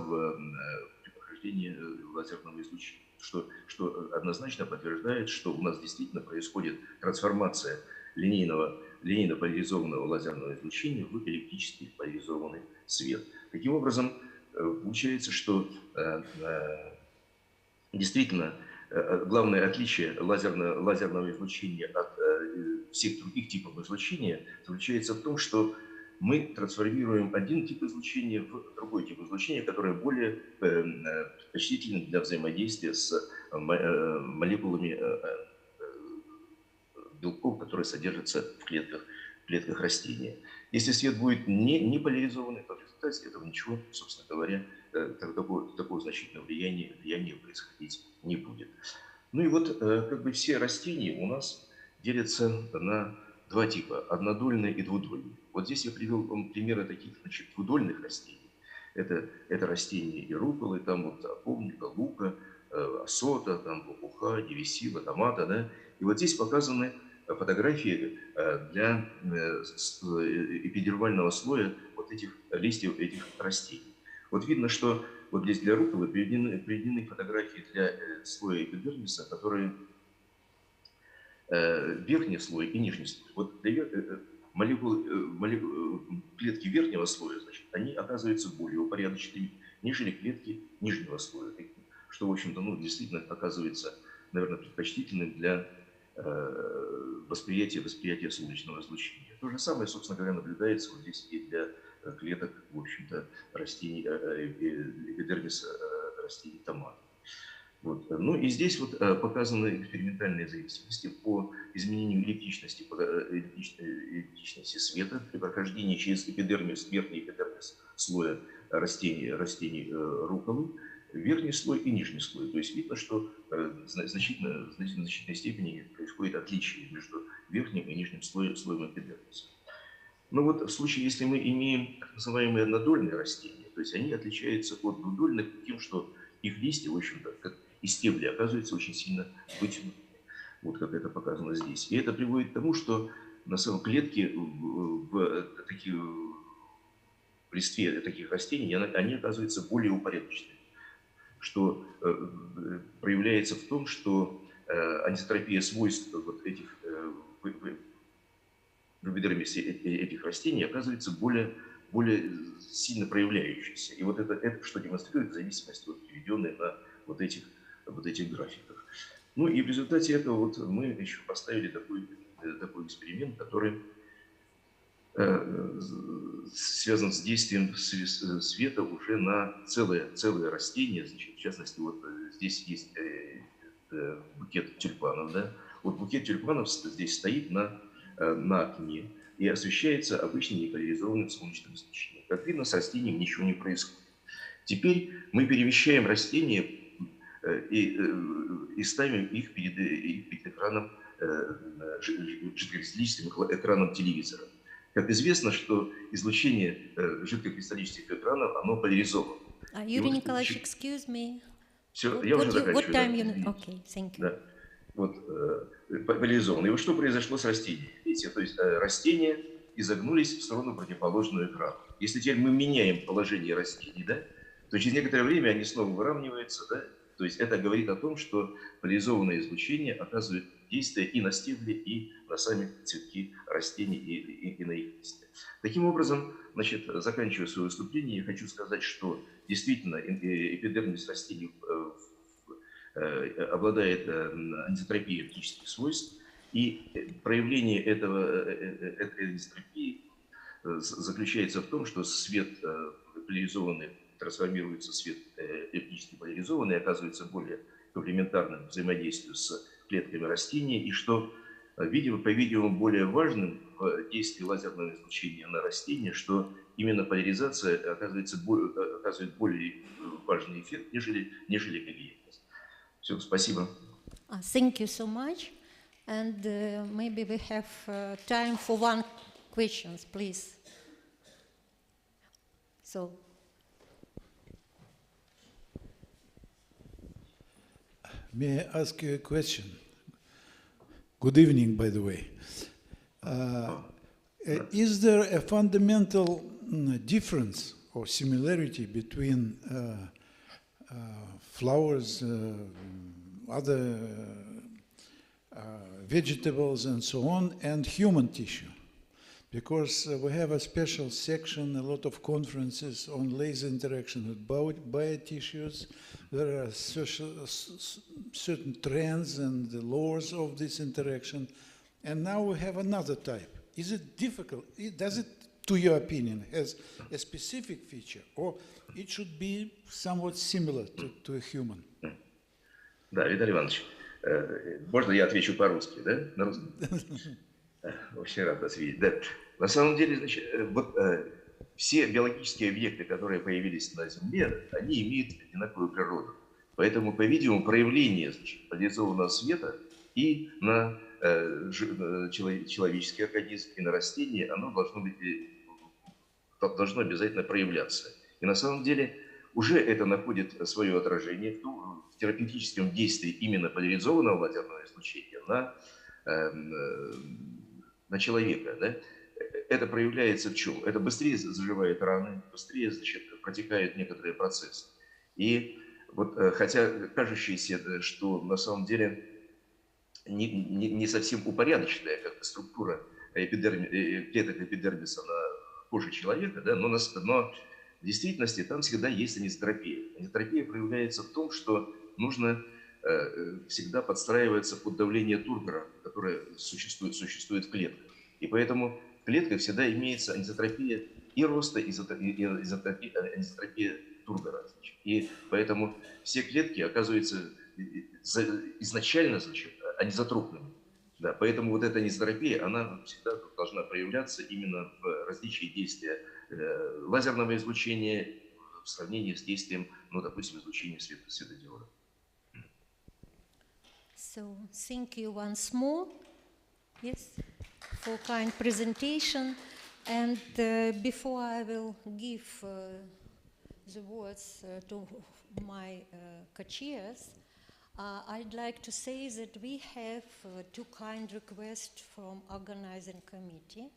при прохождении лазерного излучения, что однозначно подтверждает, что у нас действительно происходит трансформация линейно-поляризованного лазерного излучения в эллиптически поляризованный свет. Таким образом, получается, что действительно главное отличие лазерного излучения от всех других типов излучения заключается в том, что мы трансформируем один тип излучения в другой тип излучения, которое более предпочтительно для взаимодействия с молекулами белков, которые содержатся в клетках растения. Если свет будет не поляризованный, то в результате этого ничего, собственно говоря, такого значительного влияния происходить не будет. Ну и вот как бы все растения у нас делятся на два типа – однодольные и двудольные. Вот здесь я привел вам примеры таких, значит, двудольных растений. Это растения и руколы, там вот опомника, лука, осота, там лопуха, девесила, томата, да. И вот здесь показаны фотографии для эпидермального слоя вот этих листьев этих растений. Вот видно, что вот здесь для руколы приведены фотографии для слоя эпидермиса, которые верхний слой и нижний слой. Вот клетки верхнего слоя, значит, они оказываются более упорядоченными, нежели клетки нижнего слоя, что, в общем-то, ну, действительно оказывается, наверное, предпочтительным для восприятия солнечного излучения. То же самое, собственно говоря, наблюдается вот здесь и для клеток, в общем-то, растений, эпидермиса растений томата. Вот. Ну и здесь вот показаны экспериментальные зависимости по изменению эллиптичности света при прохождении через эпидермис, верхний эпидермис слоя растений руколы. верхний слой и нижний слой. То есть видно, что в значительной степени происходит отличие между верхним и нижним слоем эпидермиса. Но вот в случае, если мы имеем так называемые однодольные растения, то есть они отличаются от двудольных тем, что их листья, в общем-то, как и стебли, оказываются очень сильно вытянутыми. Вот как это показано здесь. И это приводит к тому, что на самом клетке в листве таких растений, они оказываются более упорядоченными, что проявляется в том, что анизотропия свойств вот этих в эпидермисе этих растений оказывается более сильно проявляющейся. И вот это что демонстрирует в зависимости от приведенной на вот этих графиках. Ну и в результате этого вот мы еще поставили такой эксперимент, который связан с действием света уже на целое растение. Значит, в частности, вот здесь есть букет тюльпанов. Да? Вот букет тюльпанов здесь стоит на окне и освещается обычным неполяризованным солнечным излучением. Как видно, с растением ничего не происходит. Теперь мы перемещаем растения и ставим их перед экраном, жидкокристаллическим экраном телевизора. Как известно, что излучение жидкокристаллических экранов, оно поляризовано. Юрий Николаевич, excuse me. Все, я уже заканчиваю. Okay, thank you. Да. Вот, поляризовано. И вот что произошло с растениями? Видите, то есть растения изогнулись в сторону противоположную экрану. Если теперь мы меняем положение растений, да, то через некоторое время они снова выравниваются, да? То есть это говорит о том, что поляризованное излучение оказывает действие и на стебли, и на сами цветки растений, и на их листья. Таким образом, значит, заканчивая свое выступление, я хочу сказать, что действительно эпидермис растений обладает анизотропией оптических свойств, и проявление этой анизотропии заключается в том, что свет поляризованный трансформируется в свет оптически поляризованный, оказывается более комплементарным взаимодействию с клетками растения, и что, по-видимому, более важным в действии лазерного излучения на растения, что именно поляризация оказывает более важный эффект, нежели когерентность. Все, спасибо. Thank you so much. And maybe we have time for one question, please. So. May I ask you a question? Good evening, by the way. Is there a fundamental difference or similarity between flowers, other vegetables and so on, and human tissue? Because we have a special section, a lot of conferences on laser interaction with biotissues. There are certain trends and the laws of this interaction. And now we have another type. Is it difficult? Does it, to your opinion, has a specific feature, or it should be somewhat similar to a human? Да, Виталий Иванович, можно я отвечу по-русски, да? На русском? Очень рад вас видеть. Да. На самом деле, значит, вот все биологические объекты, которые появились на Земле, они имеют одинаковую природу. Поэтому, по-видимому, проявление, значит, поляризованного света и на человеческий организм, и на растения, оно должно обязательно проявляться. И на самом деле уже это находит свое отражение в терапевтическом действии именно поляризованного лазерного излучения на человека. Да? Это проявляется в чем? Это быстрее заживает раны, быстрее, значит, протекают некоторые процессы. И вот, хотя кажущееся, что на самом деле не совсем упорядоченная как структура клеток эпидермиса на коже человека, да, но в действительности там всегда есть анизотропия. Анизотропия проявляется в том, что нужно всегда подстраиваться под давление тургора, которое существует в клетках. И поэтому в клетках всегда имеется анизотропия и роста, и анизотропия тургора. И поэтому все клетки оказываются изначально, значит, анизотропными. Да, поэтому вот эта анизотропия, она всегда должна проявляться именно в различии действия лазерного излучения, в сравнении с действием, ну, допустим, излучения светодиода. So, thank you once more, yes, for kind presentation. And before I will give the words to my co-chairs, I'd like to say that we have two kind requests from organizing committee.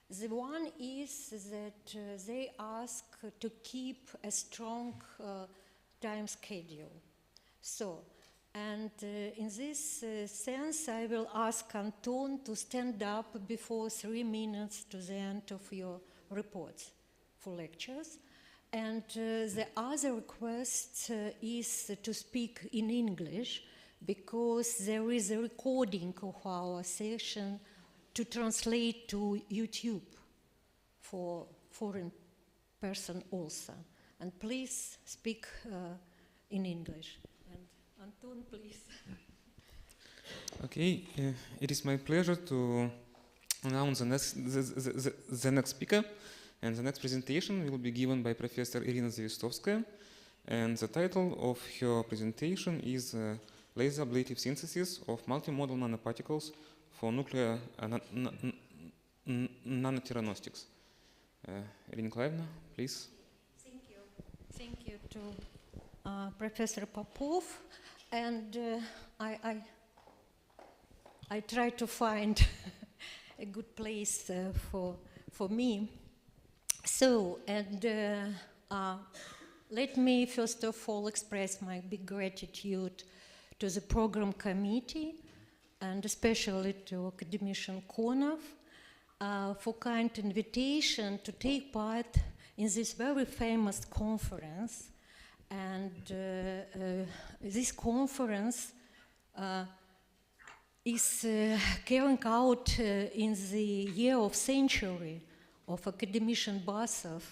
The one is that they ask to keep a strong time schedule. So, and in this sense, I will ask Anton to stand up before 3 minutes to the end of your reports for lectures. And the other request is to speak in English, because there is a recording of our session to translate to YouTube for foreign person also. And please speak in English. Anton, please. Okay, it is my pleasure to announce the next speaker, and the next presentation will be given by Professor Irina Zavistovskaya, and the title of her presentation is Laser Ablative Synthesis of Multimodal Nanoparticles for Nuclear Nanotheranostics. Irina Nikolaevna, please. Thank you. Thank you to Professor Popov. And I try to find a good place for me. So, and let me first of all express my big gratitude to the program committee, and especially to academician Konov for kind invitation to take part in this very famous conference. And this conference is carrying out in the year of century of academician Basov,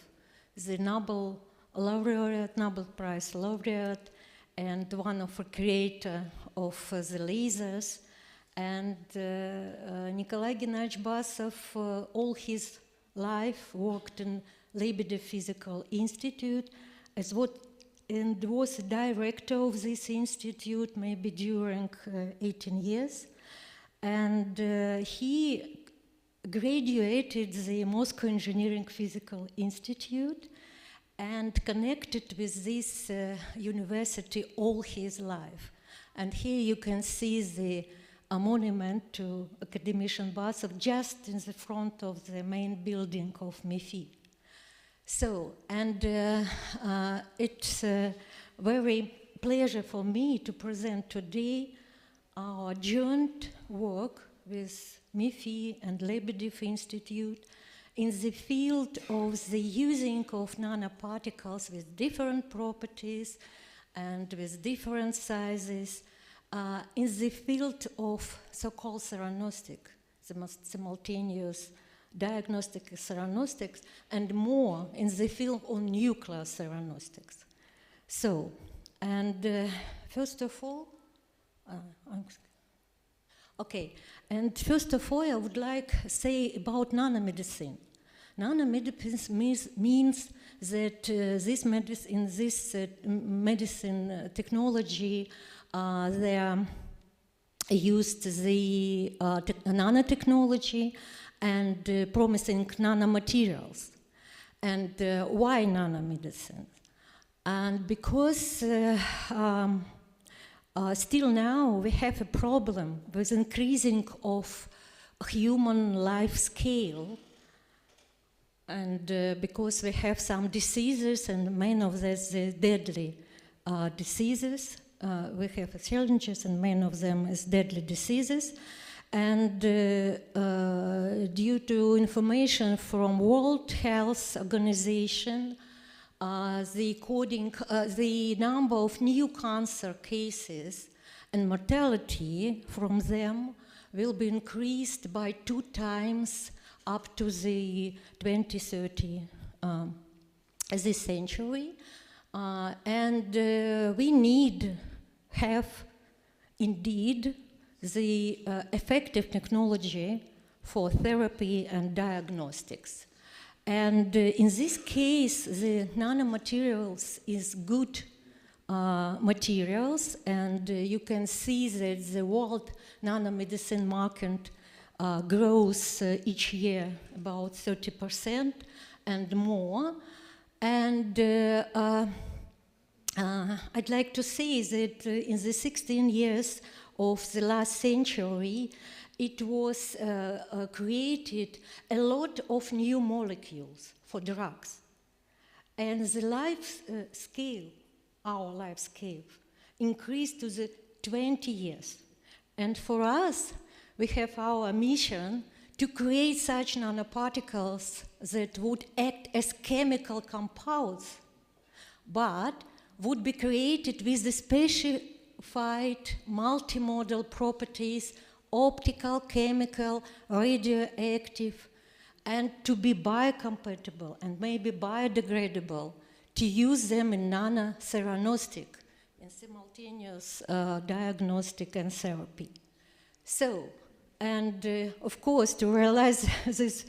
the Nobel laureate, Nobel Prize laureate, and one of the creator of the lasers. And Nikolai Gennadievich Basov, all his life, worked in Lebedev Physical Institute and was director of this institute maybe during 18 years. And he graduated the Moscow Engineering Physical Institute and connected with this university all his life. And here you can see a monument to academician Basov just in the front of the main building of MIFI. So, and it's a very pleasure for me to present today our joint work with MIFI and Lebedev Institute in the field of the using of nanoparticles with different properties and with different sizes in the field of so-called theranostic, the most simultaneous diagnostic theranostics, and more in the field of nuclear theranostics. So, and first of all, and first of all, I would like to say about nanomedicine. Nanomedicine means that this medicine technology, they used the nanotechnology and promising nanomaterials. And why nanomedicine? And because still now we have a problem with increasing of human life scale, and because we have some diseases, and many of these deadly diseases, we have challenges, and many of them is deadly diseases. And due to information from World Health Organization, the number of new cancer cases and mortality from them will be increased by 2 times up to the 2030 this century. And we need have indeed the effective technology for therapy and diagnostics. And in this case, the nanomaterials is good materials, and you can see that the world nanomedicine market grows each year about 30% and more. And I'd like to say that in the 16 years of the last century, it was created a lot of new molecules for drugs. And the life scale, our life scale, increased to the 20 years. And for us, we have our mission to create such nanoparticles that would act as chemical compounds, but would be created with the specified multimodal properties, optical, chemical, radioactive, and to be biocompatible and maybe biodegradable, to use them in nanotheranostic, in simultaneous diagnostic and therapy. So, and of course, to realize this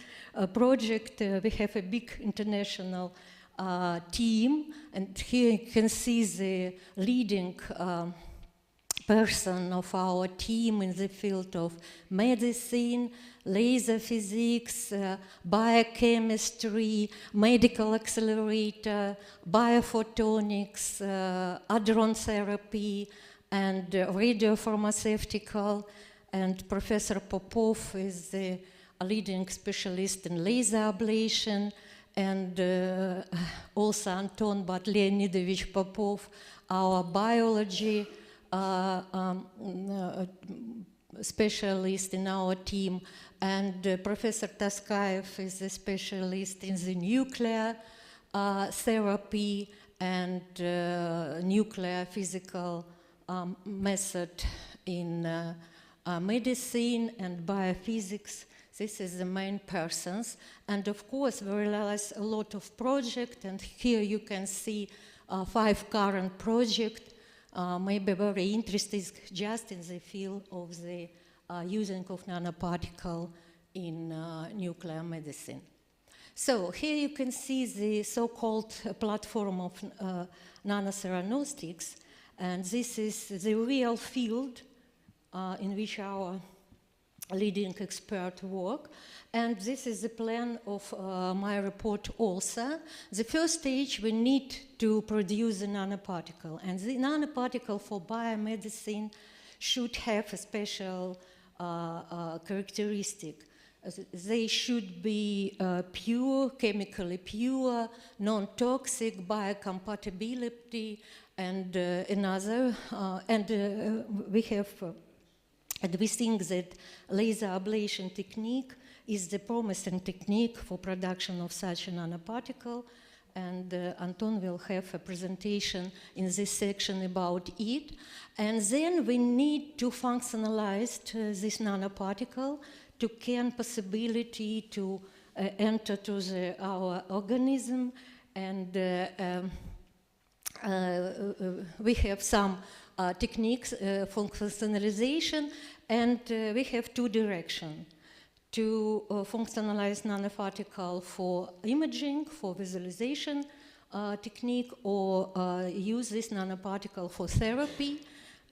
project, we have a big international team, and here you can see the leading person of our team in the field of medicine, laser physics, biochemistry, medical accelerator, biophotonics, hadron therapy, and radiopharmaceutical. And Professor Popov is the leading specialist in laser ablation, and also Anton Leonidovich Popov, our biology specialist in our team, and Professor Taskayev is a specialist in the nuclear therapy and nuclear physical method in medicine and biophysics. This is the main persons. And of course, we realize a lot of projects, and here you can see 5 current projects, maybe very interesting just in the field of the using of nanoparticle in nuclear medicine. So here you can see the so-called platform of nanotheranostics, and this is the real field in which our leading expert work, and this is the plan of my report also. The first stage, we need to produce a nanoparticle, and the nanoparticle for biomedicine should have a special characteristic. They should be pure, chemically pure, non-toxic, biocompatibility, and another, we have and we think that laser ablation technique is the promising technique for production of such a nanoparticle, and Anton will have a presentation in this section about it. And then we need to functionalize this nanoparticle to gain possibility to enter to our organism, and we have some techniques for functionalization, and we have 2 directions. To functionalize nanoparticle for imaging, for visualization technique, or use this nanoparticle for therapy.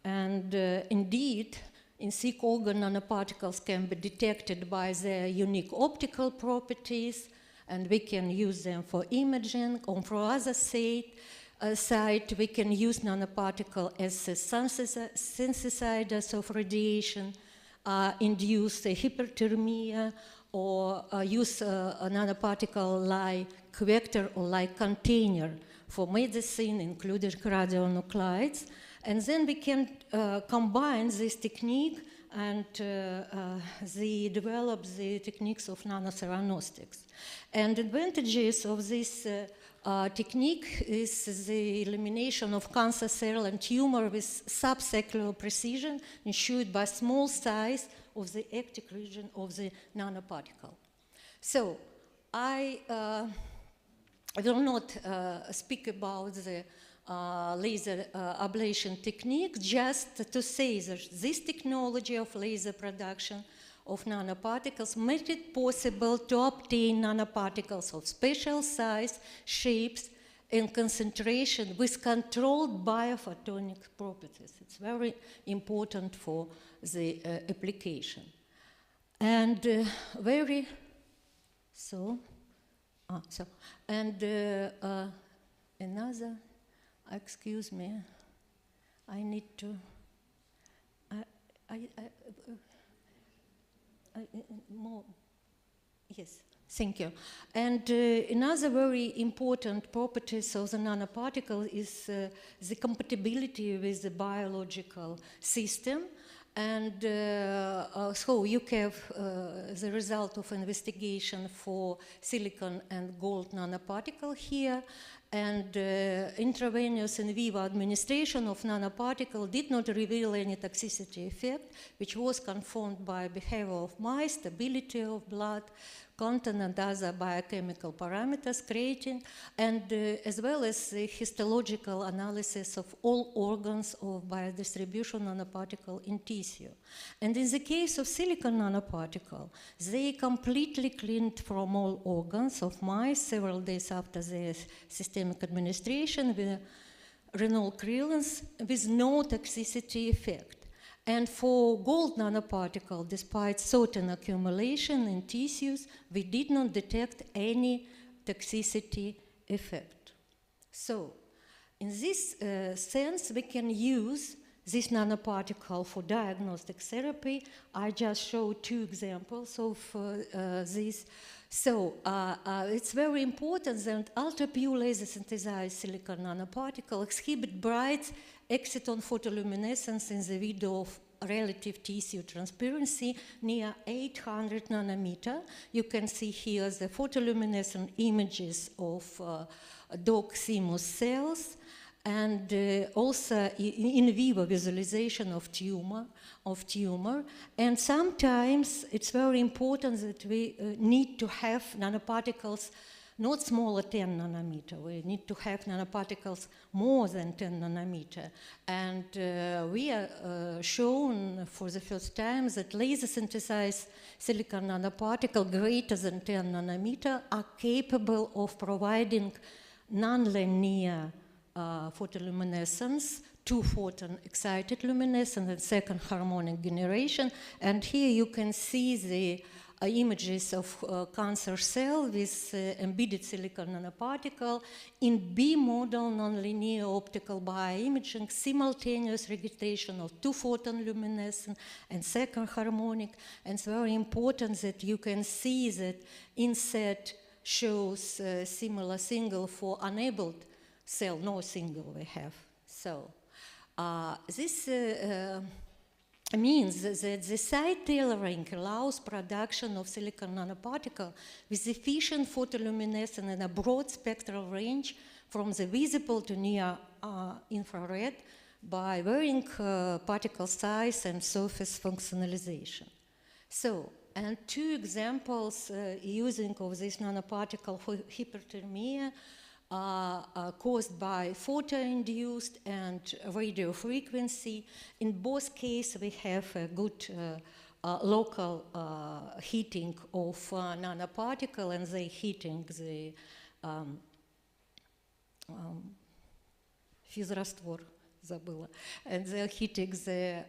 And indeed, in sick organ, nanoparticles can be detected by their unique optical properties, and we can use them for imaging, or for other side, we can use nanoparticle as a synthesizers of radiation, induce hyperthermia, or use a nanoparticle like vector or like container for medicine, including radionuclides. And then we can combine this technique and they develop the techniques of nanotheranostics. And advantages of this technique is the elimination of cancer cell and tumor with subcellular precision ensured by small size of the active region of the nanoparticle. So I will not speak about the laser ablation technique, just to say that this technology of laser production of nanoparticles made it possible to obtain nanoparticles of special size, shapes, and concentration with controlled biophotonic properties. It's very important for the application. And another, excuse me, I need to, more, yes, thank you. And another very important properties of the nanoparticle is the compatibility with the biological system. And so you have the result of investigation for silicon and gold nanoparticle here. And intravenous in vivo administration of nanoparticle did not reveal any toxicity effect, which was confirmed by behavior of mice, stability of blood, content and other biochemical parameters, creating, and as well as the histological analysis of all organs of biodistribution nanoparticle in tissue. And in the case of silicon nanoparticle, they completely cleaned from all organs of mice several days after their systemic administration with renal clearance with no toxicity effect. And for gold nanoparticle, despite certain accumulation in tissues, we did not detect any toxicity effect. So, in this sense, we can use this nanoparticle for diagnostic therapy. I just showed two examples of this. So, it's very important that ultra-pure laser synthesized silicon nanoparticle exhibit bright exciton photoluminescence in the video of relative tissue transparency near 800 nanometer. You can see here the photoluminescent images of dog thymus cells, and also in vivo visualization of tumor. And sometimes it's very important that we need to have nanoparticles not smaller 10 nanometer. We need to have nanoparticles more than 10 nanometer. And we are shown for the first time that laser synthesized silicon nanoparticle greater than 10 nanometer are capable of providing nonlinear photoluminescence, two-photon excited luminescence and second harmonic generation. And here you can see the images of cancer cell with embedded silicon nanoparticle in B-model nonlinear optical bioimaging, simultaneous registration of two-photon luminescence and second harmonic. And it's very important that you can see that inset shows similar single for enabled cell, no single we have. So this means that the site tailoring allows production of silicon nanoparticle with efficient photoluminescence and a broad spectral range from the visible to near infrared by varying particle size and surface functionalization. So, and two examples using of this nanoparticle for hyperthermia caused by photo-induced and radio frequency. In both cases, we have a good local heating of nanoparticle, and they heating the физраствор, забыла. And they're heating the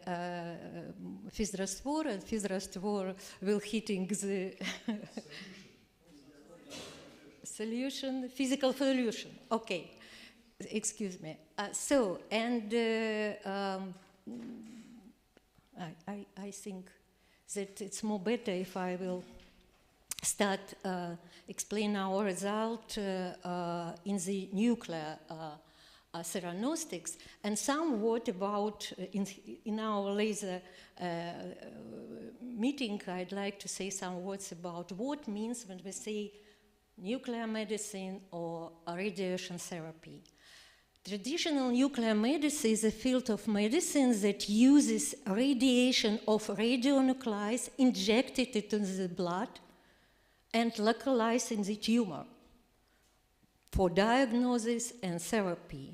физраствор, and физраствор will heating the solution, physical solution. Okay, excuse me. I think that it's more better if I will start explain our result in the nuclear theranostics, and somewhat about in our laser meeting. I'd like to say some words about what means when we say nuclear medicine or radiation therapy. Traditional nuclear medicine is a field of medicine that uses radiation of radionuclides injected into the blood and localized in the tumor for diagnosis and therapy.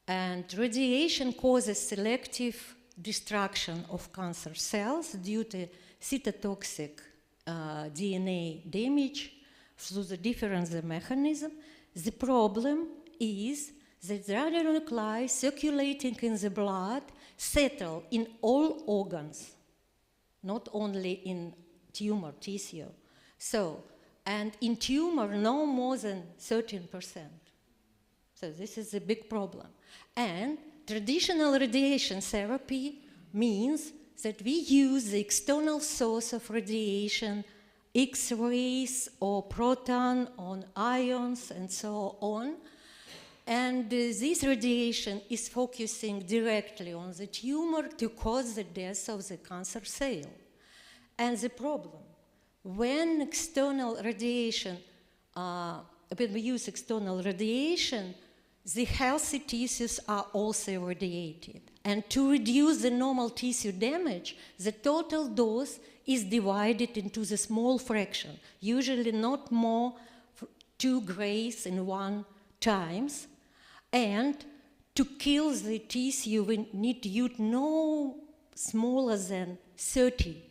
And radiation causes selective destruction of cancer cells due to cytotoxic DNA damage through the different mechanism. The problem is that the radionuclide circulating in the blood settle in all organs, not only in tumor tissue. So, and in tumor, no more than 13%. So this is a big problem. And traditional radiation therapy means that we use the external source of radiation, X-rays or proton or ions and so on. And this radiation is focusing directly on the tumor to cause the death of the cancer cell. And the problem, when external radiation, when we use external radiation, the healthy tissues are also irradiated. And to reduce the normal tissue damage, the total dose is divided into the small fraction, usually not more 2 grays in 1 times. And to kill the tissue, we need to use no smaller than 30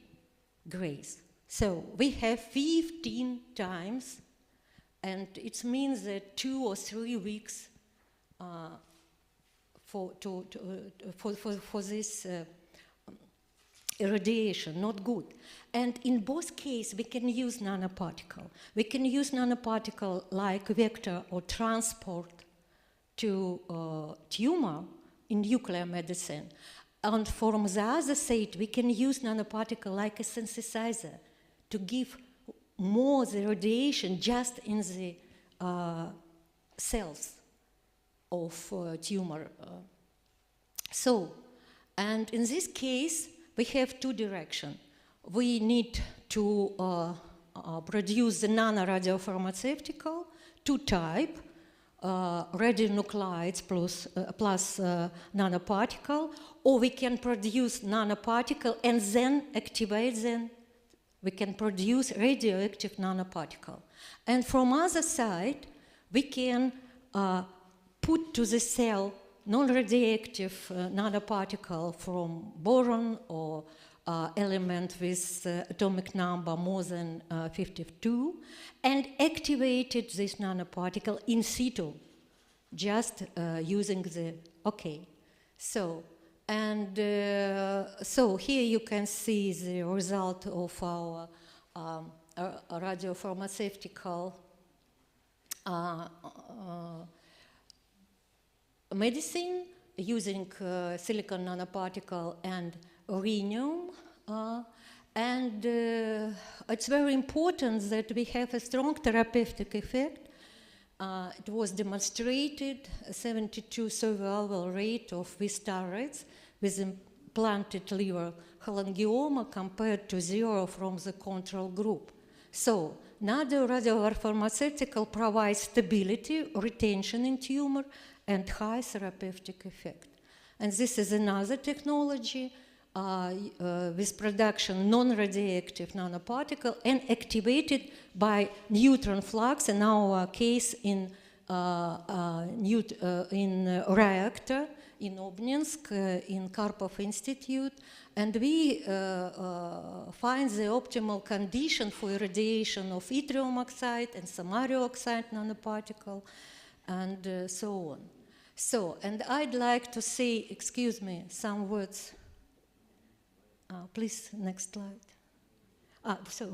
grays. So we have 15 times, and it means that 2 or 3 weeks for this irradiation, not good. And in both cases, we can use nanoparticle. We can use nanoparticle like vector or transport to tumor in nuclear medicine. And from the other side, we can use nanoparticle like a synthesizer to give more the radiation just in the cells of tumor. And in this case, we have 2 directions. We need to produce the nanoradiopharmaceutical, 2 types, radionuclides plus nanoparticle, or we can produce nanoparticle and then activate them. We can produce radioactive nanoparticle. And from other side, we can put to the cell non-radioactive nanoparticle from boron or element with atomic number more than 52 and activated this nanoparticle in situ, just using the, okay. So, and so here you can see the result of our radiopharmaceutical medicine using silicon nanoparticle and rhenium. And it's very important that we have a strong therapeutic effect. It was demonstrated a 72 survival rate of V-star rats with implanted liver helangioma compared to 0 from the control group. So, radiopharmaceutical provides stability, retention in tumor, and high therapeutic effect. And this is another technology with production non-radioactive nanoparticle and activated by neutron flux, in our case in reactor in Obninsk, in Karpov Institute. And we find the optimal condition for irradiation of yttrium oxide and samarium oxide nanoparticle, and so on. So, and I'd like to say, excuse me, some words. Please, next slide.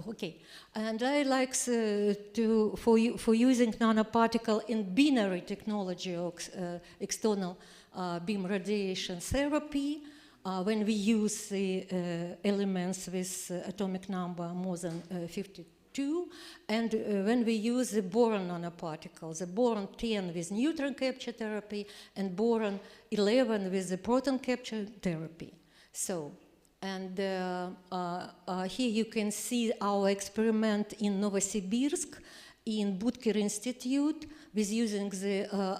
Okay. And I like for using nanoparticle in binary technology or external beam radiation therapy, when we use the elements with atomic number more than 52, and when we use the boron nanoparticles, the boron 10 with neutron capture therapy, and boron 11 with the proton capture therapy. So, and here you can see our experiment in Novosibirsk, in Butker Institute, with using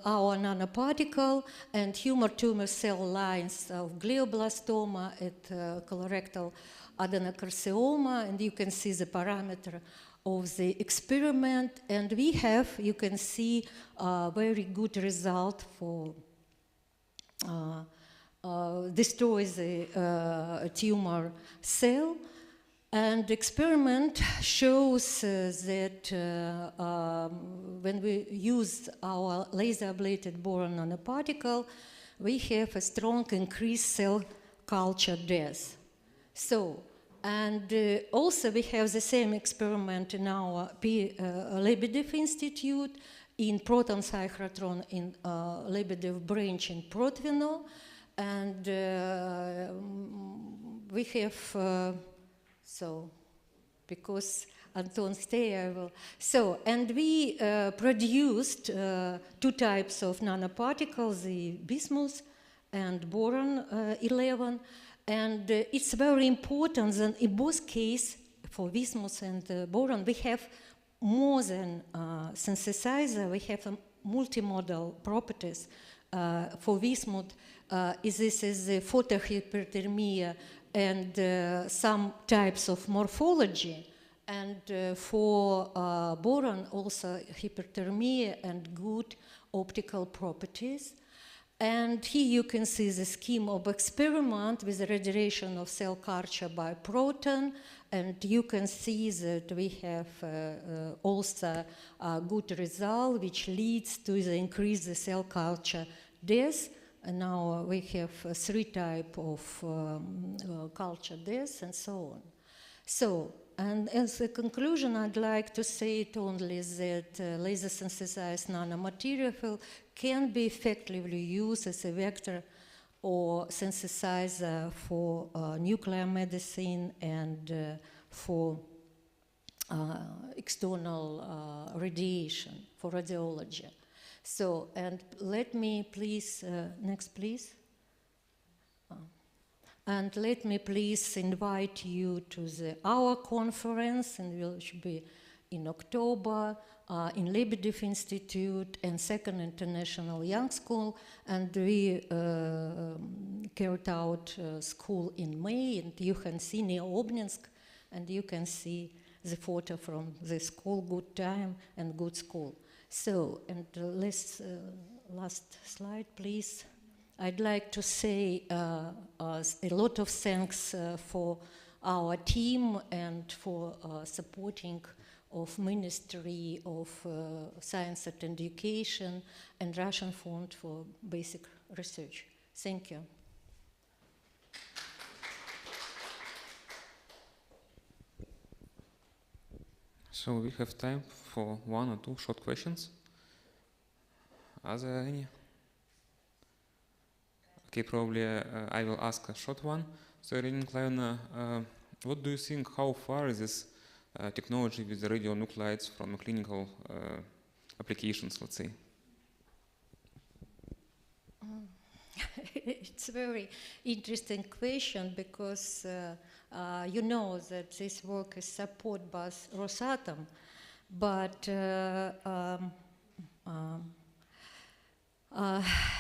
our nanoparticle and tumor cell lines of glioblastoma at colorectal adenocarcinoma, and you can see the parameter of the experiment, and we have, you can see, a very good result for destroy the tumor cell. And experiment shows that when we use our laser-ablated boron nanoparticle, we have a strong increased cell culture death. So, and also we have the same experiment in our Lebedev Institute in proton cyclotron in Lebedev branch in Protvino, and we have so, because Anton stay, I will. So, and we produced 2 types of nanoparticles, the bismuth and boron 11, and it's very important that in both cases, for bismuth and boron, we have more than synthesizer, we have multimodal properties. For bismuth, this is the photohyperthermia and some types of morphology, and for boron also hyperthermia and good optical properties. And here you can see the scheme of experiment with the radiation of cell culture by proton, and you can see that we have also a good result which leads to the increased cell culture death. And now we have 3 types of culture death and so on. So, and as a conclusion, I'd like to say it only that laser synthesized nanomaterial can be effectively used as a vector or synthesizer for nuclear medicine and for external radiation, for radiology. So, and let me please, next please. And let me please invite you to our conference, and it should be in October, in Lebedev Institute and Second International Young School. And we carried out school in May, and you can see near Obninsk, and you can see the photo from the school, good time and good school. So, and last slide, please. I'd like to say a lot of thanks for our team and for supporting of Ministry of Science and Education and Russian Fund for Basic Research. Thank you. So we have time for 1 or 2 short questions. Are there any? Okay, probably I will ask a short one. So, Irina Nikolaevna, what do you think, how far is this technology with the radionuclides from clinical applications, let's say? It's a very interesting question because you know that this work is supported by Rosatom, but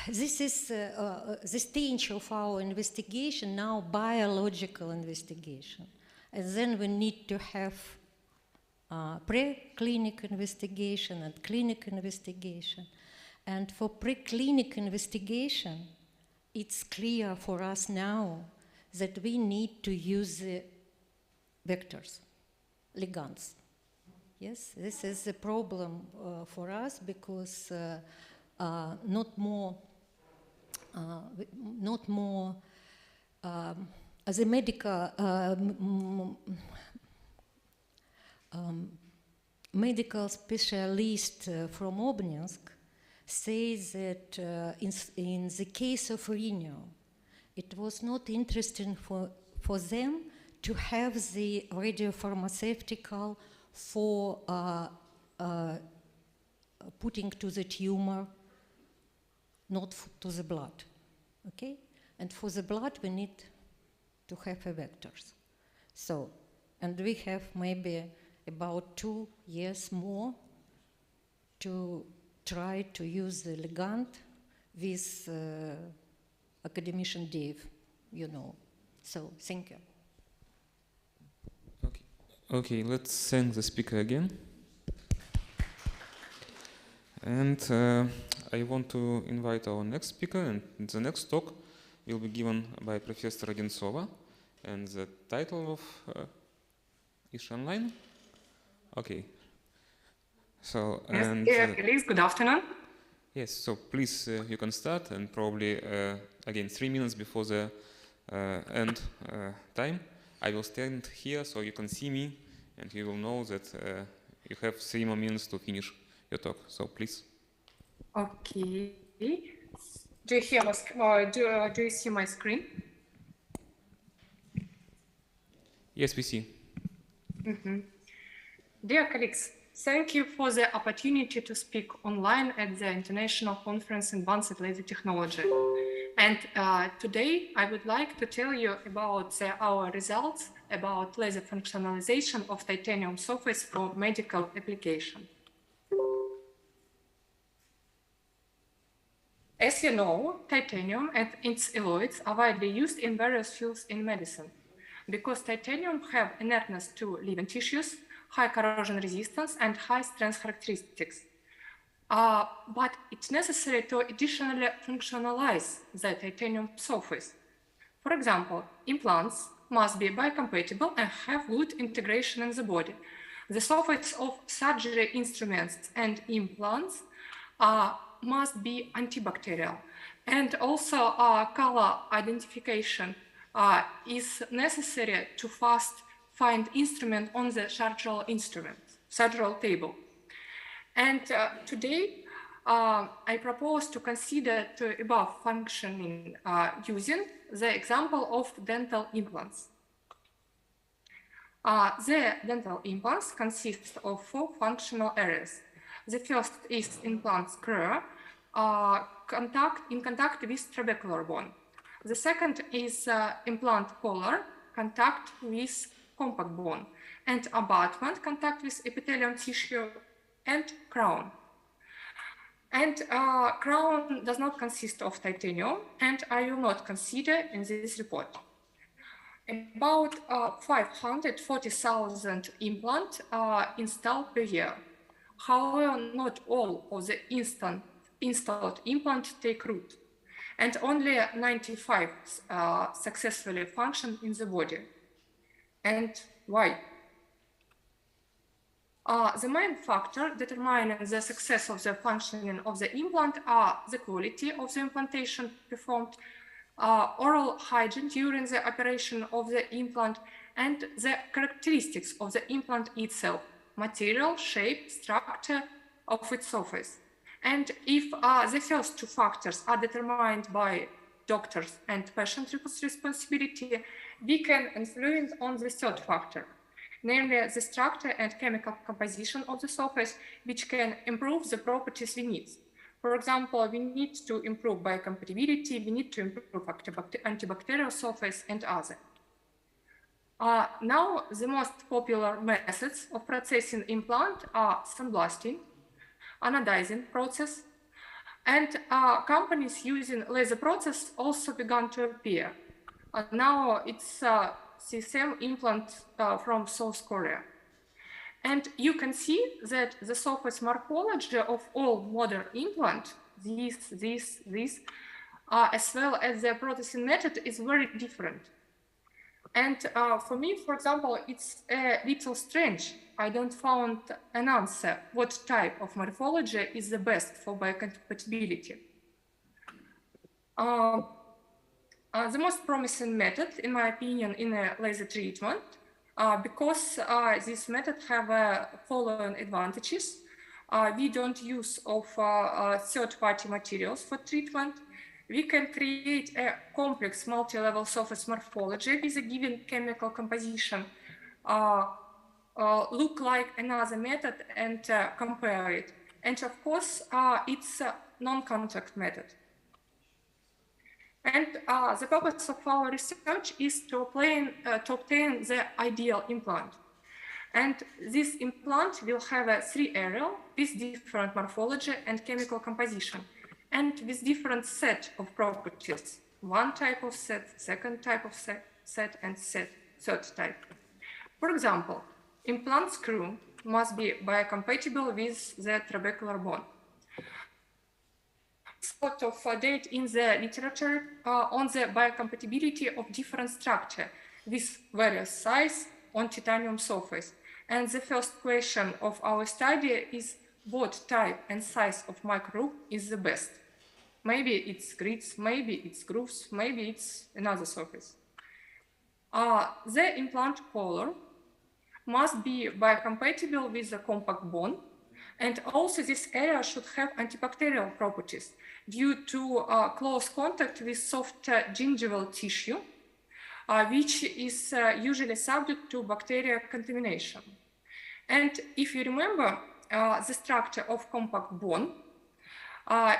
this is the stage of our investigation now, biological investigation. And then we need to have preclinical investigation and clinical investigation. And for preclinical investigation, it's clear for us now that we need to use the vectors, ligands. Yes, this is a problem for us because not more as a medical specialist from Obninsk says that in the case of rhenium, it was not interesting for them to have the radiopharmaceutical for putting to the tumor, not to the blood, okay? And for the blood, we need to have vectors. So, and we have maybe about 2 years more to try to use the ligand with academician Dave, you know. So, thank you. Okay, let's thank the speaker again. And I want to invite our next speaker, and the next talk will be given by Professor Odintsova. And the title of Is she online? Okay. So, Yes, and colleagues, good afternoon. yes, so please you can start, and probably again 3 minutes before the end time, I will stand here so you can see me, and you will know that you have 3 more minutes to finish your talk. So please. Okay. Do you hear my, do you see my screen? Yes, we see. Dear colleagues, thank you for the opportunity to speak online at the International Conference in Advanced Laser Technology. And today I would like to tell you about our results about laser functionalization of titanium surface for medical application. As you know, titanium and its alloys are widely used in various fields in medicine because titanium have inertness to living tissues, high corrosion resistance, and high strength characteristics. But it's necessary to additionally functionalize the titanium surface. For example, implants must be biocompatible and have good integration in the body. The surface of surgery instruments and implants must be antibacterial. And also color identification is necessary to fast find instrument on the surgical table. And today, I propose to consider the above functioning using the example of dental implants. The dental implants consist of 4 functional areas. The first is implant screw in contact with trabecular bone. The second is implant collar, contact with compact bone, and abutment, contact with epithelium tissue, and crown. And crown does not consist of titanium, and I will not consider in this report. About 540,000 implants are installed per year. However, not all of the installed implants take root, and only 95 successfully function in the body. And why? The main factor determining the success of the functioning of the implant are the quality of the implantation performed, oral hygiene during the operation of the implant, and the characteristics of the implant itself, material, shape, structure of its surface. And if the first 2 factors are determined by doctors and patient responsibility, we can influence on the 3rd factor, namely the structure and chemical composition of the surface, which can improve the properties we need. For example, we need to improve biocompatibility, we need to improve antibacterial surface, and other. Now, the most popular methods of processing implant are sandblasting, anodizing process, and companies using laser process also began to appear. Now it's the same implant from South Korea. And you can see that the surface morphology of all modern implants, this, as well as the processing method is very different. And for me, for example, it's a little strange. I don't find an answer what type of morphology is the best for biocompatibility. The most promising method, in my opinion, in a laser treatment, because this method have following advantages. We don't use of third-party materials for treatment. We can create a complex multi-level surface morphology with a given chemical composition, look like another method and compare it. And of course, it's a non-contact method. And the purpose of our research is to obtain the ideal implant. And this implant will have a 3 areas with different morphology and chemical composition, and with different set of properties. 1 type of set, 2nd type of set, and 3rd type. For example, implant screw must be biocompatible with the trabecular bone. Sort of data in the literature on the biocompatibility of different structure with various size, on titanium surface. And the first question of our study is what type and size of micro is the best. Maybe it's grids, maybe it's grooves, maybe it's another surface. The implant color must be biocompatible with the compact bond, and also this area should have antibacterial properties due to close contact with soft gingival tissue, which is usually subject to bacterial contamination. And if you remember the structure of compact bone,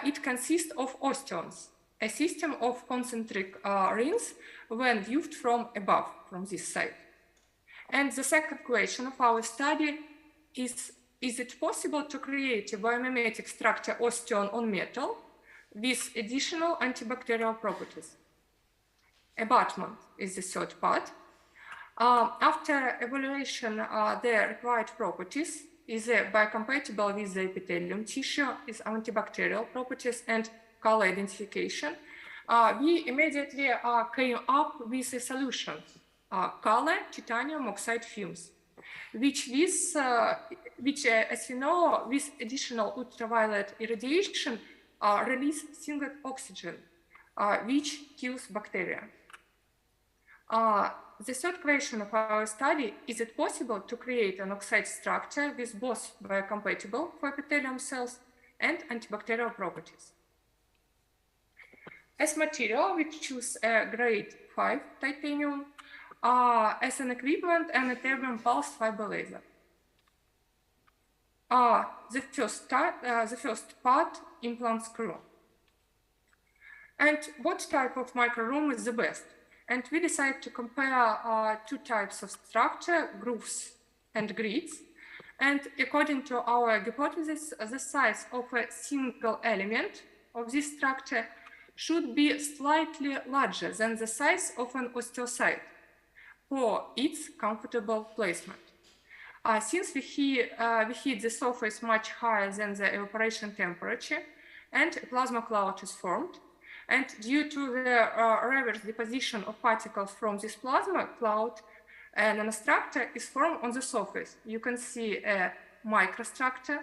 it consists of osteons, a system of concentric rings when viewed from above, from this side. And the second question of our study is it possible to create a biomimetic structure osteon on metal with additional antibacterial properties? Abutment is the third part. After evaluation, the required properties is biocompatible with the epithelium tissue, is antibacterial properties and color identification. We immediately came up with a solution, color titanium oxide fumes, which as you know, with additional ultraviolet irradiation, release singlet oxygen, which kills bacteria. The third question of our study, is it possible to create an oxide structure with both biocompatible for epithelium cells and antibacterial properties? As material, we choose a grade 5 titanium as an equipment and a terbium pulse fiber laser. The first part, implant screw. And what type of micro-room is the best? And we decided to compare two types of structure, grooves and grids. And according to our hypothesis, the size of a single element of this structure should be slightly larger than the size of an osteocyte for its comfortable placement. Since we heat the surface much higher than the evaporation temperature, and a plasma cloud is formed, and due to the reverse deposition of particles from this plasma cloud, a nanostructure is formed on the surface. You can see a microstructure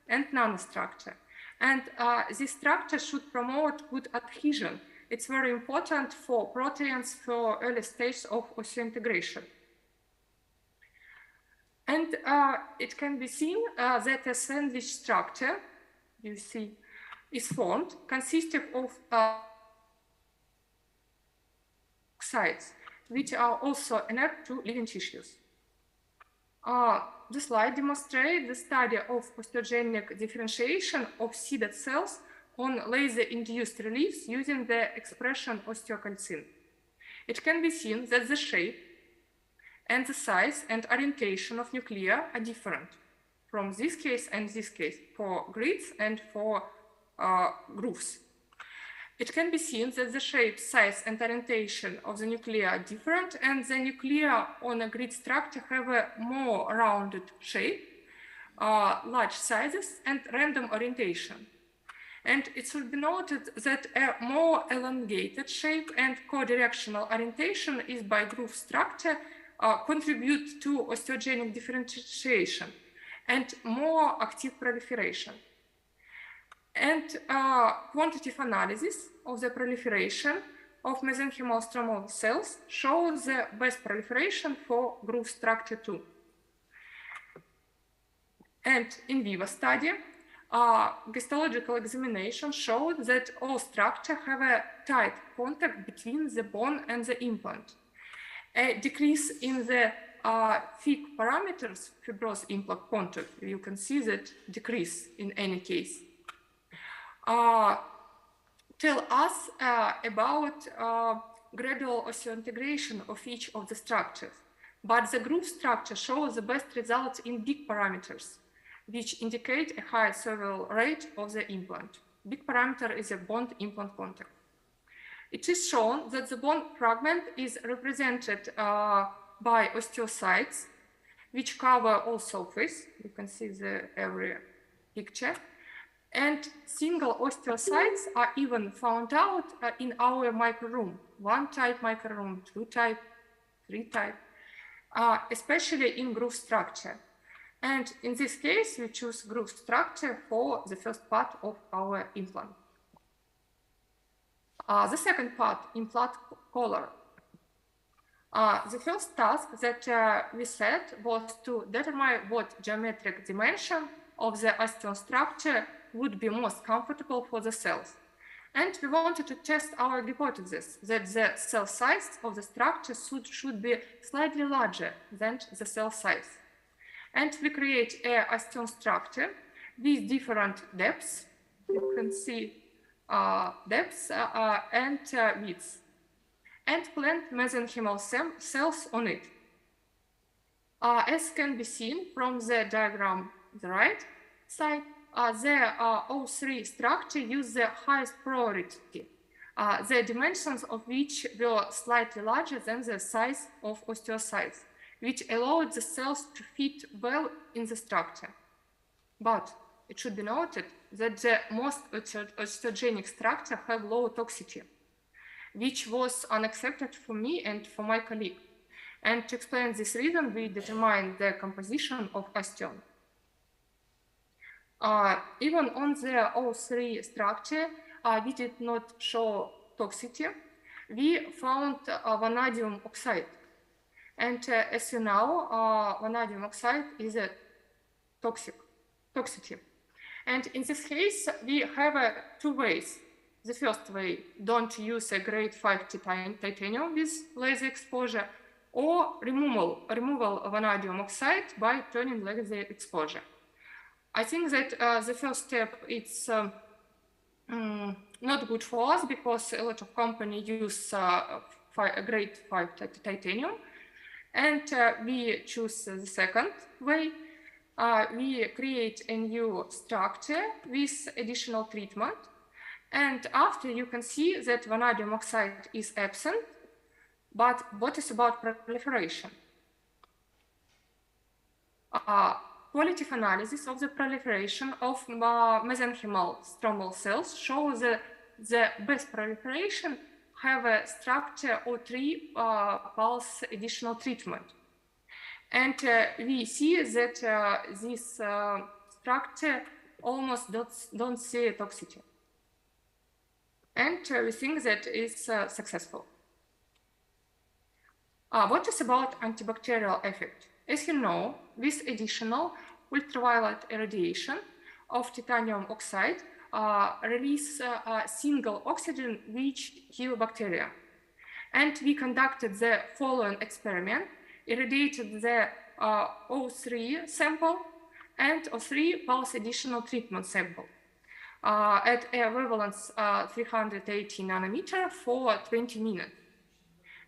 and nanostructure. And this structure should promote good adhesion. It's very important for proteins for early stages of osseointegration. And it can be seen that a sandwich structure, you see, is formed, consisting of oxides, which are also inert to living tissues. The slide demonstrates the study of osteogenic differentiation of seeded cells on laser-induced reliefs using the expression osteocalcin. It can be seen that the shape and the size and orientation of nuclei are different from this case and this case for grids and for grooves. It can be seen that the shape, size, and orientation of the nuclei are different, and the nuclei on a grid structure have a more rounded shape, large sizes, and random orientation. And it should be noted that a more elongated shape and co-directional orientation is by groove structure contribute to osteogenic differentiation and more active proliferation. And quantitative analysis of the proliferation of mesenchymal stromal cells shows the best proliferation for groove structure 2. And in vivo study, histological examination showed that all structures have a tight contact between the bone and the implant. A decrease in the thick parameters, fibrous implant contact, you can see that decrease in any case. Tell us about gradual osseointegration of each of the structures. But the groove structure shows the best results in big parameters, which indicate a high survival rate of the implant. Big parameter is a bond-implant contact. It is shown that the bone fragment is represented by osteocytes, which cover all surface. You can see the every picture. And single osteocytes are even found out in our micro room. 1 type micro room, 2 type, 3 type. especially in groove structure. And in this case, we choose groove structure for the first part of our implant. The second part, implant color. The first task that we set was to determine what geometric dimension of the osteon structure would be most comfortable for the cells. And we wanted to test our hypothesis that the cell size of the structure should be slightly larger than the cell size. And we create a osteon structure with different depths. You can see depths and widths. And plant mesenchymal cells on it. As can be seen from the diagram on the right side, the O3 structure used the highest priority, the dimensions of which were slightly larger than the size of osteocytes, which allowed the cells to fit well in the structure. But it should be noted that the most osteogenic structure have low toxicity, which was unacceptable for me and for my colleague. And to explain this reason, we determined the composition of osteon. Even on the O3 structure, we did not show toxicity. We found vanadium oxide. And as you know, vanadium oxide is a toxicity. And in this case, we have two ways. The first way, don't use a grade 5 titanium with laser exposure, or removal of vanadium oxide by turning laser exposure. I think that the first step it's not good for us because a lot of companies use grade 5 titanium, and we choose the second way. We create a new structure with additional treatment. And after you can see that vanadium oxide is absent, but what is about proliferation? Qualitative analysis of the proliferation of mesenchymal stromal cells shows that the best proliferation have a structure O3 pulse additional treatment. And we see that this structure almost don't see toxicity. And we think that is successful. What is about antibacterial effect? As you know, with additional ultraviolet irradiation of titanium oxide release single oxygen which kill bacteria. And we conducted the following experiment, irradiated the O3 sample and O3 pulse additional treatment sample at a wavelength 380 nanometer for 20 minutes.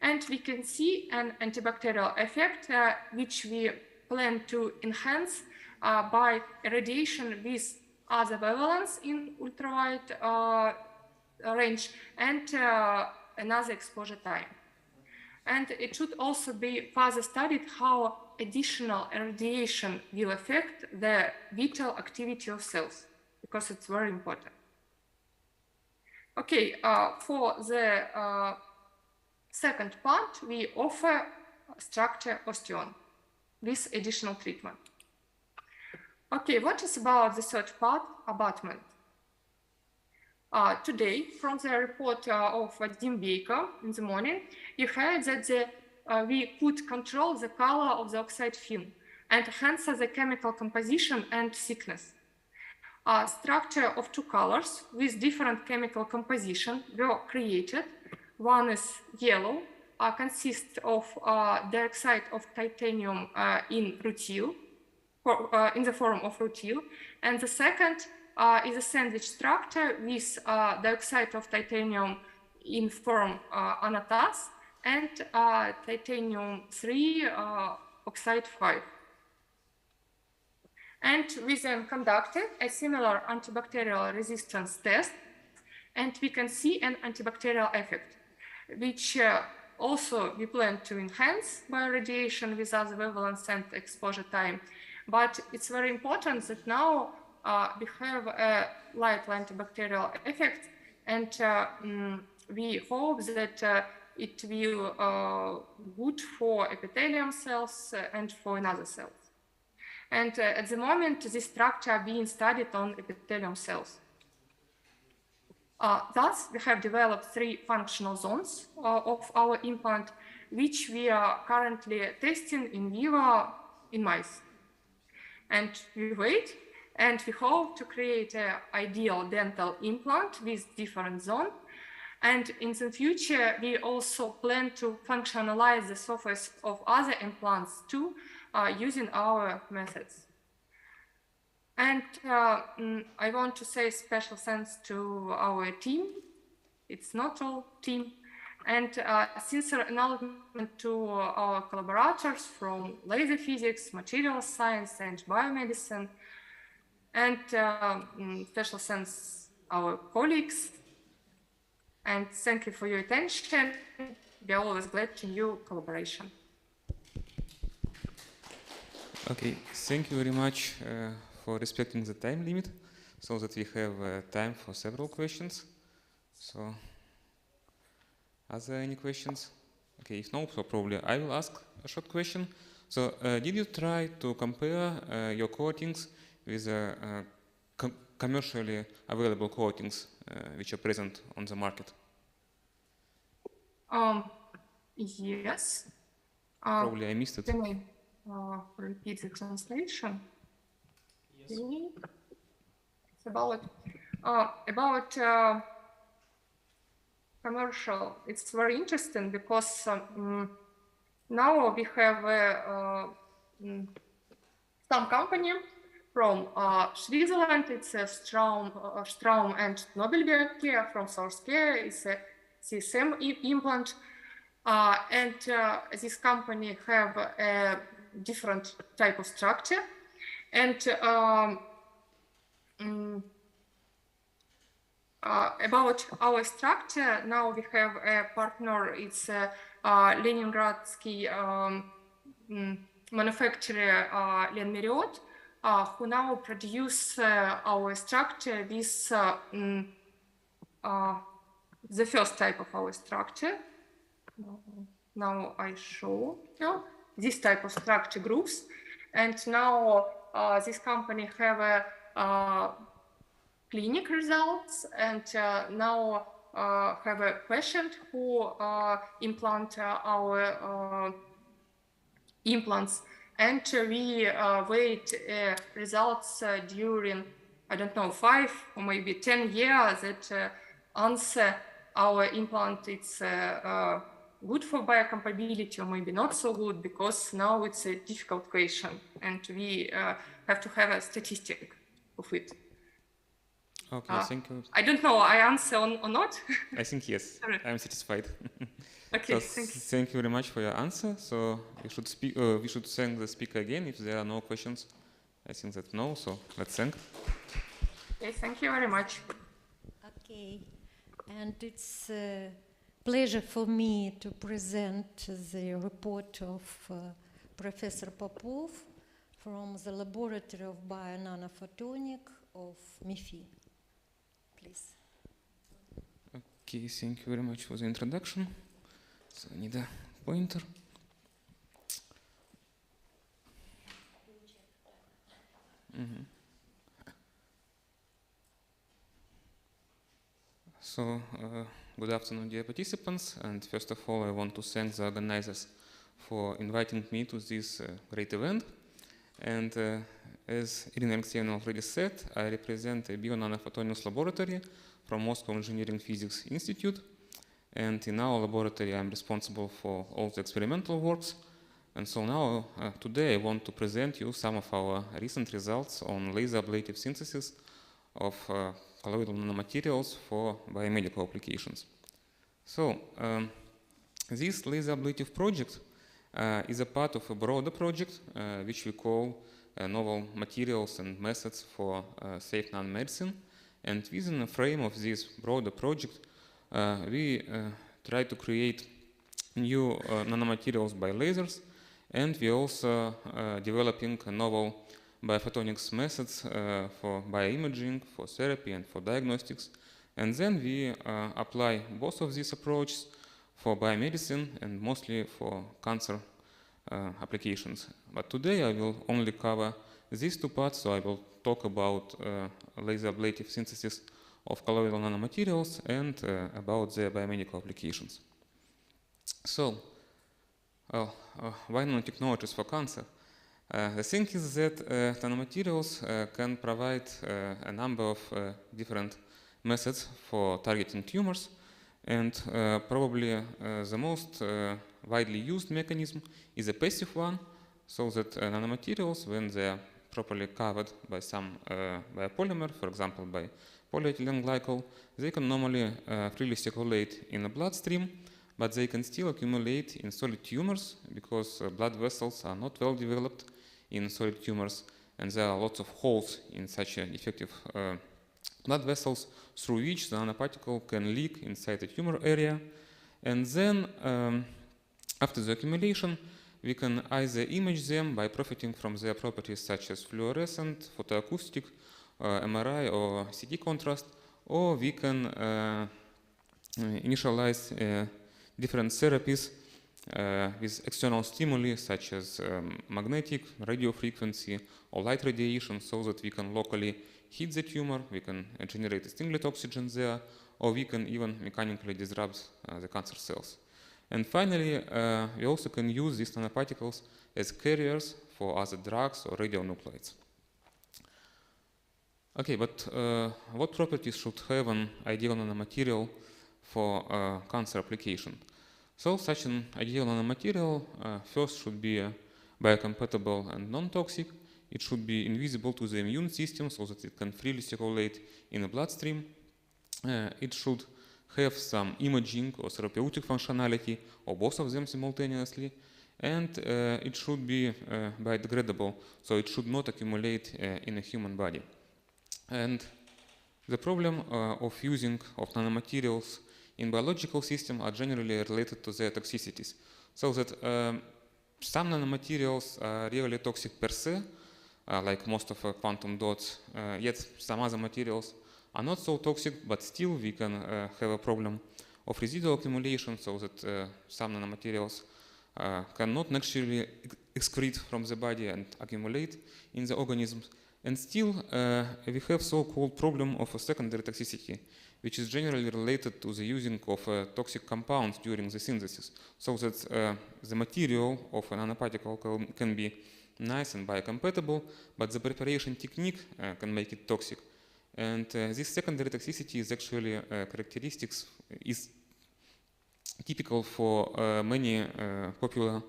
And we can see an antibacterial effect which we plan to enhance by irradiation with other wavelengths in ultraviolet range and another exposure time. And it should also be further studied how additional irradiation will affect the vital activity of cells, because it's very important. Okay, for the second part, we offer structure osteon with additional treatment. Okay, what is about the third part, abutment? Today, from the report of Vadim Beiko in the morning, you heard that we could control the color of the oxide film and hence the chemical composition and thickness. Structure of two colors with different chemical composition were created. One is yellow, consists of dioxide of titanium in rutil, in the form of rutil, and the second is a sandwich structure with dioxide of titanium in form anatase and titanium 3 oxide 5. And we then conducted a similar antibacterial resistance test, and we can see an antibacterial effect, which also we plan to enhance by radiation with other wavelengths and exposure time. But it's very important that now we have a light antibacterial effect, and we hope that it will good for epithelium cells and for another cells. And at the moment, this structure are being studied on epithelium cells. Thus, we have developed 3 functional zones of our implant, which we are currently testing in vivo in mice. And we wait, and we hope to create an ideal dental implant with different zones. And in the future, we also plan to functionalize the surface of other implants too, using our methods. And I want to say special thanks to our team. It's not all team. And sincere acknowledgement to our collaborators from laser physics, material science, and biomedicine. And special thanks our colleagues. And thank you for your attention. We are always glad to new collaboration. Okay, thank you very much for respecting the time limit, so that we have time for several questions. So, are there any questions? Okay, if no, so probably I will ask a short question. So, did you try to compare your coatings with commercially available coatings which are present on the market? Yes. Probably I missed it. Can I repeat the translation? Yes. It's about commercial. It's very interesting because now we have some company from Switzerland. It's Straum and Nobelberg Care. From Source Care, it's a CSM implant. And this company have a different type of structure. And about our structure, now we have a partner. It's Leningradsky manufacturer Len-Meriot, who now produce our structure with the first type of our structure. Now I show you this type of structure groups. And now this company have a clinic results, and now have a patient who implant our implants, and we wait results during, I don't know, 5 or maybe 10 years that answer our implant. It's good for biocompatibility or maybe not so good, because now it's a difficult question and we have to have a statistic of it. Okay, thank you. I don't know, I answer or not? I think yes, I'm satisfied. Okay, so thank you very much for your answer. So we should thank the speaker again if there are no questions. I think that no, so let's thank. Okay, thank you very much. Okay, and it's a pleasure for me to present the report of Professor Popov from the Laboratory of Bio-Nanophotonic of MIFI. Please. Okay, thank you very much for the introduction. So I need a pointer. So, good afternoon, dear participants, and first of all, I want to thank the organizers for inviting me to this great event. And as Irina Alexeyevna already said, I represent a Bio-Nanophotonics laboratory from Moscow Engineering Physics Institute. And in our laboratory, I'm responsible for all the experimental works. And so now, today, I want to present you some of our recent results on laser ablative synthesis of colloidal nanomaterials for biomedical applications. So, this laser ablative project is a part of a broader project which we call Novel Materials and Methods for Safe Nanomedicine. And within the frame of this broader project, we try to create new nanomaterials by lasers, and we also developing novel biophotonics methods for bioimaging, for therapy, and for diagnostics. And then we apply both of these approaches for biomedicine and mostly for cancer applications. But today I will only cover these two parts, so I will talk about laser ablative synthesis of colloidal nanomaterials and about their biomedical applications. So, why nanotechnologies for cancer? The thing is that nanomaterials can provide a number of different methods for targeting tumors, and probably the most widely used mechanism is a passive one, so that nanomaterials, when they are properly covered by some by a polymer, for example by polyethylene glycol, they can normally freely circulate in the bloodstream, but they can still accumulate in solid tumors because blood vessels are not well developed in solid tumors, and there are lots of holes in such defective blood vessels through which the nanoparticle can leak inside the tumor area. And then, after the accumulation, we can either image them by profiting from their properties such as fluorescent, photoacoustic, MRI or CT contrast, or we can initialize different therapies with external stimuli such as magnetic, radio frequency, or light radiation, so that we can locally hit the tumor, we can generate a stimulate oxygen there, or we can even mechanically disrupt the cancer cells. And finally, we also can use these nanoparticles as carriers for other drugs or radionuclides. Okay, but what properties should have an ideal nanomaterial for cancer application? So such an ideal nanomaterial first should be biocompatible and non-toxic. It should be invisible to the immune system so that it can freely circulate in the bloodstream. It should have some imaging or therapeutic functionality, or both of them simultaneously. And it should be biodegradable, so it should not accumulate in a human body. And the problem of using of nanomaterials in biological systems are generally related to their toxicities. So that some nanomaterials are really toxic per se, like most of quantum dots, yet some other materials are not so toxic, but still we can have a problem of residual accumulation, so that some nanomaterials cannot naturally excrete from the body and accumulate in the organisms. And still we have so-called problem of a secondary toxicity, which is generally related to the using of toxic compounds during the synthesis, so that the material of a nanoparticle can be nice and biocompatible, but the preparation technique can make it toxic. And this secondary toxicity is actually characteristics is typical for many popular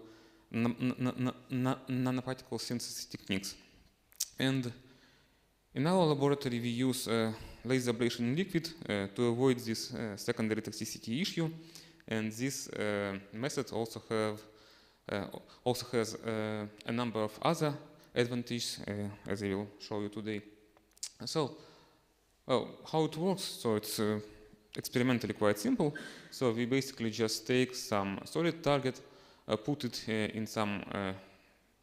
nanoparticle synthesis techniques. And in our laboratory, we use laser ablation in liquid to avoid this secondary toxicity issue. And this method also has a number of other advantages, as I will show you today. So, how it works? So it's experimentally quite simple. So we basically just take some solid target, put it in some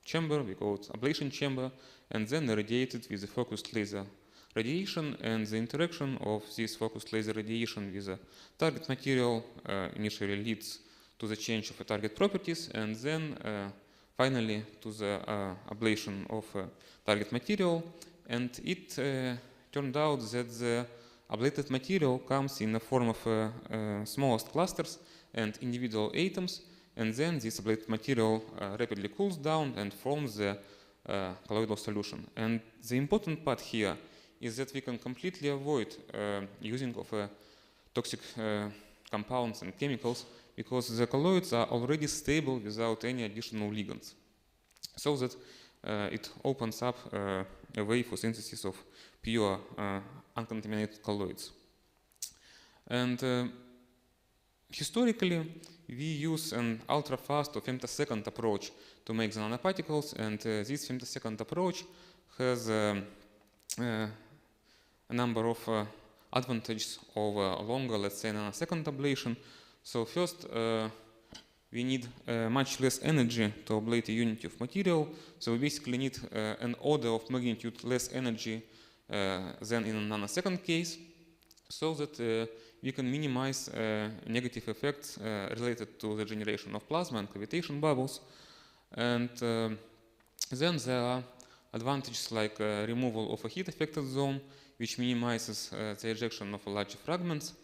chamber, we call it ablation chamber, and then irradiate it with a focused laser radiation. And the interaction of this focused laser radiation with the target material initially leads to the change of the target properties, and then finally to the ablation of target material. And it turned out that the ablated material comes in the form of smallest clusters and individual atoms, and then this ablated material rapidly cools down and forms the colloidal solution. And the important part here is that we can completely avoid using of toxic compounds and chemicals, because the colloids are already stable without any additional ligands, so that it opens up a way for synthesis of pure uncontaminated colloids. And historically, we use an ultra-fast or femtosecond approach to make the nanoparticles, and this femtosecond approach has a number of advantages over longer, let's say, nanosecond ablation. So first, we need much less energy to ablate a unit of material. So we basically need an order of magnitude less energy than in a nanosecond case, so that we can minimize negative effects related to the generation of plasma and cavitation bubbles. And then there are advantages like removal of a heat affected zone, which minimizes the ejection of larger fragments.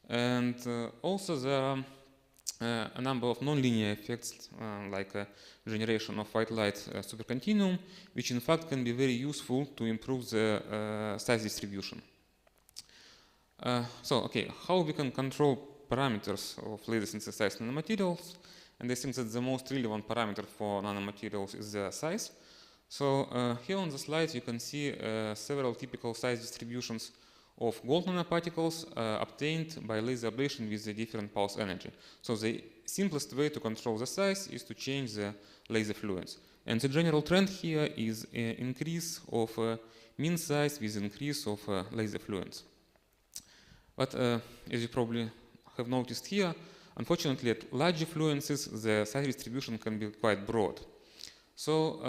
And also there are a number of nonlinear effects like generation of white light supercontinuum, which in fact can be very useful to improve the size distribution. How we can control parameters of laser synthesized nanomaterials? And I think that the most relevant parameter for nanomaterials is their size. So here on the slide you can see several typical size distributions of gold nanoparticles obtained by laser ablation with the different pulse energy. So the simplest way to control the size is to change the laser fluence. And the general trend here is an increase of mean size with increase of laser fluence. But as you probably have noticed here, unfortunately at larger fluences the size distribution can be quite broad. So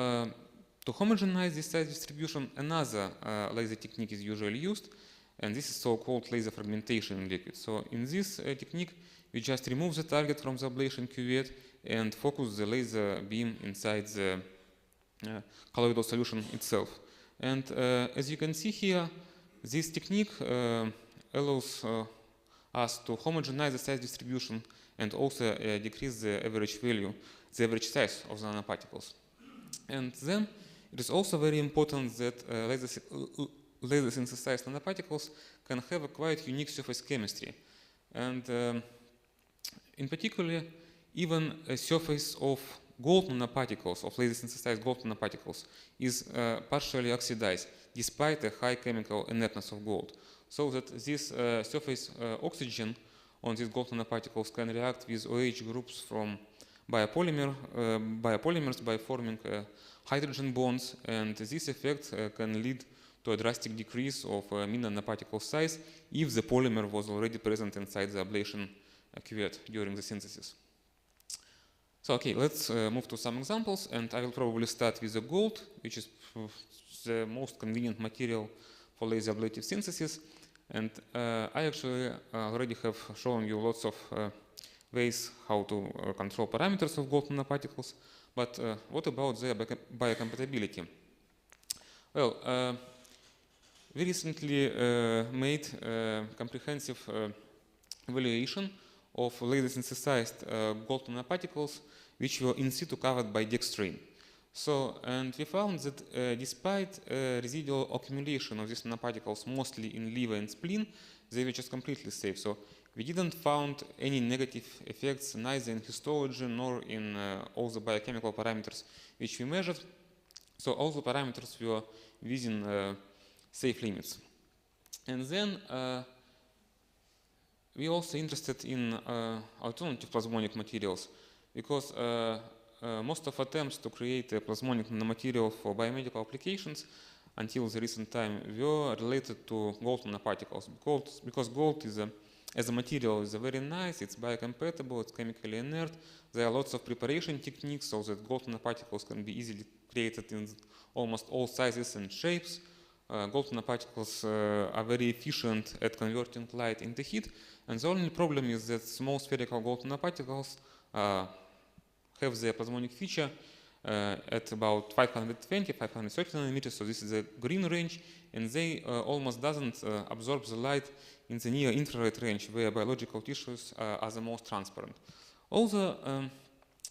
to homogenize this size distribution, another laser technique is usually used, and this is so-called laser fragmentation in liquid. So in this technique, we just remove the target from the ablation cuvette and focus the laser beam inside the colloidal solution itself. And as you can see here, this technique allows us to homogenize the size distribution and also decrease the average value, the average size of the nanoparticles. And then it is also very important that laser synthesized nanoparticles can have a quite unique surface chemistry. And in particular, even a surface of gold nanoparticles, of laser synthesized gold nanoparticles, is partially oxidized despite the high chemical inertness of gold. So that this surface oxygen on these gold nanoparticles can react with OH groups from biopolymers by forming hydrogen bonds, and this effect can lead to a drastic decrease of mean nanoparticle size if the polymer was already present inside the ablation cuvette during the synthesis. So let's move to some examples, and I will probably start with the gold, which is the most convenient material for laser ablative synthesis. And I actually already have shown you lots of ways how to control parameters of gold nanoparticles. But what about their biocompatibility? Well, we recently made a comprehensive evaluation of laser synthesized gold nanoparticles which were in situ covered by dextrin. So, and we found that despite residual accumulation of these nanoparticles mostly in liver and spleen, they were just completely safe. So we didn't find any negative effects neither in histology nor in all the biochemical parameters which we measured. So all the parameters were within safe limits. And then we also interested in alternative plasmonic materials, because most of attempts to create a plasmonic nanomaterial for biomedical applications until the recent time were related to gold nanoparticles, because gold is as a material is very nice, it's biocompatible, it's chemically inert. There are lots of preparation techniques so that gold nanoparticles can be easily created in almost all sizes and shapes. Gold nanoparticles are very efficient at converting light into heat, and the only problem is that small spherical gold nanoparticles have their plasmonic feature at about 520, 530 nanometers, so this is a green range, and they almost doesn't absorb the light in the near infrared range where biological tissues are the most transparent. Also,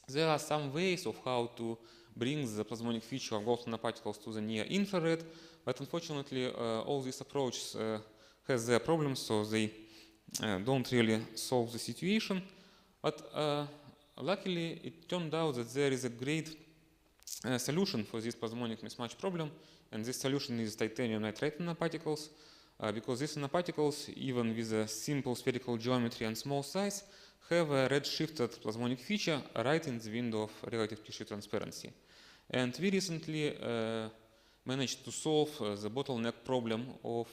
there are some ways of how to bring the plasmonic feature of gold nanoparticles to the near infrared, but unfortunately all these approaches has their problems, so they don't really solve the situation. But luckily it turned out that there is a great solution for this plasmonic mismatch problem, and this solution is titanium nitrate nanoparticles, because these nanoparticles, even with a simple spherical geometry and small size, have a red-shifted plasmonic feature right in the window of relative tissue transparency. And we recently managed to solve the bottleneck problem of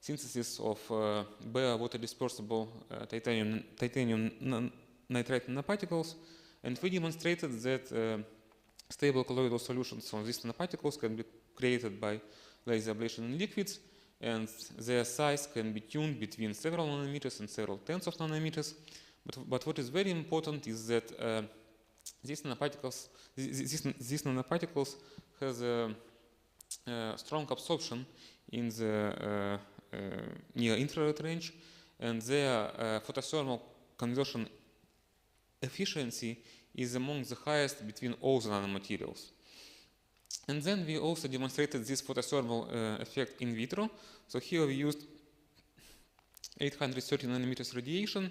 synthesis of bare water dispersible titanium nitrate nanoparticles, and we demonstrated that stable colloidal solutions from these nanoparticles can be created by laser ablation in liquids. and their size can be tuned between several nanometers and several tens of nanometers. But what is very important is that these nanoparticles has a strong absorption in the near-infrared range, and their photothermal conversion efficiency is among the highest between all the nanomaterials. And then we also demonstrated this photothermal effect in vitro. So here we used 830 nanometers radiation,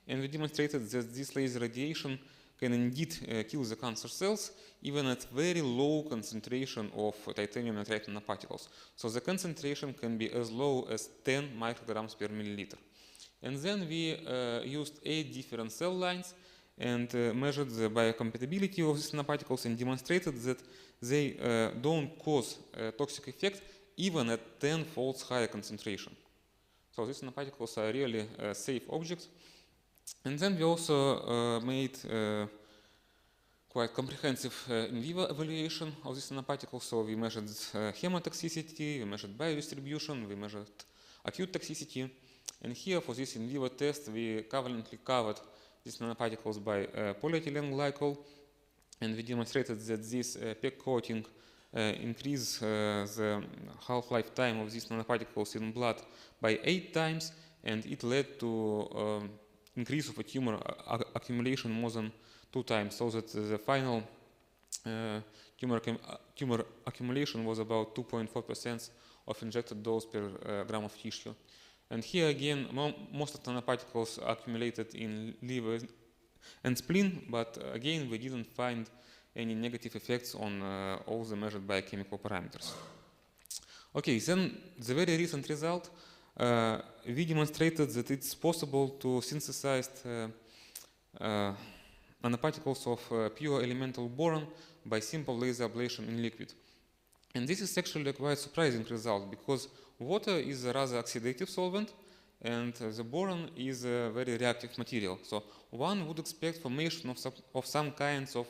and we demonstrated that this laser radiation can indeed kill the cancer cells even at very low concentration of titanium nitride nanoparticles. So the concentration can be as low as 10 micrograms per milliliter. And then we used 8 different cell lines and measured the biocompatibility of these nanoparticles and demonstrated that they don't cause a toxic effect even at 10-fold higher concentration. So these nanoparticles are really safe objects. And then we also made quite comprehensive in vivo evaluation of these nanoparticles. So we measured chemotoxicity, we measured biodistribution, we measured acute toxicity. And here for this in vivo test, we covalently covered these nanoparticles by polyethylene glycol, and we demonstrated that this PEG coating increases the half-life time of these nanoparticles in blood by 8 times, and it led to increase of a tumor accumulation more than 2 times, so that the final tumor accumulation was about 2.4% of injected dose per gram of tissue. And here again, most of the nanoparticles accumulated in liver and spleen, but again, we didn't find any negative effects on all the measured biochemical parameters. Okay, then the very recent result, we demonstrated that it's possible to synthesize nanoparticles of pure elemental boron by simple laser ablation in liquid. And this is actually a quite surprising result, because water is a rather oxidative solvent, and the boron is a very reactive material. So one would expect formation of some kinds of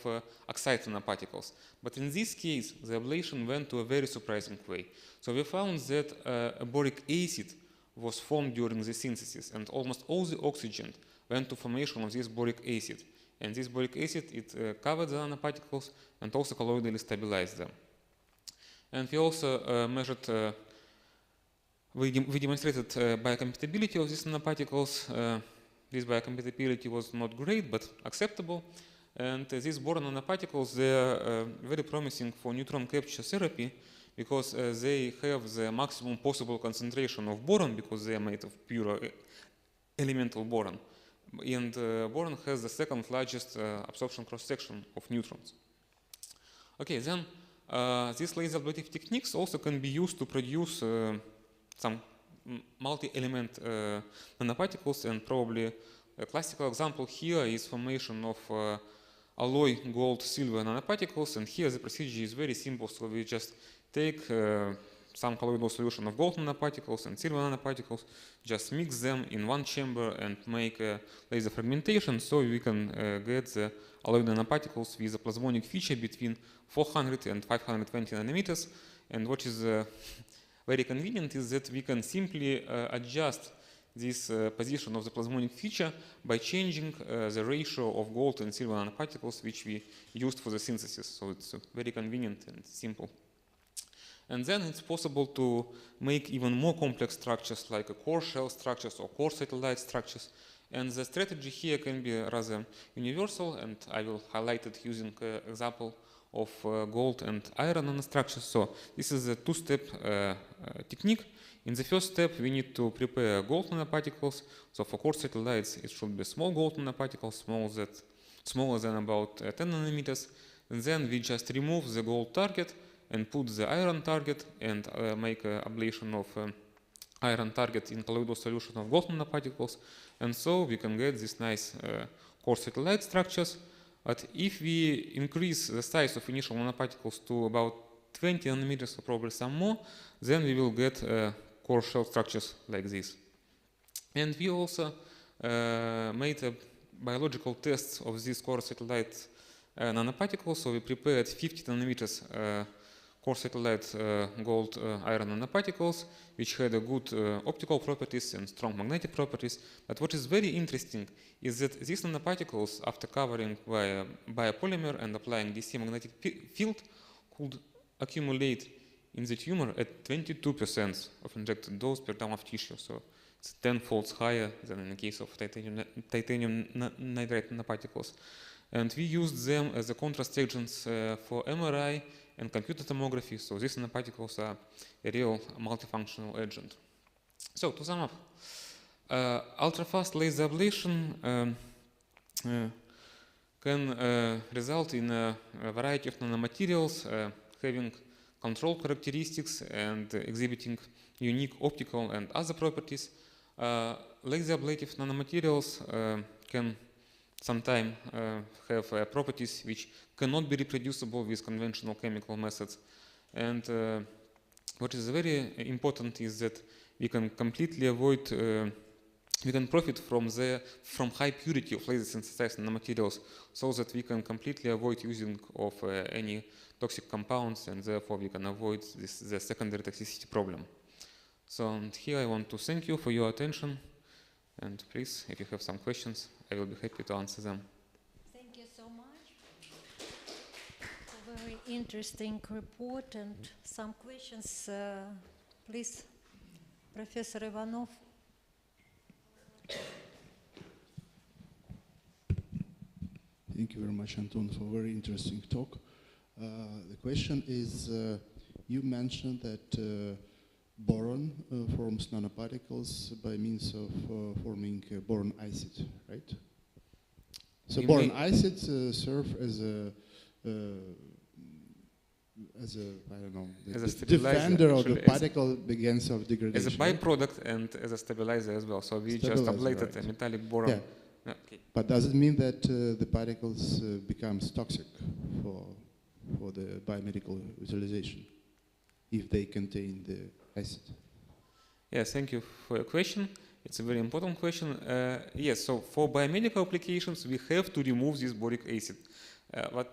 oxide nanoparticles. But in this case, the ablation went to a very surprising way. So we found that a boric acid was formed during the synthesis, and almost all the oxygen went to formation of this boric acid. And this boric acid, it covered the nanoparticles and also colloidally stabilized them. And we also measured, we demonstrated biocompatibility of these nanoparticles. This biocompatibility was not great, but acceptable. And these boron nanoparticles, they are very promising for neutron capture therapy, because they have the maximum possible concentration of boron, because they are made of pure elemental boron. And boron has the second largest absorption cross-section of neutrons. Okay, then these laser ablative techniques also can be used to produce some multi-element nanoparticles, and probably a classical example here is formation of alloy gold-silver nanoparticles. And here the procedure is very simple, so we just take some colloidal solution of gold nanoparticles and silver nanoparticles, just mix them in one chamber and make a laser fragmentation, so we can get the alloy nanoparticles with a plasmonic feature between 400 and 520 nanometers. And what is very convenient is that we can simply adjust this position of the plasmonic feature by changing the ratio of gold and silver nanoparticles which we used for the synthesis. So it's very convenient and simple. And then it's possible to make even more complex structures, like a core shell structures or core satellite structures. And the strategy here can be rather universal, and I will highlight it using an example of gold and iron nanostructures. So this is a two-step technique. In the first step, we need to prepare gold nanoparticles. So for core satellites, it should be small gold nanoparticles, smaller than about 10 nanometers. And then we just remove the gold target and put the iron target and make an ablation of iron target in colloidal solution of gold nanoparticles. And so we can get these nice core satellite structures. But if we increase the size of initial nanoparticles to about 20 nanometers or probably some more, then we will get core shell structures like this. And we also made biological tests of these core satellite nanoparticles. So we prepared 50 nanometers core satellite gold iron nanoparticles, which had a good optical properties and strong magnetic properties. But what is very interesting is that these nanoparticles, after covering by a biopolymer and applying DC magnetic field, could accumulate in the tumor at 22% of injected dose per gram of tissue. So it's 10-fold higher than in the case of titanium nitride nanoparticles. And we used them as a contrast agents for MRI and computer tomography. So these nanoparticles are a real multifunctional agent. So to sum up, ultra-fast laser ablation can result in a variety of nanomaterials having control characteristics and exhibiting unique optical and other properties. Laser ablative nanomaterials can sometimes have properties which cannot be reproducible with conventional chemical methods. And what is very important is that we can completely avoid, we can profit from high purity of laser synthesized nanomaterials, so that we can completely avoid using of any toxic compounds, and therefore we can avoid the secondary toxicity problem. So and here I want to thank you for your attention, and please, if you have some questions, I will be happy to answer them. Thank you so much for a very interesting report and some questions. Please, Professor Ivanov. Thank you very much, Anton, for a very interesting talk. The question is, you mentioned that boron forms nanoparticles by means of forming boron acid, right? So you boron acids serve as a I don't know, the defender of the particle against of degradation. As a byproduct and as a stabilizer as well. So we just ablated a metallic boron. Yeah. Okay. But does it mean that the particles becomes toxic for the biomedical utilization if they contain the acid? Yes, thank you for your question. It's a very important question. Yes, so for biomedical applications, we have to remove this boric acid. But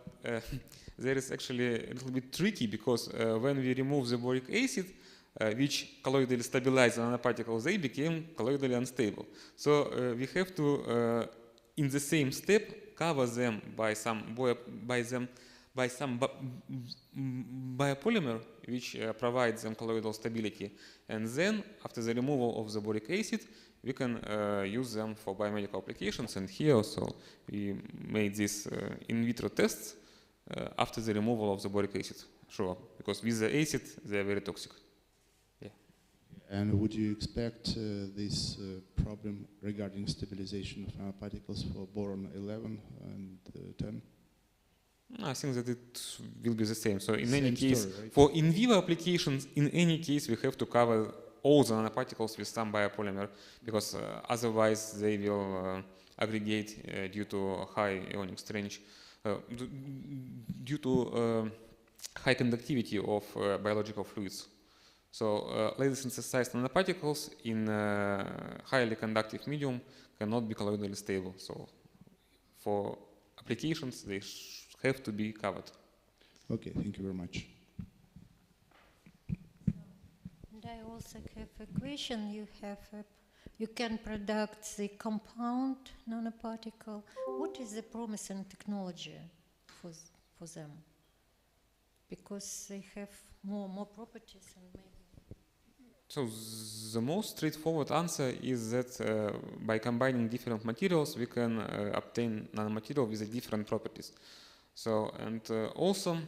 there is actually a little bit tricky, because when we remove the boric acid, which colloidally stabilize the nanoparticles, they became colloidally unstable. So we have to, in the same step, cover them by some biopolymer, which provides them colloidal stability. And then, after the removal of the boric acid, we can use them for biomedical applications. And here also we made these in vitro tests after the removal of the boric acid. Sure, because with the acid they are very toxic. Yeah. And would you expect this problem regarding stabilization of nanoparticles for boron 11 and 10? I think that it will be the same. So in Same any case, story, right? for in vivo applications, in any case, we have to cover all the nanoparticles with some biopolymer, because otherwise they will aggregate due to high ionic strength, due to high conductivity of biological fluids. So laser synthesized nanoparticles in highly conductive medium cannot be colloidally stable. So for applications, they have to be covered. Okay, thank you very much. And I also have a question. You can produce the compound nanoparticle. What is the promising technology for them? Because they have more properties and maybe. So the most straightforward answer is that by combining different materials, we can obtain nanomaterial with different properties. So, and also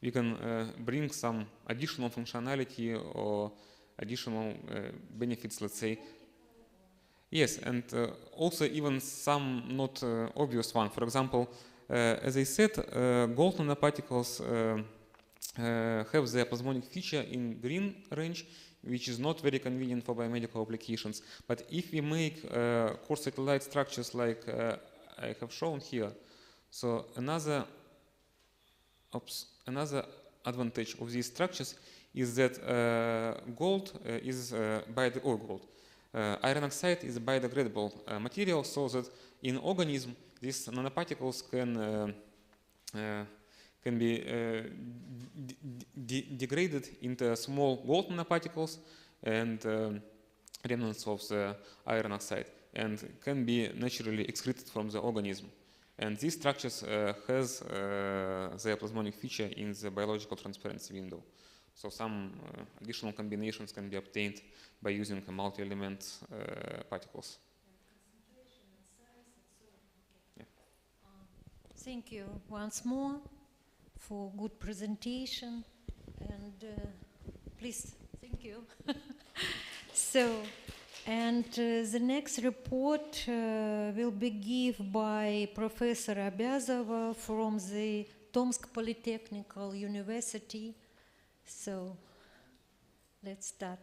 we can bring some additional functionality or additional benefits, let's say. Yes, and also even some not obvious one. For example, as I said, gold nanoparticles have the plasmonic feature in green range, which is not very convenient for biomedical applications. But if we make core satellite structures like I have shown here, so another advantage of these structures is that gold is iron oxide is a biodegradable material, so that in organism these nanoparticles can can be degraded into small gold nanoparticles and remnants of the iron oxide, and can be naturally excreted from the organism. And these structures has their plasmonic feature in the biological transparency window. So some additional combinations can be obtained by using multi-element particles. Yeah. Thank you once more for good presentation, and please, thank you. So, and the next report will be given by Professor Abyazova from the Tomsk Polytechnical University. So, let's start.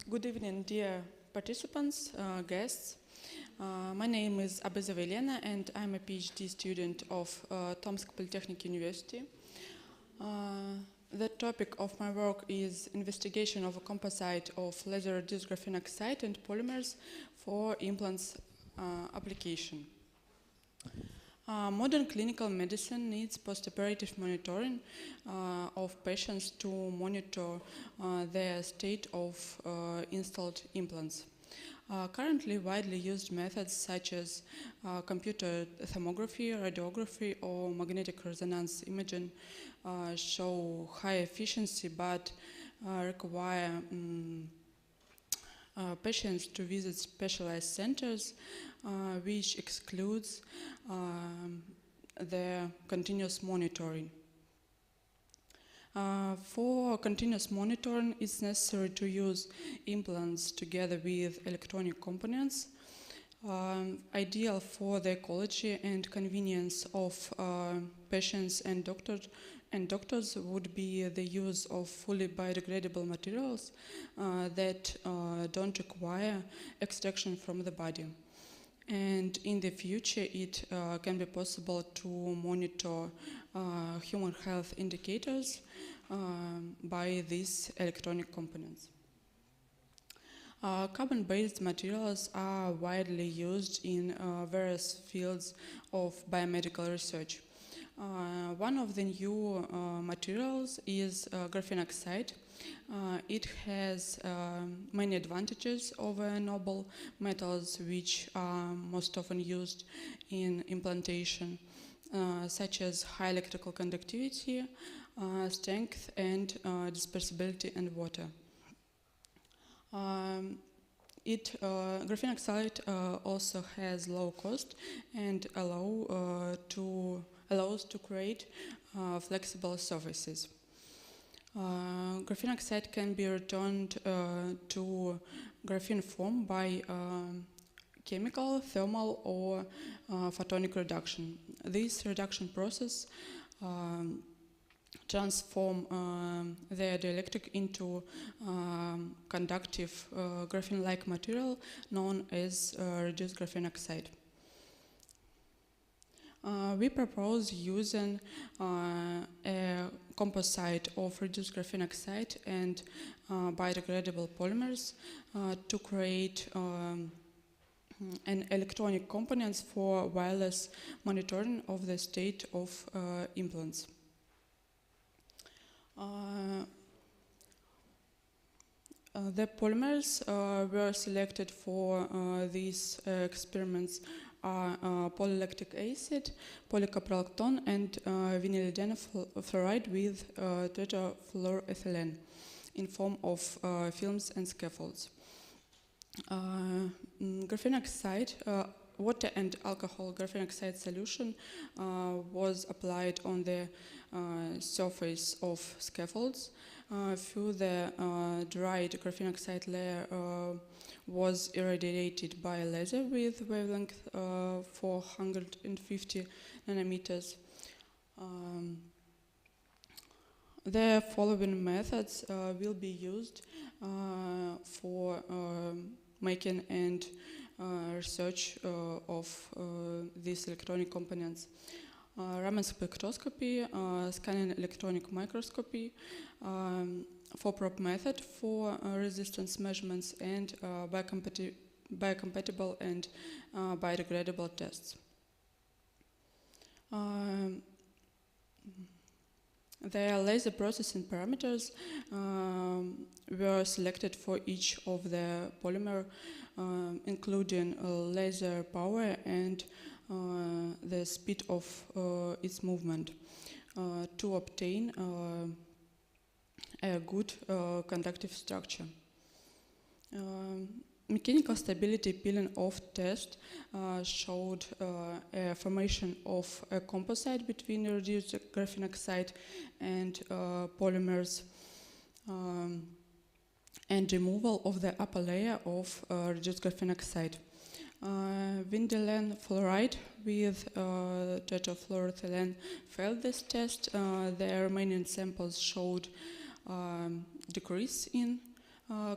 Good evening, dear participants, guests. My name is Abyazova Elena, and I'm a PhD student of Tomsk Polytechnic University. The topic of my work is investigation of a composite of laser-reduced graphene oxide and polymers for implants application. Modern clinical medicine needs post-operative monitoring of patients to monitor their state of installed implants. Currently, widely used methods such as computer tomography, radiography, or magnetic resonance imaging show high efficiency but require patients to visit specialized centers, which excludes their continuous monitoring. For continuous monitoring, it's necessary to use implants together with electronic components. Ideal for the ecology and convenience of patients and doctors would be the use of fully biodegradable materials that don't require extraction from the body. And in the future, it can be possible to monitor human health indicators by these electronic components. Carbon-based materials are widely used in various fields of biomedical research. One of the new materials is graphene oxide. It has many advantages over noble metals, which are most often used in implantation, such as high electrical conductivity, strength, and dispersibility in water. Graphene oxide also has low cost and allows to create flexible surfaces. Graphene oxide can be returned to graphene form by chemical, thermal, or photonic reduction. This reduction process transform the dielectric into conductive graphene-like material known as reduced graphene oxide. We propose using a composite of reduced graphene oxide and biodegradable polymers to create an electronic components for wireless monitoring of the state of implants. The polymers were selected for these experiments are polylactic acid, polycaprolactone, and vinylidene fluoride with tetrafluoroethylene in form of films and scaffolds. Graphene oxide, water and alcohol graphene oxide solution was applied on the surface of scaffolds. Through the dried graphene oxide layer was irradiated by a laser with wavelength 450 nanometers. The following methods will be used for making and research of these electronic components. Raman spectroscopy, scanning electronic microscopy, for-probe method for resistance measurements, and biocompatible and biodegradable tests. The laser processing parameters were selected for each of the polymer, including laser power and the speed of its movement, to obtain a good conductive structure. Mechanical stability peeling off test showed a formation of a composite between reduced graphene oxide and polymers, and removal of the upper layer of reduced graphene oxide. Vindylen fluoride with tetrafluoroethylene failed this test. The remaining samples showed decrease in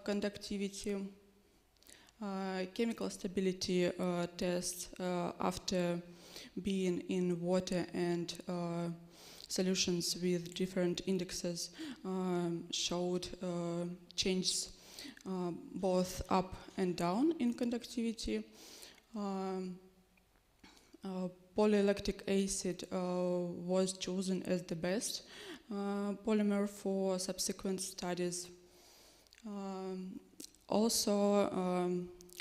conductivity. Chemical stability tests after being in water and solutions with different indexes showed changes both up and down in conductivity. Polylactic acid was chosen as the best polymer for subsequent studies. Also,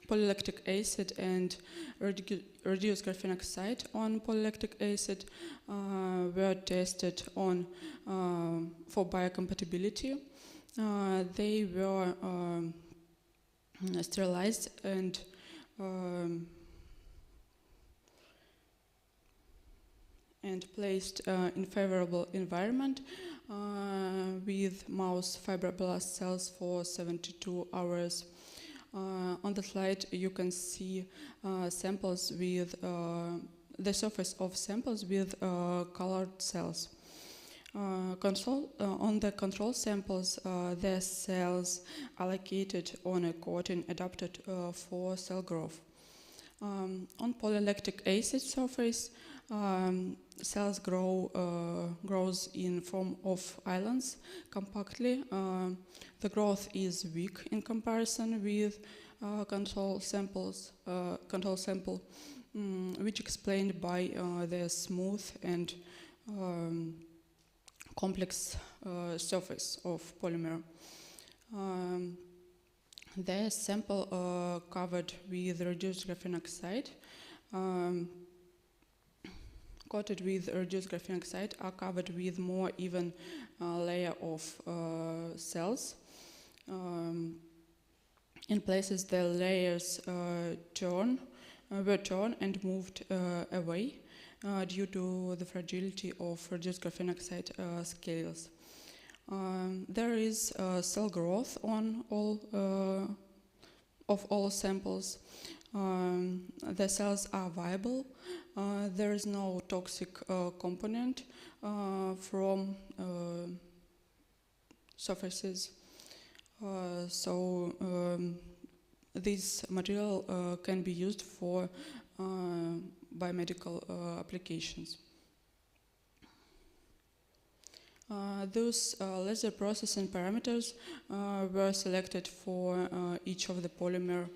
polylactic acid and reduced graphene oxide on polylactic acid were tested on for biocompatibility. They were sterilized and placed in favorable environment with mouse fibroblast cells for 72 hours. On the slide you can see samples with the surface of samples with colored cells. On the control samples, the cells are located on a coating adapted for cell growth. On polylactic acid surface, cells grows in form of islands compactly. The growth is weak in comparison with control sample, which explained by the smooth and complex surface of polymer. The sample covered with reduced graphene oxide, coated with reduced graphene oxide, are covered with more even layer of cells. In places the layers were turned and moved away due to the fragility of reduced graphene oxide scales. There is cell growth on all samples. The cells are viable. There is no toxic component from surfaces. This material can be used for biomedical applications. Those laser processing parameters were selected for each of the polymer.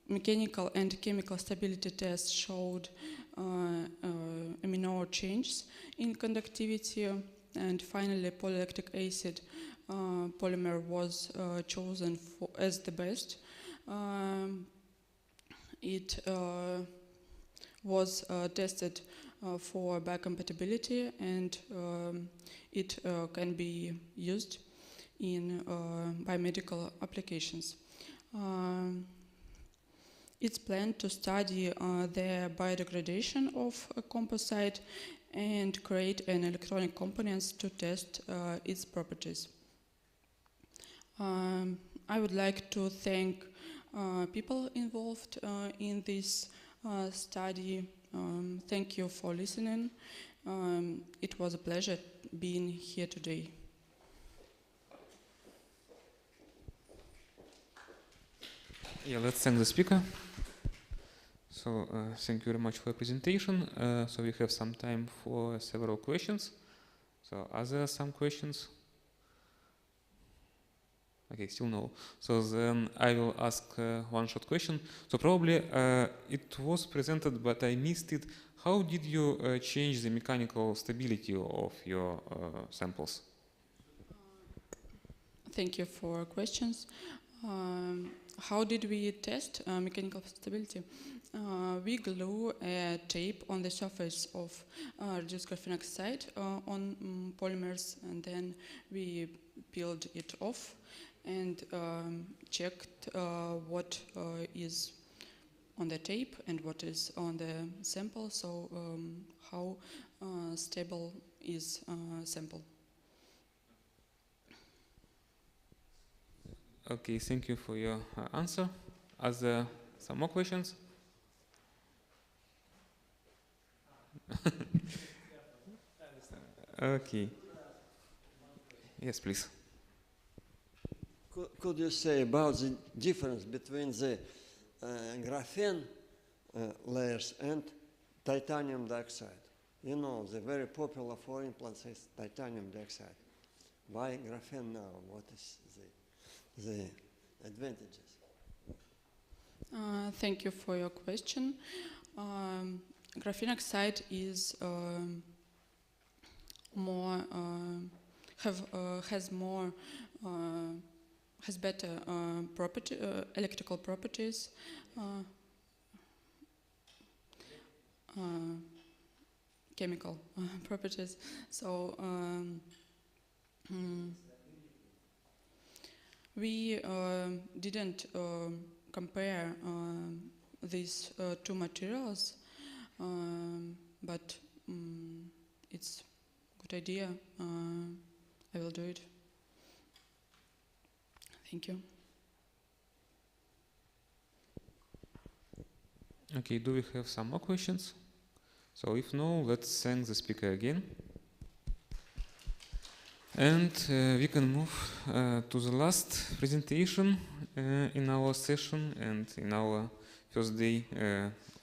Mechanical and chemical stability tests showed a minor changes in conductivity, and finally polylactic acid polymer was chosen as the best. It was tested for biocompatibility, and it can be used in biomedical applications. It's planned to study the biodegradation of a composite and create an electronic components to test its properties. I would like to thank people involved in this study. Thank you for listening. It was a pleasure being here today. Yeah, let's thank the speaker. So thank you very much for your presentation. So we have some time for several questions. So are there some questions? Okay, still no. So then I will ask one short question. So probably it was presented, but I missed it. How did you change the mechanical stability of your samples? Thank you for questions. How did we test mechanical stability? We glue a tape on the surface of reduced graphene oxide on polymers, and then we peeled it off and checked what is on the tape and what is on the sample, so how stable is sample. Okay, thank you for your answer. Are there some more questions? Okay. Yes, please. Could you say about the difference between the graphene layers and titanium dioxide? You know, the very popular for implants is titanium dioxide. Why graphene now? What is the advantages? Thank you for your question. Graphene oxide is has better electrical properties, chemical properties. So we didn't compare these two materials, but it's a good idea. I will do it. Thank you. Okay, do we have some more questions? So if no, let's thank the speaker again. And we can move to the last presentation in our session and in our first day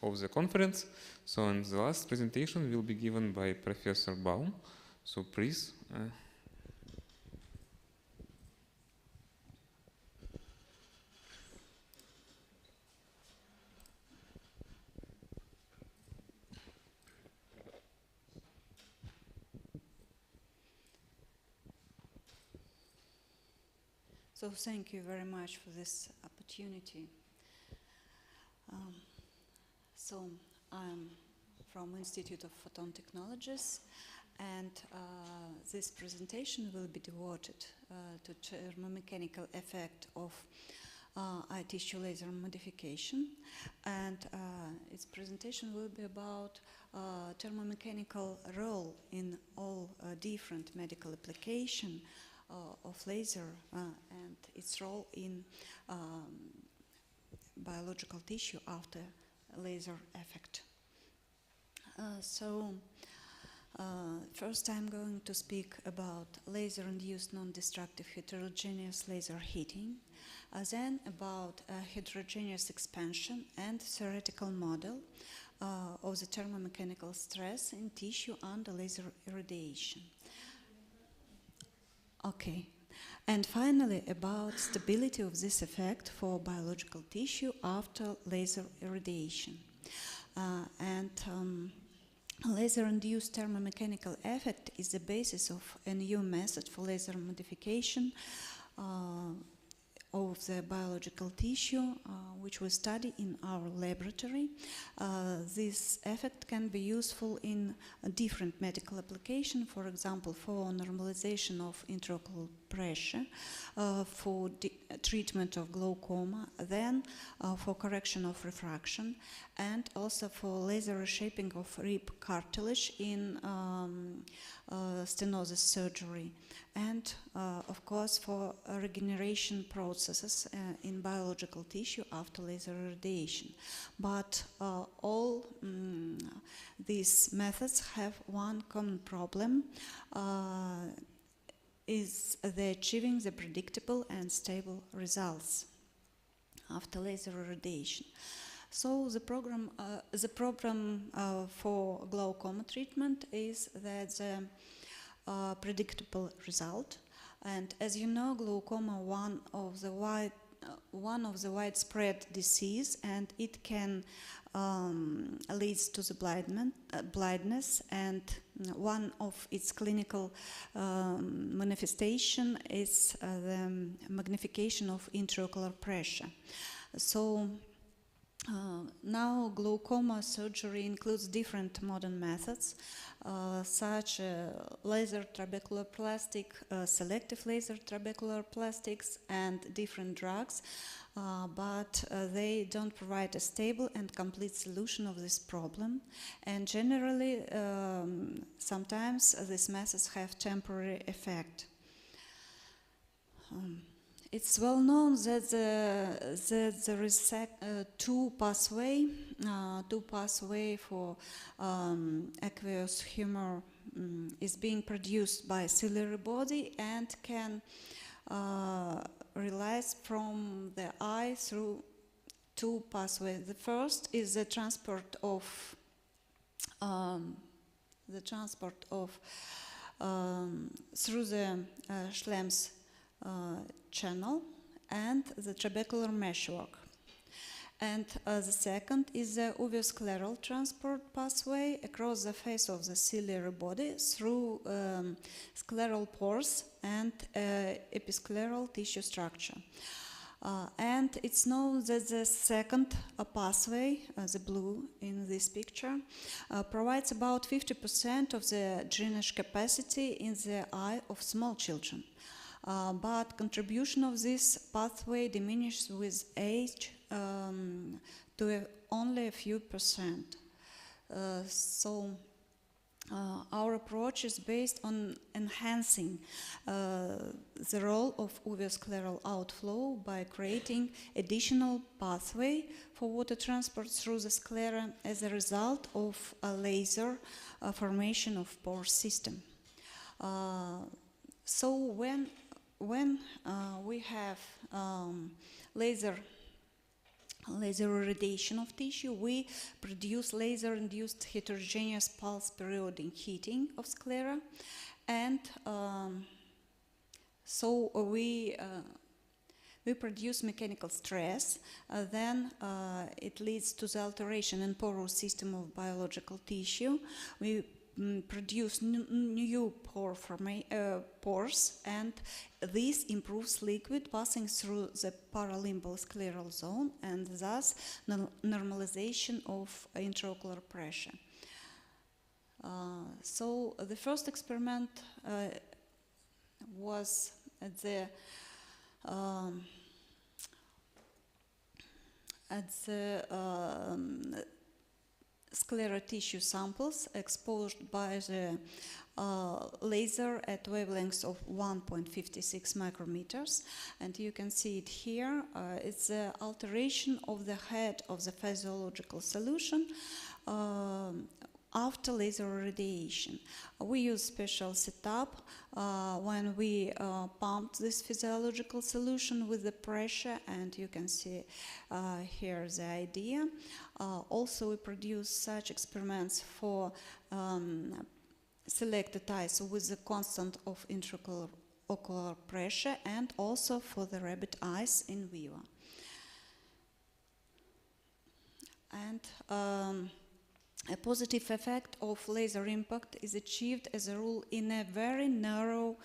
of the conference. So and the last presentation will be given by Professor Baum. So please. So thank you very much for this opportunity. So I'm from Institute of Photon Technologies, and this presentation will be devoted to thermomechanical effect of eye tissue laser modification, and its presentation will be about thermomechanical role in all different medical application of laser and its role in biological tissue after laser effect. First I'm going to speak about laser-induced non-destructive heterogeneous laser heating, then about heterogeneous expansion and theoretical model of the thermomechanical stress in tissue under laser irradiation. Okay, and finally about stability of this effect for biological tissue after laser irradiation. Laser-induced thermomechanical effect is the basis of a new method for laser modification of the biological tissue, which we study in our laboratory. This effect can be useful in different medical applications, for example, for normalization of intraocular pressure, for treatment of glaucoma, then for correction of refraction, and also for laser reshaping of rib cartilage in stenosis surgery, and of course for regeneration processes in biological tissue after laser irradiation. But all these methods have one common problem, is the achieving the predictable and stable results after laser irradiation. So the problem for glaucoma treatment is that the predictable result And as you know, glaucoma one of the widespread disease, and it can leads to the blindness, and one of its clinical manifestation is the magnification of intraocular pressure. So now glaucoma surgery includes different modern methods, such laser trabeculoplastic, selective laser trabeculoplastics, and different drugs, but they don't provide a stable and complete solution of this problem. And generally, sometimes these methods have temporary effect. It's well known that there is two pathway for aqueous humor is being produced by ciliary body and can release from the eye through two pathways. The first is the transport of through the Schlemm's channel and the trabecular meshwork. And the second is the uveoscleral transport pathway across the face of the ciliary body through scleral pores and episcleral tissue structure. And it's known that the second pathway, the blue in this picture, provides about 50% of the drainage capacity in the eye of small children. But contribution of this pathway diminishes with age to only a few percent. So our approach is based on enhancing the role of uveoscleral outflow by creating additional pathway for water transport through the sclera as a result of a laser formation of pore system. So when we have laser irradiation of tissue, we produce laser-induced heterogeneous pulse periodic heating of sclera, and so we produce mechanical stress. Then it leads to the alteration in porous system of biological tissue. We produce new pores, and this improves liquid passing through the paralimbal scleral zone, and thus normalization of intraocular pressure. So the first experiment was at the scleral tissue samples exposed by the laser at wavelengths of 1.56 micrometers, and you can see it here. It's the alteration of the head of the physiological solution after laser radiation. We use special setup when we pump this physiological solution with the pressure, and you can see here the idea. Also, we produce such experiments for selected eyes with the constant of intraocular pressure, and also for the rabbit eyes in vivo. And a positive effect of laser impact is achieved as a rule in a very narrow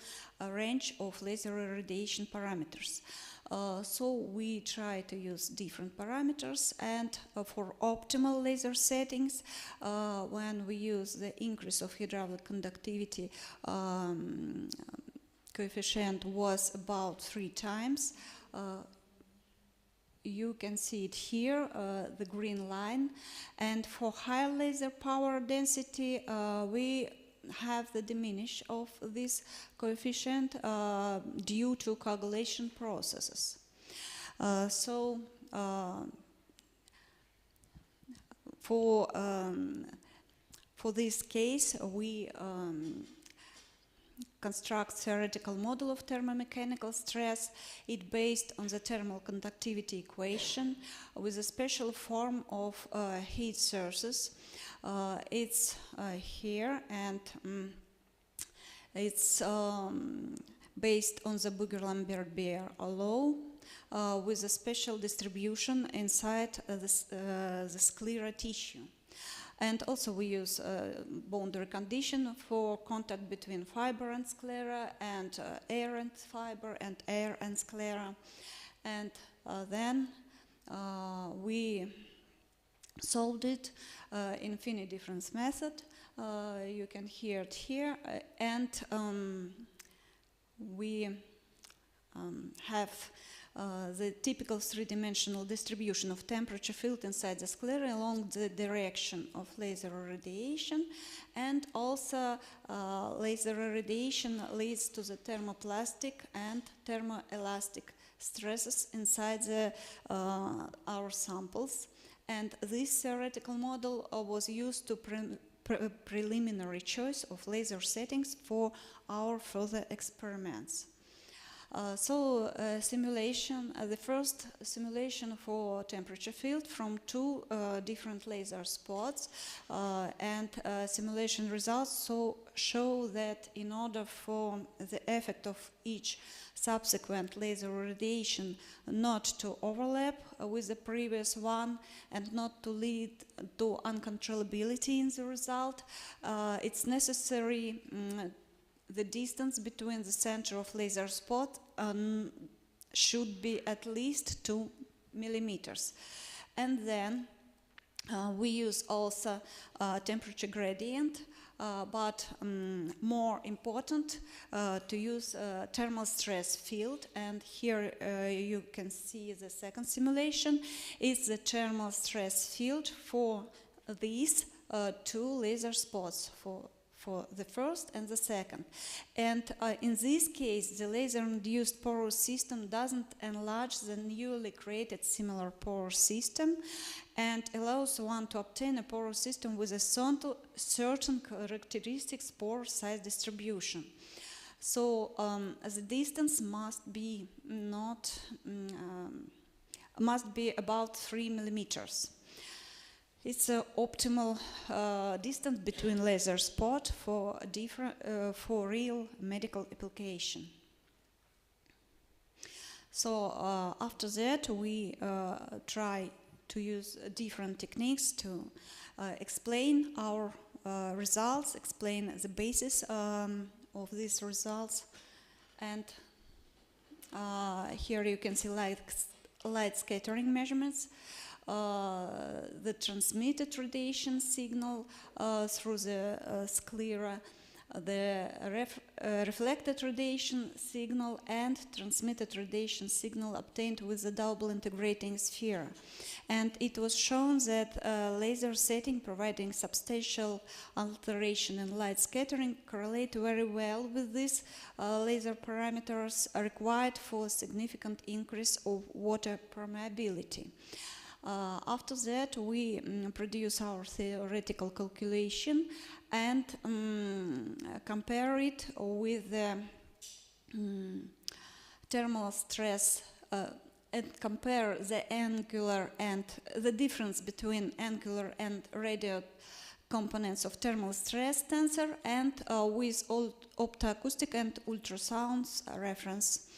range of laser irradiation parameters. So we try to use different parameters, and for optimal laser settings, when we use the increase of hydraulic conductivity coefficient was about 3 times. You can see it here, the green line, and for high laser power density we have the diminish of this coefficient due to coagulation processes. So for this case we construct theoretical model of thermomechanical stress. It based on the thermal conductivity equation with a special form of heat sources. It's here, and it's based on the Buger-Lambert-Beer law with a special distribution inside the sclera tissue. And also we use boundary condition for contact between fiber and sclera, and air and fiber, and air and sclera. And then we solved it in finite difference method. You can hear it here. And we have the typical three-dimensional distribution of temperature field inside the sclera along the direction of laser irradiation, and also laser irradiation leads to the thermoplastic and thermoelastic stresses inside our samples. And this theoretical model was used to preliminary choice of laser settings for our further experiments. Simulation, the first simulation for temperature field from two different laser spots, and simulation results show that in order for the effect of each subsequent laser irradiation not to overlap with the previous one and not to lead to uncontrollability in the result, it's necessary the distance between the center of laser spot should be at least 2 millimeters. And then we use also temperature gradient, but more important to use thermal stress field. And here you can see the second simulation is the thermal stress field for these two laser spots, for the first and the second. And in this case, the laser-induced porous system doesn't enlarge the newly created similar porous system and allows one to obtain a porous system with a certain characteristics pore size distribution. So the distance must be about 3 millimeters. It's an optimal distance between laser spot for real medical application. So after that, we try to use different techniques to explain our results, explain the basis of these results. And here you can see light scattering measurements. The transmitted radiation signal through the sclera, the reflected radiation signal, and transmitted radiation signal obtained with the double integrating sphere. And it was shown that laser setting providing substantial alteration in light scattering correlate very well with these laser parameters required for a significant increase of water permeability. After that, we produce our theoretical calculation and compare it with the thermal stress and compare the angular and the difference between angular and radial components of thermal stress tensor and with optoacoustic and ultrasounds reference.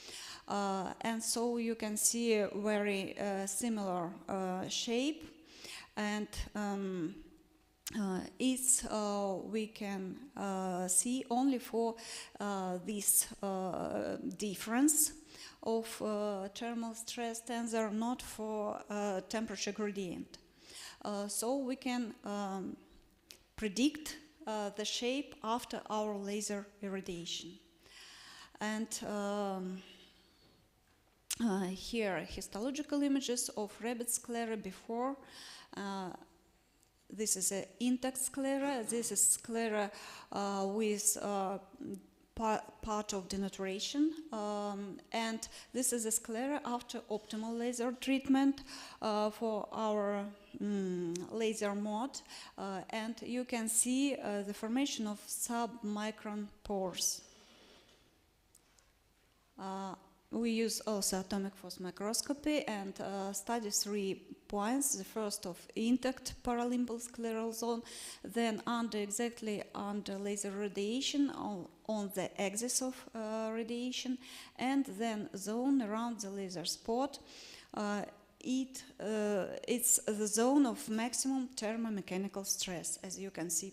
And so you can see a very similar shape, and we can see only for this difference of thermal stress tensor, not for temperature gradient. So we can predict the shape after our laser irradiation. And here are histological images of rabbit sclera before. This is an intact sclera. This is sclera with part of denaturation. And this is a sclera after optimal laser treatment for our laser mode. And you can see the formation of submicron pores. we use also atomic force microscopy and study 3 points. The first of intact paralimbal scleral zone, then exactly under laser radiation on the axis of radiation, and then zone around the laser spot. It's the zone of maximum thermomechanical stress, as you can see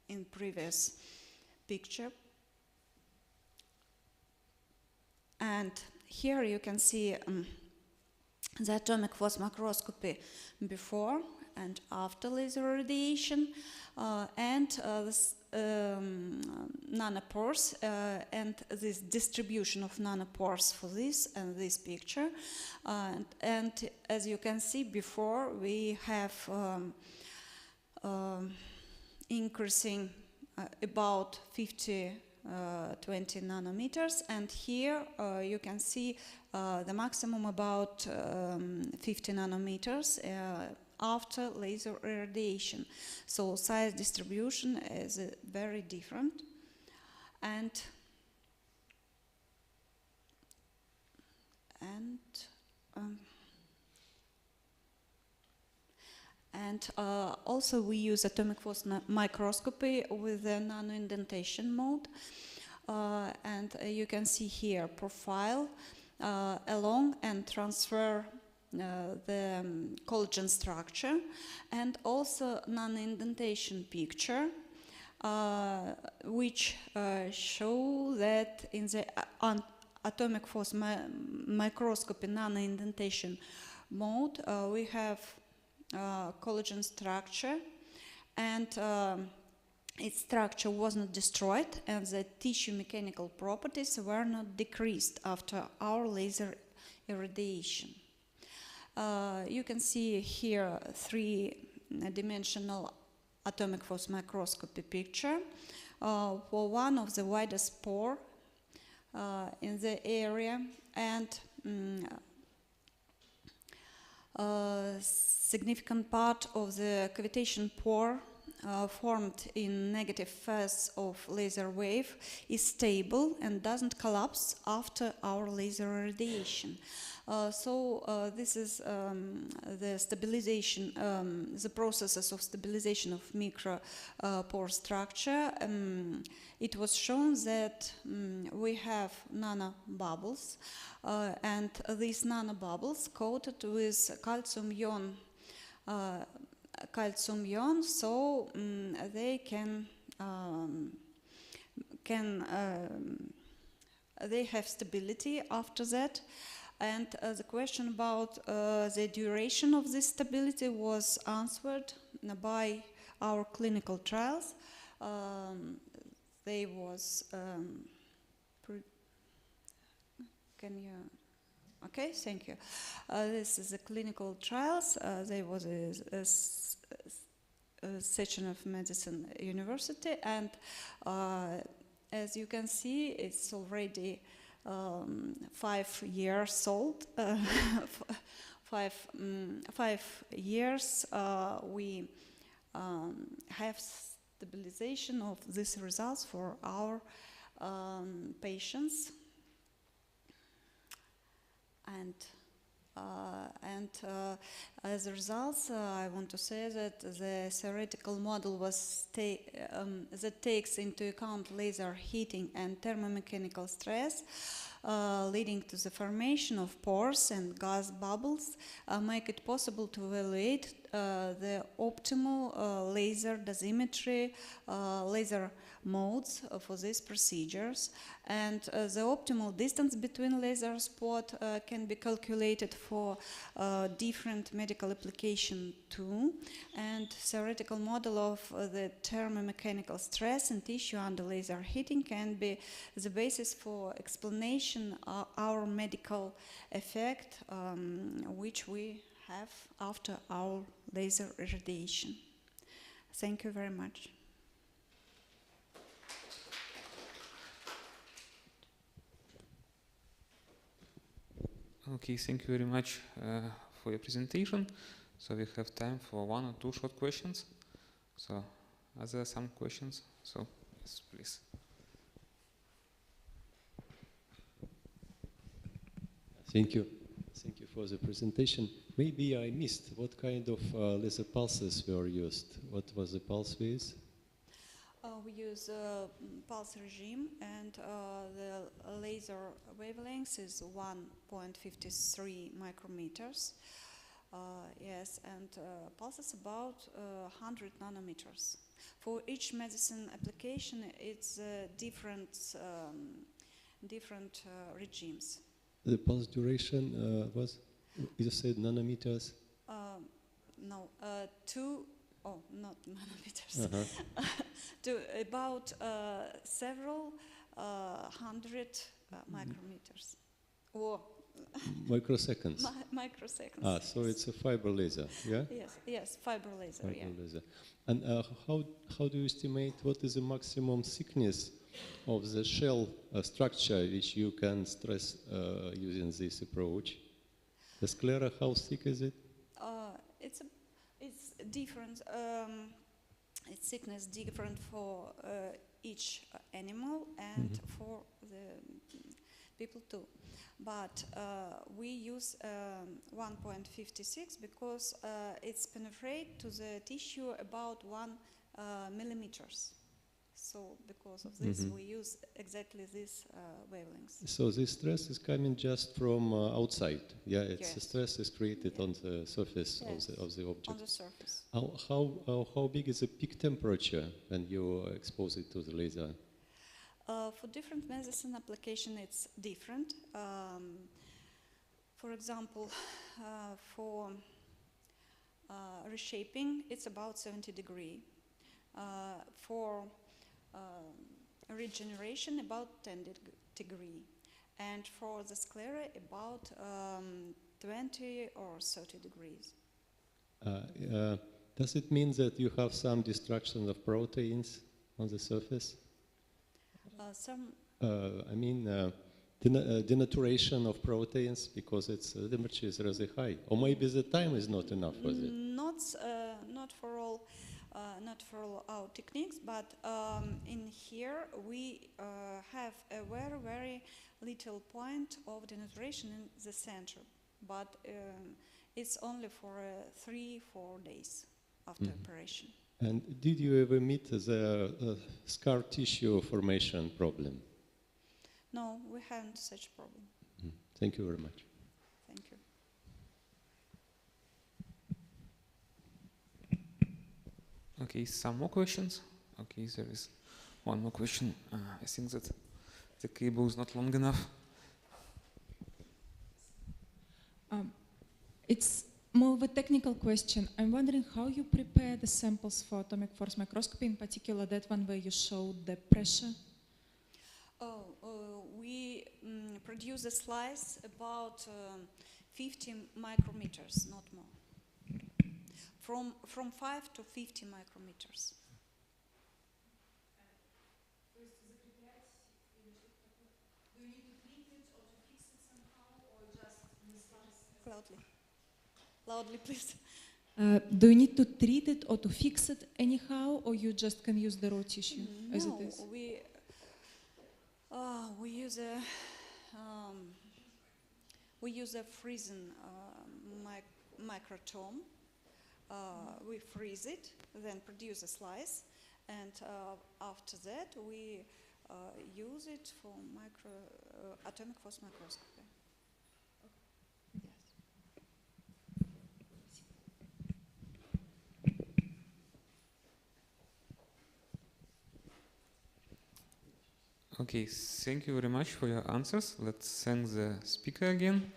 in previous picture. And here you can see the atomic force microscopy before and after laser radiation, and this nanopores and this distribution of nanopores for this and this picture. And as you can see before, we have increasing about 20 nanometers, and here you can see the maximum about 50 nanometers after laser irradiation. So size distribution is very different. And also we use atomic force microscopy with the nano-indentation mode. And you can see here profile along and transfer the collagen structure, and also nano-indentation picture, which show that in the atomic force microscopy nano-indentation mode we have collagen structure, and its structure was not destroyed, and the tissue mechanical properties were not decreased after our laser irradiation. You can see here 3-dimensional atomic force microscopy picture for one of the widest pore in the area, and significant part of the cavitation pore formed in negative phase of laser wave is stable and doesn't collapse after our laser irradiation. This is the stabilization, the processes of stabilization of micro pore structure. It was shown that we have nanobubbles, and these nanobubbles coated with calcium ion, so they they have stability after that. And the question about the duration of this stability was answered by our clinical trials. They was okay, thank you. This is the clinical trials. There was a section of medicine university, and as you can see, it's already 5 years old. 5 years we have stabilization of these results for our patients. And as a result, I want to say that the theoretical model was that takes into account laser heating and thermomechanical stress, leading to the formation of pores and gas bubbles, make it possible to evaluate the optimal laser dosimetry, laser modes for these procedures, and the optimal distance between laser spot can be calculated for different medical application too, and theoretical model of the thermomechanical stress in tissue under laser heating can be the basis for explanation of our medical effect which we have after our laser irradiation. Thank you very much. Okay, thank you very much for your presentation. So we have time for 1 or 2 short questions. So are there some questions? So yes, please. Thank you. Thank you for the presentation. Maybe I missed what kind of laser pulses were used. What was the pulse with? We use pulse regime, and the laser wavelength is 1.53 micrometers. Yes, and pulse is about 100 nanometers. For each medicine application, it's different regimes. The pulse duration was, you said nanometers? No, not nanometers. To about several hundred micrometers. Or microseconds. Microseconds. Ah, so it's a fiber laser, yeah? Yes, fiber laser, fiber yeah. laser. And how do you estimate what is the maximum thickness of the shell structure which you can stress using this approach? The sclera, how thick is it? It's different. Its thickness different for each animal and for the people too. But we use 1.56 because it's penetrate to the tissue about 1 millimeters. So because of this, we use exactly this wavelengths. So this stress is coming just from outside. Yeah, it's the stress is created on the surface of the object. On the surface. How big is the peak temperature when you expose it to the laser? For different medicine application, it's different. For example, for reshaping, it's about 70 degrees. For regeneration, about 10 degrees. And for the sclera, about 20 or 30 degrees. Does it mean that you have some destruction of proteins on the surface? I mean, denaturation of proteins because its temperature is really high, or maybe the time is not enough for it. Not for all our techniques, but in here we have a very, very little point of denaturation in the center, but it's only for 3-4 days after operation. And did you ever meet the scar tissue formation problem? No, we haven't such problem. Thank you very much. Thank you. Okay, some more questions? Okay, there is one more question. I think that the cable is not long enough. It's more of a technical question. I'm wondering how you prepare the samples for atomic force microscopy, in particular that one where you showed the pressure. We produce a slice about 50 micrometers, not more. From 5 to 50 micrometers. Do you need to treat it or to fix it somehow, or just in the slice? Loudly, please. Do you need to treat it or to fix it anyhow, or you just can use the raw tissue as it is? We use a freezing microtome. We freeze it, then produce a slice, and after that we use it for atomic force microscopy. Okay, thank you very much for your answers. Let's thank the speaker again.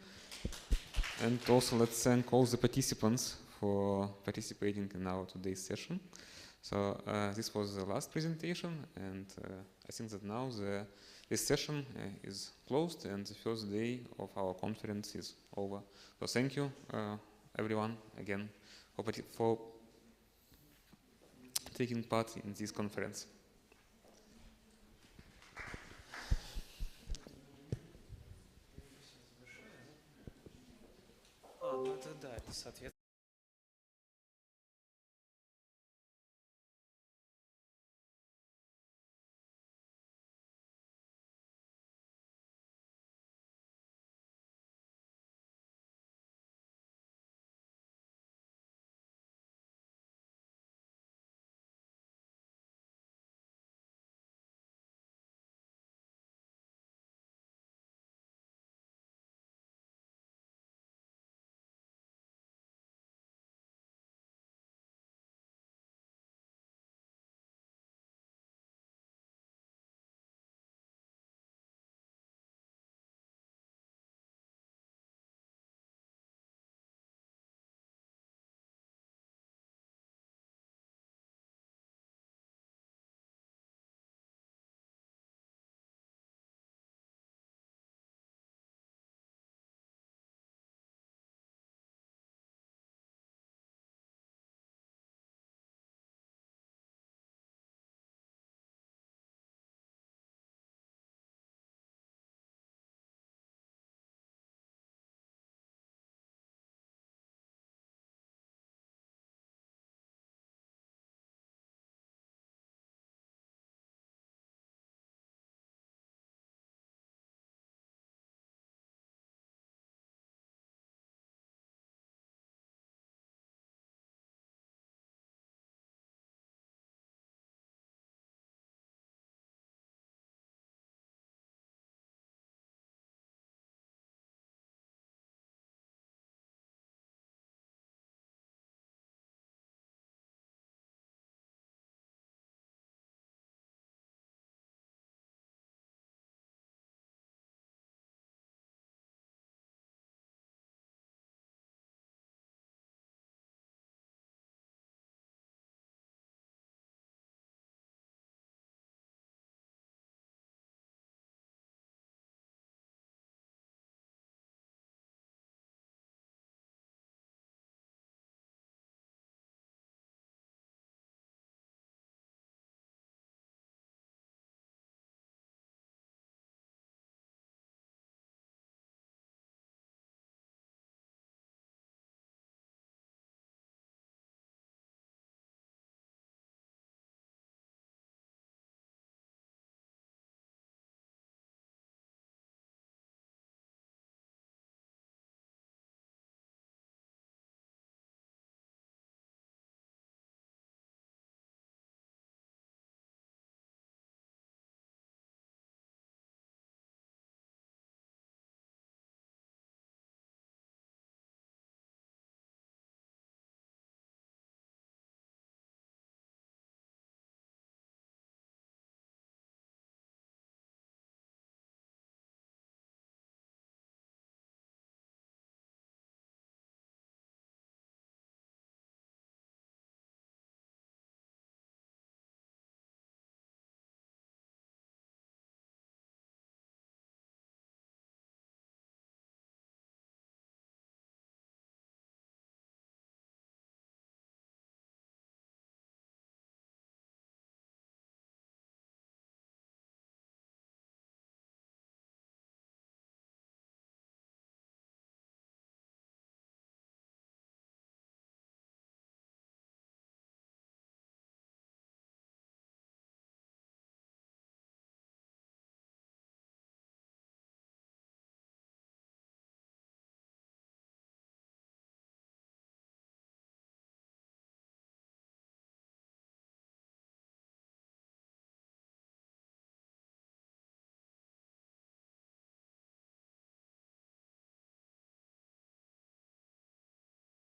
And also let's thank all the participants for participating in our today's session. So this was the last presentation, and I think that now this session is closed and the first day of our conference is over. So thank you everyone again for taking part in this conference. Ну это да, это соответственно.